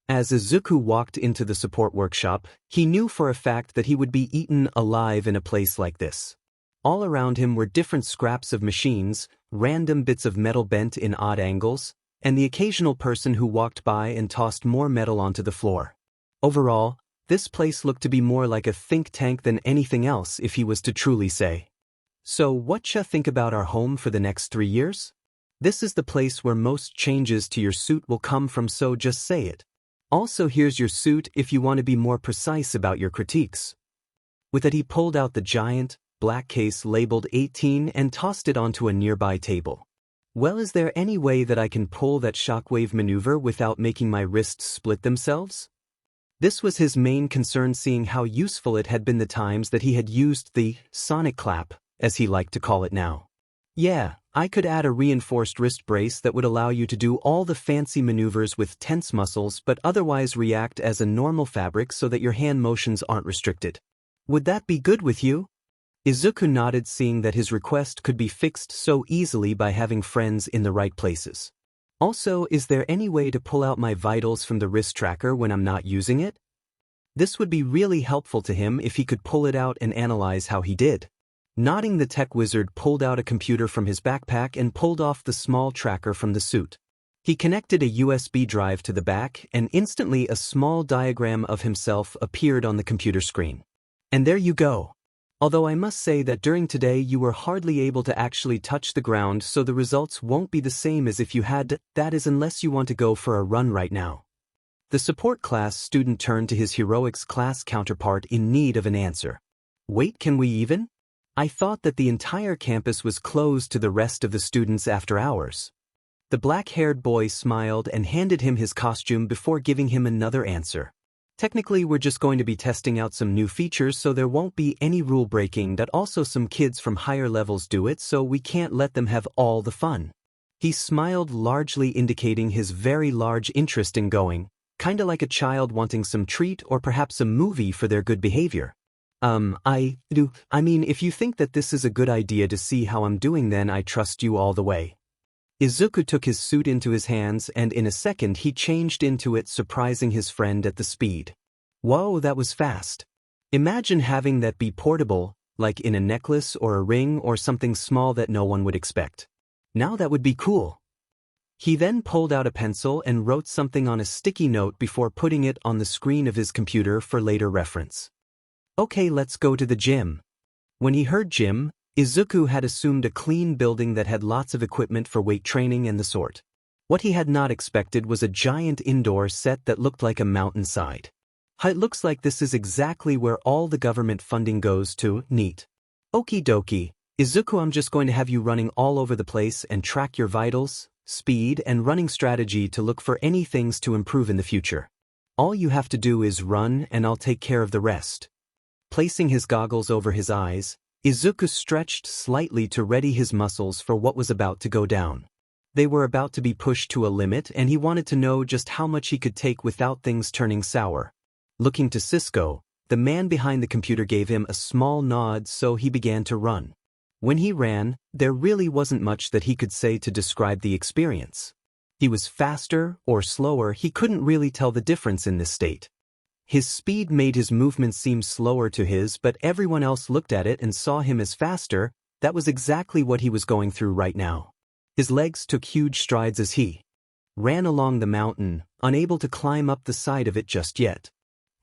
As Izuku walked into the support workshop, he knew for a fact that he would be eaten alive in a place like this. All around him were different scraps of machines, random bits of metal bent in odd angles, and the occasional person who walked by and tossed more metal onto the floor. Overall, this place looked to be more like a think tank than anything else if he was to truly say. So whatcha think about our home for the next 3 years? This is the place where most changes to your suit will come from, so just say it. Also, here's your suit if you want to be more precise about your critiques. With that he pulled out the giant, black case labeled 18 and tossed it onto a nearby table. Well, is there any way that I can pull that shockwave maneuver without making my wrists split themselves? This was his main concern, seeing how useful it had been the times that he had used the sonic clap, as he liked to call it now. Yeah, I could add a reinforced wrist brace that would allow you to do all the fancy maneuvers with tense muscles but otherwise react as a normal fabric so that your hand motions aren't restricted. Would that be good with you? Izuku nodded, seeing that his request could be fixed so easily by having friends in the right places. Also, is there any way to pull out my vitals from the wrist tracker when I'm not using it? This would be really helpful to him if he could pull it out and analyze how he did. Nodding, the tech wizard pulled out a computer from his backpack and pulled off the small tracker from the suit. He connected a USB drive to the back and instantly a small diagram of himself appeared on the computer screen. And there you go. Although I must say that during today you were hardly able to actually touch the ground, so the results won't be the same as if you had, that is unless you want to go for a run right now. The support class student turned to his heroics class counterpart in need of an answer. Wait, can we even? I thought that the entire campus was closed to the rest of the students after hours. The black-haired boy smiled and handed him his costume before giving him another answer. Technically, we're just going to be testing out some new features, so there won't be any rule breaking. That also some kids from higher levels do it, so we can't let them have all the fun. He smiled, largely indicating his very large interest in going, kinda like a child wanting some treat or perhaps a movie for their good behavior. I mean, if you think that this is a good idea to see how I'm doing, then I trust you all the way. Izuku took his suit into his hands, and in a second he changed into it, surprising his friend at the speed. Whoa, that was fast. Imagine having that be portable, like in a necklace or a ring or something small that no one would expect. Now that would be cool. He then pulled out a pencil and wrote something on a sticky note before putting it on the screen of his computer for later reference. Okay, let's go to the gym. When he heard gym, Izuku had assumed a clean building that had lots of equipment for weight training and the sort. What he had not expected was a giant indoor set that looked like a mountainside. It looks like this is exactly where all the government funding goes to. Neat. Okie dokie, Izuku, I'm just going to have you running all over the place and track your vitals, speed, and running strategy to look for any things to improve in the future. All you have to do is run, and I'll take care of the rest. Placing his goggles over his eyes, Izuku stretched slightly to ready his muscles for what was about to go down. They were about to be pushed to a limit, and he wanted to know just how much he could take without things turning sour. Looking to Cisco, the man behind the computer gave him a small nod, so he began to run. When he ran, there really wasn't much that he could say to describe the experience. He was faster or slower, he couldn't really tell the difference in this state. His speed made his movements seem slower to his, but everyone else looked at it and saw him as faster. That was exactly what he was going through right now. His legs took huge strides as he ran along the mountain, unable to climb up the side of it just yet.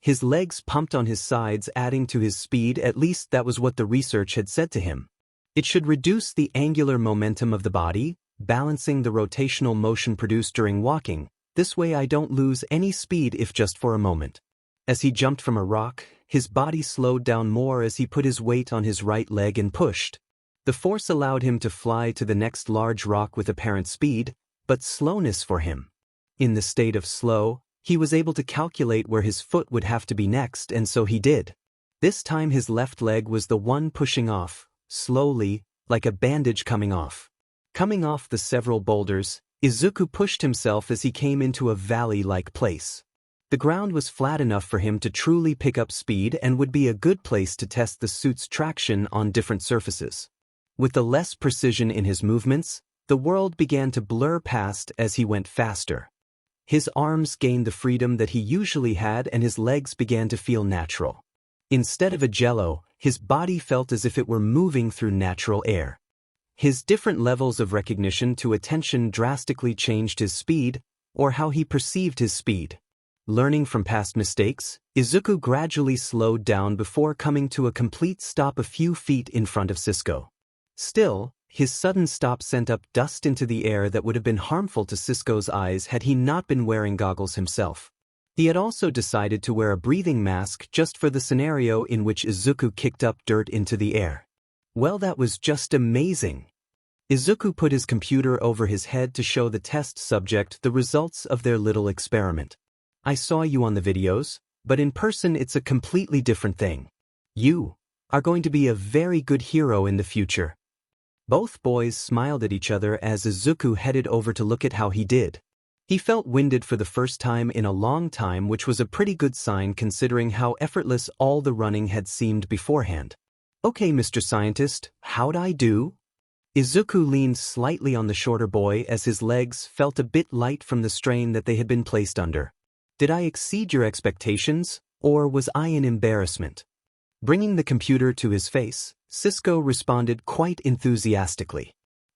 His legs pumped on his sides, adding to his speed. At least that was what the research had said to him. It should reduce the angular momentum of the body, balancing the rotational motion produced during walking. This way I don't lose any speed if just for a moment. As he jumped from a rock, his body slowed down more as he put his weight on his right leg and pushed. The force allowed him to fly to the next large rock with apparent speed, but slowness for him. In the state of slow, he was able to calculate where his foot would have to be next, and so he did. This time his left leg was the one pushing off, slowly, like a bandage coming off. Coming off the several boulders, Izuku pushed himself as he came into a valley-like place. The ground was flat enough for him to truly pick up speed and would be a good place to test the suit's traction on different surfaces. With the less precision in his movements, the world began to blur past as he went faster. His arms gained the freedom that he usually had, and his legs began to feel natural. Instead of a jello, his body felt as if it were moving through natural air. His different levels of recognition to attention drastically changed his speed, or how he perceived his speed. Learning from past mistakes, Izuku gradually slowed down before coming to a complete stop a few feet in front of Cisco. Still, his sudden stop sent up dust into the air that would have been harmful to Cisco's eyes had he not been wearing goggles himself. He had also decided to wear a breathing mask just for the scenario in which Izuku kicked up dirt into the air. Well, that was just amazing. Izuku put his computer over his head to show the test subject the results of their little experiment. I saw you on the videos, but in person it's a completely different thing. You are going to be a very good hero in the future. Both boys smiled at each other as Izuku headed over to look at how he did. He felt winded for the first time in a long time, which was a pretty good sign considering how effortless all the running had seemed beforehand. Okay, Mr. Scientist, how'd I do? Izuku leaned slightly on the shorter boy as his legs felt a bit light from the strain that they had been placed under. Did I exceed your expectations, or was I an embarrassment? Bringing the computer to his face, Cisco responded quite enthusiastically.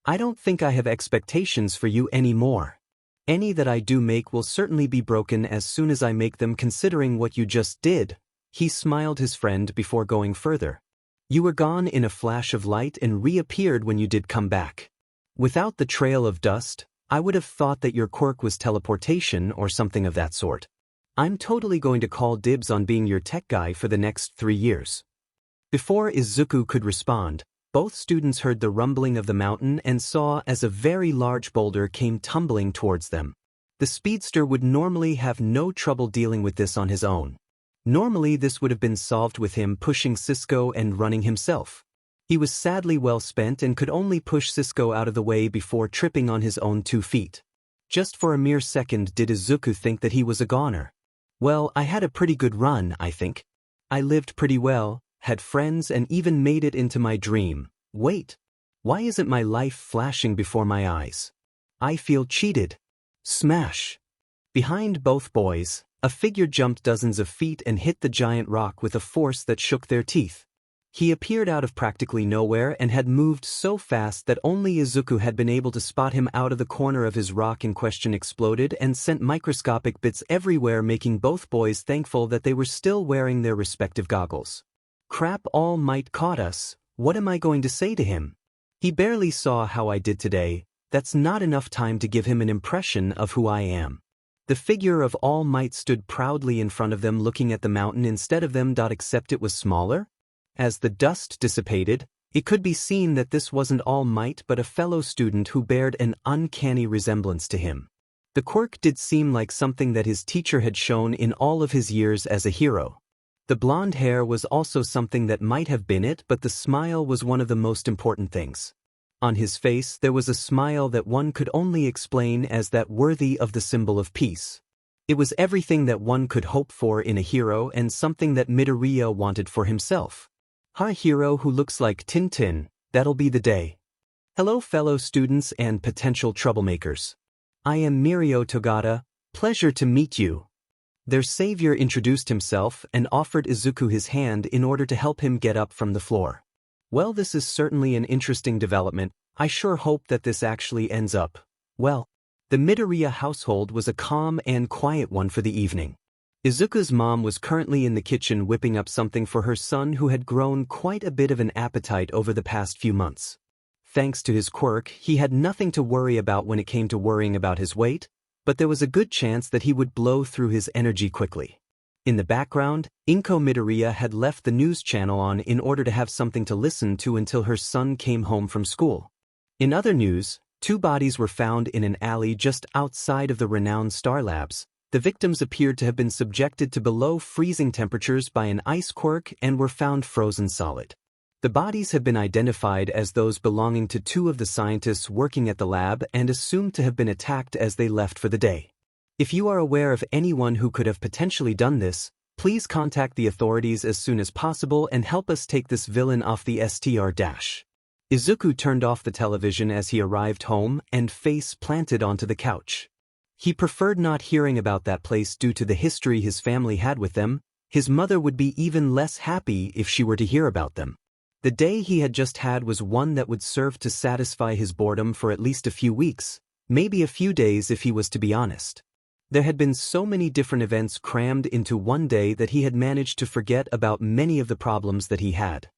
I don't think I have expectations for you anymore. Any that I do make will certainly be broken as soon as I make them, considering what you just did. He smiled his friend before going further. You were gone in a flash of light and reappeared when you did come back. Without the trail of dust, I would have thought that your quirk was teleportation or something of that sort. I'm totally going to call dibs on being your tech guy for the next 3 years. Before Izuku could respond, both students heard the rumbling of the mountain and saw as a very large boulder came tumbling towards them. The speedster would normally have no trouble dealing with this on his own. Normally this would have been solved with him pushing Cisco and running himself. He was sadly well spent and could only push Cisco out of the way before tripping on his own 2 feet. Just for a mere second did Izuku think that he was a goner. Well, I had a pretty good run, I think. I lived pretty well, had friends and even made it into my dream. Wait. Why isn't my life flashing before my eyes? I feel cheated. Smash. Behind both boys, a figure jumped dozens of feet and hit the giant rock with a force that shook their teeth. He appeared out of practically nowhere and had moved so fast that only Izuku had been able to spot him. Out of the corner of his rock in question exploded and sent microscopic bits everywhere, making both boys thankful that they were still wearing their respective goggles. Crap, All Might caught us. What am I going to say to him? He barely saw how I did today. That's not enough time to give him an impression of who I am. The figure of All Might stood proudly in front of them looking at the mountain instead of them. Except it was smaller? As the dust dissipated, it could be seen that this wasn't All Might but a fellow student who bared an uncanny resemblance to him. The quirk did seem like something that his teacher had shown in all of his years as a hero. The blonde hair was also something that might have been it, but the smile was one of the most important things. On his face there was a smile that one could only explain as that worthy of the symbol of peace. It was everything that one could hope for in a hero and something that Midoriya wanted for himself. A hero who looks like Tintin, that'll be the day. Hello fellow students and potential troublemakers. I am Mirio Togata, pleasure to meet you. Their savior introduced himself and offered Izuku his hand in order to help him get up from the floor. Well, this is certainly an interesting development. I sure hope that this actually ends up well. The Midoriya household was a calm and quiet one for the evening. Izuku's mom was currently in the kitchen whipping up something for her son who had grown quite a bit of an appetite over the past few months. Thanks to his quirk, he had nothing to worry about when it came to worrying about his weight, but there was a good chance that he would blow through his energy quickly. In the background, Izuku Midoriya had left the news channel on in order to have something to listen to until her son came home from school. In other news, 2 bodies were found in an alley just outside of the renowned Star Labs. The victims appeared to have been subjected to below freezing temperatures by an ice quirk and were found frozen solid. The bodies have been identified as those belonging to 2 of the scientists working at the lab and assumed to have been attacked as they left for the day. If you are aware of anyone who could have potentially done this, please contact the authorities as soon as possible and help us take this villain off the STR dash. Izuku turned off the television as he arrived home and face planted onto the couch. He preferred not hearing about that place due to the history his family had with them. His mother would be even less happy if she were to hear about them. The day he had just had was one that would serve to satisfy his boredom for at least a few weeks, maybe a few days if he was to be honest. There had been so many different events crammed into one day that he had managed to forget about many of the problems that he had.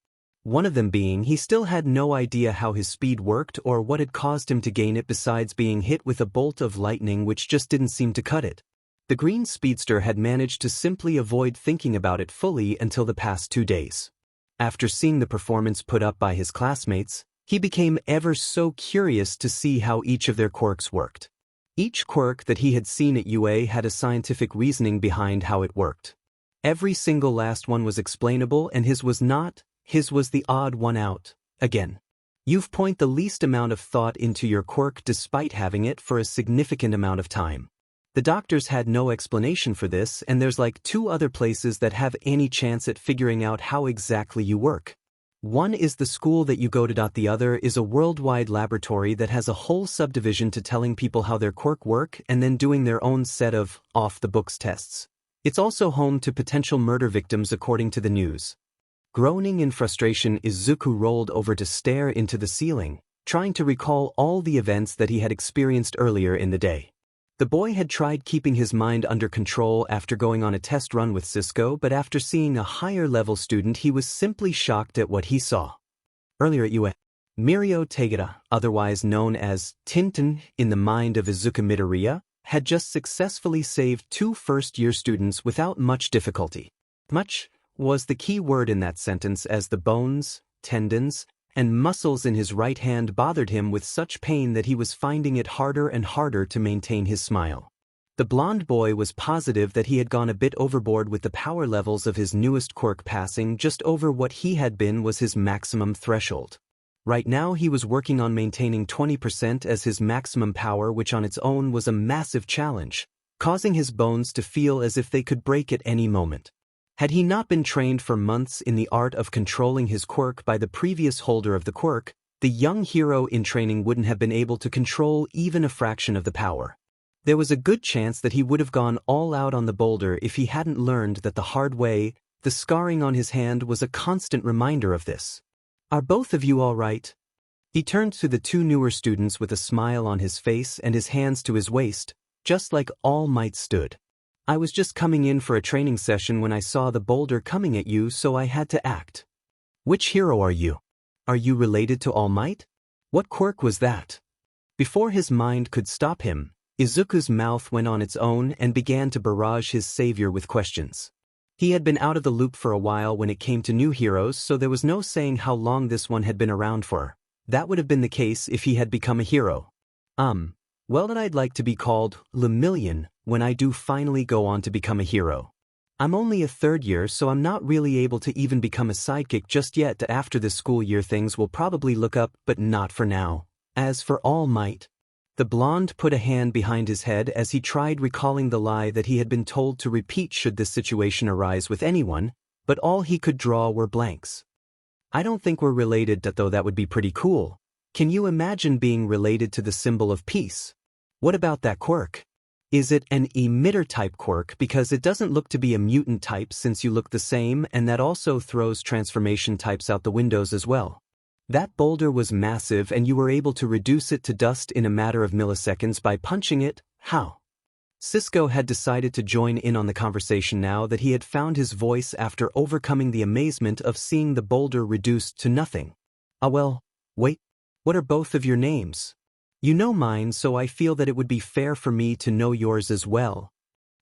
One of them being he still had no idea how his speed worked or what had caused him to gain it besides being hit with a bolt of lightning which just didn't seem to cut it. The green Speedster had managed to simply avoid thinking about it fully until the past 2 days. After seeing the performance put up by his classmates, he became ever so curious to see how each of their quirks worked. Each quirk that he had seen at UA had a scientific reasoning behind how it worked. Every single last one was explainable and his was not. His was the odd one out. Again. You've poured the least amount of thought into your quirk despite having it for a significant amount of time. The doctors had no explanation for this, and there's like 2 other places that have any chance at figuring out how exactly you work. One is the school that you go to. The other is a worldwide laboratory that has a whole subdivision to telling people how their quirk work and then doing their own set of off-the-books tests. It's also home to potential murder victims according to the news. Groaning in frustration, Izuku rolled over to stare into the ceiling, trying to recall all the events that he had experienced earlier in the day. The boy had tried keeping his mind under control after going on a test run with Cisco, but after seeing a higher-level student he was simply shocked at what he saw. Earlier at UA, Mirio Togata, otherwise known as Tintin in the mind of Izuku Midoriya, had just successfully saved 2 first-year students without much difficulty. Much was the key word in that sentence, as the bones, tendons, and muscles in his right hand bothered him with such pain that he was finding it harder and harder to maintain his smile. The blonde boy was positive that he had gone a bit overboard with the power levels of his newest quirk, passing just over what he had been was his maximum threshold. Right now he was working on maintaining 20% as his maximum power, which on its own was a massive challenge, causing his bones to feel as if they could break at any moment. Had he not been trained for months in the art of controlling his quirk by the previous holder of the quirk, the young hero in training wouldn't have been able to control even a fraction of the power. There was a good chance that he would have gone all out on the boulder if he hadn't learned that the hard way. The scarring on his hand was a constant reminder of this. "Are both of you all right?" He turned to the two newer students with a smile on his face and his hands to his waist, just like All Might stood. "I was just coming in for a training session when I saw the boulder coming at you, so I had to act." "Which hero are you? Are you related to All Might? What quirk was that?" Before his mind could stop him, Izuku's mouth went on its own and began to barrage his savior with questions. He had been out of the loop for a while when it came to new heroes, so there was no saying how long this one had been around for. That would have been the case if he had become a hero. Well, that I'd like to be called Lemillion when I do finally go on to become a hero. I'm only a third year, so I'm not really able to even become a sidekick just yet. After this school year things will probably look up, but not for now. As for All Might, the blonde put a hand behind his head as he tried recalling the lie that he had been told to repeat should this situation arise with anyone, but all he could draw were blanks. "I don't think we're related, though that would be pretty cool. Can you imagine being related to the symbol of peace? What about that quirk? Is it an emitter-type quirk, because it doesn't look to be a mutant type since you look the same, and that also throws transformation types out the windows as well. That boulder was massive and you were able to reduce it to dust in a matter of milliseconds by punching it. How?" Cisco had decided to join in on the conversation now that he had found his voice after overcoming the amazement of seeing the boulder reduced to nothing. Well, wait, what are both of your names? You know mine, so I feel that it would be fair for me to know yours as well."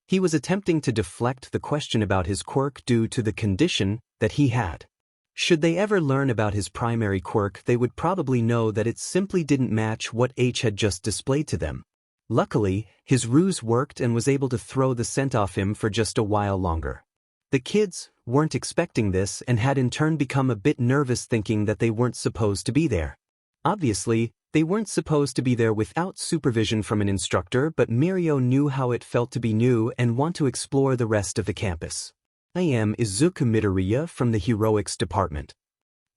He was attempting to deflect the question about his quirk due to the condition that he had. Should they ever learn about his primary quirk, they would probably know that it simply didn't match what H had just displayed to them. Luckily, his ruse worked and was able to throw the scent off him for just a while longer. The kids weren't expecting this and had in turn become a bit nervous, thinking that they weren't supposed to be there. Obviously, they weren't supposed to be there without supervision from an instructor, but Mirio knew how it felt to be new and want to explore the rest of the campus. "I am Izuku Midoriya from the Heroics Department."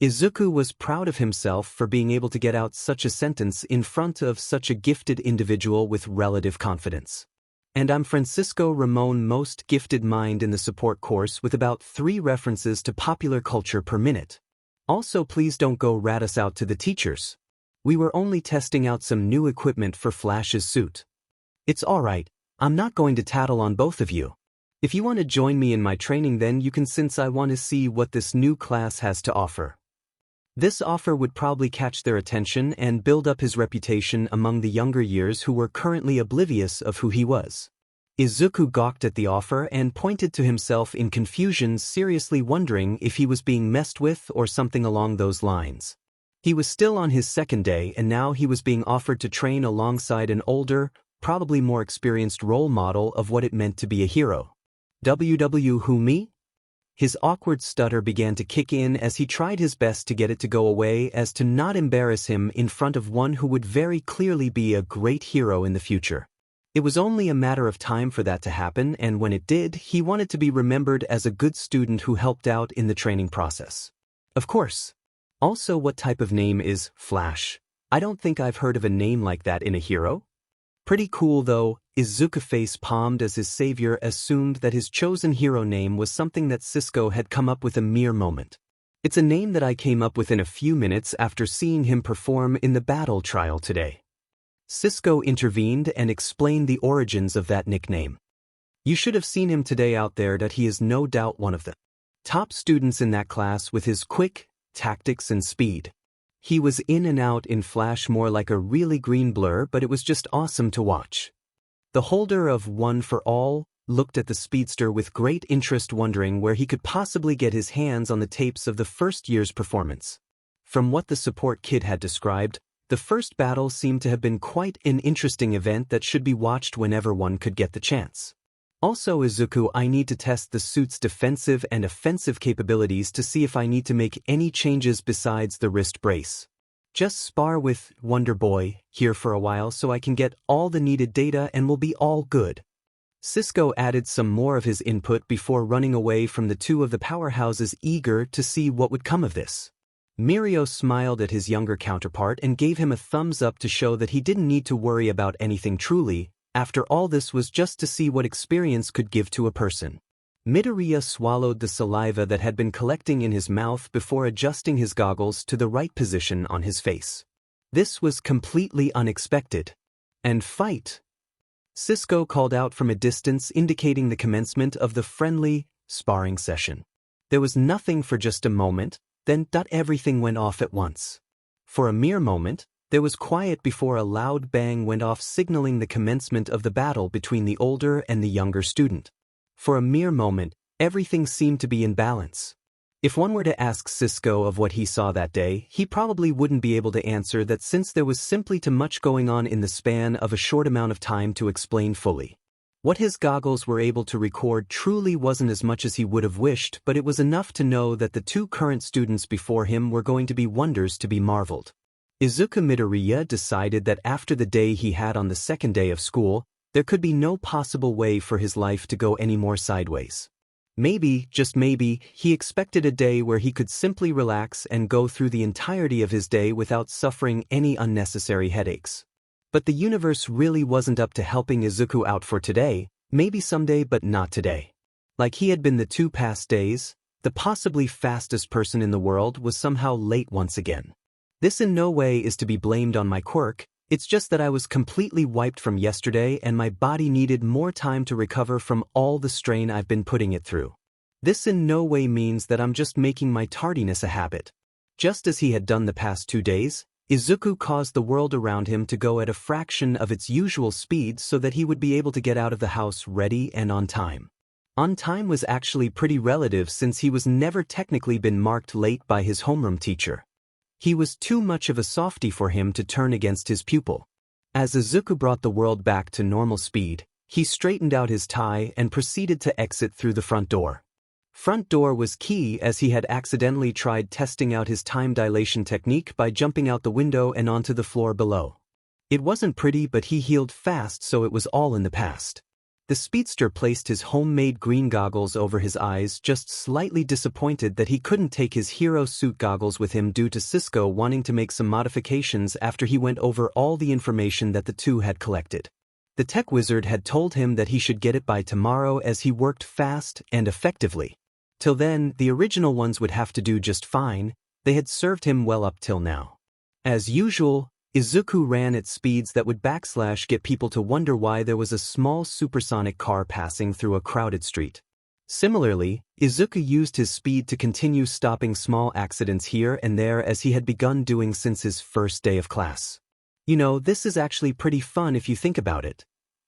Izuku was proud of himself for being able to get out such a sentence in front of such a gifted individual with relative confidence. "And I'm Francisco Ramon, most gifted mind in the support course with about 3 references to popular culture per minute. Also, please don't go rat us out to the teachers. We were only testing out some new equipment for Flash's suit." "It's alright, I'm not going to tattle on both of you. If you want to join me in my training, then you can, since I want to see what this new class has to offer." This offer would probably catch their attention and build up his reputation among the younger years who were currently oblivious of who he was. Izuku gawked at the offer and pointed to himself in confusion, seriously wondering if he was being messed with or something along those lines. He was still on his second day, and now he was being offered to train alongside an older, probably more experienced role model of what it meant to be a hero. Who, me? His awkward stutter began to kick in as he tried his best to get it to go away as to not embarrass him in front of one who would very clearly be a great hero in the future. It was only a matter of time for that to happen, and when it did, he wanted to be remembered as a good student who helped out in the training process. Of course. Also, what type of name is Flash? I don't think I've heard of a name like that in a hero. Pretty cool though. Izuku face-palmed as his savior assumed that his chosen hero name was something that Cisco had come up with a mere moment. "It's a name that I came up with in a few minutes after seeing him perform in the battle trial today." Cisco intervened and explained the origins of that nickname. "You should have seen him today out there. That he is no doubt one of the top students in that class with his quick tactics and speed. He was in and out in Flash more like a really green blur, but it was just awesome to watch." The holder of One for All looked at the Speedster with great interest, wondering where he could possibly get his hands on the tapes of the first year's performance. From what the support kid had described, The first battle seemed to have been quite an interesting event that should be watched whenever one could get the chance. Also, Izuku, I need to test the suit's defensive and offensive capabilities to see if I need to make any changes besides the wrist brace. Just spar with Wonder Boy here for a while so I can get all the needed data and we'll be all good. Cisco added some more of his input before running away from the two of the powerhouses, eager to see what would come of this. Mirio smiled at his younger counterpart and gave him a thumbs up to show that he didn't need to worry about anything truly. After all, this was just to see what experience could give to a person. Midoriya swallowed the saliva that had been collecting in his mouth before adjusting his goggles to the right position on his face. This was completely unexpected. And fight! Cisco called out from a distance, indicating the commencement of the friendly sparring session. There was nothing for just a moment, then everything went off at once. For a mere moment, there was quiet before a loud bang went off, signaling the commencement of the battle between the older and the younger student. For a mere moment, everything seemed to be in balance. If one were to ask Cisco of what he saw that day, he probably wouldn't be able to answer that, since there was simply too much going on in the span of a short amount of time to explain fully. What his goggles were able to record truly wasn't as much as he would have wished, but it was enough to know that the two current students before him were going to be wonders to be marveled. Izuku Midoriya decided that after the day he had on the second day of school, there could be no possible way for his life to go any more sideways. Maybe, just maybe, he expected a day where he could simply relax and go through the entirety of his day without suffering any unnecessary headaches. But the universe really wasn't up to helping Izuku out for today, maybe someday but not today. Like he had been the two past days, the possibly fastest person in the world was somehow late once again. This in no way is to be blamed on my quirk, it's just that I was completely wiped from yesterday and my body needed more time to recover from all the strain I've been putting it through. This in no way means that I'm just making my tardiness a habit. Just as he had done the past 2 days, Izuku caused the world around him to go at a fraction of its usual speed so that he would be able to get out of the house ready and on time. On time was actually pretty relative, since he was never technically been marked late by his homeroom teacher. He was too much of a softie for him to turn against his pupil. As Izuku brought the world back to normal speed, he straightened out his tie and proceeded to exit through the front door. Front door was key, as he had accidentally tried testing out his time dilation technique by jumping out the window and onto the floor below. It wasn't pretty, but he healed fast, so it was all in the past. The speedster placed his homemade green goggles over his eyes, just slightly disappointed that he couldn't take his hero suit goggles with him due to Cisco wanting to make some modifications after he went over all the information that the two had collected. The tech wizard had told him that he should get it by tomorrow, as he worked fast and effectively. Till then, the original ones would have to do just fine. They had served him well up till now. As usual, Izuku ran at speeds that would get people to wonder why there was a small supersonic car passing through a crowded street. Similarly, Izuku used his speed to continue stopping small accidents here and there, as he had begun doing since his first day of class. You know, this is actually pretty fun if you think about it.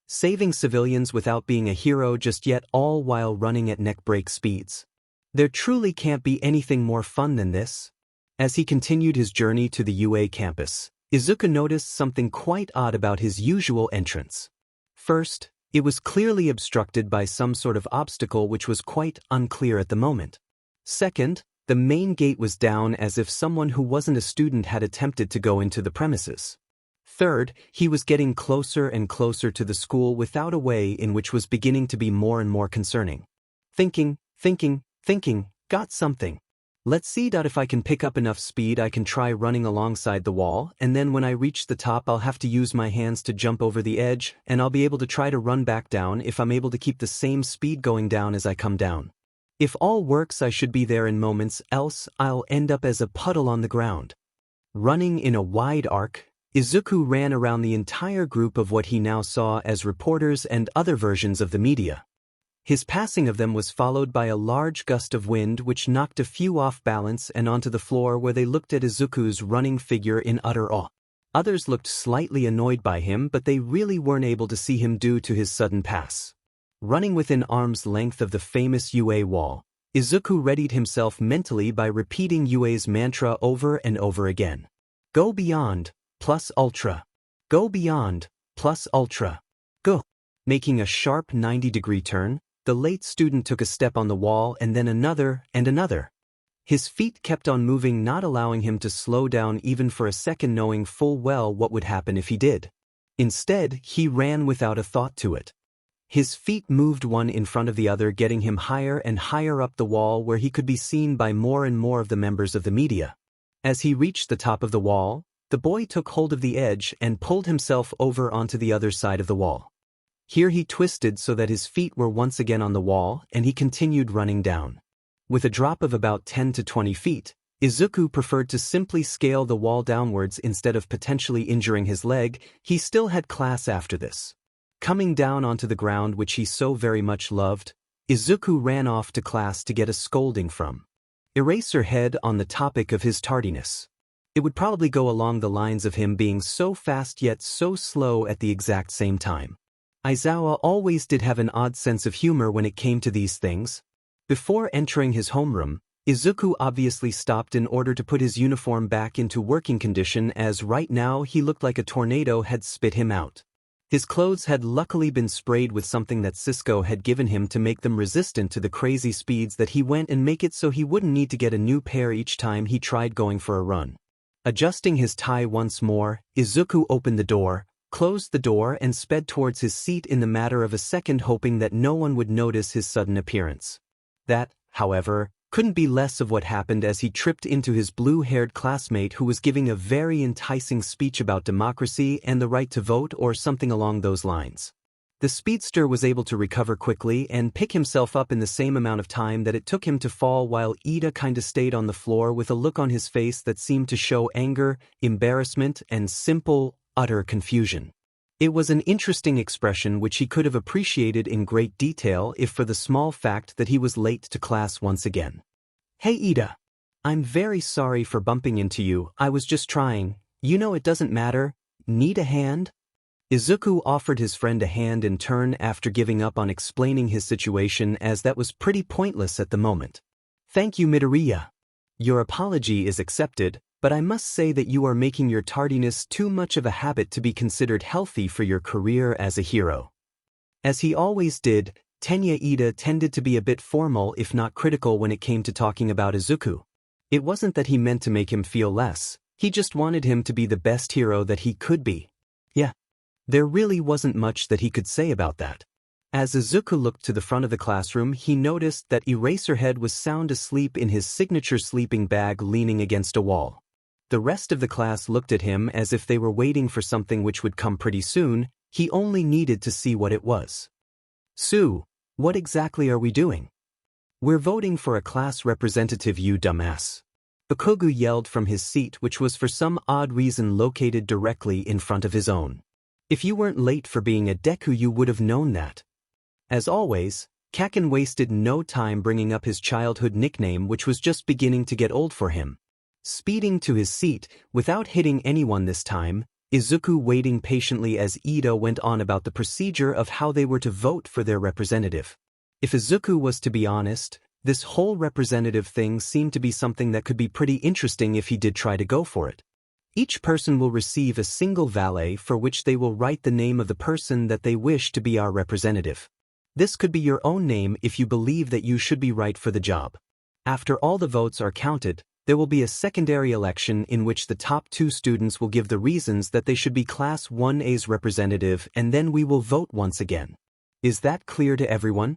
Saving civilians without being a hero just yet, all while running at neck-break speeds. There truly can't be anything more fun than this. As he continued his journey to the UA campus, Izuku noticed something quite odd about his usual entrance. First, it was clearly obstructed by some sort of obstacle which was quite unclear at the moment. Second, the main gate was down, as if someone who wasn't a student had attempted to go into the premises. Third, he was getting closer and closer to the school without a way in, which was beginning to be more and more concerning. Thinking, got something. Let's see if I can pick up enough speed. I can try running alongside the wall, and then when I reach the top I'll have to use my hands to jump over the edge, and I'll be able to try to run back down if I'm able to keep the same speed going down as I come down. If all works, I should be there in moments, else I'll end up as a puddle on the ground. Running in a wide arc, Izuku ran around the entire group of what he now saw as reporters and other versions of the media. His passing of them was followed by a large gust of wind which knocked a few off balance and onto the floor, where they looked at Izuku's running figure in utter awe. Others looked slightly annoyed by him, but they really weren't able to see him due to his sudden pass. Running within arm's length of the famous UA wall, Izuku readied himself mentally by repeating UA's mantra over and over again. Go beyond, plus ultra. Go beyond, plus ultra. Go. Making a sharp 90-degree turn, the late student took a step on the wall and then another and another. His feet kept on moving, not allowing him to slow down even for a second, knowing full well what would happen if he did. Instead, he ran without a thought to it. His feet moved one in front of the other, getting him higher and higher up the wall where he could be seen by more and more of the members of the media. As he reached the top of the wall, the boy took hold of the edge and pulled himself over onto the other side of the wall. Here he twisted so that his feet were once again on the wall, and he continued running down. With a drop of about 10 to 20 feet, Izuku preferred to simply scale the wall downwards instead of potentially injuring his leg. He still had class after this. Coming down onto the ground, which he so very much loved, Izuku ran off to class to get a scolding from Eraserhead on the topic of his tardiness. It would probably go along the lines of him being so fast yet so slow at the exact same time. Aizawa always did have an odd sense of humor when it came to these things. Before entering his homeroom, Izuku obviously stopped in order to put his uniform back into working condition, as right now he looked like a tornado had spit him out. His clothes had luckily been sprayed with something that Cisco had given him to make them resistant to the crazy speeds that he went, and make it so he wouldn't need to get a new pair each time he tried going for a run. Adjusting his tie once more, Izuku opened the door, closed the door and sped towards his seat in the matter of a second, hoping that no one would notice his sudden appearance. That, however, couldn't be less of what happened as he tripped into his blue-haired classmate, who was giving a very enticing speech about democracy and the right to vote or something along those lines. The speedster was able to recover quickly and pick himself up in the same amount of time that it took him to fall, while Ida kinda stayed on the floor with a look on his face that seemed to show anger, embarrassment, and simple, utter confusion. It was an interesting expression which he could have appreciated in great detail if for the small fact that he was late to class once again. "Hey Ida. I'm very sorry for bumping into you. I was just trying. You know it doesn't matter. Need a hand?" Izuku offered his friend a hand in turn after giving up on explaining his situation, as that was pretty pointless at the moment. "Thank you, Midoriya. Your apology is accepted, but I must say that you are making your tardiness too much of a habit to be considered healthy for your career as a hero." As he always did, Tenya Ida tended to be a bit formal if not critical when it came to talking about Izuku. It wasn't that he meant to make him feel less, he just wanted him to be the best hero that he could be. Yeah. There really wasn't much that he could say about that. As Izuku looked to the front of the classroom, he noticed that Eraserhead was sound asleep in his signature sleeping bag, leaning against a wall. The rest of the class looked at him as if they were waiting for something which would come pretty soon. He only needed to see what it was. "Sue, what exactly are we doing?" "We're voting for a class representative, you dumbass." Bakugo yelled from his seat, which was for some odd reason located directly in front of his own. If you weren't late for being a Deku, you would have known that. As always, Kaken wasted no time bringing up his childhood nickname, which was just beginning to get old for him. Speeding to his seat, without hitting anyone this time, Izuku waiting patiently as Ida went on about the procedure of how they were to vote for their representative. If Izuku was to be honest, this whole representative thing seemed to be something that could be pretty interesting if he did try to go for it. Each person will receive a single valet for which they will write the name of the person that they wish to be our representative. This could be your own name if you believe that you should be right for the job. After all the votes are counted, there will be a secondary election in which the top 2 students will give the reasons that they should be Class 1A's representative, and then we will vote once again. Is that clear to everyone?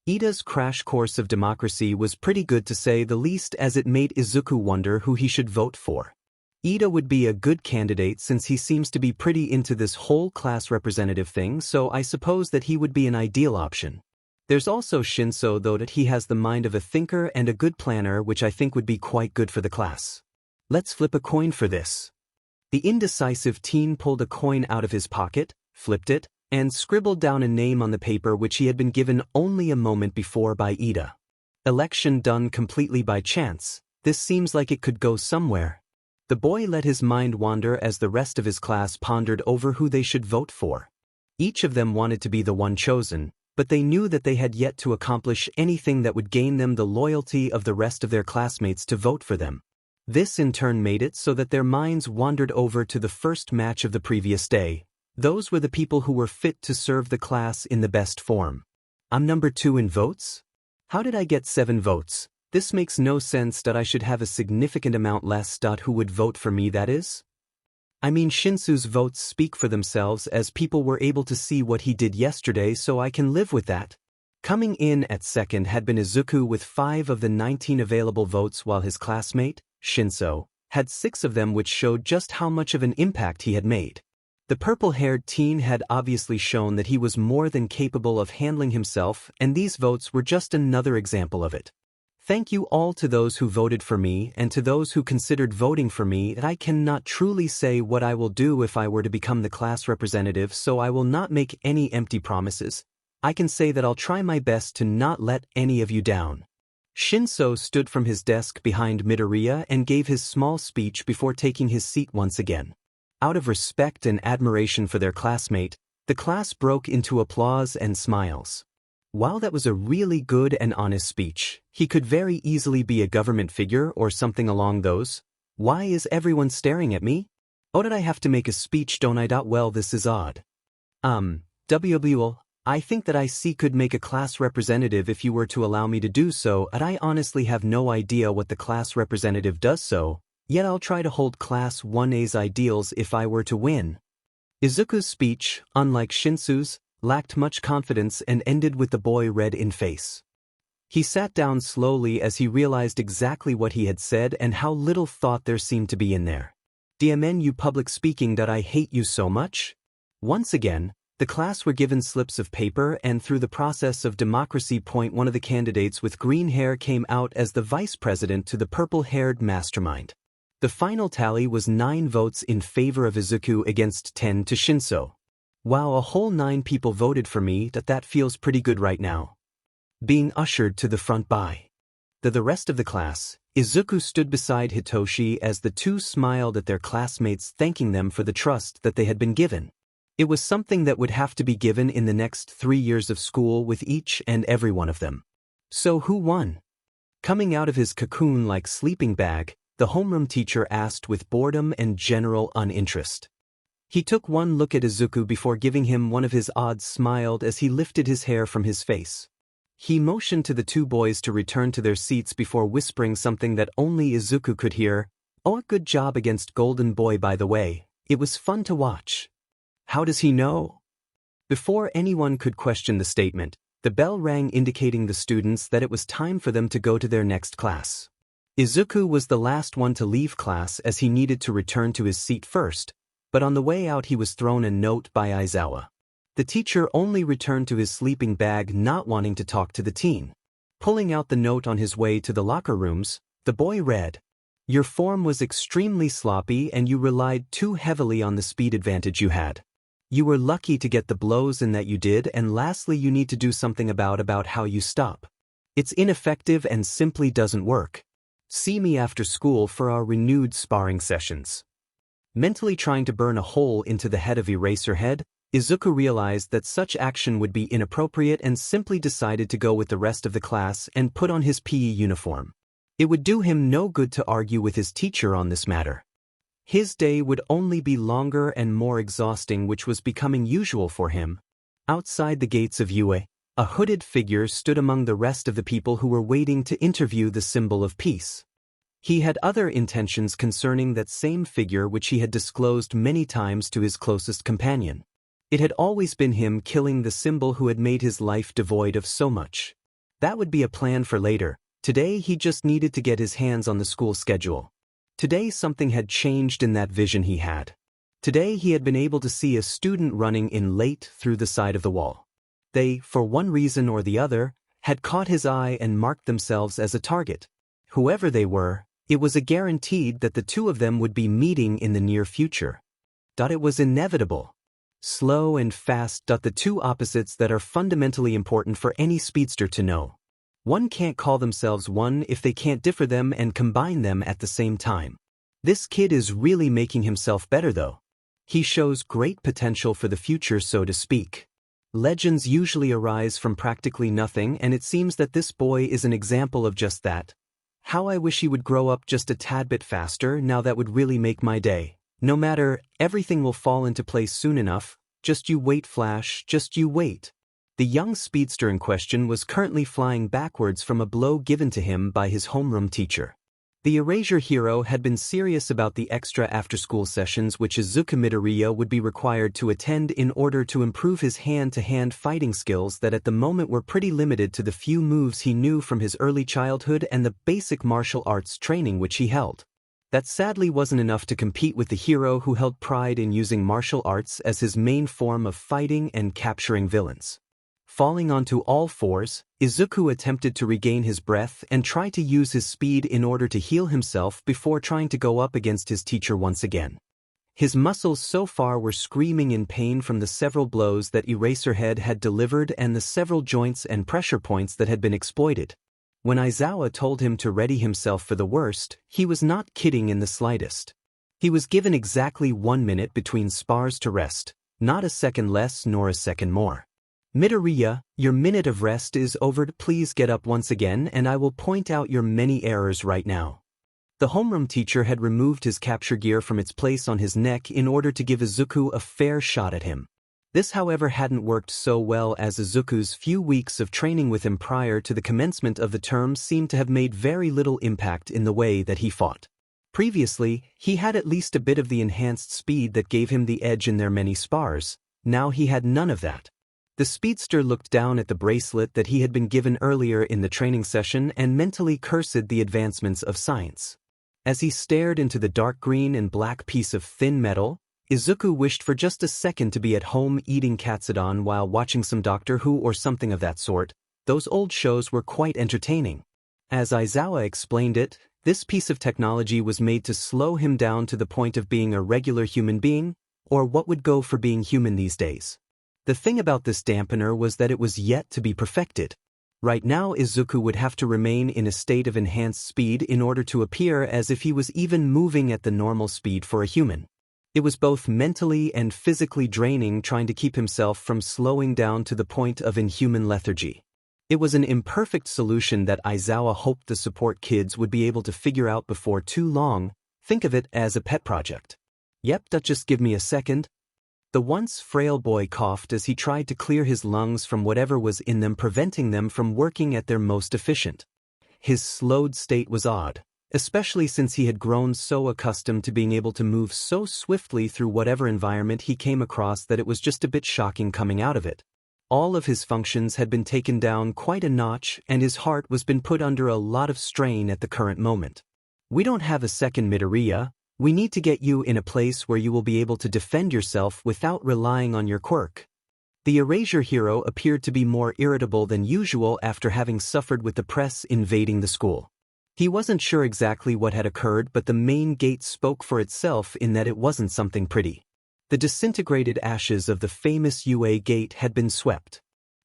Ida's crash course of democracy was pretty good to say the least, as it made Izuku wonder who he should vote for. Ida would be a good candidate since he seems to be pretty into this whole class representative thing, so I suppose that he would be an ideal option. There's also Shinszo, though, that he has the mind of a thinker and a good planner, which I think would be quite good for the class. Let's flip a coin for this. The indecisive teen pulled a coin out of his pocket, flipped it, and scribbled down a name on the paper which he had been given only a moment before by Ida. Election done completely by chance. This seems like it could go somewhere. The boy let his mind wander as the rest of his class pondered over who they should vote for. Each of them wanted to be the one chosen, but they knew that they had yet to accomplish anything that would gain them the loyalty of the rest of their classmates to vote for them. This in turn made it so that their minds wandered over to the first match of the previous day. Those were the people who were fit to serve the class in the best form. I'm number 2 in votes? How did I get 7 votes? This makes no sense that I should have a significant amount less. Who would vote for me, that is? I mean, Shinszo's votes speak for themselves, as people were able to see what he did yesterday, so I can live with that. Coming in at second had been Izuku with 5 of the 19 available votes, while his classmate, Shinszo, had 6 of them, which showed just how much of an impact he had made. The purple-haired teen had obviously shown that he was more than capable of handling himself, and these votes were just another example of it. Thank you all to those who voted for me and to those who considered voting for me. I cannot truly say what I will do if I were to become the class representative, so I will not make any empty promises. I can say that I'll try my best to not let any of you down. Shinszo stood from his desk behind Midoriya and gave his small speech before taking his seat once again. Out of respect and admiration for their classmate, the class broke into applause and smiles. While that was a really good and honest speech, he could very easily be a government figure or something along those. Why is everyone staring at me? Oh, did I have to make a speech, don't I? Well, this is odd. I think that I could make a class representative if you were to allow me to do so, and I honestly have no idea what the class representative does, so, yet I'll try to hold Class 1A's ideals if I were to win. Izuku's speech, unlike Shinszo's, lacked much confidence and ended with the boy red in face. He sat down slowly as he realized exactly what he had said and how little thought there seemed to be in there. Damn you public speaking, that I hate you so much. Once again, the class were given slips of paper, and through the process of democracy, one of the candidates with green hair came out as the vice president to the purple-haired mastermind. The final tally was 9 votes in favor of Izuku against 10 to Shinszo. Wow, a whole 9 people voted for me. That feels pretty good right now. Being ushered to the front by the rest of the class, Izuku stood beside Hitoshi as the two smiled at their classmates, thanking them for the trust that they had been given. It was something that would have to be given in the next 3 years of school with each and every one of them. So who won? Coming out of his cocoon-like sleeping bag, the homeroom teacher asked with boredom and general uninterest. He took one look at Izuku before giving him one of his odd smiled as he lifted his hair from his face. He motioned to the 2 boys to return to their seats before whispering something that only Izuku could hear. Oh, good job against Golden Boy, by the way. It was fun to watch. How does he know? Before anyone could question the statement, the bell rang indicating the students that it was time for them to go to their next class. Izuku was the last one to leave class as he needed to return to his seat first, but on the way out he was thrown a note by Aizawa. The teacher only returned to his sleeping bag, not wanting to talk to the teen. Pulling out the note on his way to the locker rooms, the boy read, "Your form was extremely sloppy and you relied too heavily on the speed advantage you had. You were lucky to get the blows in that you did, and lastly you need to do something about how you stop. It's ineffective and simply doesn't work. See me after school for our renewed sparring sessions." Mentally trying to burn a hole into the head of Eraserhead, Izuku realized that such action would be inappropriate and simply decided to go with the rest of the class and put on his PE uniform. It would do him no good to argue with his teacher on this matter. His day would only be longer and more exhausting, which was becoming usual for him. Outside the gates of Yue, a hooded figure stood among the rest of the people who were waiting to interview the symbol of peace. He had other intentions concerning that same figure, which he had disclosed many times to his closest companion. It had always been him killing the symbol who had made his life devoid of so much. That would be a plan for later. Today he just needed to get his hands on the school schedule. Today something had changed in that vision he had. Today he had been able to see a student running in late through the side of the wall. They, for one reason or the other, had caught his eye and marked themselves as a target. Whoever they were, it was a guaranteed that the 2 of them would be meeting in the near future. It was inevitable. Slow and fast. The 2 opposites that are fundamentally important for any speedster to know. One can't call themselves one if they can't differ them and combine them at the same time. This kid is really making himself better though. He shows great potential for the future, so to speak. Legends usually arise from practically nothing, and it seems that this boy is an example of just that. How I wish he would grow up just a tad bit faster, now that would really make my day. No matter, everything will fall into place soon enough. Just you wait, Flash, just you wait. The young speedster in question was currently flying backwards from a blow given to him by his homeroom teacher. The Erasure hero had been serious about the extra after-school sessions which Izuku Midoriya would be required to attend in order to improve his hand-to-hand fighting skills that at the moment were pretty limited to the few moves he knew from his early childhood and the basic martial arts training which he held. That sadly wasn't enough to compete with the hero who held pride in using martial arts as his main form of fighting and capturing villains. Falling onto all fours, Izuku attempted to regain his breath and try to use his speed in order to heal himself before trying to go up against his teacher once again. His muscles so far were screaming in pain from the several blows that Eraserhead had delivered and the several joints and pressure points that had been exploited. When Aizawa told him to ready himself for the worst, he was not kidding in the slightest. He was given exactly 1 minute between spars to rest, not a second less nor a second more. Midoriya, your minute of rest is over. Please get up once again and I will point out your many errors right now. The homeroom teacher had removed his capture gear from its place on his neck in order to give Izuku a fair shot at him. This however hadn't worked so well as Izuku's few weeks of training with him prior to the commencement of the term seemed to have made very little impact in the way that he fought. Previously, he had at least a bit of the enhanced speed that gave him the edge in their many spars. Now he had none of that. The speedster looked down at the bracelet that he had been given earlier in the training session and mentally cursed the advancements of science. As he stared into the dark green and black piece of thin metal, Izuku wished for just a second to be at home eating katsudon while watching some Doctor Who or something of that sort. Those old shows were quite entertaining. As Aizawa explained it, this piece of technology was made to slow him down to the point of being a regular human being, or what would go for being human these days. The thing about this dampener was that it was yet to be perfected. Right now Izuku would have to remain in a state of enhanced speed in order to appear as if he was even moving at the normal speed for a human. It was both mentally and physically draining trying to keep himself from slowing down to the point of inhuman lethargy. It was an imperfect solution that Aizawa hoped the support kids would be able to figure out before too long. Think of it as a pet project. Yep, just give me a second. The once frail boy coughed as he tried to clear his lungs from whatever was in them, preventing them from working at their most efficient. His slowed state was odd, especially since he had grown so accustomed to being able to move so swiftly through whatever environment he came across that it was just a bit shocking coming out of it. All of his functions had been taken down quite a notch and his heart was been put under a lot of strain at the current moment. We don't have a second Midoriya. We need to get you in a place where you will be able to defend yourself without relying on your quirk. The Erasure hero appeared to be more irritable than usual after having suffered with the press invading the school. He wasn't sure exactly what had occurred, but the main gate spoke for itself in that it wasn't something pretty. The disintegrated ashes of the famous UA gate had been swept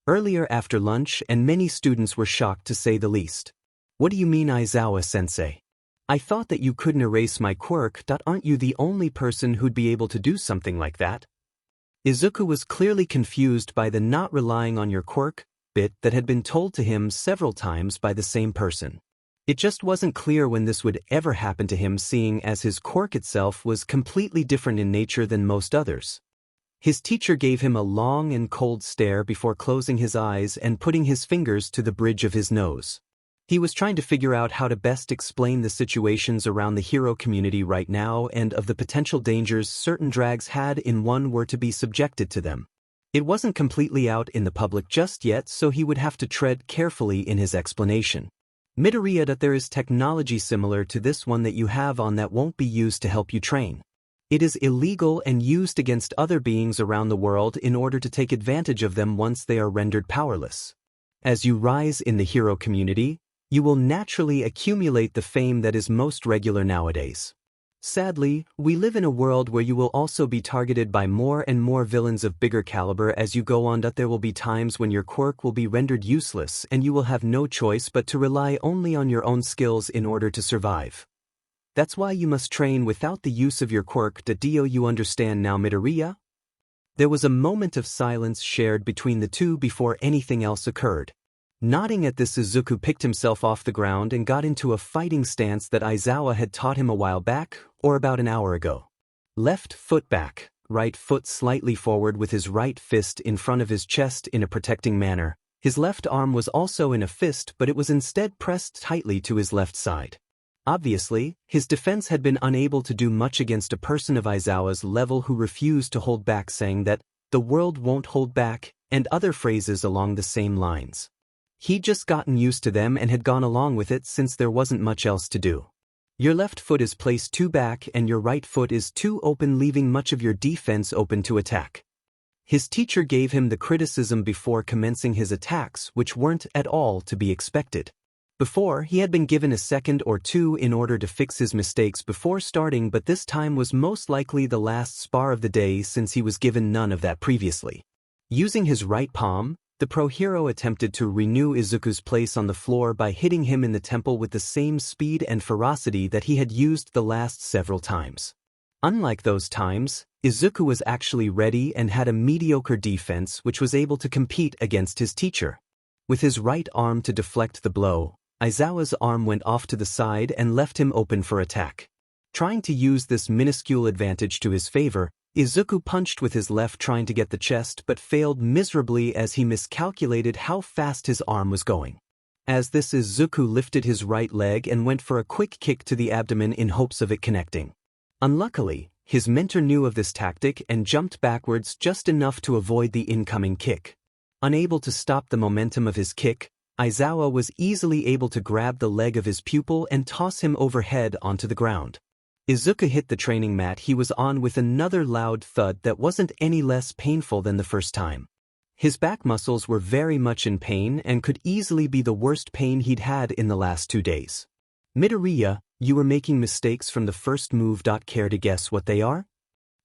earlier after lunch and many students were shocked to say the least. What do you mean, Aizawa-sensei? I thought that you couldn't erase my quirk. Aren't you the only person who'd be able to do something like that? Izuku was clearly confused by the not relying on your quirk bit that had been told to him several times by the same person. It just wasn't clear when this would ever happen to him, seeing as his quirk itself was completely different in nature than most others. His teacher gave him a long and cold stare before closing his eyes and putting his fingers to the bridge of his nose. He was trying to figure out how to best explain the situations around the hero community right now and of the potential dangers certain drags had in one were to be subjected to them. It wasn't completely out in the public just yet, so he would have to tread carefully in his explanation. Midoriya, that there is technology similar to this one that you have on that won't be used to help you train. It is illegal and used against other beings around the world in order to take advantage of them once they are rendered powerless. As you rise in the hero community, you will naturally accumulate the fame that is most regular nowadays. Sadly, we live in a world where you will also be targeted by more and more villains of bigger caliber as you go on. There will be times when your quirk will be rendered useless and you will have no choice but to rely only on your own skills in order to survive. That's why you must train without the use of your quirk. Do you understand now, Midoriya? There was a moment of silence shared between the two before anything else occurred. Nodding at this, Izuku picked himself off the ground and got into a fighting stance that Aizawa had taught him a while back, or about an hour ago. Left foot back, right foot slightly forward with his right fist in front of his chest in a protecting manner. His left arm was also in a fist, but it was instead pressed tightly to his left side. Obviously, his defense had been unable to do much against a person of Aizawa's level who refused to hold back, saying that the world won't hold back, and other phrases along the same lines. He'd just gotten used to them and had gone along with it since there wasn't much else to do. Your left foot is placed too back and your right foot is too open, leaving much of your defense open to attack. His teacher gave him the criticism before commencing his attacks, which weren't at all to be expected. Before, he had been given a second or two in order to fix his mistakes before starting, but this time was most likely the last spar of the day since he was given none of that previously. Using his right palm, the pro hero attempted to renew Izuku's place on the floor by hitting him in the temple with the same speed and ferocity that he had used the last several times. Unlike those times, Izuku was actually ready and had a mediocre defense which was able to compete against his teacher. With his right arm to deflect the blow, Aizawa's arm went off to the side and left him open for attack. Trying to use this minuscule advantage to his favor, Izuku punched with his left, trying to get the chest, but failed miserably as he miscalculated how fast his arm was going. As this, Izuku lifted his right leg and went for a quick kick to the abdomen in hopes of it connecting. Unluckily, his mentor knew of this tactic and jumped backwards just enough to avoid the incoming kick. Unable to stop the momentum of his kick, Aizawa was easily able to grab the leg of his pupil and toss him overhead onto the ground. Izuku hit the training mat he was on with another loud thud that wasn't any less painful than the first time. His back muscles were very much in pain and could easily be the worst pain he'd had in the last 2 days. Midoriya, you were making mistakes from the first move. Care to guess what they are?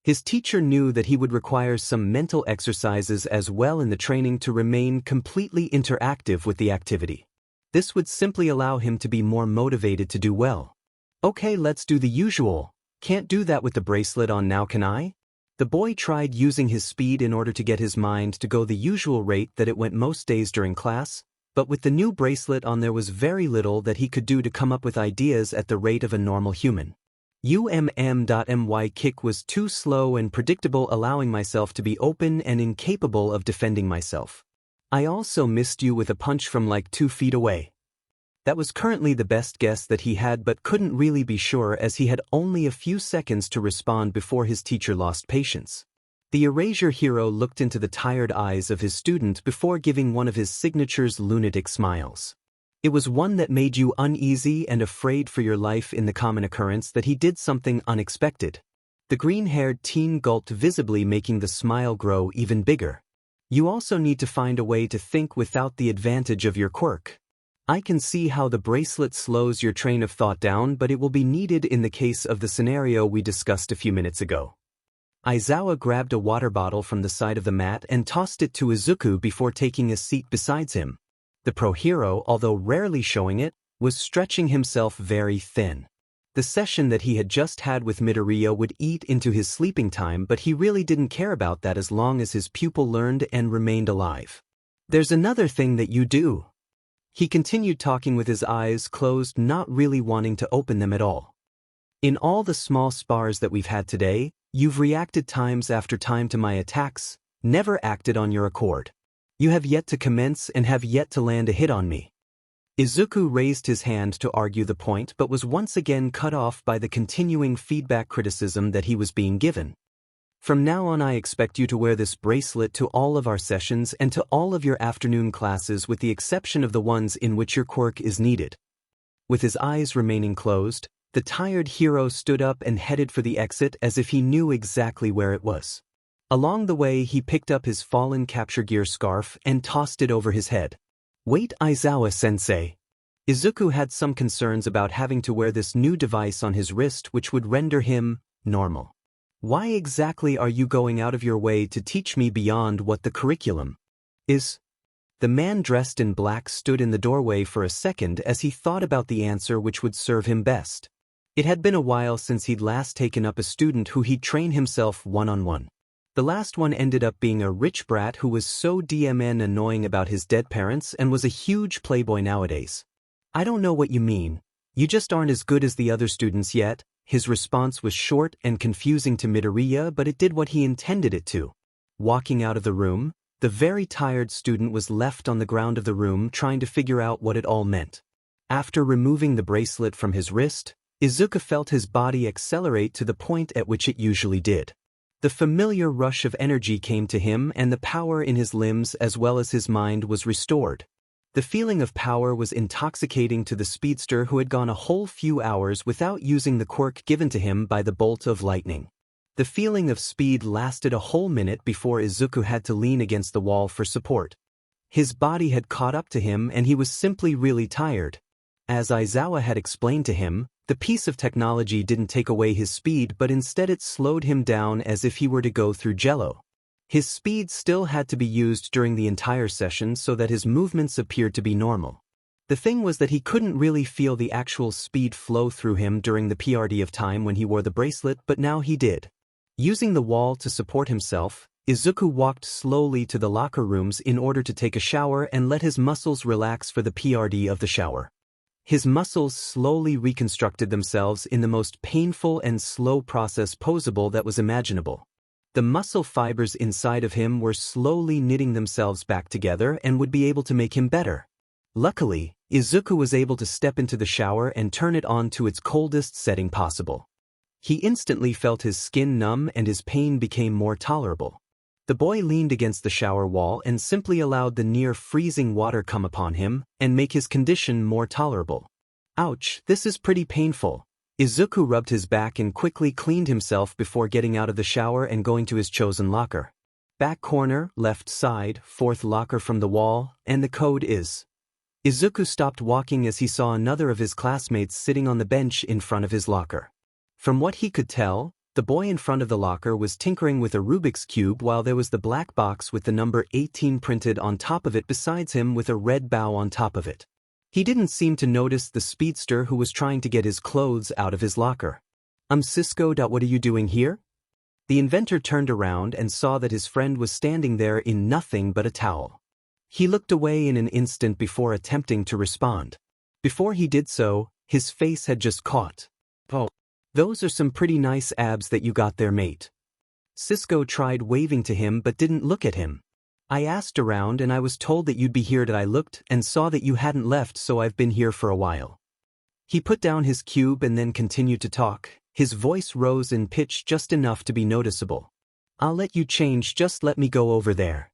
His teacher knew that he would require some mental exercises as well in the training to remain completely interactive with the activity. This would simply allow him to be more motivated to do well. Okay, let's do the usual. Can't do that with the bracelet on now, can I? The boy tried using his speed in order to get his mind to go the usual rate that it went most days during class, but with the new bracelet on there was very little that he could do to come up with ideas at the rate of a normal human. My kick was too slow and predictable, allowing myself to be open and incapable of defending myself. I also missed you with a punch from like 2 feet away. That was currently the best guess that he had, but couldn't really be sure as he had only a few seconds to respond before his teacher lost patience. The erasure hero looked into the tired eyes of his student before giving one of his signature's lunatic smiles. It was one that made you uneasy and afraid for your life in the common occurrence that he did something unexpected. The green-haired teen gulped visibly, making the smile grow even bigger. You also need to find a way to think without the advantage of your quirk. I can see how the bracelet slows your train of thought down, but it will be needed in the case of the scenario we discussed a few minutes ago. Aizawa grabbed a water bottle from the side of the mat and tossed it to Izuku before taking a seat beside him. The pro hero, although rarely showing it, was stretching himself very thin. The session that he had just had with Midoriya would eat into his sleeping time, but he really didn't care about that as long as his pupil learned and remained alive. There's another thing that you do. He continued talking with his eyes closed, not really wanting to open them at all. In all the small spars that we've had today, you've reacted times after time to my attacks, never acted on your accord. You have yet to commence and have yet to land a hit on me. Izuku raised his hand to argue the point, but was once again cut off by the continuing feedback criticism that he was being given. From now on, I expect you to wear this bracelet to all of our sessions and to all of your afternoon classes, with the exception of the ones in which your quirk is needed. With his eyes remaining closed, the tired hero stood up and headed for the exit as if he knew exactly where it was. Along the way, he picked up his fallen capture gear scarf and tossed it over his head. Wait, Aizawa-sensei. Izuku had some concerns about having to wear this new device on his wrist, which would render him normal. Why exactly are you going out of your way to teach me beyond what the curriculum is? The man dressed in black stood in the doorway for a second as he thought about the answer which would serve him best. It had been a while since he'd last taken up a student who he'd train himself one-on-one. The last one ended up being a rich brat who was so DMN annoying about his dead parents and was a huge playboy nowadays. I don't know what you mean. You just aren't as good as the other students yet. His response was short and confusing to Midoriya, but it did what he intended it to. Walking out of the room, the very tired student was left on the ground of the room trying to figure out what it all meant. After removing the bracelet from his wrist, Izuku felt his body accelerate to the point at which it usually did. The familiar rush of energy came to him and the power in his limbs as well as his mind was restored. The feeling of power was intoxicating to the speedster who had gone a whole few hours without using the quirk given to him by the bolt of lightning. The feeling of speed lasted a whole minute before Izuku had to lean against the wall for support. His body had caught up to him and he was simply really tired. As Aizawa had explained to him, the piece of technology didn't take away his speed but instead it slowed him down as if he were to go through jello. His speed still had to be used during the entire session so that his movements appeared to be normal. The thing was that he couldn't really feel the actual speed flow through him during the PRD of time when he wore the bracelet, but now he did. Using the wall to support himself, Izuku walked slowly to the locker rooms in order to take a shower and let his muscles relax for the PRD of the shower. His muscles slowly reconstructed themselves in the most painful and slow process possible that was imaginable. The muscle fibers inside of him were slowly knitting themselves back together and would be able to make him better. Luckily, Izuku was able to step into the shower and turn it on to its coldest setting possible. He instantly felt his skin numb and his pain became more tolerable. The boy leaned against the shower wall and simply allowed the near-freezing water come upon him and make his condition more tolerable. Ouch, this is pretty painful. Izuku rubbed his back and quickly cleaned himself before getting out of the shower and going to his chosen locker. Back corner, left side, fourth locker from the wall, and the code is. Izuku stopped walking as he saw another of his classmates sitting on the bench in front of his locker. From what he could tell, the boy in front of the locker was tinkering with a Rubik's Cube while there was the black box with the number 18 printed on top of it besides him with a red bow on top of it. He didn't seem to notice the speedster who was trying to get his clothes out of his locker. Cisco. What are you doing here? The inventor turned around and saw that his friend was standing there in nothing but a towel. He looked away in an instant before attempting to respond. Before he did so, his face had just caught. Oh. Those are some pretty nice abs that you got there, mate. Cisco tried waving to him but didn't look at him. I asked around and I was told that you'd be here. I looked and saw that you hadn't left, so I've been here for a while. He put down his cube and then continued to talk. His voice rose in pitch just enough to be noticeable. I'll let you change, just let me go over there.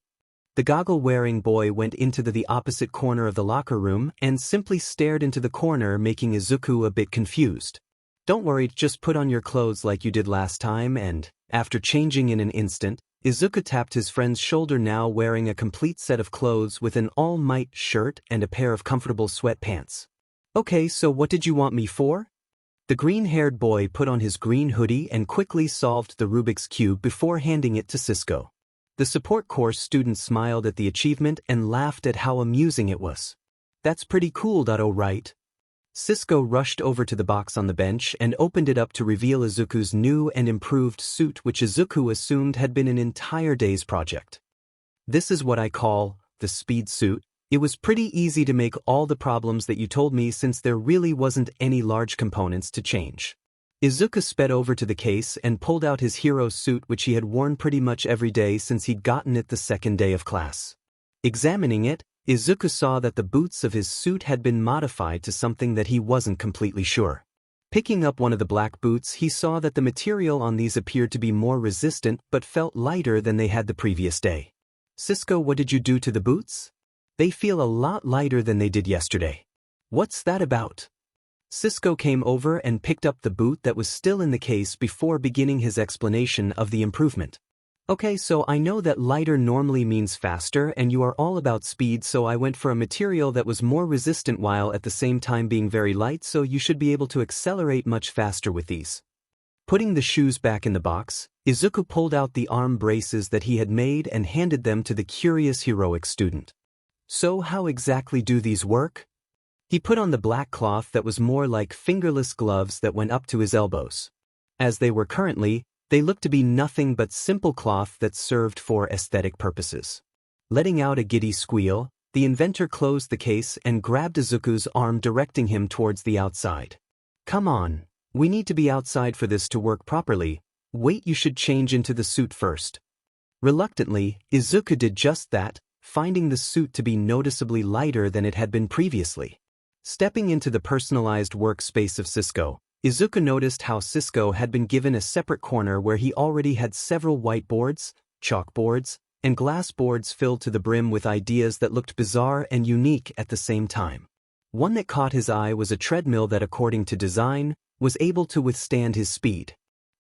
The goggle-wearing boy went into the opposite corner of the locker room and simply stared into the corner, making Izuku a bit confused. Don't worry, just put on your clothes like you did last time, and, after changing in an instant, Izuku tapped his friend's shoulder, now wearing a complete set of clothes with an all-might shirt and a pair of comfortable sweatpants. Okay, so what did you want me for? The green-haired boy put on his green hoodie and quickly solved the Rubik's Cube before handing it to Cisco. The support course student smiled at the achievement and laughed at how amusing it was. That's pretty cool, right? Cisco rushed over to the box on the bench and opened it up to reveal Izuku's new and improved suit, which Izuku assumed had been an entire day's project. This is what I call the speed suit. It was pretty easy to make all the problems that you told me since there really wasn't any large components to change. Izuku sped over to the case and pulled out his hero suit, which he had worn pretty much every day since he'd gotten it the second day of class. Examining it, Izuku saw that the boots of his suit had been modified to something that he wasn't completely sure. Picking up one of the black boots, he saw that the material on these appeared to be more resistant but felt lighter than they had the previous day. Cisco, what did you do to the boots? They feel a lot lighter than they did yesterday. What's that about? Cisco came over and picked up the boot that was still in the case before beginning his explanation of the improvement. Okay, so I know that lighter normally means faster and you are all about speed, so I went for a material that was more resistant while at the same time being very light, so you should be able to accelerate much faster with these. Putting the shoes back in the box, Izuku pulled out the arm braces that he had made and handed them to the curious heroic student. So how exactly do these work? He put on the black cloth that was more like fingerless gloves that went up to his elbows. As they were currently, They looked to be nothing but simple cloth that served for aesthetic purposes. Letting out a giddy squeal, the inventor closed the case and grabbed Izuku's arm, directing him towards the outside. Come on, we need to be outside for this to work properly. Wait, you should change into the suit first. Reluctantly, Izuku did just that, finding the suit to be noticeably lighter than it had been previously. Stepping into the personalized workspace of Cisco, Izuku noticed how Cisco had been given a separate corner where he already had several whiteboards, chalkboards, and glass boards filled to the brim with ideas that looked bizarre and unique at the same time. One that caught his eye was a treadmill that, according to design, was able to withstand his speed.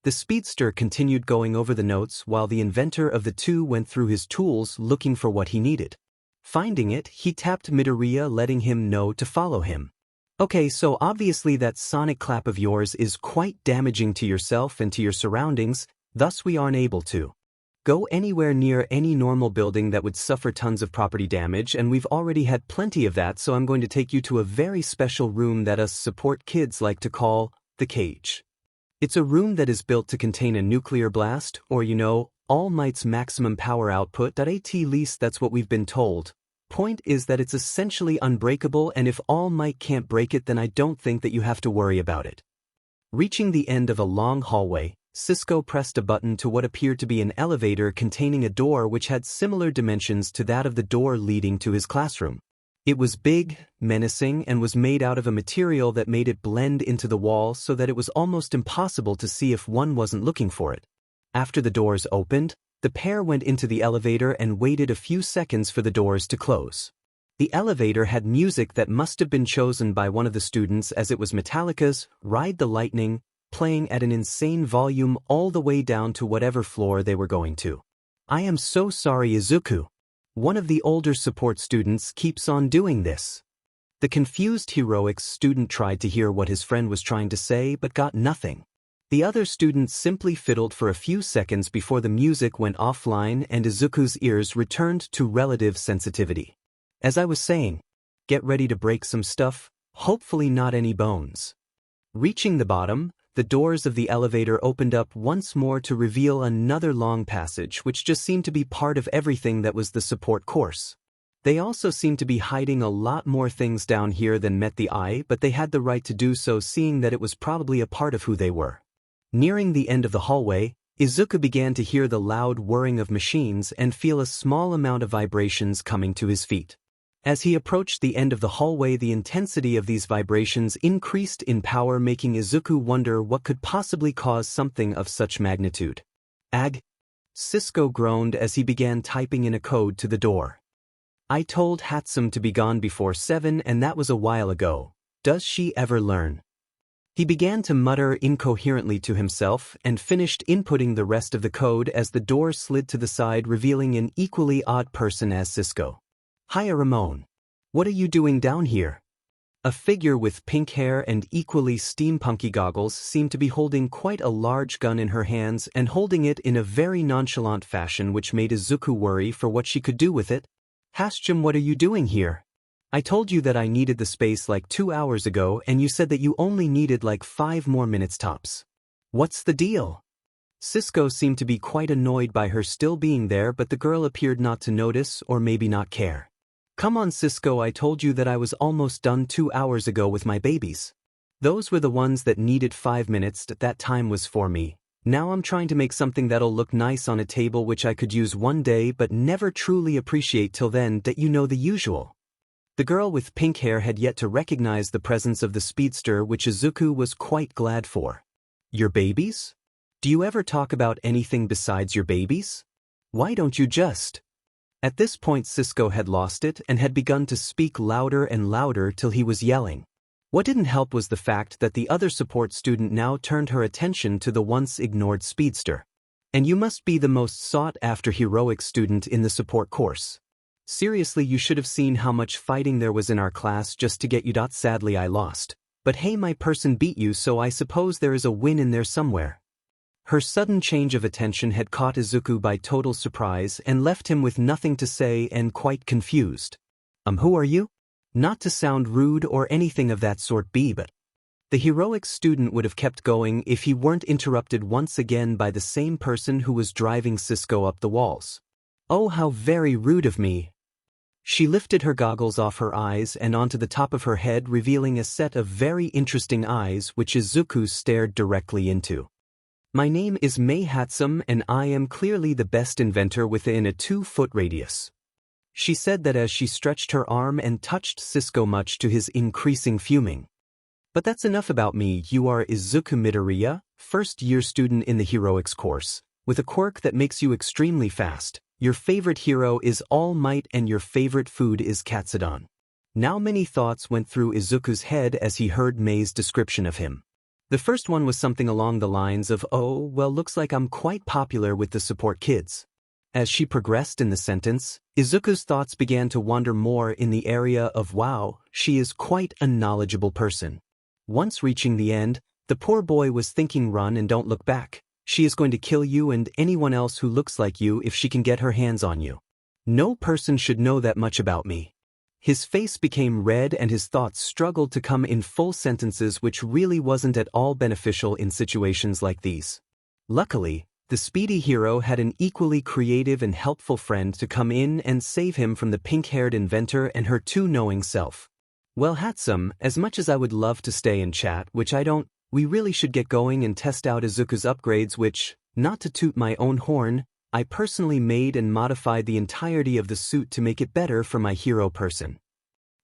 The Speedster continued going over the notes while the inventor of the two went through his tools looking for what he needed. Finding it, he tapped Midoriya, letting him know to follow him. Okay, so obviously that sonic clap of yours is quite damaging to yourself and to your surroundings, thus we aren't able to go anywhere near any normal building that would suffer tons of property damage, and we've already had plenty of that, so I'm going to take you to a very special room that us support kids like to call the cage. It's a room that is built to contain a nuclear blast, or All Might's maximum power output. At least that's what we've been told. Point is that it's essentially unbreakable, and if All Might can't break it, then I don't think that you have to worry about it. Reaching the end of a long hallway, Cisco pressed a button to what appeared to be an elevator containing a door which had similar dimensions to that of the door leading to his classroom. It was big, menacing, and was made out of a material that made it blend into the wall so that it was almost impossible to see if one wasn't looking for it. After the doors opened, the pair went into the elevator and waited a few seconds for the doors to close. The elevator had music that must have been chosen by one of the students, as it was Metallica's Ride the Lightning, playing at an insane volume all the way down to whatever floor they were going to. I am so sorry, Izuku. One of the older support students keeps on doing this. The confused heroics student tried to hear what his friend was trying to say but got nothing. The other student simply fiddled for a few seconds before the music went offline and Izuku's ears returned to relative sensitivity. As I was saying, get ready to break some stuff, hopefully not any bones. Reaching the bottom, the doors of the elevator opened up once more to reveal another long passage which just seemed to be part of everything that was the support course. They also seemed to be hiding a lot more things down here than met the eye, but they had the right to do so, seeing that it was probably a part of who they were. Nearing the end of the hallway, Izuku began to hear the loud whirring of machines and feel a small amount of vibrations coming to his feet. As he approached the end of the hallway, the intensity of these vibrations increased in power, making Izuku wonder what could possibly cause something of such magnitude. Ag! Cisco groaned as he began typing in a code to the door. I told Hatsum to be gone before 7, and that was a while ago. Does she ever learn? He began to mutter incoherently to himself and finished inputting the rest of the code as the door slid to the side, revealing an equally odd person as Cisco. Hiya, Ramon. What are you doing down here? A figure with pink hair and equally steampunky goggles seemed to be holding quite a large gun in her hands and holding it in a very nonchalant fashion, which made Izuku worry for what she could do with it. Hasjum, what are you doing here? I told you that I needed the space like 2 hours ago, and you said that you only needed like 5 more minutes tops. What's the deal? Cisco seemed to be quite annoyed by her still being there, but the girl appeared not to notice or maybe not care. Come on, Cisco, I told you that I was almost done 2 hours ago with my babies. Those were the ones that needed 5 minutes, that time was for me. Now I'm trying to make something that'll look nice on a table which I could use one day but never truly appreciate till then, that the usual. The girl with pink hair had yet to recognize the presence of the Speedster, which Izuku was quite glad for. Your babies? Do you ever talk about anything besides your babies? Why don't you just? At this point Cisco had lost it and had begun to speak louder and louder till he was yelling. What didn't help was the fact that the other support student now turned her attention to the once ignored Speedster. And you must be the most sought-after heroic student in the support course. Seriously, you should have seen how much fighting there was in our class just to get you. Sadly, I lost. But hey, my person beat you, so I suppose there is a win in there somewhere. Her sudden change of attention had caught Izuku by total surprise and left him with nothing to say and quite confused. Who are you? Not to sound rude or anything of that sort, but The heroic student would have kept going if he weren't interrupted once again by the same person who was driving Cisco up the walls. "Oh, how very rude of me." She lifted her goggles off her eyes and onto the top of her head, revealing a set of very interesting eyes which Izuku stared directly into. "My name is Mei Hatsum and I am clearly the best inventor within a 2-foot radius." She said that as she stretched her arm and touched Cisco, much to his increasing fuming. "But that's enough about me. You are Izuku Midoriya, first-year student in the heroics course, with a quirk that makes you extremely fast. Your favorite hero is All Might and your favorite food is katsudon." Now many thoughts went through Izuku's head as he heard Mei's description of him. The first one was something along the lines of, "Oh, well, looks like I'm quite popular with the support kids." As she progressed in the sentence, Izuku's thoughts began to wander more in the area of, "Wow, she is quite a knowledgeable person." Once reaching the end, the poor boy was thinking, "Run and don't look back. She is going to kill you and anyone else who looks like you if she can get her hands on you. No person should know that much about me." His face became red and his thoughts struggled to come in full sentences, which really wasn't at all beneficial in situations like these. Luckily, the speedy hero had an equally creative and helpful friend to come in and save him from the pink-haired inventor and her too knowing self. "Well, Hatsum, as much as I would love to stay and chat, which I don't, we really should get going and test out Izuku's upgrades, which, not to toot my own horn, I personally made and modified the entirety of the suit to make it better for my hero person."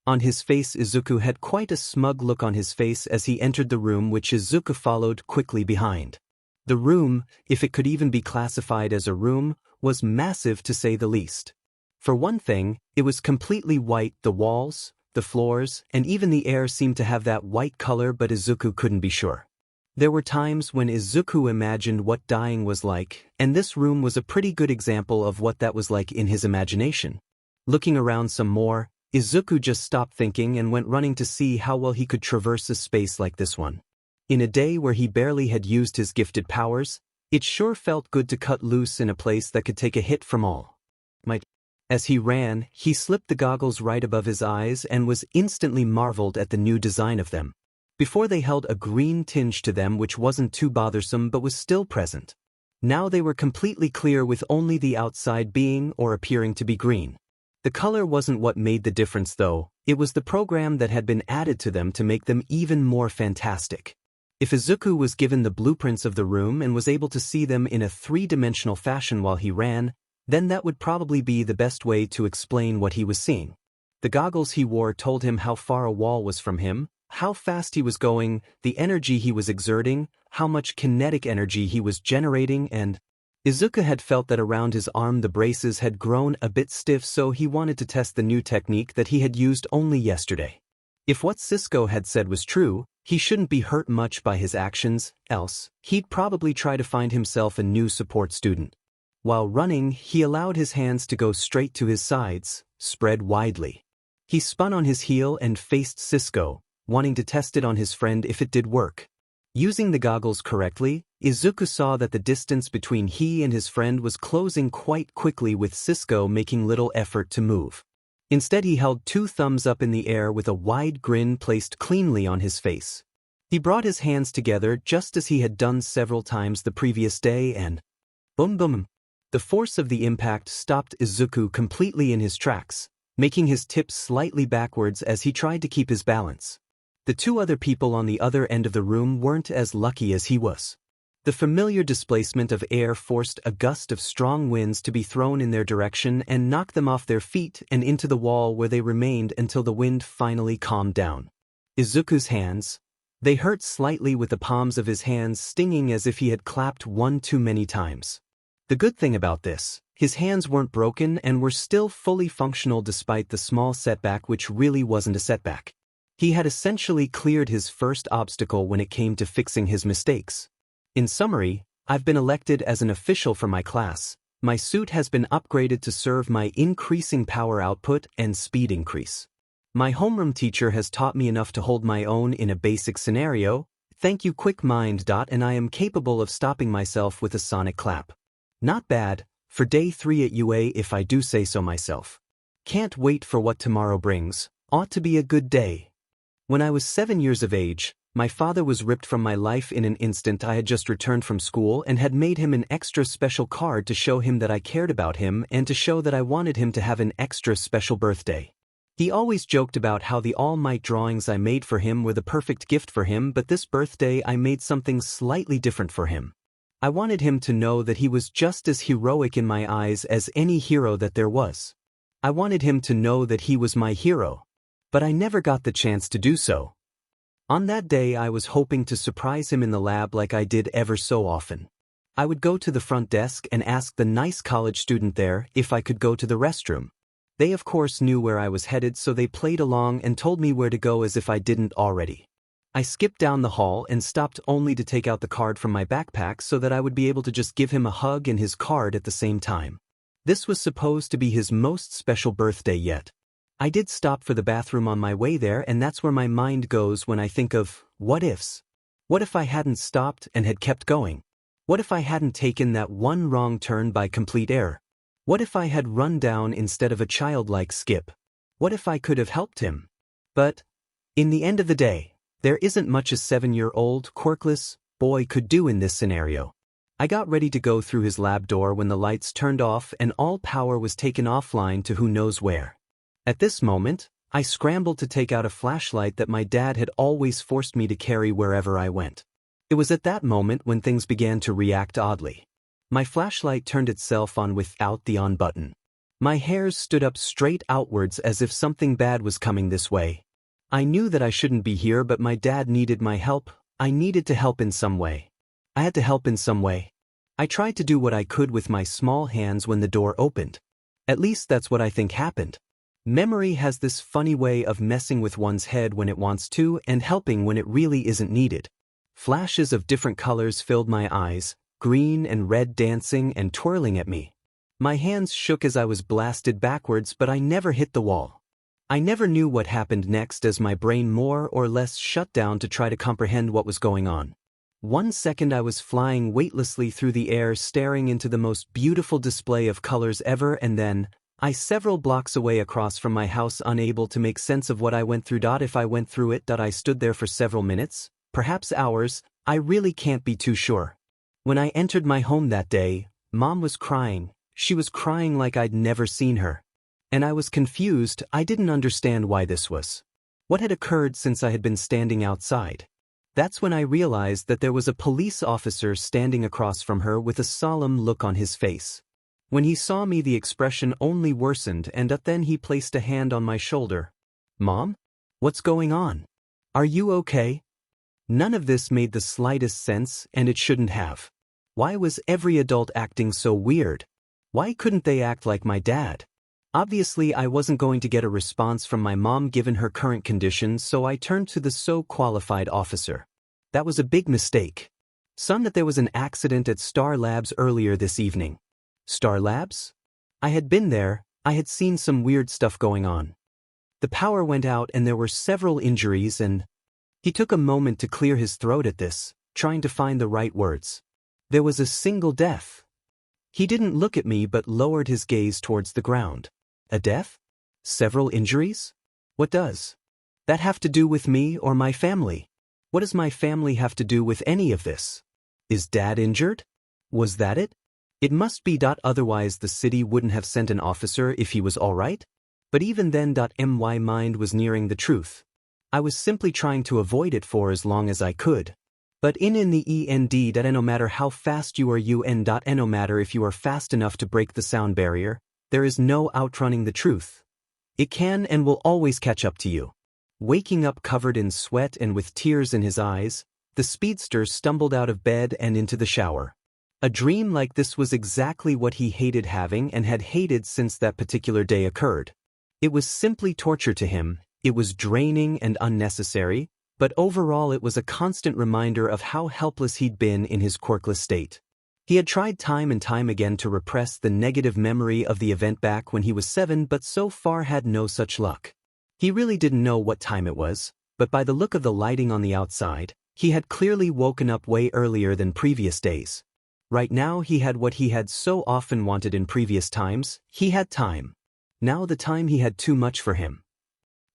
On his face, Izuku had quite a smug look on his face as he entered the room, which Izuku followed quickly behind. The room, if it could even be classified as a room, was massive to say the least. For one thing, it was completely white. The walls, the floors, and even the air seemed to have that white color, but Izuku couldn't be sure. There were times when Izuku imagined what dying was like, and this room was a pretty good example of what that was like in his imagination. Looking around some more, Izuku just stopped thinking and went running to see how well he could traverse a space like this one. In a day where he barely had used his gifted powers, it sure felt good to cut loose in a place that could take a hit from all might. As he ran, he slipped the goggles right above his eyes and was instantly marveled at the new design of them. Before they held a green tinge to them which wasn't too bothersome but was still present. Now they were completely clear with only the outside being or appearing to be green. The color wasn't what made the difference though, it was the program that had been added to them to make them even more fantastic. If Izuku was given the blueprints of the room and was able to see them in a 3-dimensional fashion while he ran, then that would probably be the best way to explain what he was seeing. The goggles he wore told him how far a wall was from him, how fast he was going, the energy he was exerting, how much kinetic energy he was generating, and Izuku had felt that around his arm the braces had grown a bit stiff, so he wanted to test the new technique that he had used only yesterday. If what Cisco had said was true, he shouldn't be hurt much by his actions, else he'd probably try to find himself a new support student. While running, he allowed his hands to go straight to his sides, spread widely. He spun on his heel and faced Cisco, wanting to test it on his friend if it did work. Using the goggles correctly, Izuku saw that the distance between he and his friend was closing quite quickly, with Cisco making little effort to move. Instead, he held 2 thumbs up in the air with a wide grin placed cleanly on his face. He brought his hands together just as he had done several times the previous day and boom boom. The force of the impact stopped Izuku completely in his tracks, making his tips slightly backwards as he tried to keep his balance. The 2 other people on the other end of the room weren't as lucky as he was. The familiar displacement of air forced a gust of strong winds to be thrown in their direction and knocked them off their feet and into the wall, where they remained until the wind finally calmed down. Izuku's hands, they hurt slightly, with the palms of his hands stinging as if he had clapped one too many times. The good thing about this, his hands weren't broken and were still fully functional despite the small setback, which really wasn't a setback. He had essentially cleared his first obstacle when it came to fixing his mistakes. In summary, I've been elected as an official for my class. My suit has been upgraded to serve my increasing power output and speed increase. My homeroom teacher has taught me enough to hold my own in a basic scenario. Thank you, quick mind. And I am capable of stopping myself with a sonic clap. Not bad, for day 3 at UA if I do say so myself. Can't wait for what tomorrow brings, ought to be a good day. When I was 7 years of age, My father was ripped from my life in an instant. I had just returned from school and had made him an extra special card to show him that I cared about him and to show that I wanted him to have an extra special birthday. He always joked about how the All Might drawings I made for him were the perfect gift for him, but this birthday I made something slightly different for him. I wanted him to know that he was just as heroic in my eyes as any hero that there was. I wanted him to know that he was my hero. But I never got the chance to do so. On that day I was hoping to surprise him in the lab like I did ever so often. I would go to the front desk and ask the nice college student there if I could go to the restroom. They of course knew where I was headed, so they played along and told me where to go as if I didn't already. I skipped down the hall and stopped only to take out the card from my backpack so that I would be able to just give him a hug and his card at the same time. This was supposed to be his most special birthday yet. I did stop for the bathroom on my way there, and that's where my mind goes when I think of what ifs. What if I hadn't stopped and had kept going? What if I hadn't taken that one wrong turn by complete error? What if I had run down instead of a childlike skip? What if I could have helped him? But, in the end of the day, there isn't much a 7-year-old, quirkless boy could do in this scenario. I got ready to go through his lab door when the lights turned off and all power was taken offline to who knows where. At this moment, I scrambled to take out a flashlight that my dad had always forced me to carry wherever I went. It was at that moment when things began to react oddly. My flashlight turned itself on without the on button. My hairs stood up straight outwards as if something bad was coming this way. I knew that I shouldn't be here, but my dad needed my help. I needed to help in some way. I had to help in some way. I tried to do what I could with my small hands when the door opened. At least that's what I think happened. Memory has this funny way of messing with one's head when it wants to and helping when it really isn't needed. Flashes of different colors filled my eyes, green and red dancing and twirling at me. My hands shook as I was blasted backwards, but I never hit the wall. I never knew what happened next as my brain more or less shut down to try to comprehend what was going on. 1 second I was flying weightlessly through the air staring into the most beautiful display of colors ever, and then, several blocks away across from my house, unable to make sense of what I went through. If I went through it, I stood there for several minutes, perhaps hours, I really can't be too sure. When I entered my home that day, Mom was crying. She was crying like I'd never seen her. And I was confused. I didn't understand why this was. What had occurred since I had been standing outside? That's when I realized that there was a police officer standing across from her with a solemn look on his face. When he saw me, the expression only worsened, and then he placed a hand on my shoulder. "Mom? What's going on? Are you okay?" None of this made the slightest sense, and it shouldn't have. Why was every adult acting so weird? Why couldn't they act like my dad? Obviously, I wasn't going to get a response from my mom given her current condition, so I turned to the so-qualified officer. That was a big mistake. Son, that there was an accident at Star Labs earlier this evening. Star Labs? I had been there. I had seen some weird stuff going on. The power went out and there were several injuries, and he took a moment to clear his throat at this, trying to find the right words. There was a single death. He didn't look at me but lowered his gaze towards the ground. A death? Several injuries? What does that have to do with me or my family? What does my family have to do with any of this? Is Dad injured? Was that it? It must be. Otherwise the city wouldn't have sent an officer if he was all right. But even then, my mind was nearing the truth. I was simply trying to avoid it for as long as I could. But in the end, no matter how fast you are, no matter if you are fast enough to break the sound barrier, there is no outrunning the truth. It can and will always catch up to you. Waking up covered in sweat and with tears in his eyes, the speedster stumbled out of bed and into the shower. A dream like this was exactly what he hated having and had hated since that particular day occurred. It was simply torture to him. It was draining and unnecessary, but overall it was a constant reminder of how helpless he'd been in his quirkless state. He had tried time and time again to repress the negative memory of the event back when he was 7, but so far had no such luck. He really didn't know what time it was, but by the look of the lighting on the outside, he had clearly woken up way earlier than previous days. Right now he had what he had so often wanted in previous times. He had time. Now the time he had too much for him.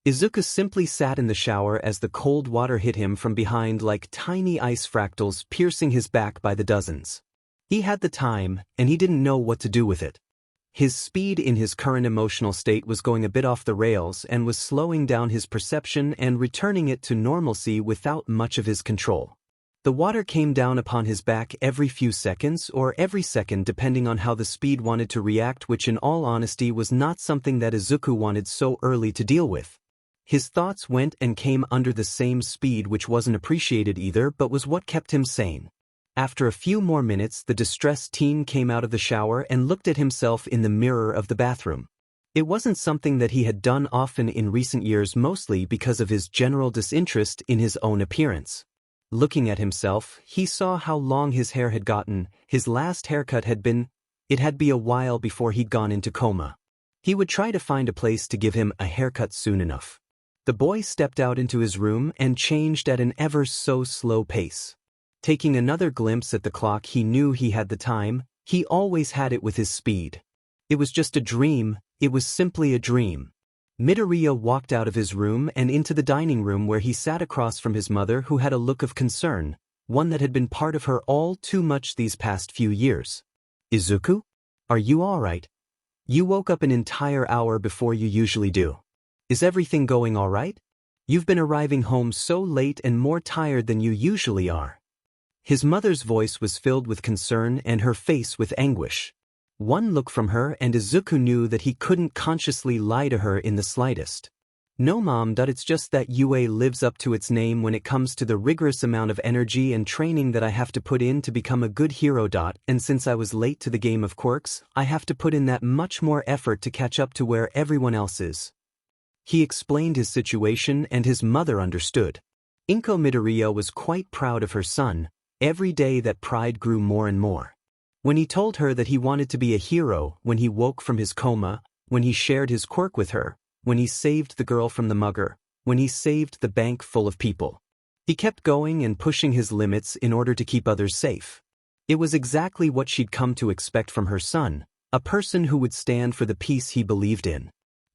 Izuku simply sat in the shower as the cold water hit him from behind like tiny ice fractals piercing his back by the dozens. He had the time, and he didn't know what to do with it. His speed in his current emotional state was going a bit off the rails and was slowing down his perception and returning it to normalcy without much of his control. The water came down upon his back every few seconds or every second depending on how the speed wanted to react, which in all honesty was not something that Izuku wanted so early to deal with. His thoughts went and came under the same speed, which wasn't appreciated either but was what kept him sane. After a few more minutes, the distressed teen came out of the shower and looked at himself in the mirror of the bathroom. It wasn't something that he had done often in recent years, mostly because of his general disinterest in his own appearance. Looking at himself, he saw how long his hair had gotten. His last haircut had been. It had been a while before he'd gone into coma. He would try to find a place to give him a haircut soon enough. The boy stepped out into his room and changed at an ever so slow pace. Taking another glimpse at the clock, he knew he had the time. He always had it with his speed. It was just a dream. It was simply a dream. Midoriya walked out of his room and into the dining room where he sat across from his mother, who had a look of concern, one that had been part of her all too much these past few years. "Izuku? Are you all right? You woke up an entire hour before you usually do. Is everything going all right? You've been arriving home so late and more tired than you usually are." His mother's voice was filled with concern and her face with anguish. One look from her and Izuku knew that he couldn't consciously lie to her in the slightest. "No, Mom, it's just that UA lives up to its name when it comes to the rigorous amount of energy and training that I have to put in to become a good hero. And since I was late to the game of quirks, I have to put in that much more effort to catch up to where everyone else is." He explained his situation and his mother understood. Izuku Midoriya was quite proud of her son. Every day that pride grew more and more. When he told her that he wanted to be a hero, when he woke from his coma, when he shared his quirk with her, when he saved the girl from the mugger, when he saved the bank full of people. He kept going and pushing his limits in order to keep others safe. It was exactly what she'd come to expect from her son, a person who would stand for the peace he believed in.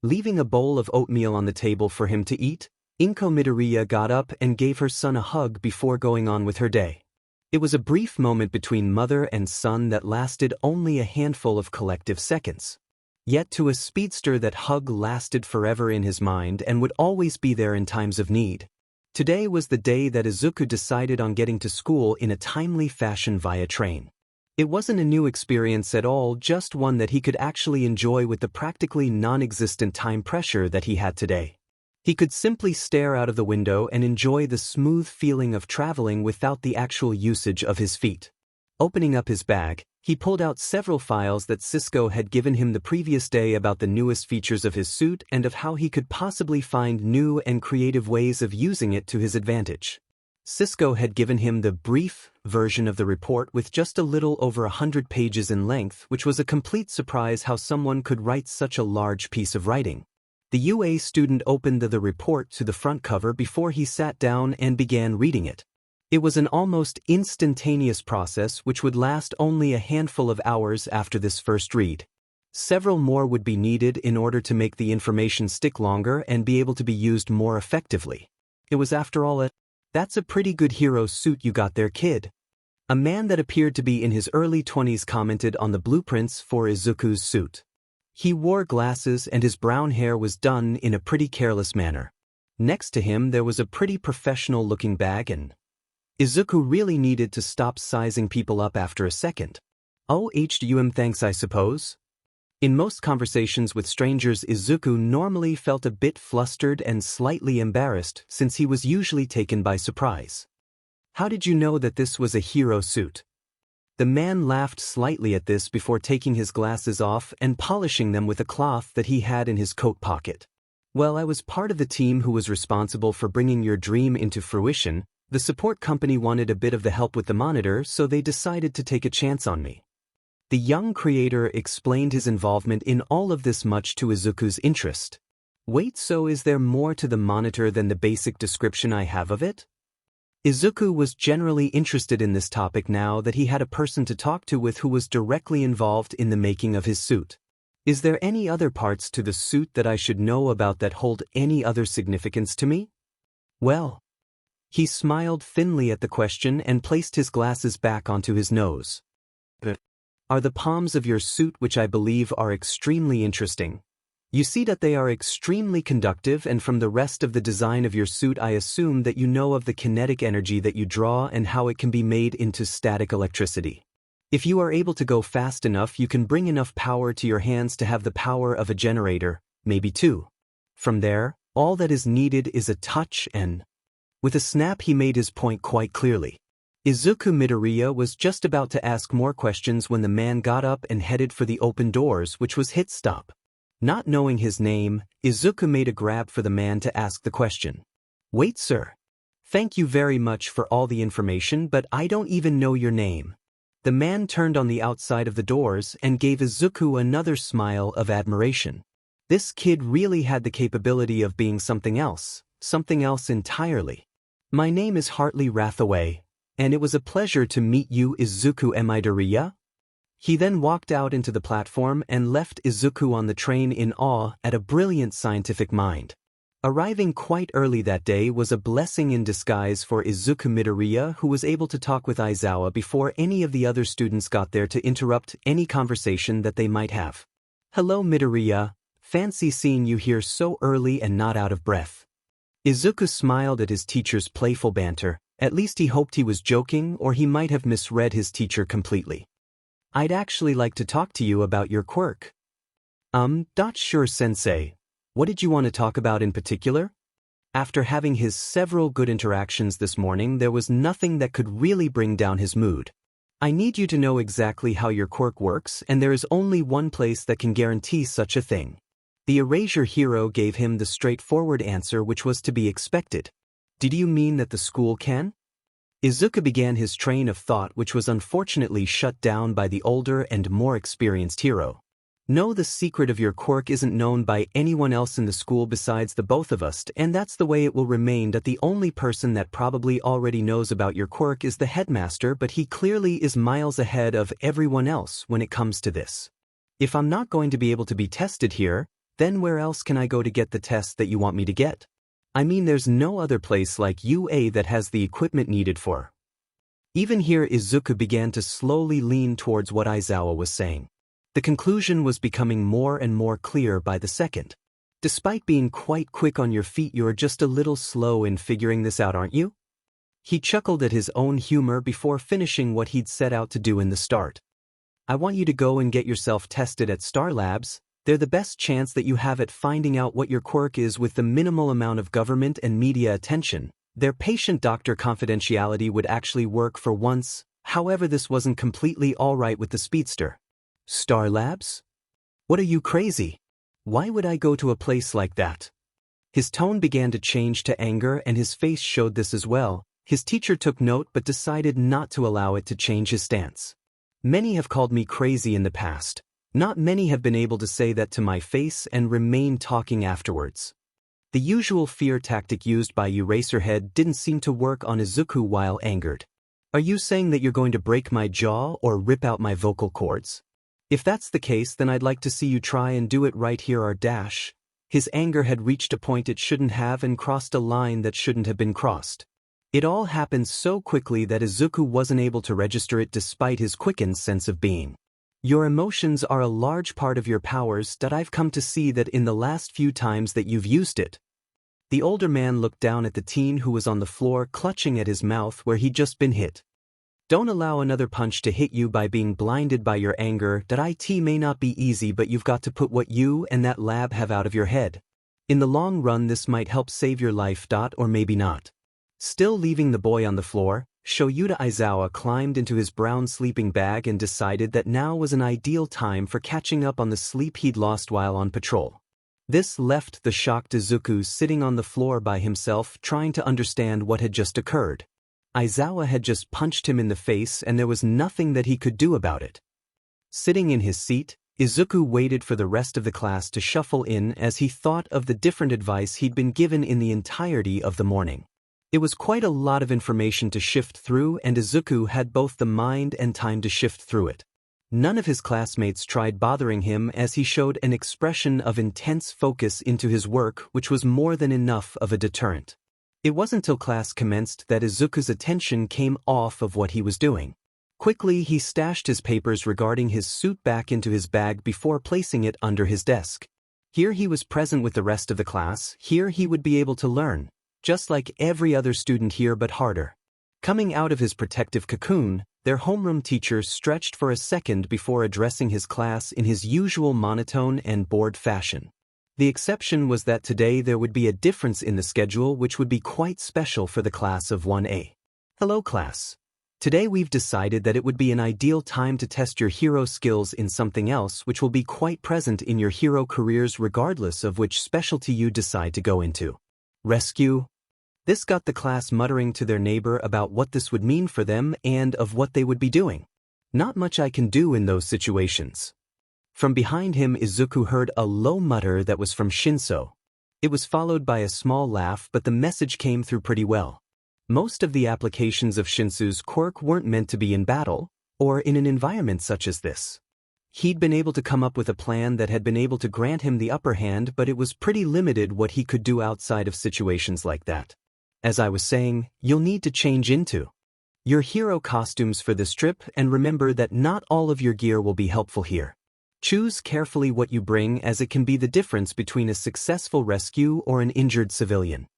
Leaving a bowl of oatmeal on the table for him to eat, Izuku Midoriya got up and gave her son a hug before going on with her day. It was a brief moment between mother and son that lasted only a handful of collective seconds. Yet to a speedster, that hug lasted forever in his mind and would always be there in times of need. Today was the day that Izuku decided on getting to school in a timely fashion via train. It wasn't a new experience at all, just one that he could actually enjoy with the practically non-existent time pressure that he had today. He could simply stare out of the window and enjoy the smooth feeling of traveling without the actual usage of his feet. Opening up his bag, he pulled out several files that Cisco had given him the previous day about the newest features of his suit and of how he could possibly find new and creative ways of using it to his advantage. Cisco had given him the brief version of the report with just a little over 100 pages in length, which was a complete surprise how someone could write such a large piece of writing. The UA student opened the report to the front cover before he sat down and began reading it. It was an almost instantaneous process which would last only a handful of hours after this first read. Several more would be needed in order to make the information stick longer and be able to be used more effectively. It was, after all, "That's a pretty good hero suit you got there, kid." A man that appeared to be in his early 20s commented on the blueprints for Izuku's suit. He wore glasses and his brown hair was done in a pretty careless manner. Next to him there was a pretty professional-looking bag, and Izuku really needed to stop sizing people up after a second. "Oh, thanks, I suppose." In most conversations with strangers, Izuku normally felt a bit flustered and slightly embarrassed since he was usually taken by surprise. "How did you know that this was a hero suit?" The man laughed slightly at this before taking his glasses off and polishing them with a cloth that he had in his coat pocket. "Well, I was part of the team who was responsible for bringing your dream into fruition. The support company wanted a bit of the help with the monitor, so they decided to take a chance on me." The young creator explained his involvement in all of this much to Izuku's interest. "Wait, so is there more to the monitor than the basic description I have of it?" Izuku was generally interested in this topic now that he had a person to talk to with who was directly involved in the making of his suit. Is there any other parts to the suit that I should know about that hold any other significance to me? Well. He smiled thinly at the question and placed his glasses back onto his nose. Are the palms of your suit, which I believe are extremely interesting. You see that they are extremely conductive, and from the rest of the design of your suit I assume that you know of the kinetic energy that you draw and how it can be made into static electricity. If you are able to go fast enough, you can bring enough power to your hands to have the power of a generator, maybe two. From there, all that is needed is a touch and... With a snap he made his point quite clearly. Izuku Midoriya was just about to ask more questions when the man got up and headed for the open doors, which was hit stop. Not knowing his name, Izuku made a grab for the man to ask the question. Wait, sir. Thank you very much for all the information, but I don't even know your name. The man turned on the outside of the doors and gave Izuku another smile of admiration. This kid really had the capability of being something else entirely. My name is Hartley Rathaway, and it was a pleasure to meet you, Izuku Midoriya. He then walked out into the platform and left Izuku on the train in awe at a brilliant scientific mind. Arriving quite early that day was a blessing in disguise for Izuku Midoriya, who was able to talk with Aizawa before any of the other students got there to interrupt any conversation that they might have. Hello Midoriya, fancy seeing you here so early and not out of breath. Izuku smiled at his teacher's playful banter. At least he hoped he was joking, or he might have misread his teacher completely. I'd actually like to talk to you about your quirk. Not sure, sensei. What did you want to talk about in particular? After having his several good interactions this morning, there was nothing that could really bring down his mood. I need you to know exactly how your quirk works, and there is only one place that can guarantee such a thing. The erasure hero gave him the straightforward answer which was to be expected. Did you mean that the school can? Izuku began his train of thought, which was unfortunately shut down by the older and more experienced hero. No, the secret of your quirk isn't known by anyone else in the school besides the both of us, and that's the way it will remain. That the only person that probably already knows about your quirk is the headmaster, but he clearly is miles ahead of everyone else when it comes to this. If I'm not going to be able to be tested here, then where else can I go to get the test that you want me to get? I mean, there's no other place like UA that has the equipment needed for. Even here Izuku began to slowly lean towards what Aizawa was saying. The conclusion was becoming more and more clear by the second. Despite being quite quick on your feet, you're just a little slow in figuring this out, aren't you? He chuckled at his own humor before finishing what he'd set out to do in the start. I want you to go and get yourself tested at Star Labs. They're the best chance that you have at finding out what your quirk is with the minimal amount of government and media attention. Their patient-doctor confidentiality would actually work for once. However, this wasn't completely alright with the Speedster. Star Labs? What are you, crazy? Why would I go to a place like that? His tone began to change to anger, and his face showed this as well. His teacher took note but decided not to allow it to change his stance. Many have called me crazy in the past. Not many have been able to say that to my face and remain talking afterwards. The usual fear tactic used by Eraserhead didn't seem to work on Izuku while angered. Are you saying that you're going to break my jaw or rip out my vocal cords? If that's the case, then I'd like to see you try and do it right here or dash. His anger had reached a point it shouldn't have and crossed a line that shouldn't have been crossed. It all happened so quickly that Izuku wasn't able to register it despite his quickened sense of being. Your emotions are a large part of your powers that I've come to see that in the last few times that you've used it. The older man looked down at the teen who was on the floor clutching at his mouth where he'd just been hit. Don't allow another punch to hit you by being blinded by your anger. That IT may not be easy, but you've got to put what you and that lab have out of your head. In the long run this might help save your life. Or maybe not. Still leaving the boy on the floor, Shoyuta Aizawa climbed into his brown sleeping bag and decided that now was an ideal time for catching up on the sleep he'd lost while on patrol. This left the shocked Izuku sitting on the floor by himself, trying to understand what had just occurred. Aizawa had just punched him in the face and there was nothing that he could do about it. Sitting in his seat, Izuku waited for the rest of the class to shuffle in as he thought of the different advice he'd been given in the entirety of the morning. It was quite a lot of information to shift through, and Izuku had both the mind and time to shift through it. None of his classmates tried bothering him as he showed an expression of intense focus into his work, which was more than enough of a deterrent. It wasn't till class commenced that Izuku's attention came off of what he was doing. Quickly, he stashed his papers regarding his suit back into his bag before placing it under his desk. Here he was present with the rest of the class. Here he would be able to learn, just like every other student here but harder. Coming out of his protective cocoon, their homeroom teacher stretched for a second before addressing his class in his usual monotone and bored fashion. The exception was that today there would be a difference in the schedule which would be quite special for the class of 1A. Hello class. Today we've decided that it would be an ideal time to test your hero skills in something else which will be quite present in your hero careers regardless of which specialty you decide to go into. Rescue. This got the class muttering to their neighbor about what this would mean for them and of what they would be doing. Not much I can do in those situations. From behind him, Izuku heard a low mutter that was from Shinszo. It was followed by a small laugh, but the message came through pretty well. Most of the applications of Shinso's quirk weren't meant to be in battle, or in an environment such as this. He'd been able to come up with a plan that had been able to grant him the upper hand, but it was pretty limited what he could do outside of situations like that. As I was saying, you'll need to change into your hero costumes for this trip, and remember that not all of your gear will be helpful here. Choose carefully what you bring, as it can be the difference between a successful rescue or an injured civilian.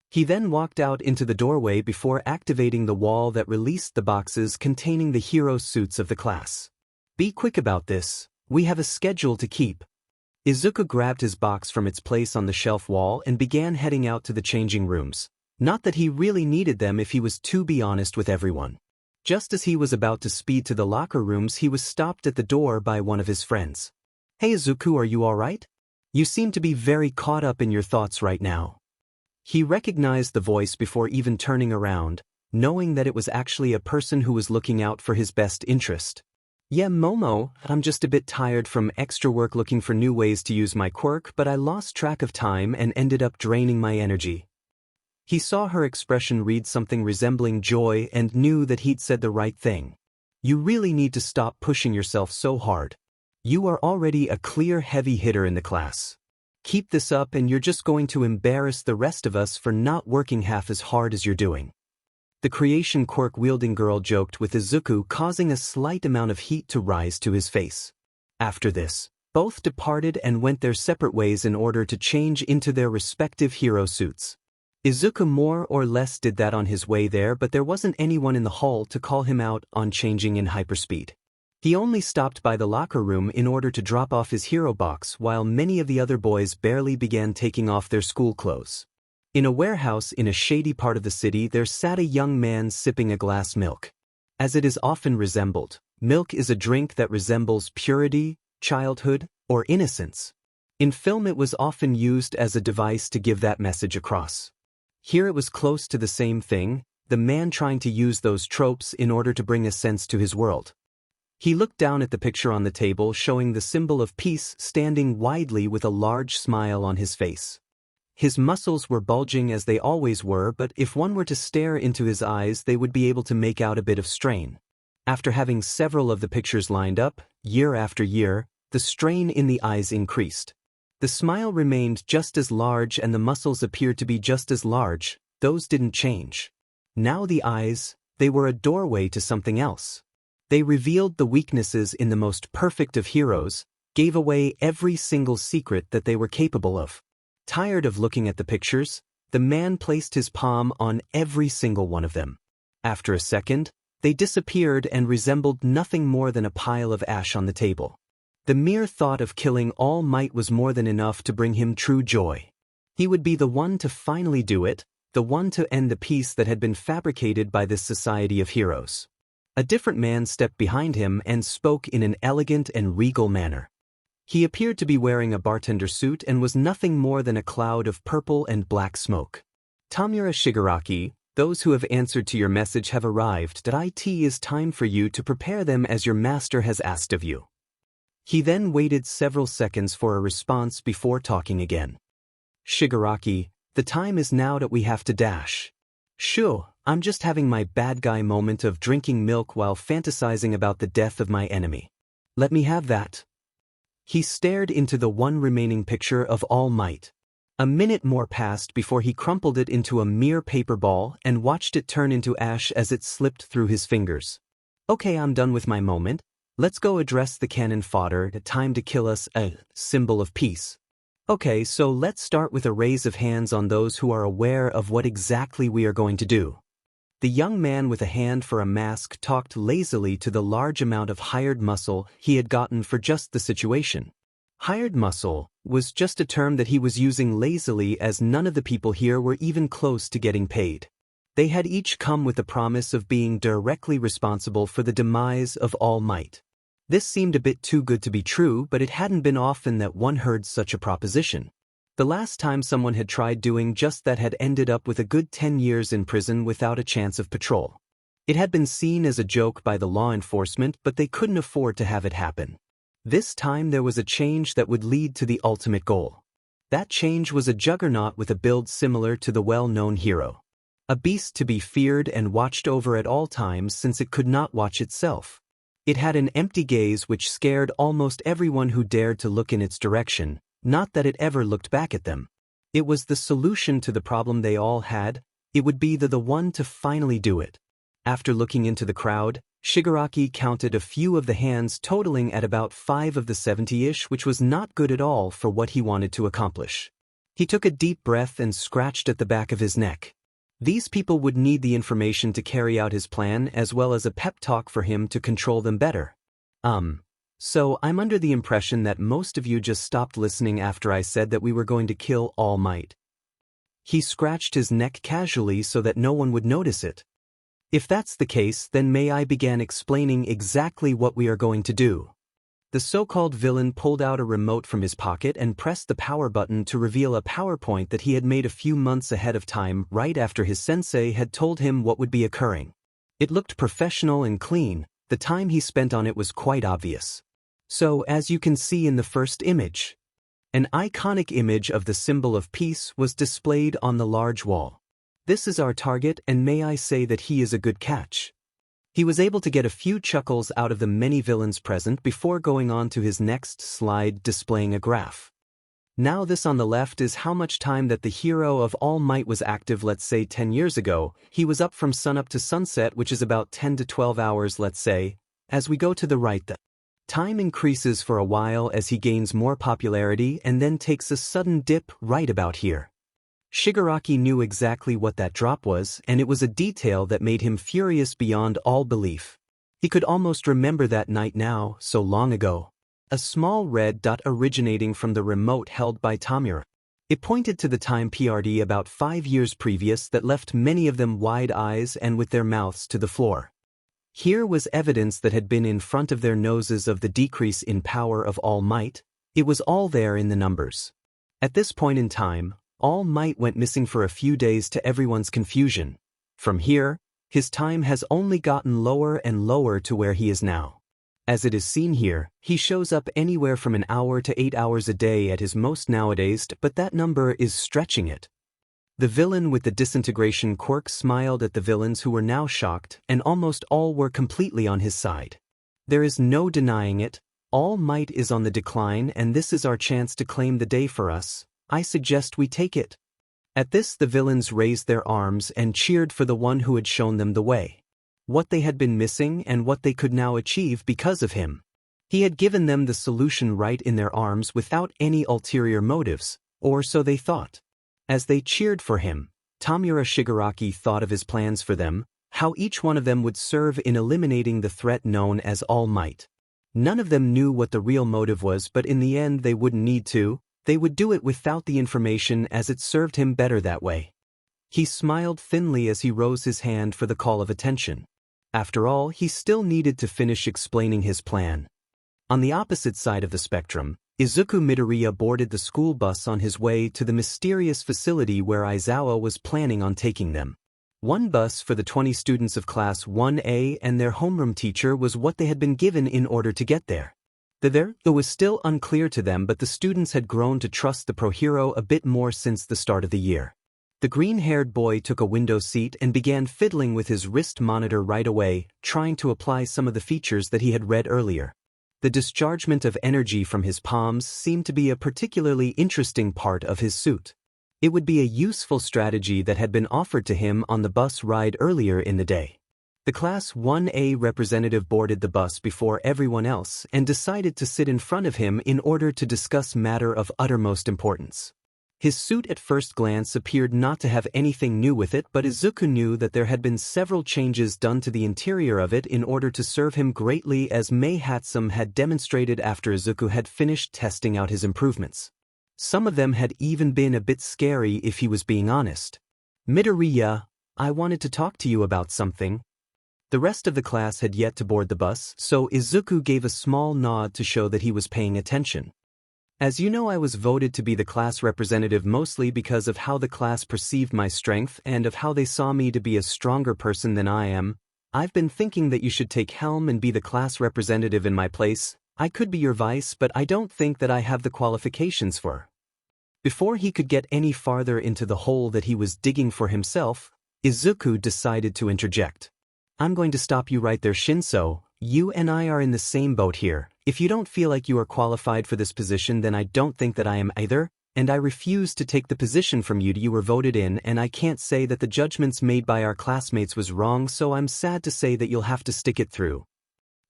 He then walked out into the doorway before activating the wall that released the boxes containing the hero suits of the class. Be quick about this, we have a schedule to keep. Izuku grabbed his box from its place on the shelf wall and began heading out to the changing rooms. Not that he really needed them if he was to be honest with everyone. Just as he was about to speed to the locker rooms, he was stopped at the door by one of his friends. Hey Izuku, are you alright? You seem to be very caught up in your thoughts right now. He recognized the voice before even turning around, knowing that it was actually a person who was looking out for his best interest. Yeah, Momo, I'm just a bit tired from extra work looking for new ways to use my quirk, but I lost track of time and ended up draining my energy. He saw her expression read something resembling joy and knew that he'd said the right thing. You really need to stop pushing yourself so hard. You are already a clear heavy hitter in the class. Keep this up and you're just going to embarrass the rest of us for not working half as hard as you're doing. The creation quirk-wielding girl joked with Izuku, causing a slight amount of heat to rise to his face. After this, both departed and went their separate ways in order to change into their respective hero suits. Izuku more or less did that on his way there, but there wasn't anyone in the hall to call him out on changing in hyperspeed. He only stopped by the locker room in order to drop off his hero box while many of the other boys barely began taking off their school clothes. In a warehouse in a shady part of the city, there sat a young man sipping a glass milk. As it is often resembled, milk is a drink that resembles purity, childhood, or innocence. In film it was often used as a device to give that message across. Here it was close to the same thing, the man trying to use those tropes in order to bring a sense to his world. He looked down at the picture on the table showing the symbol of peace standing widely with a large smile on his face. His muscles were bulging as they always were, but if one were to stare into his eyes they would be able to make out a bit of strain. After having several of the pictures lined up, year after year, the strain in the eyes increased. The smile remained just as large and the muscles appeared to be just as large, those didn't change. Now the eyes, they were a doorway to something else. They revealed the weaknesses in the most perfect of heroes, gave away every single secret that they were capable of. Tired of looking at the pictures, the man placed his palm on every single one of them. After a second, they disappeared and resembled nothing more than a pile of ash on the table. The mere thought of killing All Might was more than enough to bring him true joy. He would be the one to finally do it, the one to end the peace that had been fabricated by this society of heroes. A different man stepped behind him and spoke in an elegant and regal manner. He appeared to be wearing a bartender suit and was nothing more than a cloud of purple and black smoke. Tamura Shigaraki, those who have answered to your message have arrived. It is time for you to prepare them as your master has asked of you. He then waited several seconds for a response before talking again. Shigaraki, the time is now that we have to dash. Sure, I'm just having my bad guy moment of drinking milk while fantasizing about the death of my enemy. Let me have that. He stared into the one remaining picture of All Might. A minute more passed before he crumpled it into a mere paper ball and watched it turn into ash as it slipped through his fingers. Okay, I'm done with my moment. Let's go address the cannon fodder. Time to kill us, a symbol of peace. Okay, so let's start with a raise of hands on those who are aware of what exactly we are going to do. The young man with a hand for a mask talked lazily to the large amount of hired muscle he had gotten for just the situation. Hired muscle was just a term that he was using lazily, as none of the people here were even close to getting paid. They had each come with the promise of being directly responsible for the demise of All Might. This seemed a bit too good to be true, but it hadn't been often that one heard such a proposition. The last time someone had tried doing just that had ended up with a good 10 years in prison without a chance of parole. It had been seen as a joke by the law enforcement, but they couldn't afford to have it happen. This time there was a change that would lead to the ultimate goal. That change was a juggernaut with a build similar to the well-known hero. A beast to be feared and watched over at all times, since it could not watch itself. It had an empty gaze which scared almost everyone who dared to look in its direction, not that it ever looked back at them. It was the solution to the problem they all had. It would be the one to finally do it. After looking into the crowd, Shigaraki counted a few of the hands, totaling at about 5 of the 70-ish, which was not good at all for what he wanted to accomplish. He took a deep breath and scratched at the back of his neck. These people would need the information to carry out his plan, as well as a pep talk for him to control them better. So I'm under the impression that most of you just stopped listening after I said that we were going to kill All Might. He scratched his neck casually so that no one would notice it. If that's the case, then may I begin explaining exactly what we are going to do. The so-called villain pulled out a remote from his pocket and pressed the power button to reveal a PowerPoint that he had made a few months ahead of time, right after his sensei had told him what would be occurring. It looked professional and clean. The time he spent on it was quite obvious. So, as you can see in the first image, an iconic image of the symbol of peace was displayed on the large wall. This is our target, and may I say that he is a good catch. He was able to get a few chuckles out of the many villains present before going on to his next slide, displaying a graph. Now this on the left is how much time that the hero of All Might was active. Let's say 10 years ago, he was up from sunup to sunset, which is about 10 to 12 hours, let's say. As we go to the right, the time increases for a while as he gains more popularity and then takes a sudden dip right about here. Shigaraki knew exactly what that drop was, and it was a detail that made him furious beyond all belief. He could almost remember that night now, so long ago. A small red dot originating from the remote held by Tamura. It pointed to the time PRD about 5 years previous that left many of them wide eyes and with their mouths to the floor. Here was evidence that had been in front of their noses of the decrease in power of All Might. It was all there in the numbers. At this point in time, All Might went missing for a few days to everyone's confusion. From here, his time has only gotten lower and lower to where he is now. As it is seen here, he shows up anywhere from an hour to 8 hours a day at his most nowadays, but that number is stretching it. The villain with the disintegration quirk smiled at the villains who were now shocked, and almost all were completely on his side. There is no denying it, All Might is on the decline, and this is our chance to claim the day for us. I suggest we take it. At this, the villains raised their arms and cheered for the one who had shown them the way. What they had been missing and what they could now achieve because of him. He had given them the solution right in their arms without any ulterior motives, or so they thought. As they cheered for him, Tamura Shigaraki thought of his plans for them, how each one of them would serve in eliminating the threat known as All Might. None of them knew what the real motive was, but in the end they wouldn't need to. They would do it without the information, as it served him better that way. He smiled thinly as he rose his hand for the call of attention. After all, he still needed to finish explaining his plan. On the opposite side of the spectrum, Izuku Midoriya boarded the school bus on his way to the mysterious facility where Aizawa was planning on taking them. One bus for the 20 students of Class 1A and their homeroom teacher was what they had been given in order to get there. It was still unclear to them, but the students had grown to trust the pro-hero a bit more since the start of the year. The green-haired boy took a window seat and began fiddling with his wrist monitor right away, trying to apply some of the features that he had read earlier. The dischargement of energy from his palms seemed to be a particularly interesting part of his suit. It would be a useful strategy that had been offered to him on the bus ride earlier in the day. The Class 1A representative boarded the bus before everyone else and decided to sit in front of him in order to discuss matter of uttermost importance. His suit at first glance appeared not to have anything new with it, but Izuku knew that there had been several changes done to the interior of it in order to serve him greatly, as Mei Hatsum had demonstrated after Izuku had finished testing out his improvements. Some of them had even been a bit scary if he was being honest. "Midoriya, I wanted to talk to you about something." The rest of the class had yet to board the bus, so Izuku gave a small nod to show that he was paying attention. "As you know, I was voted to be the class representative mostly because of how the class perceived my strength and of how they saw me to be a stronger person than I am. I've been thinking that you should take helm and be the class representative in my place. I could be your vice, but I don't think that I have the qualifications for." Before he could get any farther into the hole that he was digging for himself, Izuku decided to interject. "I'm going to stop you right there, Shinszo. You and I are in the same boat here. If you don't feel like you are qualified for this position, then I don't think that I am either, and I refuse to take the position from you. You were voted in, and I can't say that the judgments made by our classmates was wrong, so I'm sad to say that you'll have to stick it through."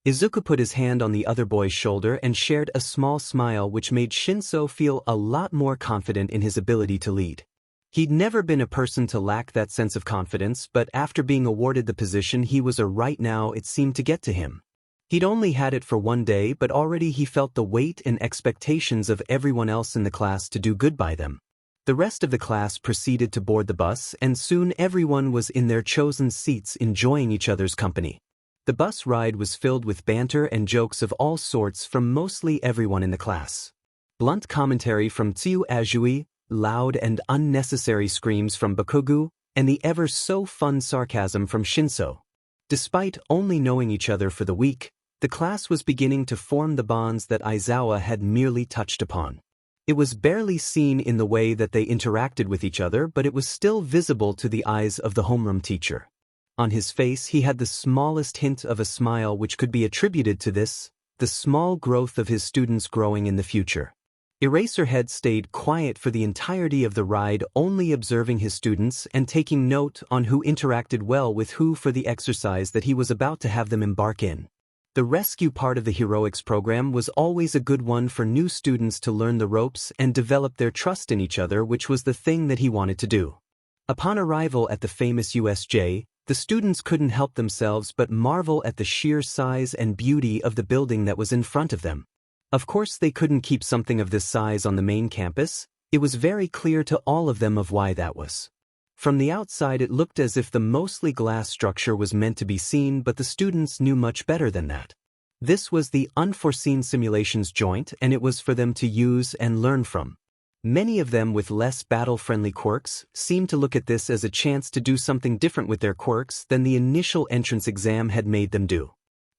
Izuku put his hand on the other boy's shoulder and shared a small smile which made Shinszo feel a lot more confident in his ability to lead. He'd never been a person to lack that sense of confidence, but after being awarded the position he was right now, it seemed to get to him. He'd only had it for one day, but already he felt the weight and expectations of everyone else in the class to do good by them. The rest of the class proceeded to board the bus, and soon everyone was in their chosen seats enjoying each other's company. The bus ride was filled with banter and jokes of all sorts from mostly everyone in the class. Blunt commentary from Tsuyu Ajui, loud and unnecessary screams from Bakugu, and the ever-so-fun sarcasm from Shinszo. Despite only knowing each other for the week, the class was beginning to form the bonds that Aizawa had merely touched upon. It was barely seen in the way that they interacted with each other, but it was still visible to the eyes of the homeroom teacher. On his face he had the smallest hint of a smile which could be attributed to this, the small growth of his students growing in the future. Eraserhead stayed quiet for the entirety of the ride, only observing his students and taking note on who interacted well with who for the exercise that he was about to have them embark in. The rescue part of the heroics program was always a good one for new students to learn the ropes and develop their trust in each other, which was the thing that he wanted to do. Upon arrival at the famous USJ, the students couldn't help themselves but marvel at the sheer size and beauty of the building that was in front of them. Of course they couldn't keep something of this size on the main campus. It was very clear to all of them of why that was. From the outside it looked as if the mostly glass structure was meant to be seen, but the students knew much better than that. This was the unforeseen simulations joint, and it was for them to use and learn from. Many of them with less battle-friendly quirks seemed to look at this as a chance to do something different with their quirks than the initial entrance exam had made them do.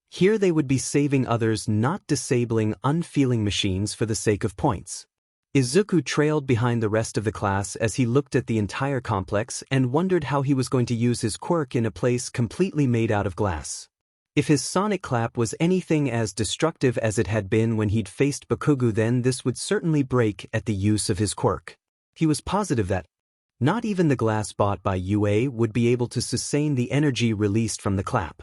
Here they would be saving others, not disabling unfeeling machines for the sake of points. Izuku trailed behind the rest of the class as he looked at the entire complex and wondered how he was going to use his quirk in a place completely made out of glass. If his sonic clap was anything as destructive as it had been when he'd faced Bakugu, then this would certainly break at the use of his quirk. He was positive that not even the glass bought by UA would be able to sustain the energy released from the clap.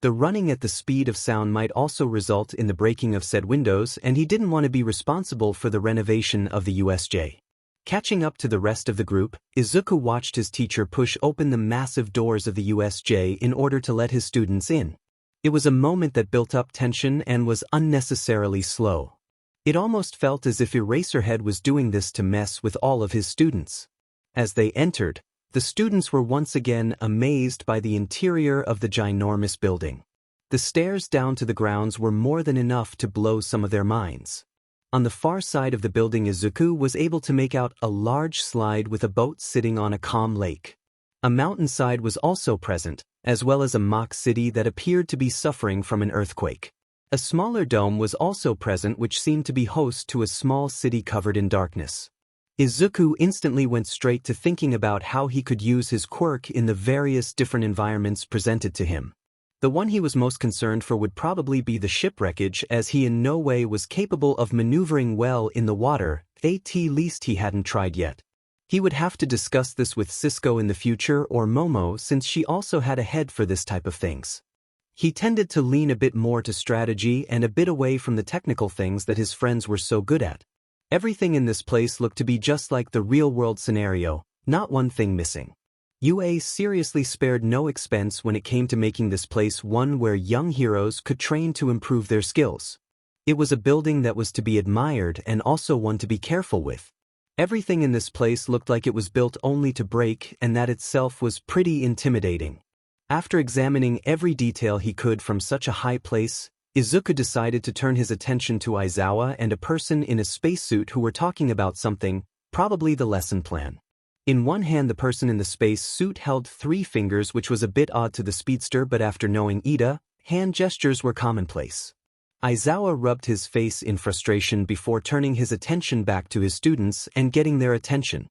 The running at the speed of sound might also result in the breaking of said windows, and he didn't want to be responsible for the renovation of the USJ. Catching up to the rest of the group, Izuku watched his teacher push open the massive doors of the USJ in order to let his students in. It was a moment that built up tension and was unnecessarily slow. It almost felt as if Eraserhead was doing this to mess with all of his students. As they entered, the students were once again amazed by the interior of the ginormous building. The stairs down to the grounds were more than enough to blow some of their minds. On the far side of the building, Izuku was able to make out a large slide with a boat sitting on a calm lake. A mountainside was also present, as well as a mock city that appeared to be suffering from an earthquake. A smaller dome was also present which seemed to be host to a small city covered in darkness. Izuku instantly went straight to thinking about how he could use his quirk in the various different environments presented to him. The one he was most concerned for would probably be the shipwreckage, as he in no way was capable of maneuvering well in the water, at least he hadn't tried yet. He would have to discuss this with Cisco in the future or Momo, since she also had a head for this type of things. He tended to lean a bit more to strategy and a bit away from the technical things that his friends were so good at. Everything in this place looked to be just like the real-world scenario, not one thing missing. UA seriously spared no expense when it came to making this place one where young heroes could train to improve their skills. It was a building that was to be admired and also one to be careful with. Everything in this place looked like it was built only to break, and that itself was pretty intimidating. After examining every detail he could from such a high place, Izuku decided to turn his attention to Aizawa and a person in a spacesuit who were talking about something, probably the lesson plan. In one hand, the person in the space suit held 3 fingers, which was a bit odd to the Speedster, but after knowing Ida, hand gestures were commonplace. Aizawa rubbed his face in frustration before turning his attention back to his students and getting their attention.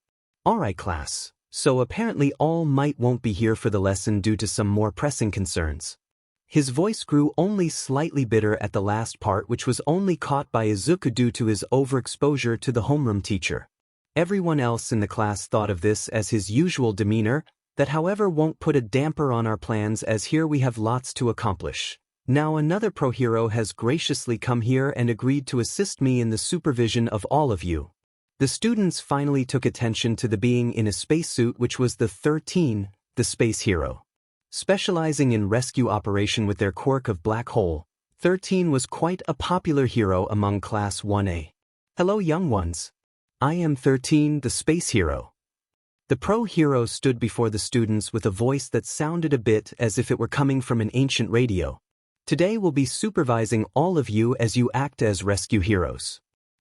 "Alright class, so apparently All Might won't be here for the lesson due to some more pressing concerns." His voice grew only slightly bitter at the last part, which was only caught by Izuku due to his overexposure to the homeroom teacher. Everyone else in the class thought of this as his usual demeanor, that however won't put a damper on our plans, as here we have lots to accomplish. Now another pro hero has graciously come here and agreed to assist me in the supervision of all of you. The students finally took attention to the being in a spacesuit, which was the 13, the space hero. Specializing in rescue operation with their quirk of black hole, 13 was quite a popular hero among Class 1A. "Hello young ones. I am 13, the space hero." The pro hero stood before the students with a voice that sounded a bit as if it were coming from an ancient radio. "Today we'll be supervising all of you as you act as rescue heroes.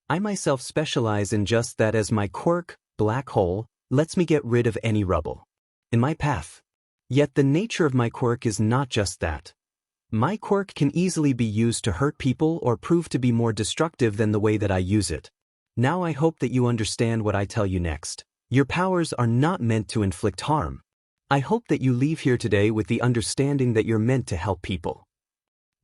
I myself specialize in just that, as my quirk, black hole, lets me get rid of any rubble in my path. Yet the nature of my quirk is not just that. My quirk can easily be used to hurt people or prove to be more destructive than the way that I use it. Now I hope that you understand what I tell you next. Your powers are not meant to inflict harm. I hope that you leave here today with the understanding that you're meant to help people."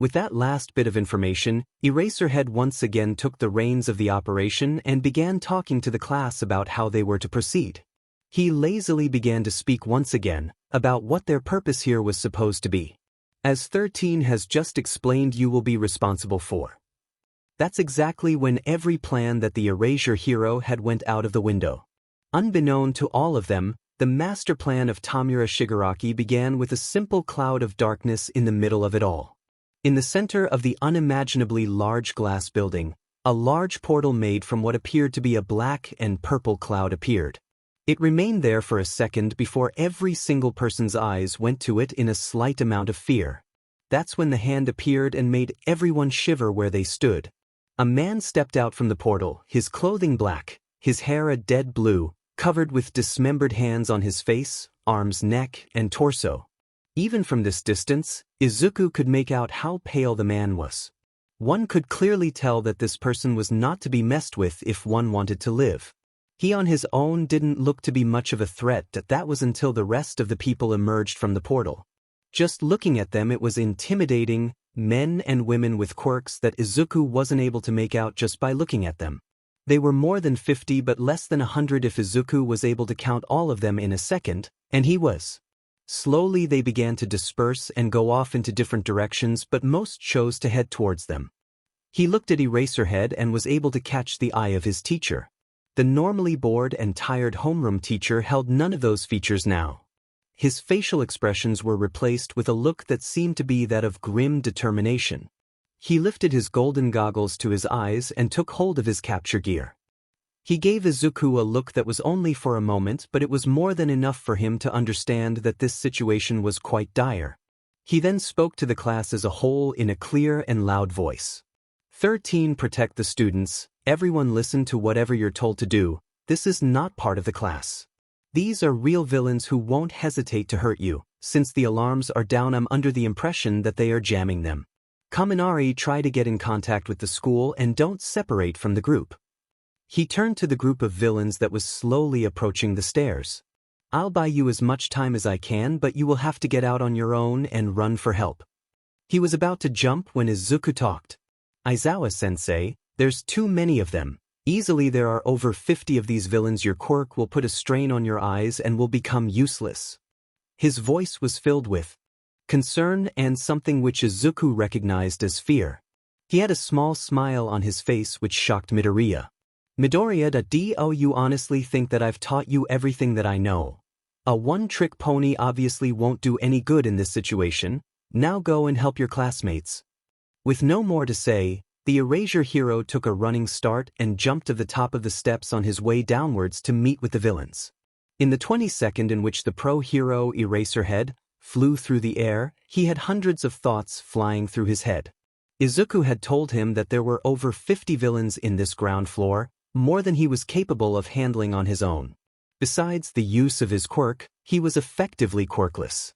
With that last bit of information, Eraserhead once again took the reins of the operation and began talking to the class about how they were to proceed. He lazily began to speak once again about what their purpose here was supposed to be. "As 13 has just explained, you will be responsible for." That's exactly when every plan that the Erasure hero had went out of the window. Unbeknown to all of them, the master plan of Tamura Shigaraki began with a simple cloud of darkness in the middle of it all. In the center of the unimaginably large glass building, a large portal made from what appeared to be a black and purple cloud appeared. It remained there for a second before every single person's eyes went to it in a slight amount of fear. That's when the hand appeared and made everyone shiver where they stood. A man stepped out from the portal, his clothing black, his hair a dead blue, covered with dismembered hands on his face, arms, neck, and torso. Even from this distance, Izuku could make out how pale the man was. One could clearly tell that this person was not to be messed with if one wanted to live. He on his own didn't look to be much of a threat. That was until the rest of the people emerged from the portal. Just looking at them, it was intimidating. Men and women with quirks that Izuku wasn't able to make out just by looking at them. They were more than 50 but less than 100 if Izuku was able to count all of them in a second, and he was. Slowly they began to disperse and go off into different directions, but most chose to head towards them. He looked at Eraserhead and was able to catch the eye of his teacher. The normally bored and tired homeroom teacher held none of those features now. His facial expressions were replaced with a look that seemed to be that of grim determination. He lifted his golden goggles to his eyes and took hold of his capture gear. He gave Izuku a look that was only for a moment, but it was more than enough for him to understand that this situation was quite dire. He then spoke to the class as a whole in a clear and loud voice. 13. Protect the students. Everyone listen to whatever you're told to do. This is not part of the class. These are real villains who won't hesitate to hurt you. Since the alarms are down, I'm under the impression that they are jamming them. Kaminari, try to get in contact with the school and don't separate from the group. He turned to the group of villains that was slowly approaching the stairs. I'll buy you as much time as I can, but you will have to get out on your own and run for help. He was about to jump when Izuku talked. Aizawa-sensei, there's too many of them. Easily there are over 50 of these villains. Your quirk will put a strain on your eyes and will become useless. His voice was filled with concern and something which Izuku recognized as fear. He had a small smile on his face which shocked Midoriya. Midoriya, do you honestly think that I've taught you everything that I know? A one-trick pony obviously won't do any good in this situation. Now go and help your classmates. With no more to say, the Erasure hero took a running start and jumped to the top of the steps on his way downwards to meet with the villains. In the 20-second in which the pro-hero Eraserhead flew through the air, he had hundreds of thoughts flying through his head. Izuku had told him that there were over 50 villains in this ground floor, more than he was capable of handling on his own. Besides the use of his quirk, he was effectively quirkless.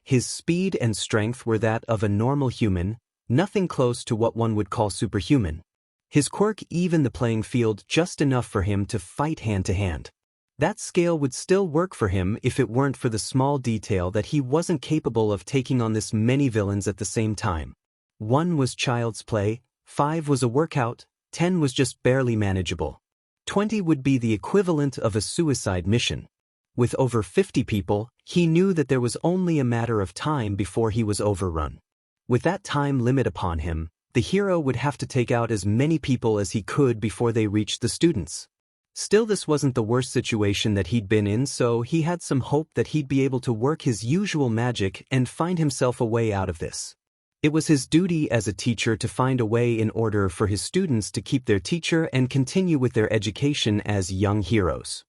His speed and strength were that of a normal human, nothing close to what one would call superhuman. His quirk evened the playing field just enough for him to fight hand-to-hand. That scale would still work for him if it weren't for the small detail that he wasn't capable of taking on this many villains at the same time. 1 was child's play, 5 was a workout, 10 was just barely manageable. 20 would be the equivalent of a suicide mission. With over 50 people, he knew that there was only a matter of time before he was overrun. With that time limit upon him, the hero would have to take out as many people as he could before they reached the students. Still, this wasn't the worst situation that he'd been in, so he had some hope that he'd be able to work his usual magic and find himself a way out of this. It was his duty as a teacher to find a way in order for his students to keep their teacher and continue with their education as young heroes.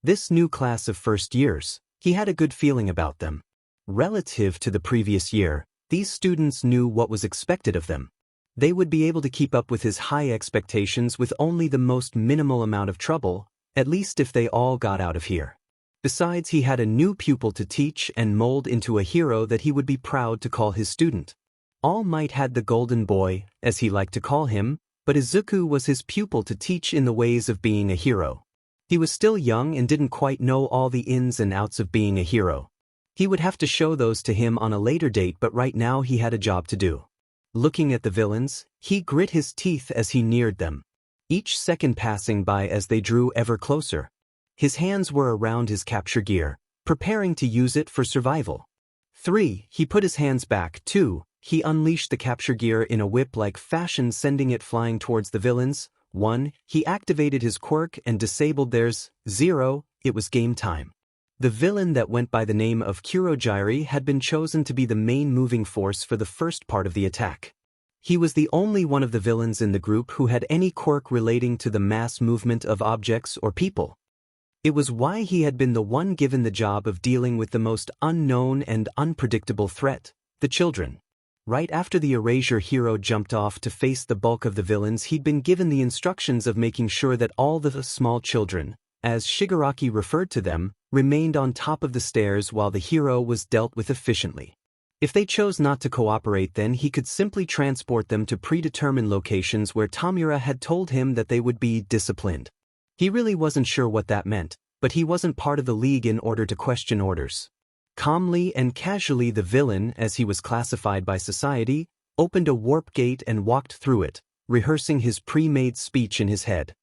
This new class of first years, he had a good feeling about them. Relative to the previous year, these students knew what was expected of them. They would be able to keep up with his high expectations with only the most minimal amount of trouble, at least if they all got out of here. Besides, he had a new pupil to teach and mold into a hero that he would be proud to call his student. All Might had the Golden Boy, as he liked to call him, but Izuku was his pupil to teach in the ways of being a hero. He was still young and didn't quite know all the ins and outs of being a hero. He would have to show those to him on a later date, but right now he had a job to do. Looking at the villains, he grit his teeth as he neared them, each second passing by as they drew ever closer. His hands were around his capture gear, preparing to use it for survival. 3. He put his hands back. 2. He unleashed the capture gear in a whip-like fashion, sending it flying towards the villains. 1. He activated his quirk and disabled theirs. 0. It was game time. The villain that went by the name of Kurogy had been chosen to be the main moving force for the first part of the attack. He was the only one of the villains in the group who had any quirk relating to the mass movement of objects or people. It was why he had been the one given the job of dealing with the most unknown and unpredictable threat, the children. Right after the Erasure hero jumped off to face the bulk of the villains, he'd been given the instructions of making sure that all the small children, as Shigaraki referred to them, remained on top of the stairs while the hero was dealt with efficiently. If they chose not to cooperate, then he could simply transport them to predetermined locations where Tamura had told him that they would be disciplined. He really wasn't sure what that meant, but he wasn't part of the league in order to question orders. Calmly and casually, the villain, as he was classified by society, opened a warp gate and walked through it, rehearsing his pre-made speech in his head.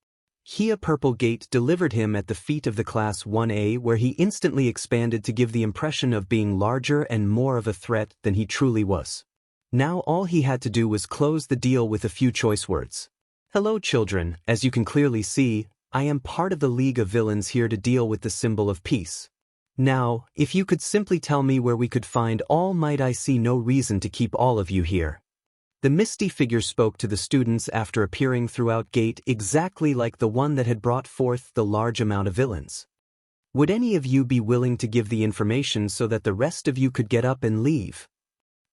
A purple gate delivered him at the feet of the Class 1A, where he instantly expanded to give the impression of being larger and more of a threat than he truly was. Now all he had to do was close the deal with a few choice words. Hello children, as you can clearly see, I am part of the League of Villains here to deal with the symbol of peace. Now, if you could simply tell me where we could find All Might, I see no reason to keep all of you here. The misty figure spoke to the students after appearing throughout gate exactly like the one that had brought forth the large amount of villains. Would any of you be willing to give the information so that the rest of you could get up and leave?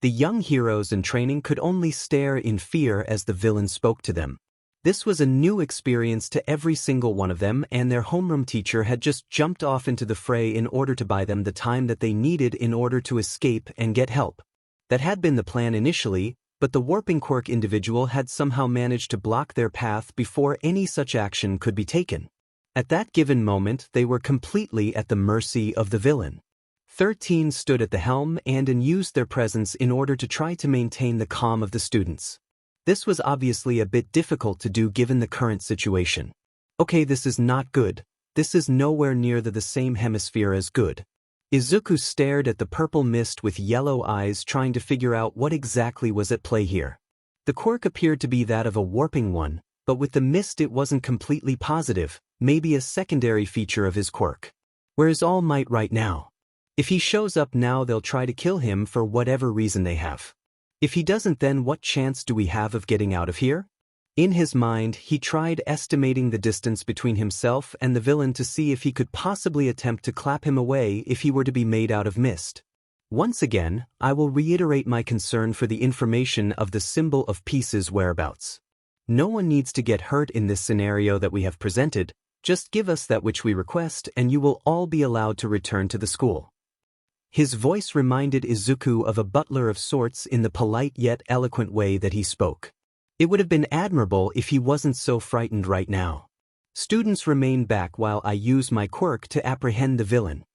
The young heroes in training could only stare in fear as the villain spoke to them. This was a new experience to every single one of them, and their homeroom teacher had just jumped off into the fray in order to buy them the time that they needed in order to escape and get help. That had been the plan initially, but the warping quirk individual had somehow managed to block their path before any such action could be taken. At that given moment, they were completely at the mercy of the villain. 13 stood at the helm and used their presence in order to try to maintain the calm of the students. This was obviously a bit difficult to do given the current situation. Okay, this is not good. This is nowhere near the same hemisphere as good. Izuku stared at the purple mist with yellow eyes, trying to figure out what exactly was at play here. The quirk appeared to be that of a warping one, but with the mist it wasn't completely positive, maybe a secondary feature of his quirk. Where is All Might right now? If he shows up now, they'll try to kill him for whatever reason they have. If he doesn't, then what chance do we have of getting out of here? In his mind, he tried estimating the distance between himself and the villain to see if he could possibly attempt to clap him away if he were to be made out of mist. Once again, I will reiterate my concern for the information of the symbol of peace's whereabouts. No one needs to get hurt in this scenario that we have presented. Just give us that which we request and you will all be allowed to return to the school. His voice reminded Izuku of a butler of sorts in the polite yet eloquent way that he spoke. It would have been admirable if he wasn't so frightened right now. Students remain back while I use my quirk to apprehend the villain.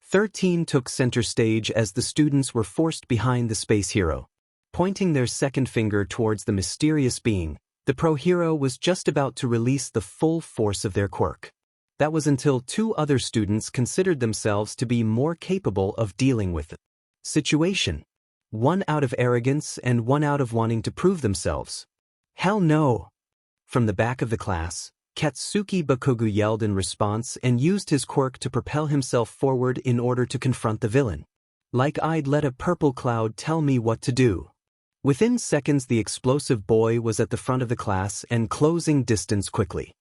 13 took center stage as the students were forced behind the space hero. Pointing their second finger towards the mysterious being, the pro-hero was just about to release the full force of their quirk. That was until two other students considered themselves to be more capable of dealing with the situation. One out of arrogance and one out of wanting to prove themselves. Hell no! From the back of the class, Katsuki Bakugo yelled in response and used his quirk to propel himself forward in order to confront the villain. Like I'd let a purple cloud tell me what to do. Within seconds, the explosive boy was at the front of the class and closing distance quickly.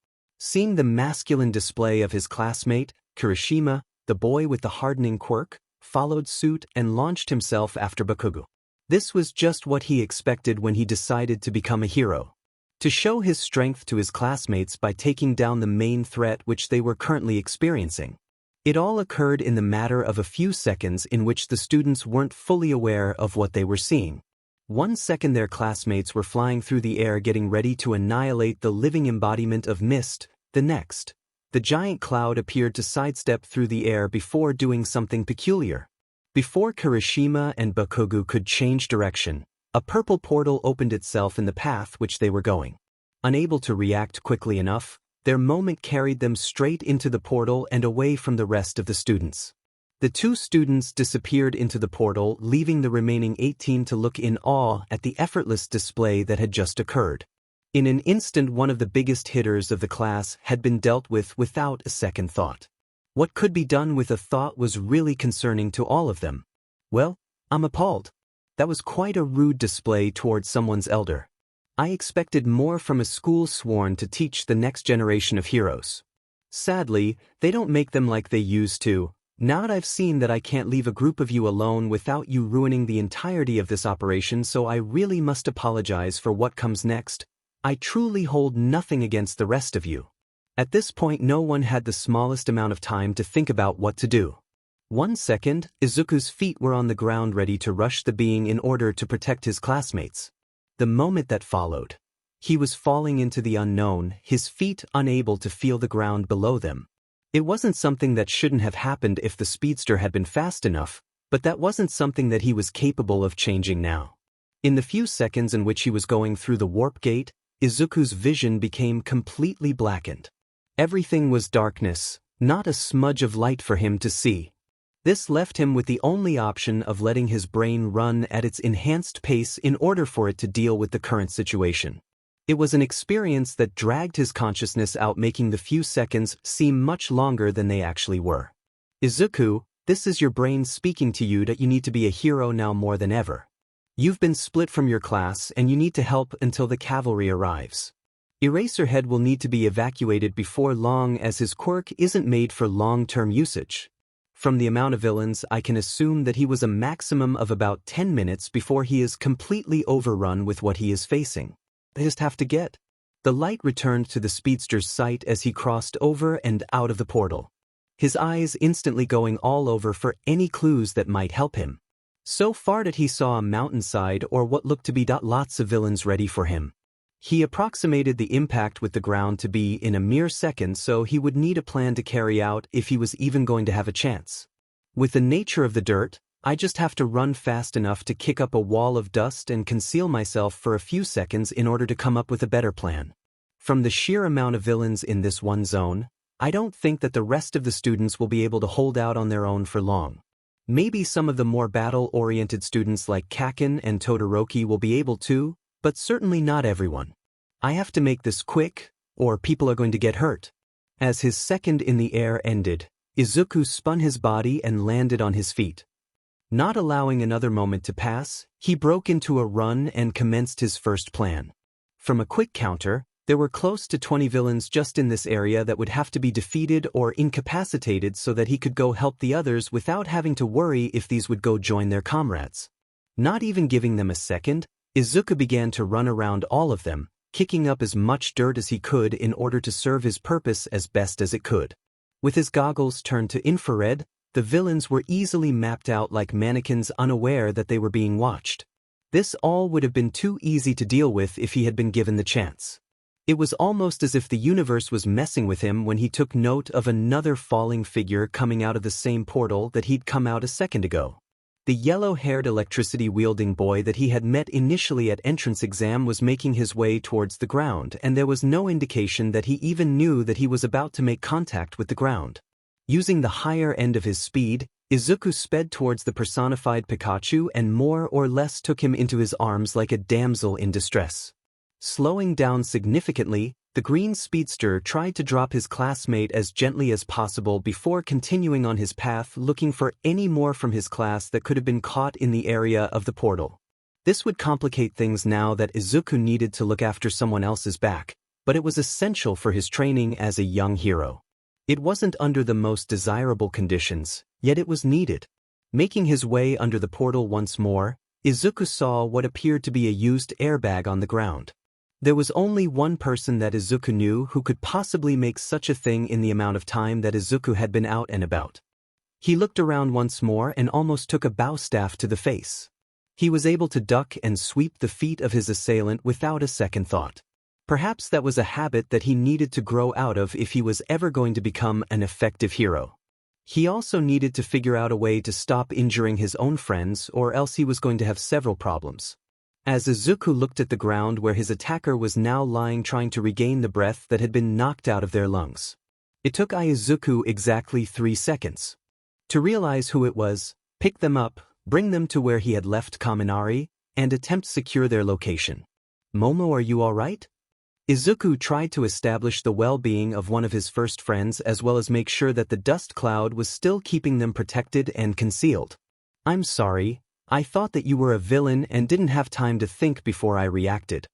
Seeing the masculine display of his classmate, Kirishima, the boy with the hardening quirk, followed suit and launched himself after Bakugo. This was just what he expected when he decided to become a hero. To show his strength to his classmates by taking down the main threat which they were currently experiencing. It all occurred in the matter of a few seconds in which the students weren't fully aware of what they were seeing. 1 second their classmates were flying through the air getting ready to annihilate the living embodiment of mist, the next, the giant cloud appeared to sidestep through the air before doing something peculiar. Before Kirishima and Bakugo could change direction, a purple portal opened itself in the path which they were going. Unable to react quickly enough, their moment carried them straight into the portal and away from the rest of the students. The two students disappeared into the portal, leaving the remaining 18 to look in awe at the effortless display that had just occurred. In an instant, one of the biggest hitters of the class had been dealt with without a second thought. What could be done with a thought was really concerning to all of them. Well, I'm appalled. That was quite a rude display towards someone's elder. I expected more from a school sworn to teach the next generation of heroes. Sadly, they don't make them like they used to. Now that I've seen that I can't leave a group of you alone without you ruining the entirety of this operation, so I really must apologize for what comes next. I truly hold nothing against the rest of you. At this point, no one had the smallest amount of time to think about what to do. 1 second, Izuku's feet were on the ground ready to rush the being in order to protect his classmates. The moment that followed, he was falling into the unknown, his feet unable to feel the ground below them. It wasn't something that shouldn't have happened if the Speedster had been fast enough, but that wasn't something that he was capable of changing now. In the few seconds in which he was going through the warp gate, Izuku's vision became completely blackened. Everything was darkness, not a smudge of light for him to see. This left him with the only option of letting his brain run at its enhanced pace in order for it to deal with the current situation. It was an experience that dragged his consciousness out, making the few seconds seem much longer than they actually were. Izuku, this is your brain speaking to you that you need to be a hero now more than ever. You've been split from your class and you need to help until the cavalry arrives. Eraserhead will need to be evacuated before long as his quirk isn't made for long-term usage. From the amount of villains, I can assume that he was a maximum of about 10 minutes before he is completely overrun with what he is facing. They just have to get. The light returned to the Speedster's sight as he crossed over and out of the portal. His eyes instantly going all over for any clues that might help him. So far that he saw a mountainside or what looked to be lots of villains ready for him. He approximated the impact with the ground to be in a mere second, so he would need a plan to carry out if he was even going to have a chance. With the nature of the dirt, I just have to run fast enough to kick up a wall of dust and conceal myself for a few seconds in order to come up with a better plan. From the sheer amount of villains in this one zone, I don't think that the rest of the students will be able to hold out on their own for long. Maybe some of the more battle-oriented students like Kaken and Todoroki will be able to, but certainly not everyone. I have to make this quick, or people are going to get hurt. As his second in the air ended, Izuku spun his body and landed on his feet. Not allowing another moment to pass, he broke into a run and commenced his first plan. From a quick counter, there were close to 20 villains just in this area that would have to be defeated or incapacitated so that he could go help the others without having to worry if these would go join their comrades. Not even giving them a second, Izuku began to run around all of them, kicking up as much dirt as he could in order to serve his purpose as best as it could. With his goggles turned to infrared, the villains were easily mapped out like mannequins unaware that they were being watched. This all would have been too easy to deal with if he had been given the chance. It was almost as if the universe was messing with him when he took note of another falling figure coming out of the same portal that he'd come out a second ago. The yellow-haired electricity-wielding boy that he had met initially at entrance exam was making his way towards the ground, and there was no indication that he even knew that he was about to make contact with the ground. Using the higher end of his speed, Izuku sped towards the personified Pikachu and more or less took him into his arms like a damsel in distress. Slowing down significantly, the green speedster tried to drop his classmate as gently as possible before continuing on his path looking for any more from his class that could have been caught in the area of the portal. This would complicate things now that Izuku needed to look after someone else's back, but it was essential for his training as a young hero. It wasn't under the most desirable conditions, yet it was needed. Making his way under the portal once more, Izuku saw what appeared to be a used airbag on the ground. There was only one person that Izuku knew who could possibly make such a thing in the amount of time that Izuku had been out and about. He looked around once more and almost took a bow staff to the face. He was able to duck and sweep the feet of his assailant without a second thought. Perhaps that was a habit that he needed to grow out of if he was ever going to become an effective hero. He also needed to figure out a way to stop injuring his own friends, or else he was going to have several problems. As Izuku looked at the ground where his attacker was now lying trying to regain the breath that had been knocked out of their lungs. It took Izuku exactly 3 seconds to realize who it was, pick them up, bring them to where he had left Kaminari, and attempt to secure their location. Momo, are you alright? Izuku tried to establish the well-being of one of his first friends as well as make sure that the dust cloud was still keeping them protected and concealed. I'm sorry. I thought that you were a villain and didn't have time to think before I reacted.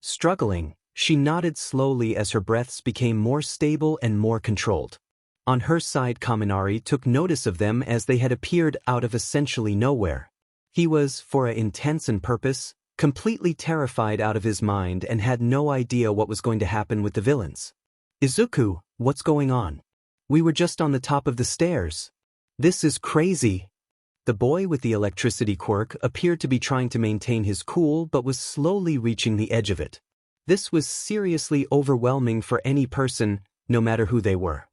Struggling, she nodded slowly as her breaths became more stable and more controlled. On her side, Kaminari took notice of them as they had appeared out of essentially nowhere. He was, for an intents and purpose, completely terrified out of his mind and had no idea what was going to happen with the villains. Izuku, what's going on? We were just on the top of the stairs. This is crazy. The boy with the electricity quirk appeared to be trying to maintain his cool but was slowly reaching the edge of it. This was seriously overwhelming for any person, no matter who they were.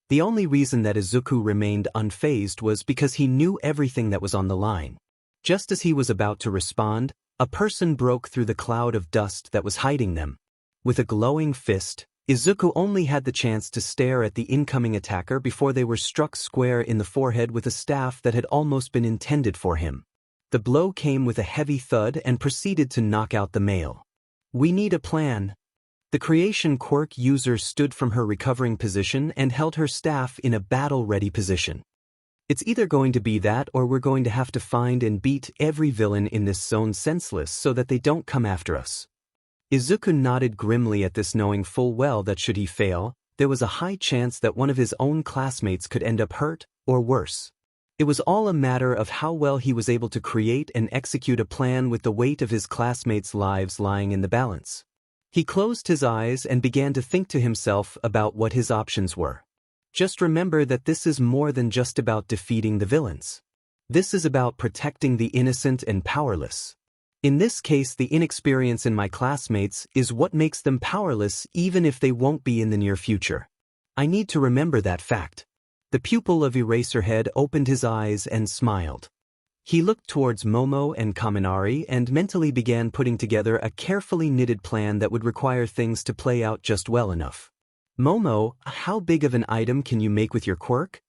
The only reason that Izuku remained unfazed was because he knew everything that was on the line. Just as he was about to respond, a person broke through the cloud of dust that was hiding them. With a glowing fist, Izuku only had the chance to stare at the incoming attacker before they were struck square in the forehead with a staff that had almost been intended for him. The blow came with a heavy thud and proceeded to knock out the male. We need a plan. The creation quirk user stood from her recovering position and held her staff in a battle-ready position. It's either going to be that or we're going to have to find and beat every villain in this zone senseless so that they don't come after us. Izuku nodded grimly at this, knowing full well that should he fail, there was a high chance that one of his own classmates could end up hurt, or worse. It was all a matter of how well he was able to create and execute a plan with the weight of his classmates' lives lying in the balance. He closed his eyes and began to think to himself about what his options were. Just remember that this is more than just about defeating the villains. This is about protecting the innocent and powerless. In this case, the inexperience in my classmates is what makes them powerless even if they won't be in the near future. I need to remember that fact. The pupil of Eraserhead opened his eyes and smiled. He looked towards Momo and Kaminari and mentally began putting together a carefully knitted plan that would require things to play out just well enough. Momo, how big of an item can you make with your quirk?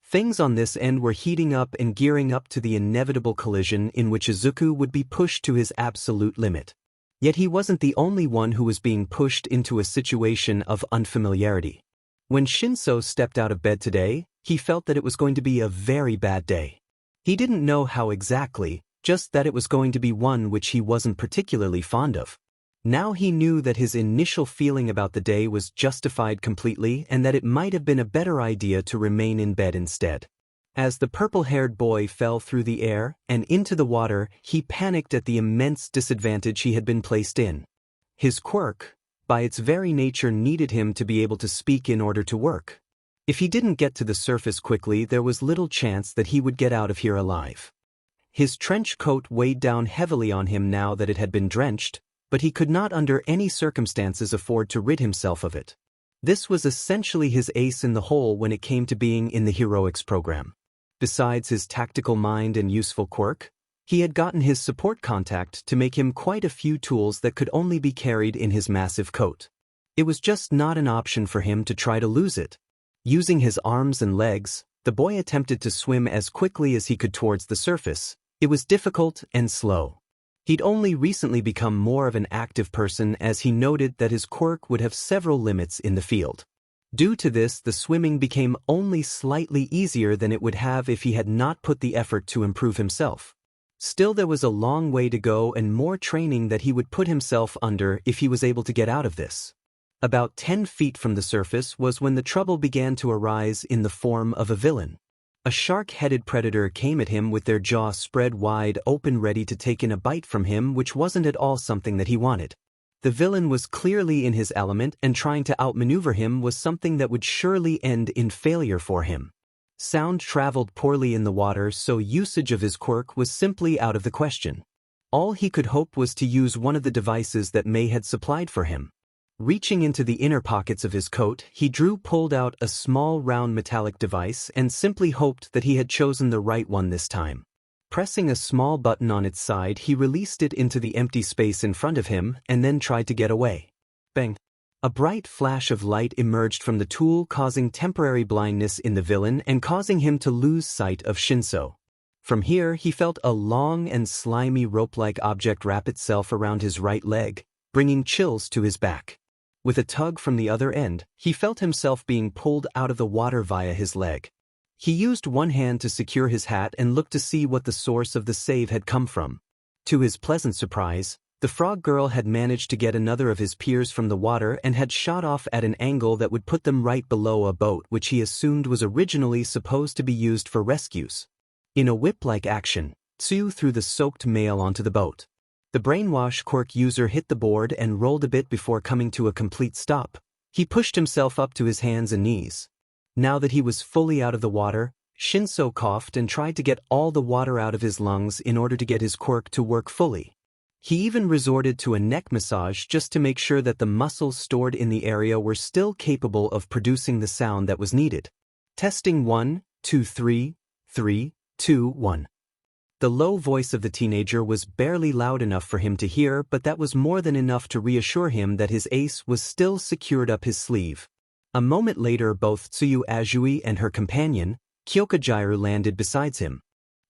Things on this end were heating up and gearing up to the inevitable collision in which Izuku would be pushed to his absolute limit. Yet he wasn't the only one who was being pushed into a situation of unfamiliarity. When Shinszo stepped out of bed today, he felt that it was going to be a very bad day. He didn't know how exactly, just that it was going to be one which he wasn't particularly fond of. Now he knew that his initial feeling about the day was justified completely and that it might have been a better idea to remain in bed instead. As the purple-haired boy fell through the air and into the water, he panicked at the immense disadvantage he had been placed in. His quirk, by its very nature, needed him to be able to speak in order to work. If he didn't get to the surface quickly, there was little chance that he would get out of here alive. His trench coat weighed down heavily on him now that it had been drenched, but he could not under any circumstances afford to rid himself of it. This was essentially his ace in the hole when it came to being in the heroics program. Besides his tactical mind and useful quirk, he had gotten his support contact to make him quite a few tools that could only be carried in his massive coat. It was just not an option for him to try to lose it. Using his arms and legs, the boy attempted to swim as quickly as he could towards the surface. It was difficult and slow. He'd only recently become more of an active person, as he noted that his quirk would have several limits in the field. Due to this, the swimming became only slightly easier than it would have if he had not put the effort to improve himself. Still, there was a long way to go and more training that he would put himself under if he was able to get out of this. About 10 feet from the surface was when the trouble began to arise in the form of a villain. A shark-headed predator came at him with their jaw spread wide open, ready to take in a bite from him, which wasn't at all something that he wanted. The villain was clearly in his element, and trying to outmaneuver him was something that would surely end in failure for him. Sound traveled poorly in the water, so usage of his quirk was simply out of the question. All he could hope was to use one of the devices that May had supplied for him. Reaching into the inner pockets of his coat, he pulled out a small round metallic device and simply hoped that he had chosen the right one this time. Pressing a small button on its side, he released it into the empty space in front of him and then tried to get away. Bang! A bright flash of light emerged from the tool, causing temporary blindness in the villain and causing him to lose sight of Shinszo. From here, he felt a long and slimy rope-like object wrap itself around his right leg, bringing chills to his back. With a tug from the other end, he felt himself being pulled out of the water via his leg. He used one hand to secure his hat and looked to see what the source of the save had come from. To his pleasant surprise, the frog girl had managed to get another of his peers from the water and had shot off at an angle that would put them right below a boat which he assumed was originally supposed to be used for rescues. In a whip-like action, Tsu threw the soaked male onto the boat. The brainwash quirk user hit the board and rolled a bit before coming to a complete stop. He pushed himself up to his hands and knees. Now that he was fully out of the water, Shinszo coughed and tried to get all the water out of his lungs in order to get his quirk to work fully. He even resorted to a neck massage just to make sure that the muscles stored in the area were still capable of producing the sound that was needed. Testing 1, 2, 3, 3, 2, 1. The low voice of the teenager was barely loud enough for him to hear, but that was more than enough to reassure him that his ace was still secured up his sleeve. A moment later, both Tsuyu Azui and her companion, Kyokajiru, landed beside him.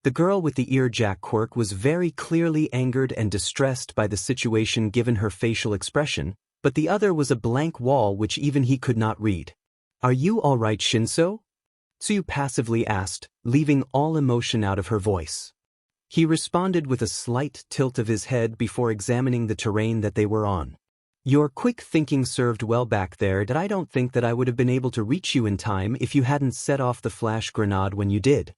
The girl with the ear-jack quirk was very clearly angered and distressed by the situation given her facial expression, but the other was a blank wall which even he could not read. "Are you all right, Shinszo?" Tsuyu passively asked, leaving all emotion out of her voice. He responded with a slight tilt of his head before examining the terrain that they were on. "Your quick thinking served well back there. I don't think that I would have been able to reach you in time if you hadn't set off the flash grenade when you did."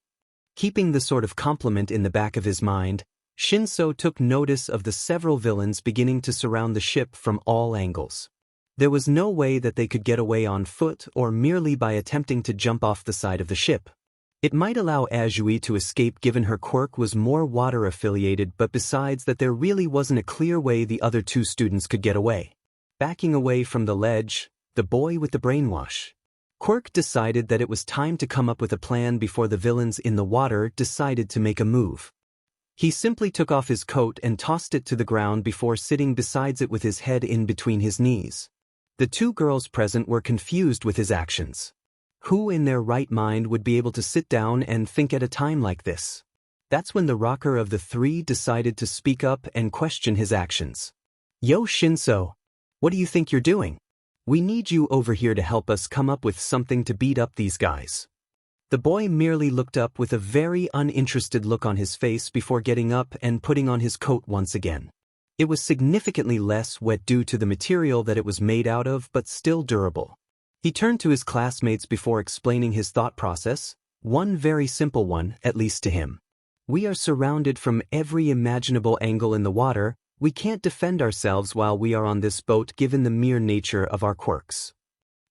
Keeping the sort of compliment in the back of his mind, Shinszo took notice of the several villains beginning to surround the ship from all angles. There was no way that they could get away on foot or merely by attempting to jump off the side of the ship. It might allow Azui to escape given her quirk was more water-affiliated, but besides that there really wasn't a clear way the other two students could get away. Backing away from the ledge, the boy with the brainwash. Quirk decided that it was time to come up with a plan before the villains in the water decided to make a move. He simply took off his coat and tossed it to the ground before sitting beside it with his head in between his knees. The two girls present were confused with his actions. Who in their right mind would be able to sit down and think at a time like this? That's when the rocker of the three decided to speak up and question his actions. Yo Shinszo, what do you think you're doing? We need you over here to help us come up with something to beat up these guys. The boy merely looked up with a very uninterested look on his face before getting up and putting on his coat once again. It was significantly less wet due to the material that it was made out of, but still durable. He turned to his classmates before explaining his thought process, one very simple one, at least to him. We are surrounded from every imaginable angle in the water. We can't defend ourselves while we are on this boat given the mere nature of our quirks.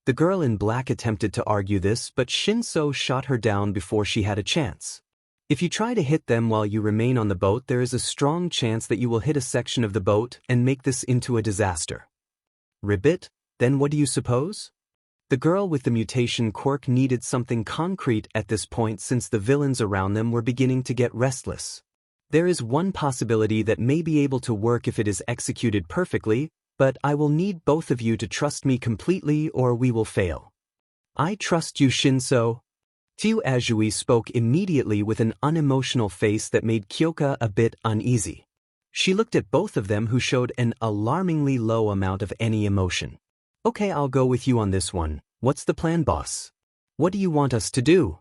The girl in black attempted to argue this, but Shinszo shot her down before she had a chance. If you try to hit them while you remain on the boat, there is a strong chance that you will hit a section of the boat and make this into a disaster. Ribbit, then what do you suppose? The girl with the mutation quirk needed something concrete at this point since the villains around them were beginning to get restless. There is one possibility that may be able to work if it is executed perfectly, but I will need both of you to trust me completely or we will fail. I trust you, Shinszo. Tiu Azui spoke immediately with an unemotional face that made Kyoka a bit uneasy. She looked at both of them who showed an alarmingly low amount of any emotion. Okay, I'll go with you on this one. What's the plan, boss? What do you want us to do?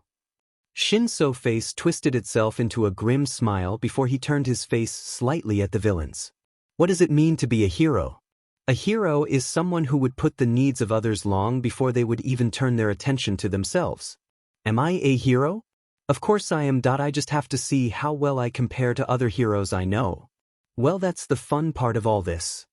Shinszo's face twisted itself into a grim smile before he turned his face slightly at the villains. What does it mean to be a hero? A hero is someone who would put the needs of others long before they would even turn their attention to themselves. Am I a hero? Of course I am. I just have to see how well I compare to other heroes I know. Well, that's the fun part of all this.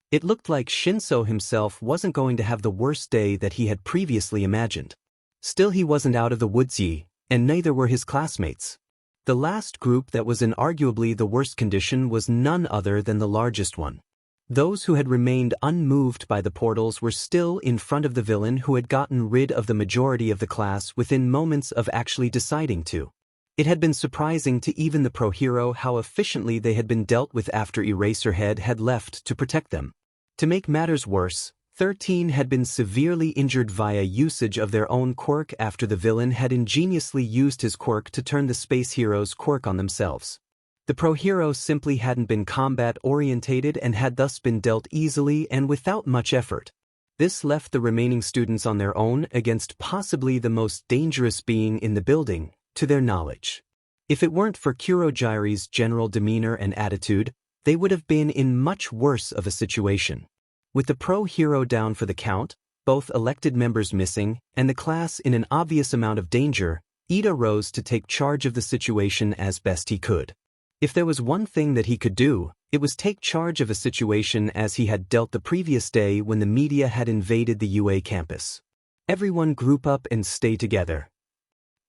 It looked like Shinszo himself wasn't going to have the worst day that he had previously imagined. Still, he wasn't out of the woods yet, and neither were his classmates. The last group that was in arguably the worst condition was none other than the largest one. Those who had remained unmoved by the portals were still in front of the villain who had gotten rid of the majority of the class within moments of actually deciding to. It had been surprising to even the pro-hero how efficiently they had been dealt with after Eraserhead had left to protect them. To make matters worse, 13 had been severely injured via usage of their own quirk after the villain had ingeniously used his quirk to turn the space hero's quirk on themselves. The pro-hero simply hadn't been combat-orientated and had thus been dealt easily and without much effort. This left the remaining students on their own against possibly the most dangerous being in the building, to their knowledge. If it weren't for Kurogy's general demeanor and attitude, they would have been in much worse of a situation. With the pro-hero down for the count, both elected members missing, and the class in an obvious amount of danger, Ida rose to take charge of the situation as best he could. If there was one thing that he could do, it was take charge of a situation as he had dealt the previous day when the media had invaded the UA campus. Everyone group up and stay together.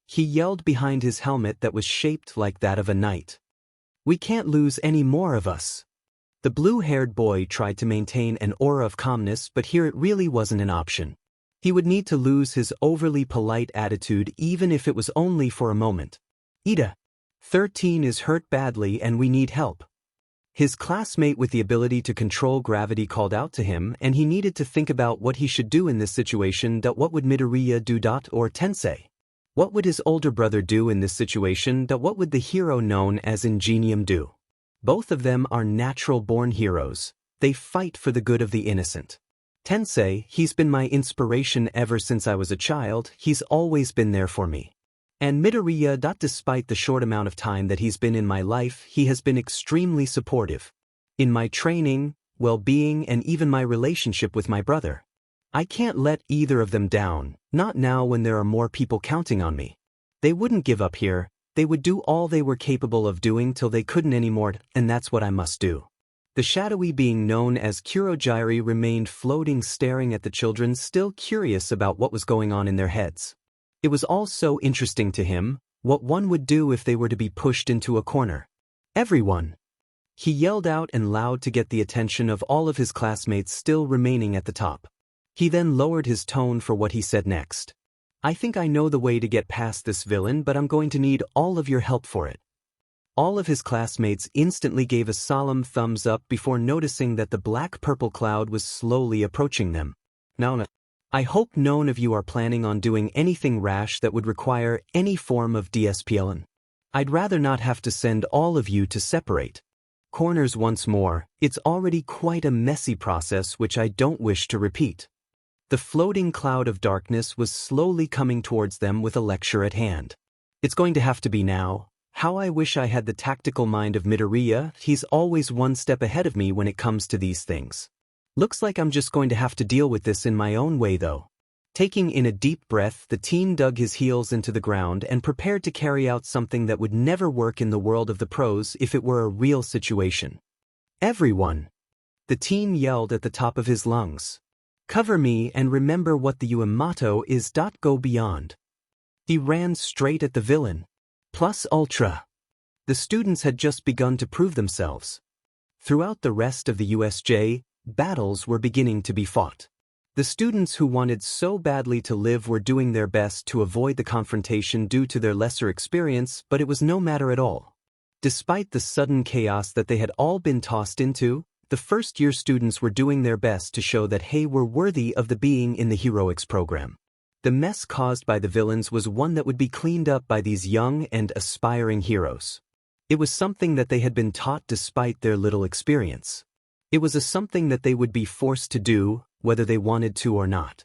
He yelled behind his helmet that was shaped like that of a knight. We can't lose any more of us. The blue-haired boy tried to maintain an aura of calmness, but here it really wasn't an option. He would need to lose his overly polite attitude even if it was only for a moment. Ida, 13 is hurt badly and we need help. His classmate with the ability to control gravity called out to him, and he needed to think about what he should do in this situation. What would Midoriya do? Or Tensei? What would his older brother do in this situation? What would the hero known as Ingenium do? Both of them are natural-born heroes. They fight for the good of the innocent. Tensei, he's been my inspiration ever since I was a child. He's always been there for me. And Midoriya, despite the short amount of time that he's been in my life, he has been extremely supportive. In my training, well-being, and even my relationship with my brother. I can't let either of them down, not now when there are more people counting on me. They wouldn't give up here. They would do all they were capable of doing till they couldn't anymore, and that's what I must do. The shadowy being known as Kurogy remained floating, staring at the children, still curious about what was going on in their heads. It was all so interesting to him, what one would do if they were to be pushed into a corner. Everyone! He yelled out and loud to get the attention of all of his classmates still remaining at the top. He then lowered his tone for what he said next. I think I know the way to get past this villain, but I'm going to need all of your help for it. All of his classmates instantly gave a solemn thumbs up before noticing that the black-purple cloud was slowly approaching them. Now, I hope none of you are planning on doing anything rash that would require any form of DSPLN. I'd rather not have to send all of you to separate corners once more. It's already quite a messy process which I don't wish to repeat. The floating cloud of darkness was slowly coming towards them with a lecture at hand. It's going to have to be now. How I wish I had the tactical mind of Midoriya. He's always one step ahead of me when it comes to these things. Looks like I'm just going to have to deal with this in my own way though. Taking in a deep breath, the teen dug his heels into the ground and prepared to carry out something that would never work in the world of the pros if it were a real situation. Everyone! The teen yelled at the top of his lungs. Cover me and remember what the motto is. Go beyond. He ran straight at the villain. Plus Ultra. The students had just begun to prove themselves. Throughout the rest of the USJ, battles were beginning to be fought. The students who wanted so badly to live were doing their best to avoid the confrontation due to their lesser experience, but it was no matter at all. Despite the sudden chaos that they had all been tossed into, the first-year students were doing their best to show that they were worthy of the being in the heroics program. The mess caused by the villains was one that would be cleaned up by these young and aspiring heroes. It was something that they had been taught despite their little experience. It was something that they would be forced to do, whether they wanted to or not.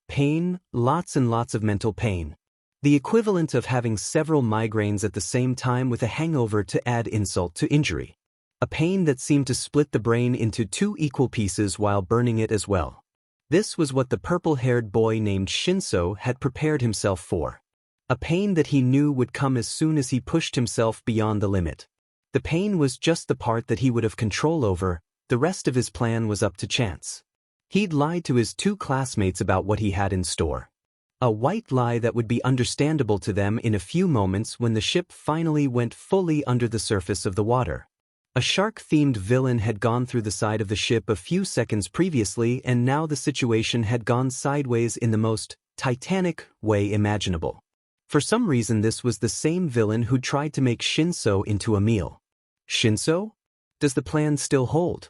Pain, lots and lots of mental pain. The equivalent of having several migraines at the same time with a hangover to add insult to injury. A pain that seemed to split the brain into two equal pieces while burning it as well. This was what the purple-haired boy named Shinszo had prepared himself for. A pain that he knew would come as soon as he pushed himself beyond the limit. The pain was just the part that he would have control over, the rest of his plan was up to chance. He'd lied to his two classmates about what he had in store. A white lie that would be understandable to them in a few moments when the ship finally went fully under the surface of the water. A shark-themed villain had gone through the side of the ship a few seconds previously, and now the situation had gone sideways in the most titanic way imaginable. For some reason this was the same villain who tried to make Shinszo into a meal. Shinszo? Does the plan still hold?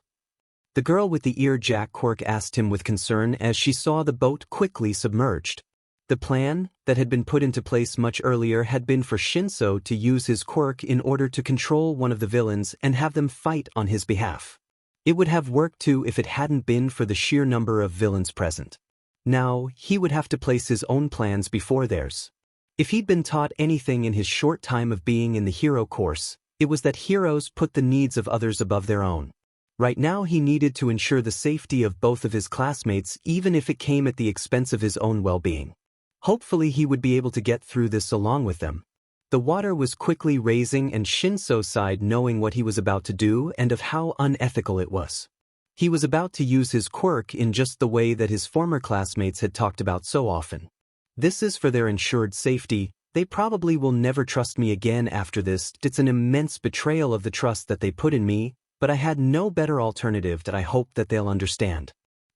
The girl with the ear jack quirk asked him with concern as she saw the boat quickly submerged. The plan, that had been put into place much earlier, had been for Shinszo to use his quirk in order to control one of the villains and have them fight on his behalf. It would have worked too if it hadn't been for the sheer number of villains present. Now, he would have to place his own plans before theirs. If he'd been taught anything in his short time of being in the hero course, it was that heroes put the needs of others above their own. Right now he needed to ensure the safety of both of his classmates even if it came at the expense of his own well-being. Hopefully he would be able to get through this along with them. The water was quickly raising and Shinszo sighed knowing what he was about to do and of how unethical it was. He was about to use his quirk in just the way that his former classmates had talked about so often. This is for their ensured safety. They probably will never trust me again after this. It's an immense betrayal of the trust that they put in me, but I had no better alternative that I hope that they'll understand.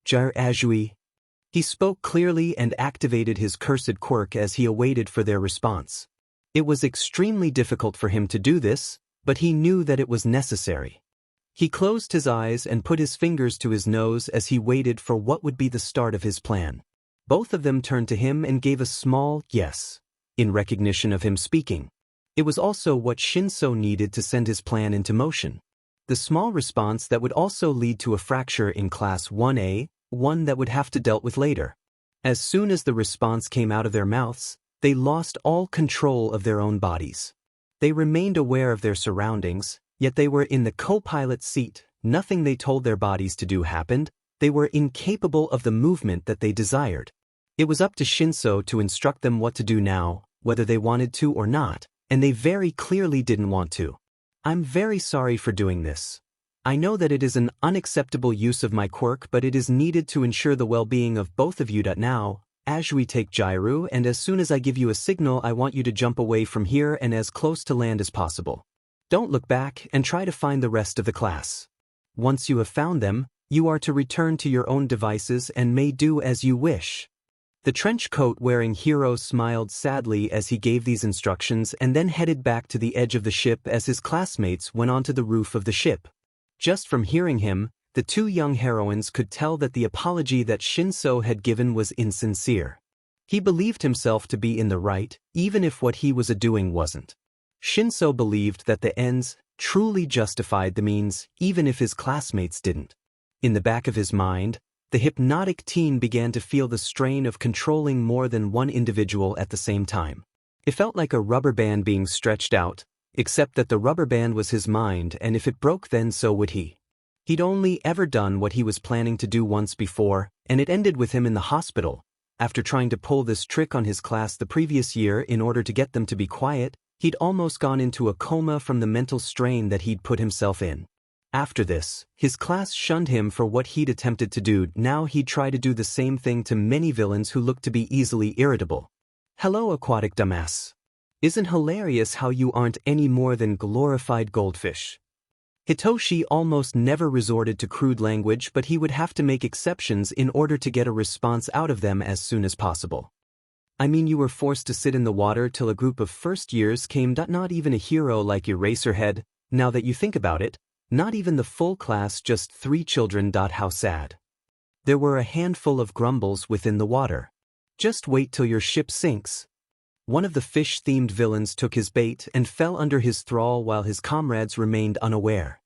Ajui. He spoke clearly and activated his cursed quirk as he awaited for their response. It was extremely difficult for him to do this, but he knew that it was necessary. He closed his eyes and put his fingers to his nose as he waited for what would be the start of his plan. Both of them turned to him and gave a small yes, in recognition of him speaking. It was also what Shinszo needed to send his plan into motion. The small response that would also lead to a fracture in Class 1A, one that would have to dealt with later. As soon as the response came out of their mouths, they lost all control of their own bodies. They remained aware of their surroundings, yet they were in the co-pilot seat. Nothing they told their bodies to do happened. They were incapable of the movement that they desired. It was up to Shinszo to instruct them what to do now, whether they wanted to or not, and they very clearly didn't want to. I'm very sorry for doing this. I know that it is an unacceptable use of my quirk, but it is needed to ensure the well-being of both of you. Now, as we take Gyru, and as soon as I give you a signal, I want you to jump away from here and as close to land as possible. Don't look back and try to find the rest of the class. Once you have found them, you are to return to your own devices and may do as you wish. The trench coat-wearing hero smiled sadly as he gave these instructions and then headed back to the edge of the ship as his classmates went onto the roof of the ship. Just from hearing him, the two young heroines could tell that the apology that Shinszo had given was insincere. He believed himself to be in the right, even if what he was doing wasn't. Shinszo believed that the ends truly justified the means, even if his classmates didn't. In the back of his mind, the hypnotic teen began to feel the strain of controlling more than one individual at the same time. It felt like a rubber band being stretched out, except that the rubber band was his mind, and if it broke, then so would he. He'd only ever done what he was planning to do once before, and it ended with him in the hospital. After trying to pull this trick on his class the previous year in order to get them to be quiet, he'd almost gone into a coma from the mental strain that he'd put himself in. After this, his class shunned him for what he'd attempted to do. Now he'd try to do the same thing to many villains who looked to be easily irritable. Hello, aquatic dumbass. Isn't hilarious how you aren't any more than glorified goldfish? Hitoshi almost never resorted to crude language, but he would have to make exceptions in order to get a response out of them as soon as possible. I mean, you were forced to sit in the water till a group of first years came. Not even a hero like Eraserhead. Now that you think about it, not even the full class, just 3 children. How sad. There were a handful of grumbles within the water. Just wait till your ship sinks. One of the fish-themed villains took his bait and fell under his thrall while his comrades remained unaware.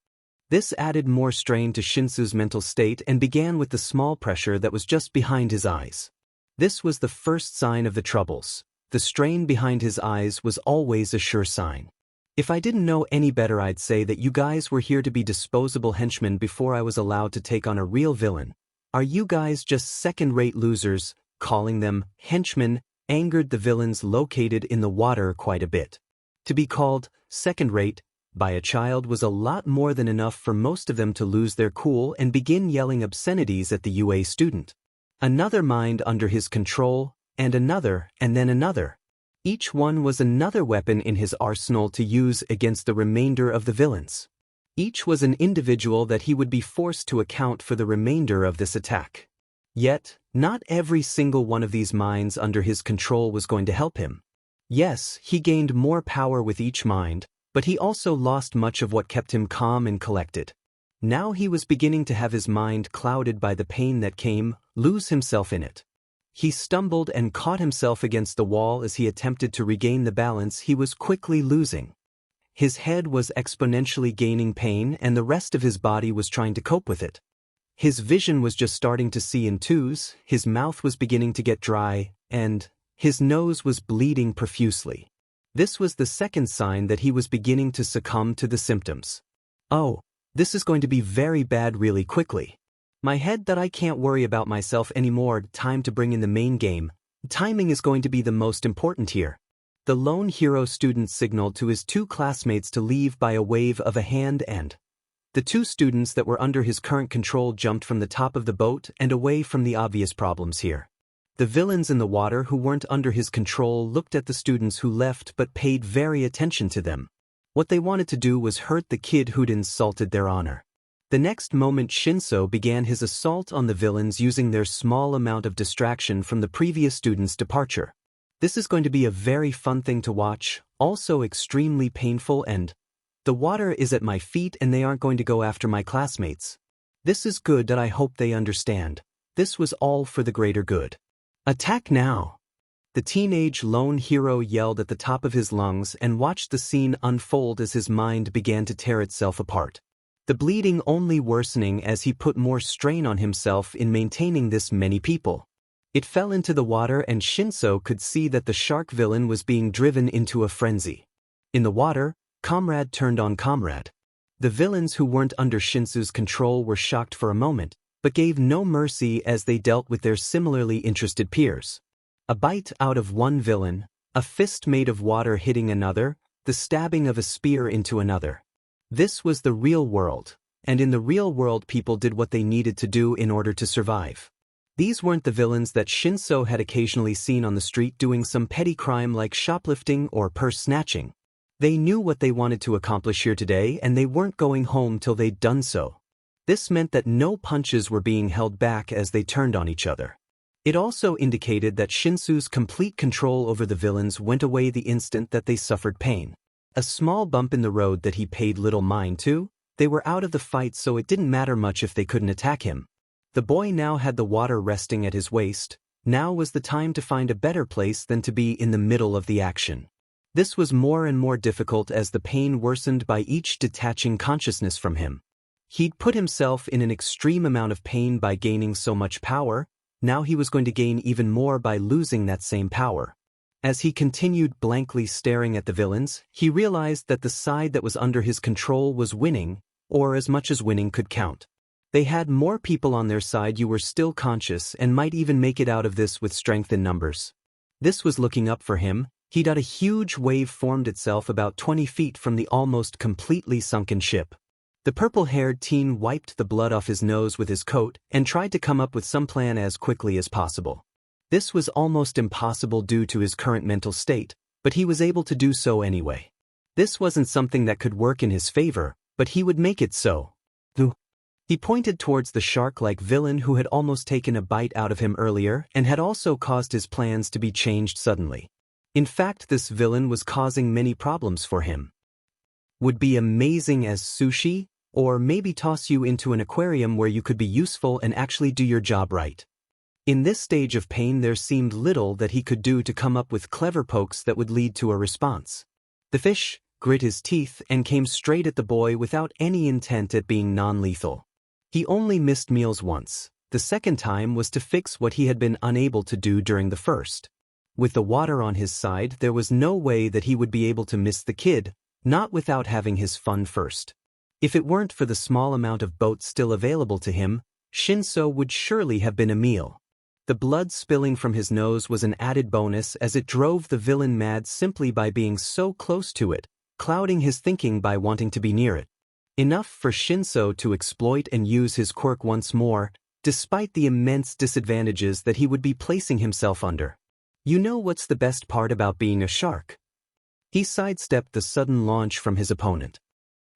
This added more strain to Shinso's mental state and began with the small pressure that was just behind his eyes. This was the first sign of the troubles. The strain behind his eyes was always a sure sign. If I didn't know any better, I'd say that you guys were here to be disposable henchmen before I was allowed to take on a real villain. Are you guys just second-rate losers? Calling them henchmen angered the villains located in the water quite a bit. To be called second-rate by a child was a lot more than enough for most of them to lose their cool and begin yelling obscenities at the UA student. Another mind under his control, and another, and then another. Each one was another weapon in his arsenal to use against the remainder of the villains. Each was an individual that he would be forced to account for the remainder of this attack. Yet, not every single one of these minds under his control was going to help him. Yes, he gained more power with each mind, but he also lost much of what kept him calm and collected. Now he was beginning to have his mind clouded by the pain that came, lose himself in it. He stumbled and caught himself against the wall as he attempted to regain the balance he was quickly losing. His head was exponentially gaining pain and the rest of his body was trying to cope with it. His vision was just starting to see in twos, his mouth was beginning to get dry, and his nose was bleeding profusely. This was the second sign that he was beginning to succumb to the symptoms. Oh, this is going to be very bad really quickly. My head that I can't worry about myself anymore. Time to bring in the main game. Timing is going to be the most important here. The lone hero student signaled to his 2 classmates to leave by a wave of a hand, and the 2 students that were under his current control jumped from the top of the boat and away from the obvious problems here. The villains in the water who weren't under his control looked at the students who left but paid very attention to them. What they wanted to do was hurt the kid who'd insulted their honor. The next moment Shinszo began his assault on the villains using their small amount of distraction from the previous student's departure. This is going to be a very fun thing to watch, also extremely painful, and the water is at my feet and they aren't going to go after my classmates. This is good that I hope they understand. This was all for the greater good. Attack now! The teenage lone hero yelled at the top of his lungs and watched the scene unfold as his mind began to tear itself apart. The bleeding only worsening as he put more strain on himself in maintaining this many people. It fell into the water and Shinszo could see that the shark villain was being driven into a frenzy. In the water, comrade turned on comrade. The villains who weren't under Shinso's control were shocked for a moment, but gave no mercy as they dealt with their similarly interested peers. A bite out of one villain, a fist made of water hitting another, the stabbing of a spear into another. This was the real world, and in the real world people did what they needed to do in order to survive. These weren't the villains that Shinszo had occasionally seen on the street doing some petty crime like shoplifting or purse snatching. They knew what they wanted to accomplish here today and they weren't going home till they'd done so. This meant that no punches were being held back as they turned on each other. It also indicated that Shinszo's complete control over the villains went away the instant that they suffered pain. A small bump in the road that he paid little mind to, they were out of the fight, so it didn't matter much if they couldn't attack him. The boy now had the water resting at his waist. Now was the time to find a better place than to be in the middle of the action. This was more and more difficult as the pain worsened by each detaching consciousness from him. He'd put himself in an extreme amount of pain by gaining so much power. Now he was going to gain even more by losing that same power. As he continued blankly staring at the villains, he realized that the side that was under his control was winning, or as much as winning could count. They had more people on their side. You were still conscious and might even make it out of this with strength in numbers. This was looking up for him. A huge wave formed itself about 20 feet from the almost completely sunken ship. The purple-haired teen wiped the blood off his nose with his coat and tried to come up with some plan as quickly as possible. This was almost impossible due to his current mental state, but he was able to do so anyway. This wasn't something that could work in his favor, but he would make it so. He pointed towards the shark-like villain who had almost taken a bite out of him earlier and had also caused his plans to be changed suddenly. In fact, this villain was causing many problems for him. Would be amazing as sushi, or maybe toss you into an aquarium where you could be useful and actually do your job right. In this stage of pain, there seemed little that he could do to come up with clever pokes that would lead to a response. The fish grit his teeth and came straight at the boy without any intent at being non-lethal. He only missed meals once. The second time was to fix what he had been unable to do during the first. With the water on his side, there was no way that he would be able to miss the kid, not without having his fun first. If it weren't for the small amount of boats still available to him, Shinszo would surely have been a meal. The blood spilling from his nose was an added bonus as it drove the villain mad simply by being so close to it, clouding his thinking by wanting to be near it. Enough for Shinszo to exploit and use his quirk once more, despite the immense disadvantages that he would be placing himself under. You know what's the best part about being a shark? He sidestepped the sudden launch from his opponent.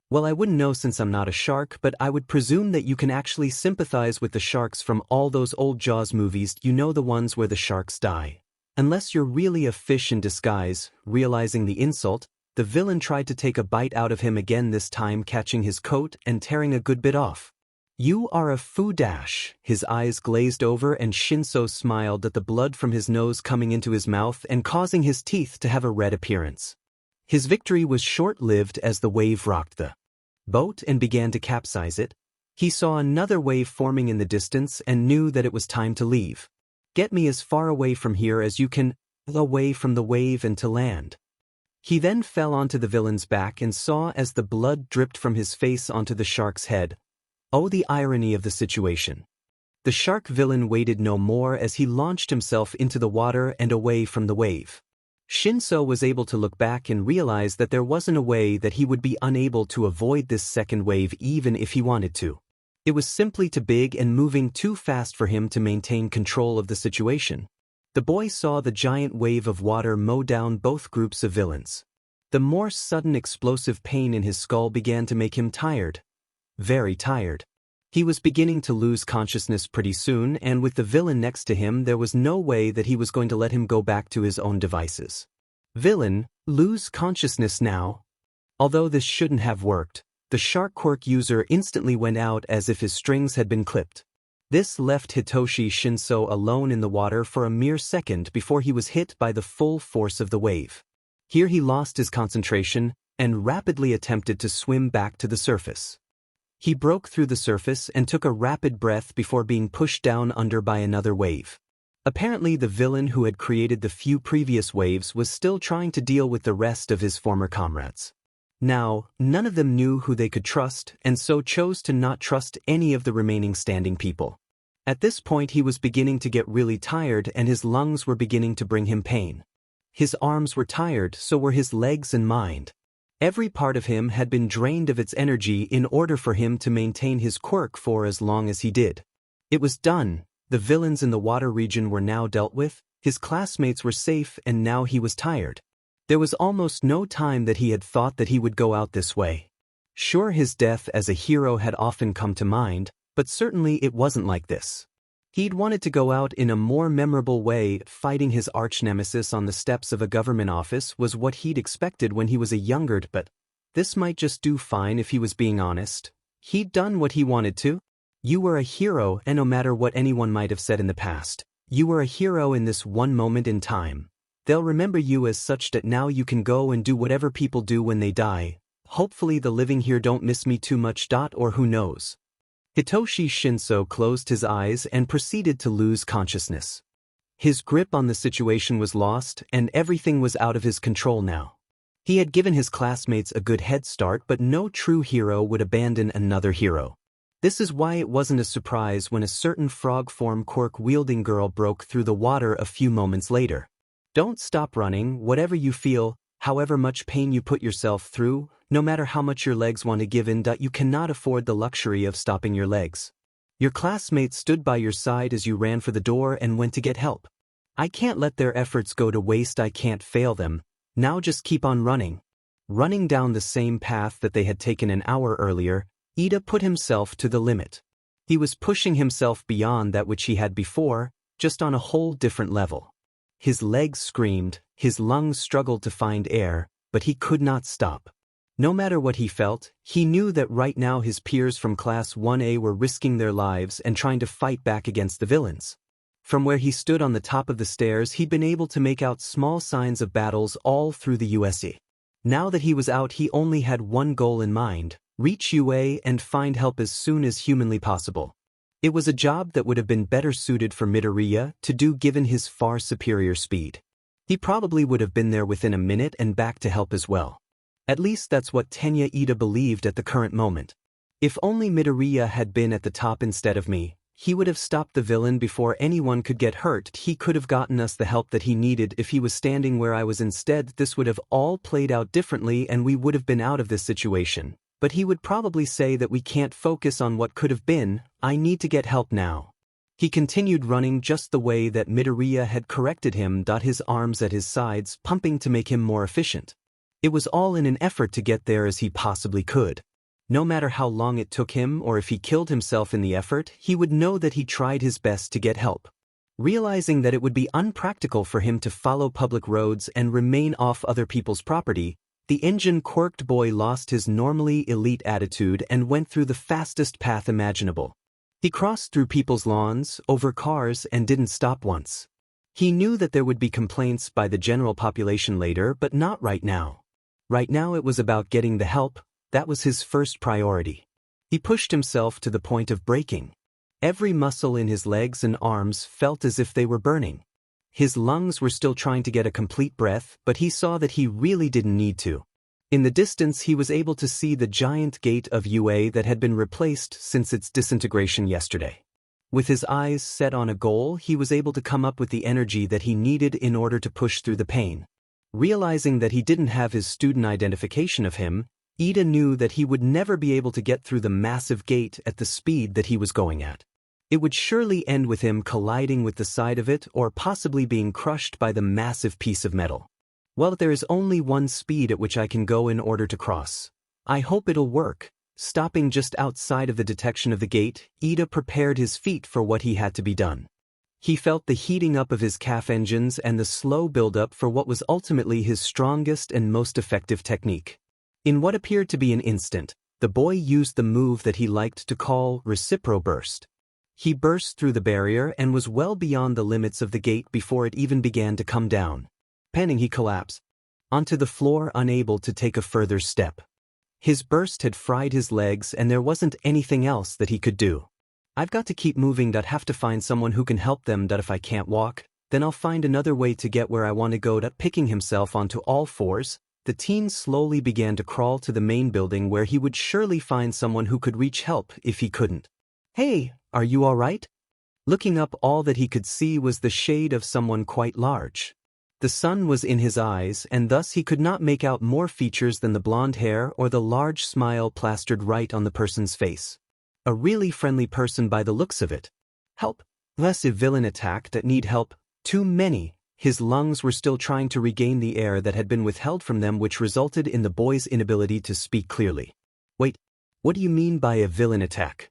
Well, I wouldn't know since I'm not a shark, but I would presume that you can actually sympathize with the sharks from all those old Jaws movies, you know, the ones where the sharks die. Unless you're really a fish in disguise. Realizing the insult, the villain tried to take a bite out of him again, this time catching his coat and tearing a good bit off. You are a foo dash. His eyes glazed over and Shinszo smiled at the blood from his nose coming into his mouth and causing his teeth to have a red appearance. His victory was short-lived as the wave rocked the boat and began to capsize it. He saw another wave forming in the distance and knew that it was time to leave. Get me as far away from here as you can, away from the wave and to land. He then fell onto the villain's back and saw as the blood dripped from his face onto the shark's head. Oh, the irony of the situation. The shark villain waited no more as he launched himself into the water and away from the wave. Shinszo was able to look back and realize that there wasn't a way that he would be unable to avoid this second wave even if he wanted to. It was simply too big and moving too fast for him to maintain control of the situation. The boy saw the giant wave of water mow down both groups of villains. The more sudden explosive pain in his skull began to make him tired. Very tired. He was beginning to lose consciousness pretty soon, and with the villain next to him there was no way that he was going to let him go back to his own devices. Villain, lose consciousness now. Although this shouldn't have worked, the shark quirk user instantly went out as if his strings had been clipped. This left Hitoshi Shinszo alone in the water for a mere second before he was hit by the full force of the wave. Here he lost his concentration and rapidly attempted to swim back to the surface. He broke through the surface and took a rapid breath before being pushed down under by another wave. Apparently the villain who had created the few previous waves was still trying to deal with the rest of his former comrades. Now, none of them knew who they could trust and so chose to not trust any of the remaining standing people. At this point he was beginning to get really tired and his lungs were beginning to bring him pain. His arms were tired, so were his legs and mind. Every part of him had been drained of its energy in order for him to maintain his quirk for as long as he did. It was done. The villains in the water region were now dealt with, his classmates were safe, and now he was tired. There was almost no time that he had thought that he would go out this way. Sure, his death as a hero had often come to mind, but certainly it wasn't like this. He'd wanted to go out in a more memorable way. Fighting his arch-nemesis on the steps of a government office was what he'd expected when he was a younger, but this might just do fine if he was being honest. He'd done what he wanted to. You were a hero, and no matter what anyone might have said in the past, you were a hero in this one moment in time. They'll remember you as such that now you can go and do whatever people do when they die. Hopefully the living here don't miss me too much. Or who knows. Hitoshi Shinszo closed his eyes and proceeded to lose consciousness. His grip on the situation was lost, and everything was out of his control now. He had given his classmates a good head start, but no true hero would abandon another hero. This is why it wasn't a surprise when a certain frog-form quirk-wielding girl broke through the water a few moments later. Don't stop running, whatever you feel, however much pain you put yourself through, no matter how much your legs want to give in. You cannot afford the luxury of stopping your legs. Your classmates stood by your side as you ran for the door and went to get help. I can't let their efforts go to waste. I can't fail them. Now just keep on running. Running down the same path that they had taken an hour earlier, Ida put himself to the limit. He was pushing himself beyond that which he had before, just on a whole different level. His legs screamed, his lungs struggled to find air, but he could not stop. No matter what he felt, he knew that right now his peers from Class 1A were risking their lives and trying to fight back against the villains. From where he stood on the top of the stairs, he'd been able to make out small signs of battles all through the USE. Now that he was out, he only had one goal in mind: reach UA and find help as soon as humanly possible. It was a job that would have been better suited for Midoriya to do given his far superior speed. He probably would have been there within a minute and back to help as well. At least that's what Tenya Ida believed at the current moment. If only Midoriya had been at the top instead of me, he would have stopped the villain before anyone could get hurt. He could have gotten us the help that he needed if he was standing where I was instead. This would have all played out differently and we would have been out of this situation. But he would probably say that we can't focus on what could have been. I need to get help now. He continued running just the way that Midoriya had corrected him. His arms at his sides pumping to make him more efficient. It was all in an effort to get there as he possibly could. No matter how long it took him or if he killed himself in the effort, he would know that he tried his best to get help. Realizing that it would be unpractical for him to follow public roads and remain off other people's property, the engine-quirked boy lost his normally elite attitude and went through the fastest path imaginable. He crossed through people's lawns, over cars, and didn't stop once. He knew that there would be complaints by the general population later, but not right now. Right now it was about getting the help. That was his first priority. He pushed himself to the point of breaking. Every muscle in his legs and arms felt as if they were burning. His lungs were still trying to get a complete breath, but he saw that he really didn't need to. In the distance he was able to see the giant gate of UA that had been replaced since its disintegration yesterday. With his eyes set on a goal, he was able to come up with the energy that he needed in order to push through the pain. Realizing that he didn't have his student identification of him, Ida knew that he would never be able to get through the massive gate at the speed that he was going at. It would surely end with him colliding with the side of it or possibly being crushed by the massive piece of metal. Well, there is only one speed at which I can go in order to cross. I hope it'll work. Stopping just outside of the detection of the gate, Ida prepared his feet for what he had to be done. He felt the heating up of his calf engines and the slow buildup for what was ultimately his strongest and most effective technique. In what appeared to be an instant, the boy used the move that he liked to call Recipro Burst. He burst through the barrier and was well beyond the limits of the gate before it even began to come down. Panting, he collapsed onto the floor, unable to take a further step. His burst had fried his legs and there wasn't anything else that he could do. I've got to keep moving. Have to find someone who can help them. If I can't walk, then I'll find another way to get where I want to go. Picking himself onto all fours, the teen slowly began to crawl to the main building where he would surely find someone who could reach help if he couldn't. Hey, are you all right? Looking up, all that he could see was the shade of someone quite large. The sun was in his eyes and thus he could not make out more features than the blonde hair or the large smile plastered right on the person's face. A really friendly person by the looks of it. Help. Less a villain attack that need help. Too many. His lungs were still trying to regain the air that had been withheld from them, which resulted in the boy's inability to speak clearly. Wait, what do you mean by a villain attack?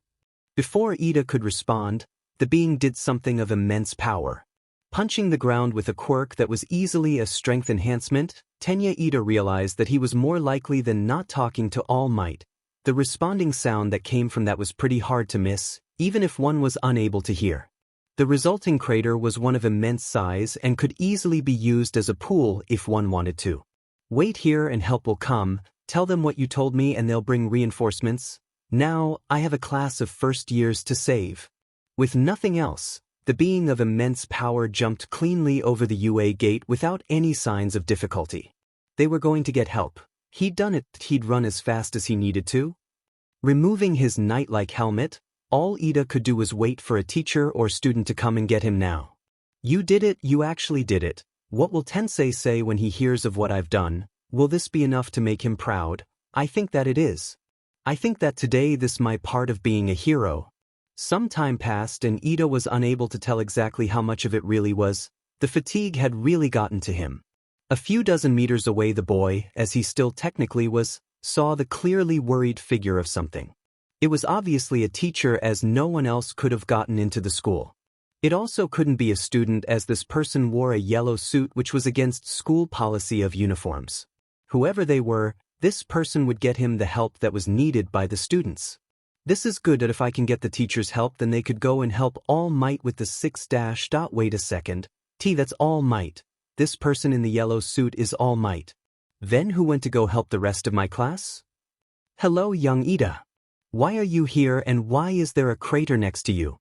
Before Ida could respond, the being did something of immense power. Punching the ground with a quirk that was easily a strength enhancement, Tenya Ida realized that he was more likely than not talking to All Might. The responding sound that came from that was pretty hard to miss, even if one was unable to hear. The resulting crater was one of immense size and could easily be used as a pool if one wanted to. Wait here and help will come, tell them what you told me and they'll bring reinforcements. Now, I have a class of first years to save. With nothing else, the being of immense power jumped cleanly over the UA gate without any signs of difficulty. They were going to get help. He'd done it, he'd run as fast as he needed to. Removing his knight-like helmet, all Ida could do was wait for a teacher or student to come and get him now. You did it, you actually did it. What will Tensei say when he hears of what I've done? Will this be enough to make him proud? I think that it is. I think that today this my part of being a hero. Some time passed and Ida was unable to tell exactly how much of it really was. The fatigue had really gotten to him. A few dozen meters away the boy, as he still technically was, saw the clearly worried figure of something. It was obviously a teacher as no one else could have gotten into the school. It also couldn't be a student as this person wore a yellow suit which was against school policy of uniforms. Whoever they were, this person would get him the help that was needed by the students. This is good that if I can get the teacher's help then they could go and help All Might with the 6 dash. Wait a second. That's All Might. This person in the yellow suit is All Might. Then who went to go help the rest of my class? Hello young Ida. Why are you here and why is there a crater next to you?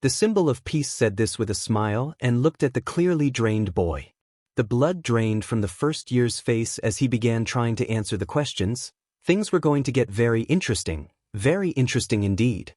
The symbol of peace said this with a smile and looked at the clearly drained boy. The blood drained from the first year's face as he began trying to answer the questions. Things were going to get very interesting indeed.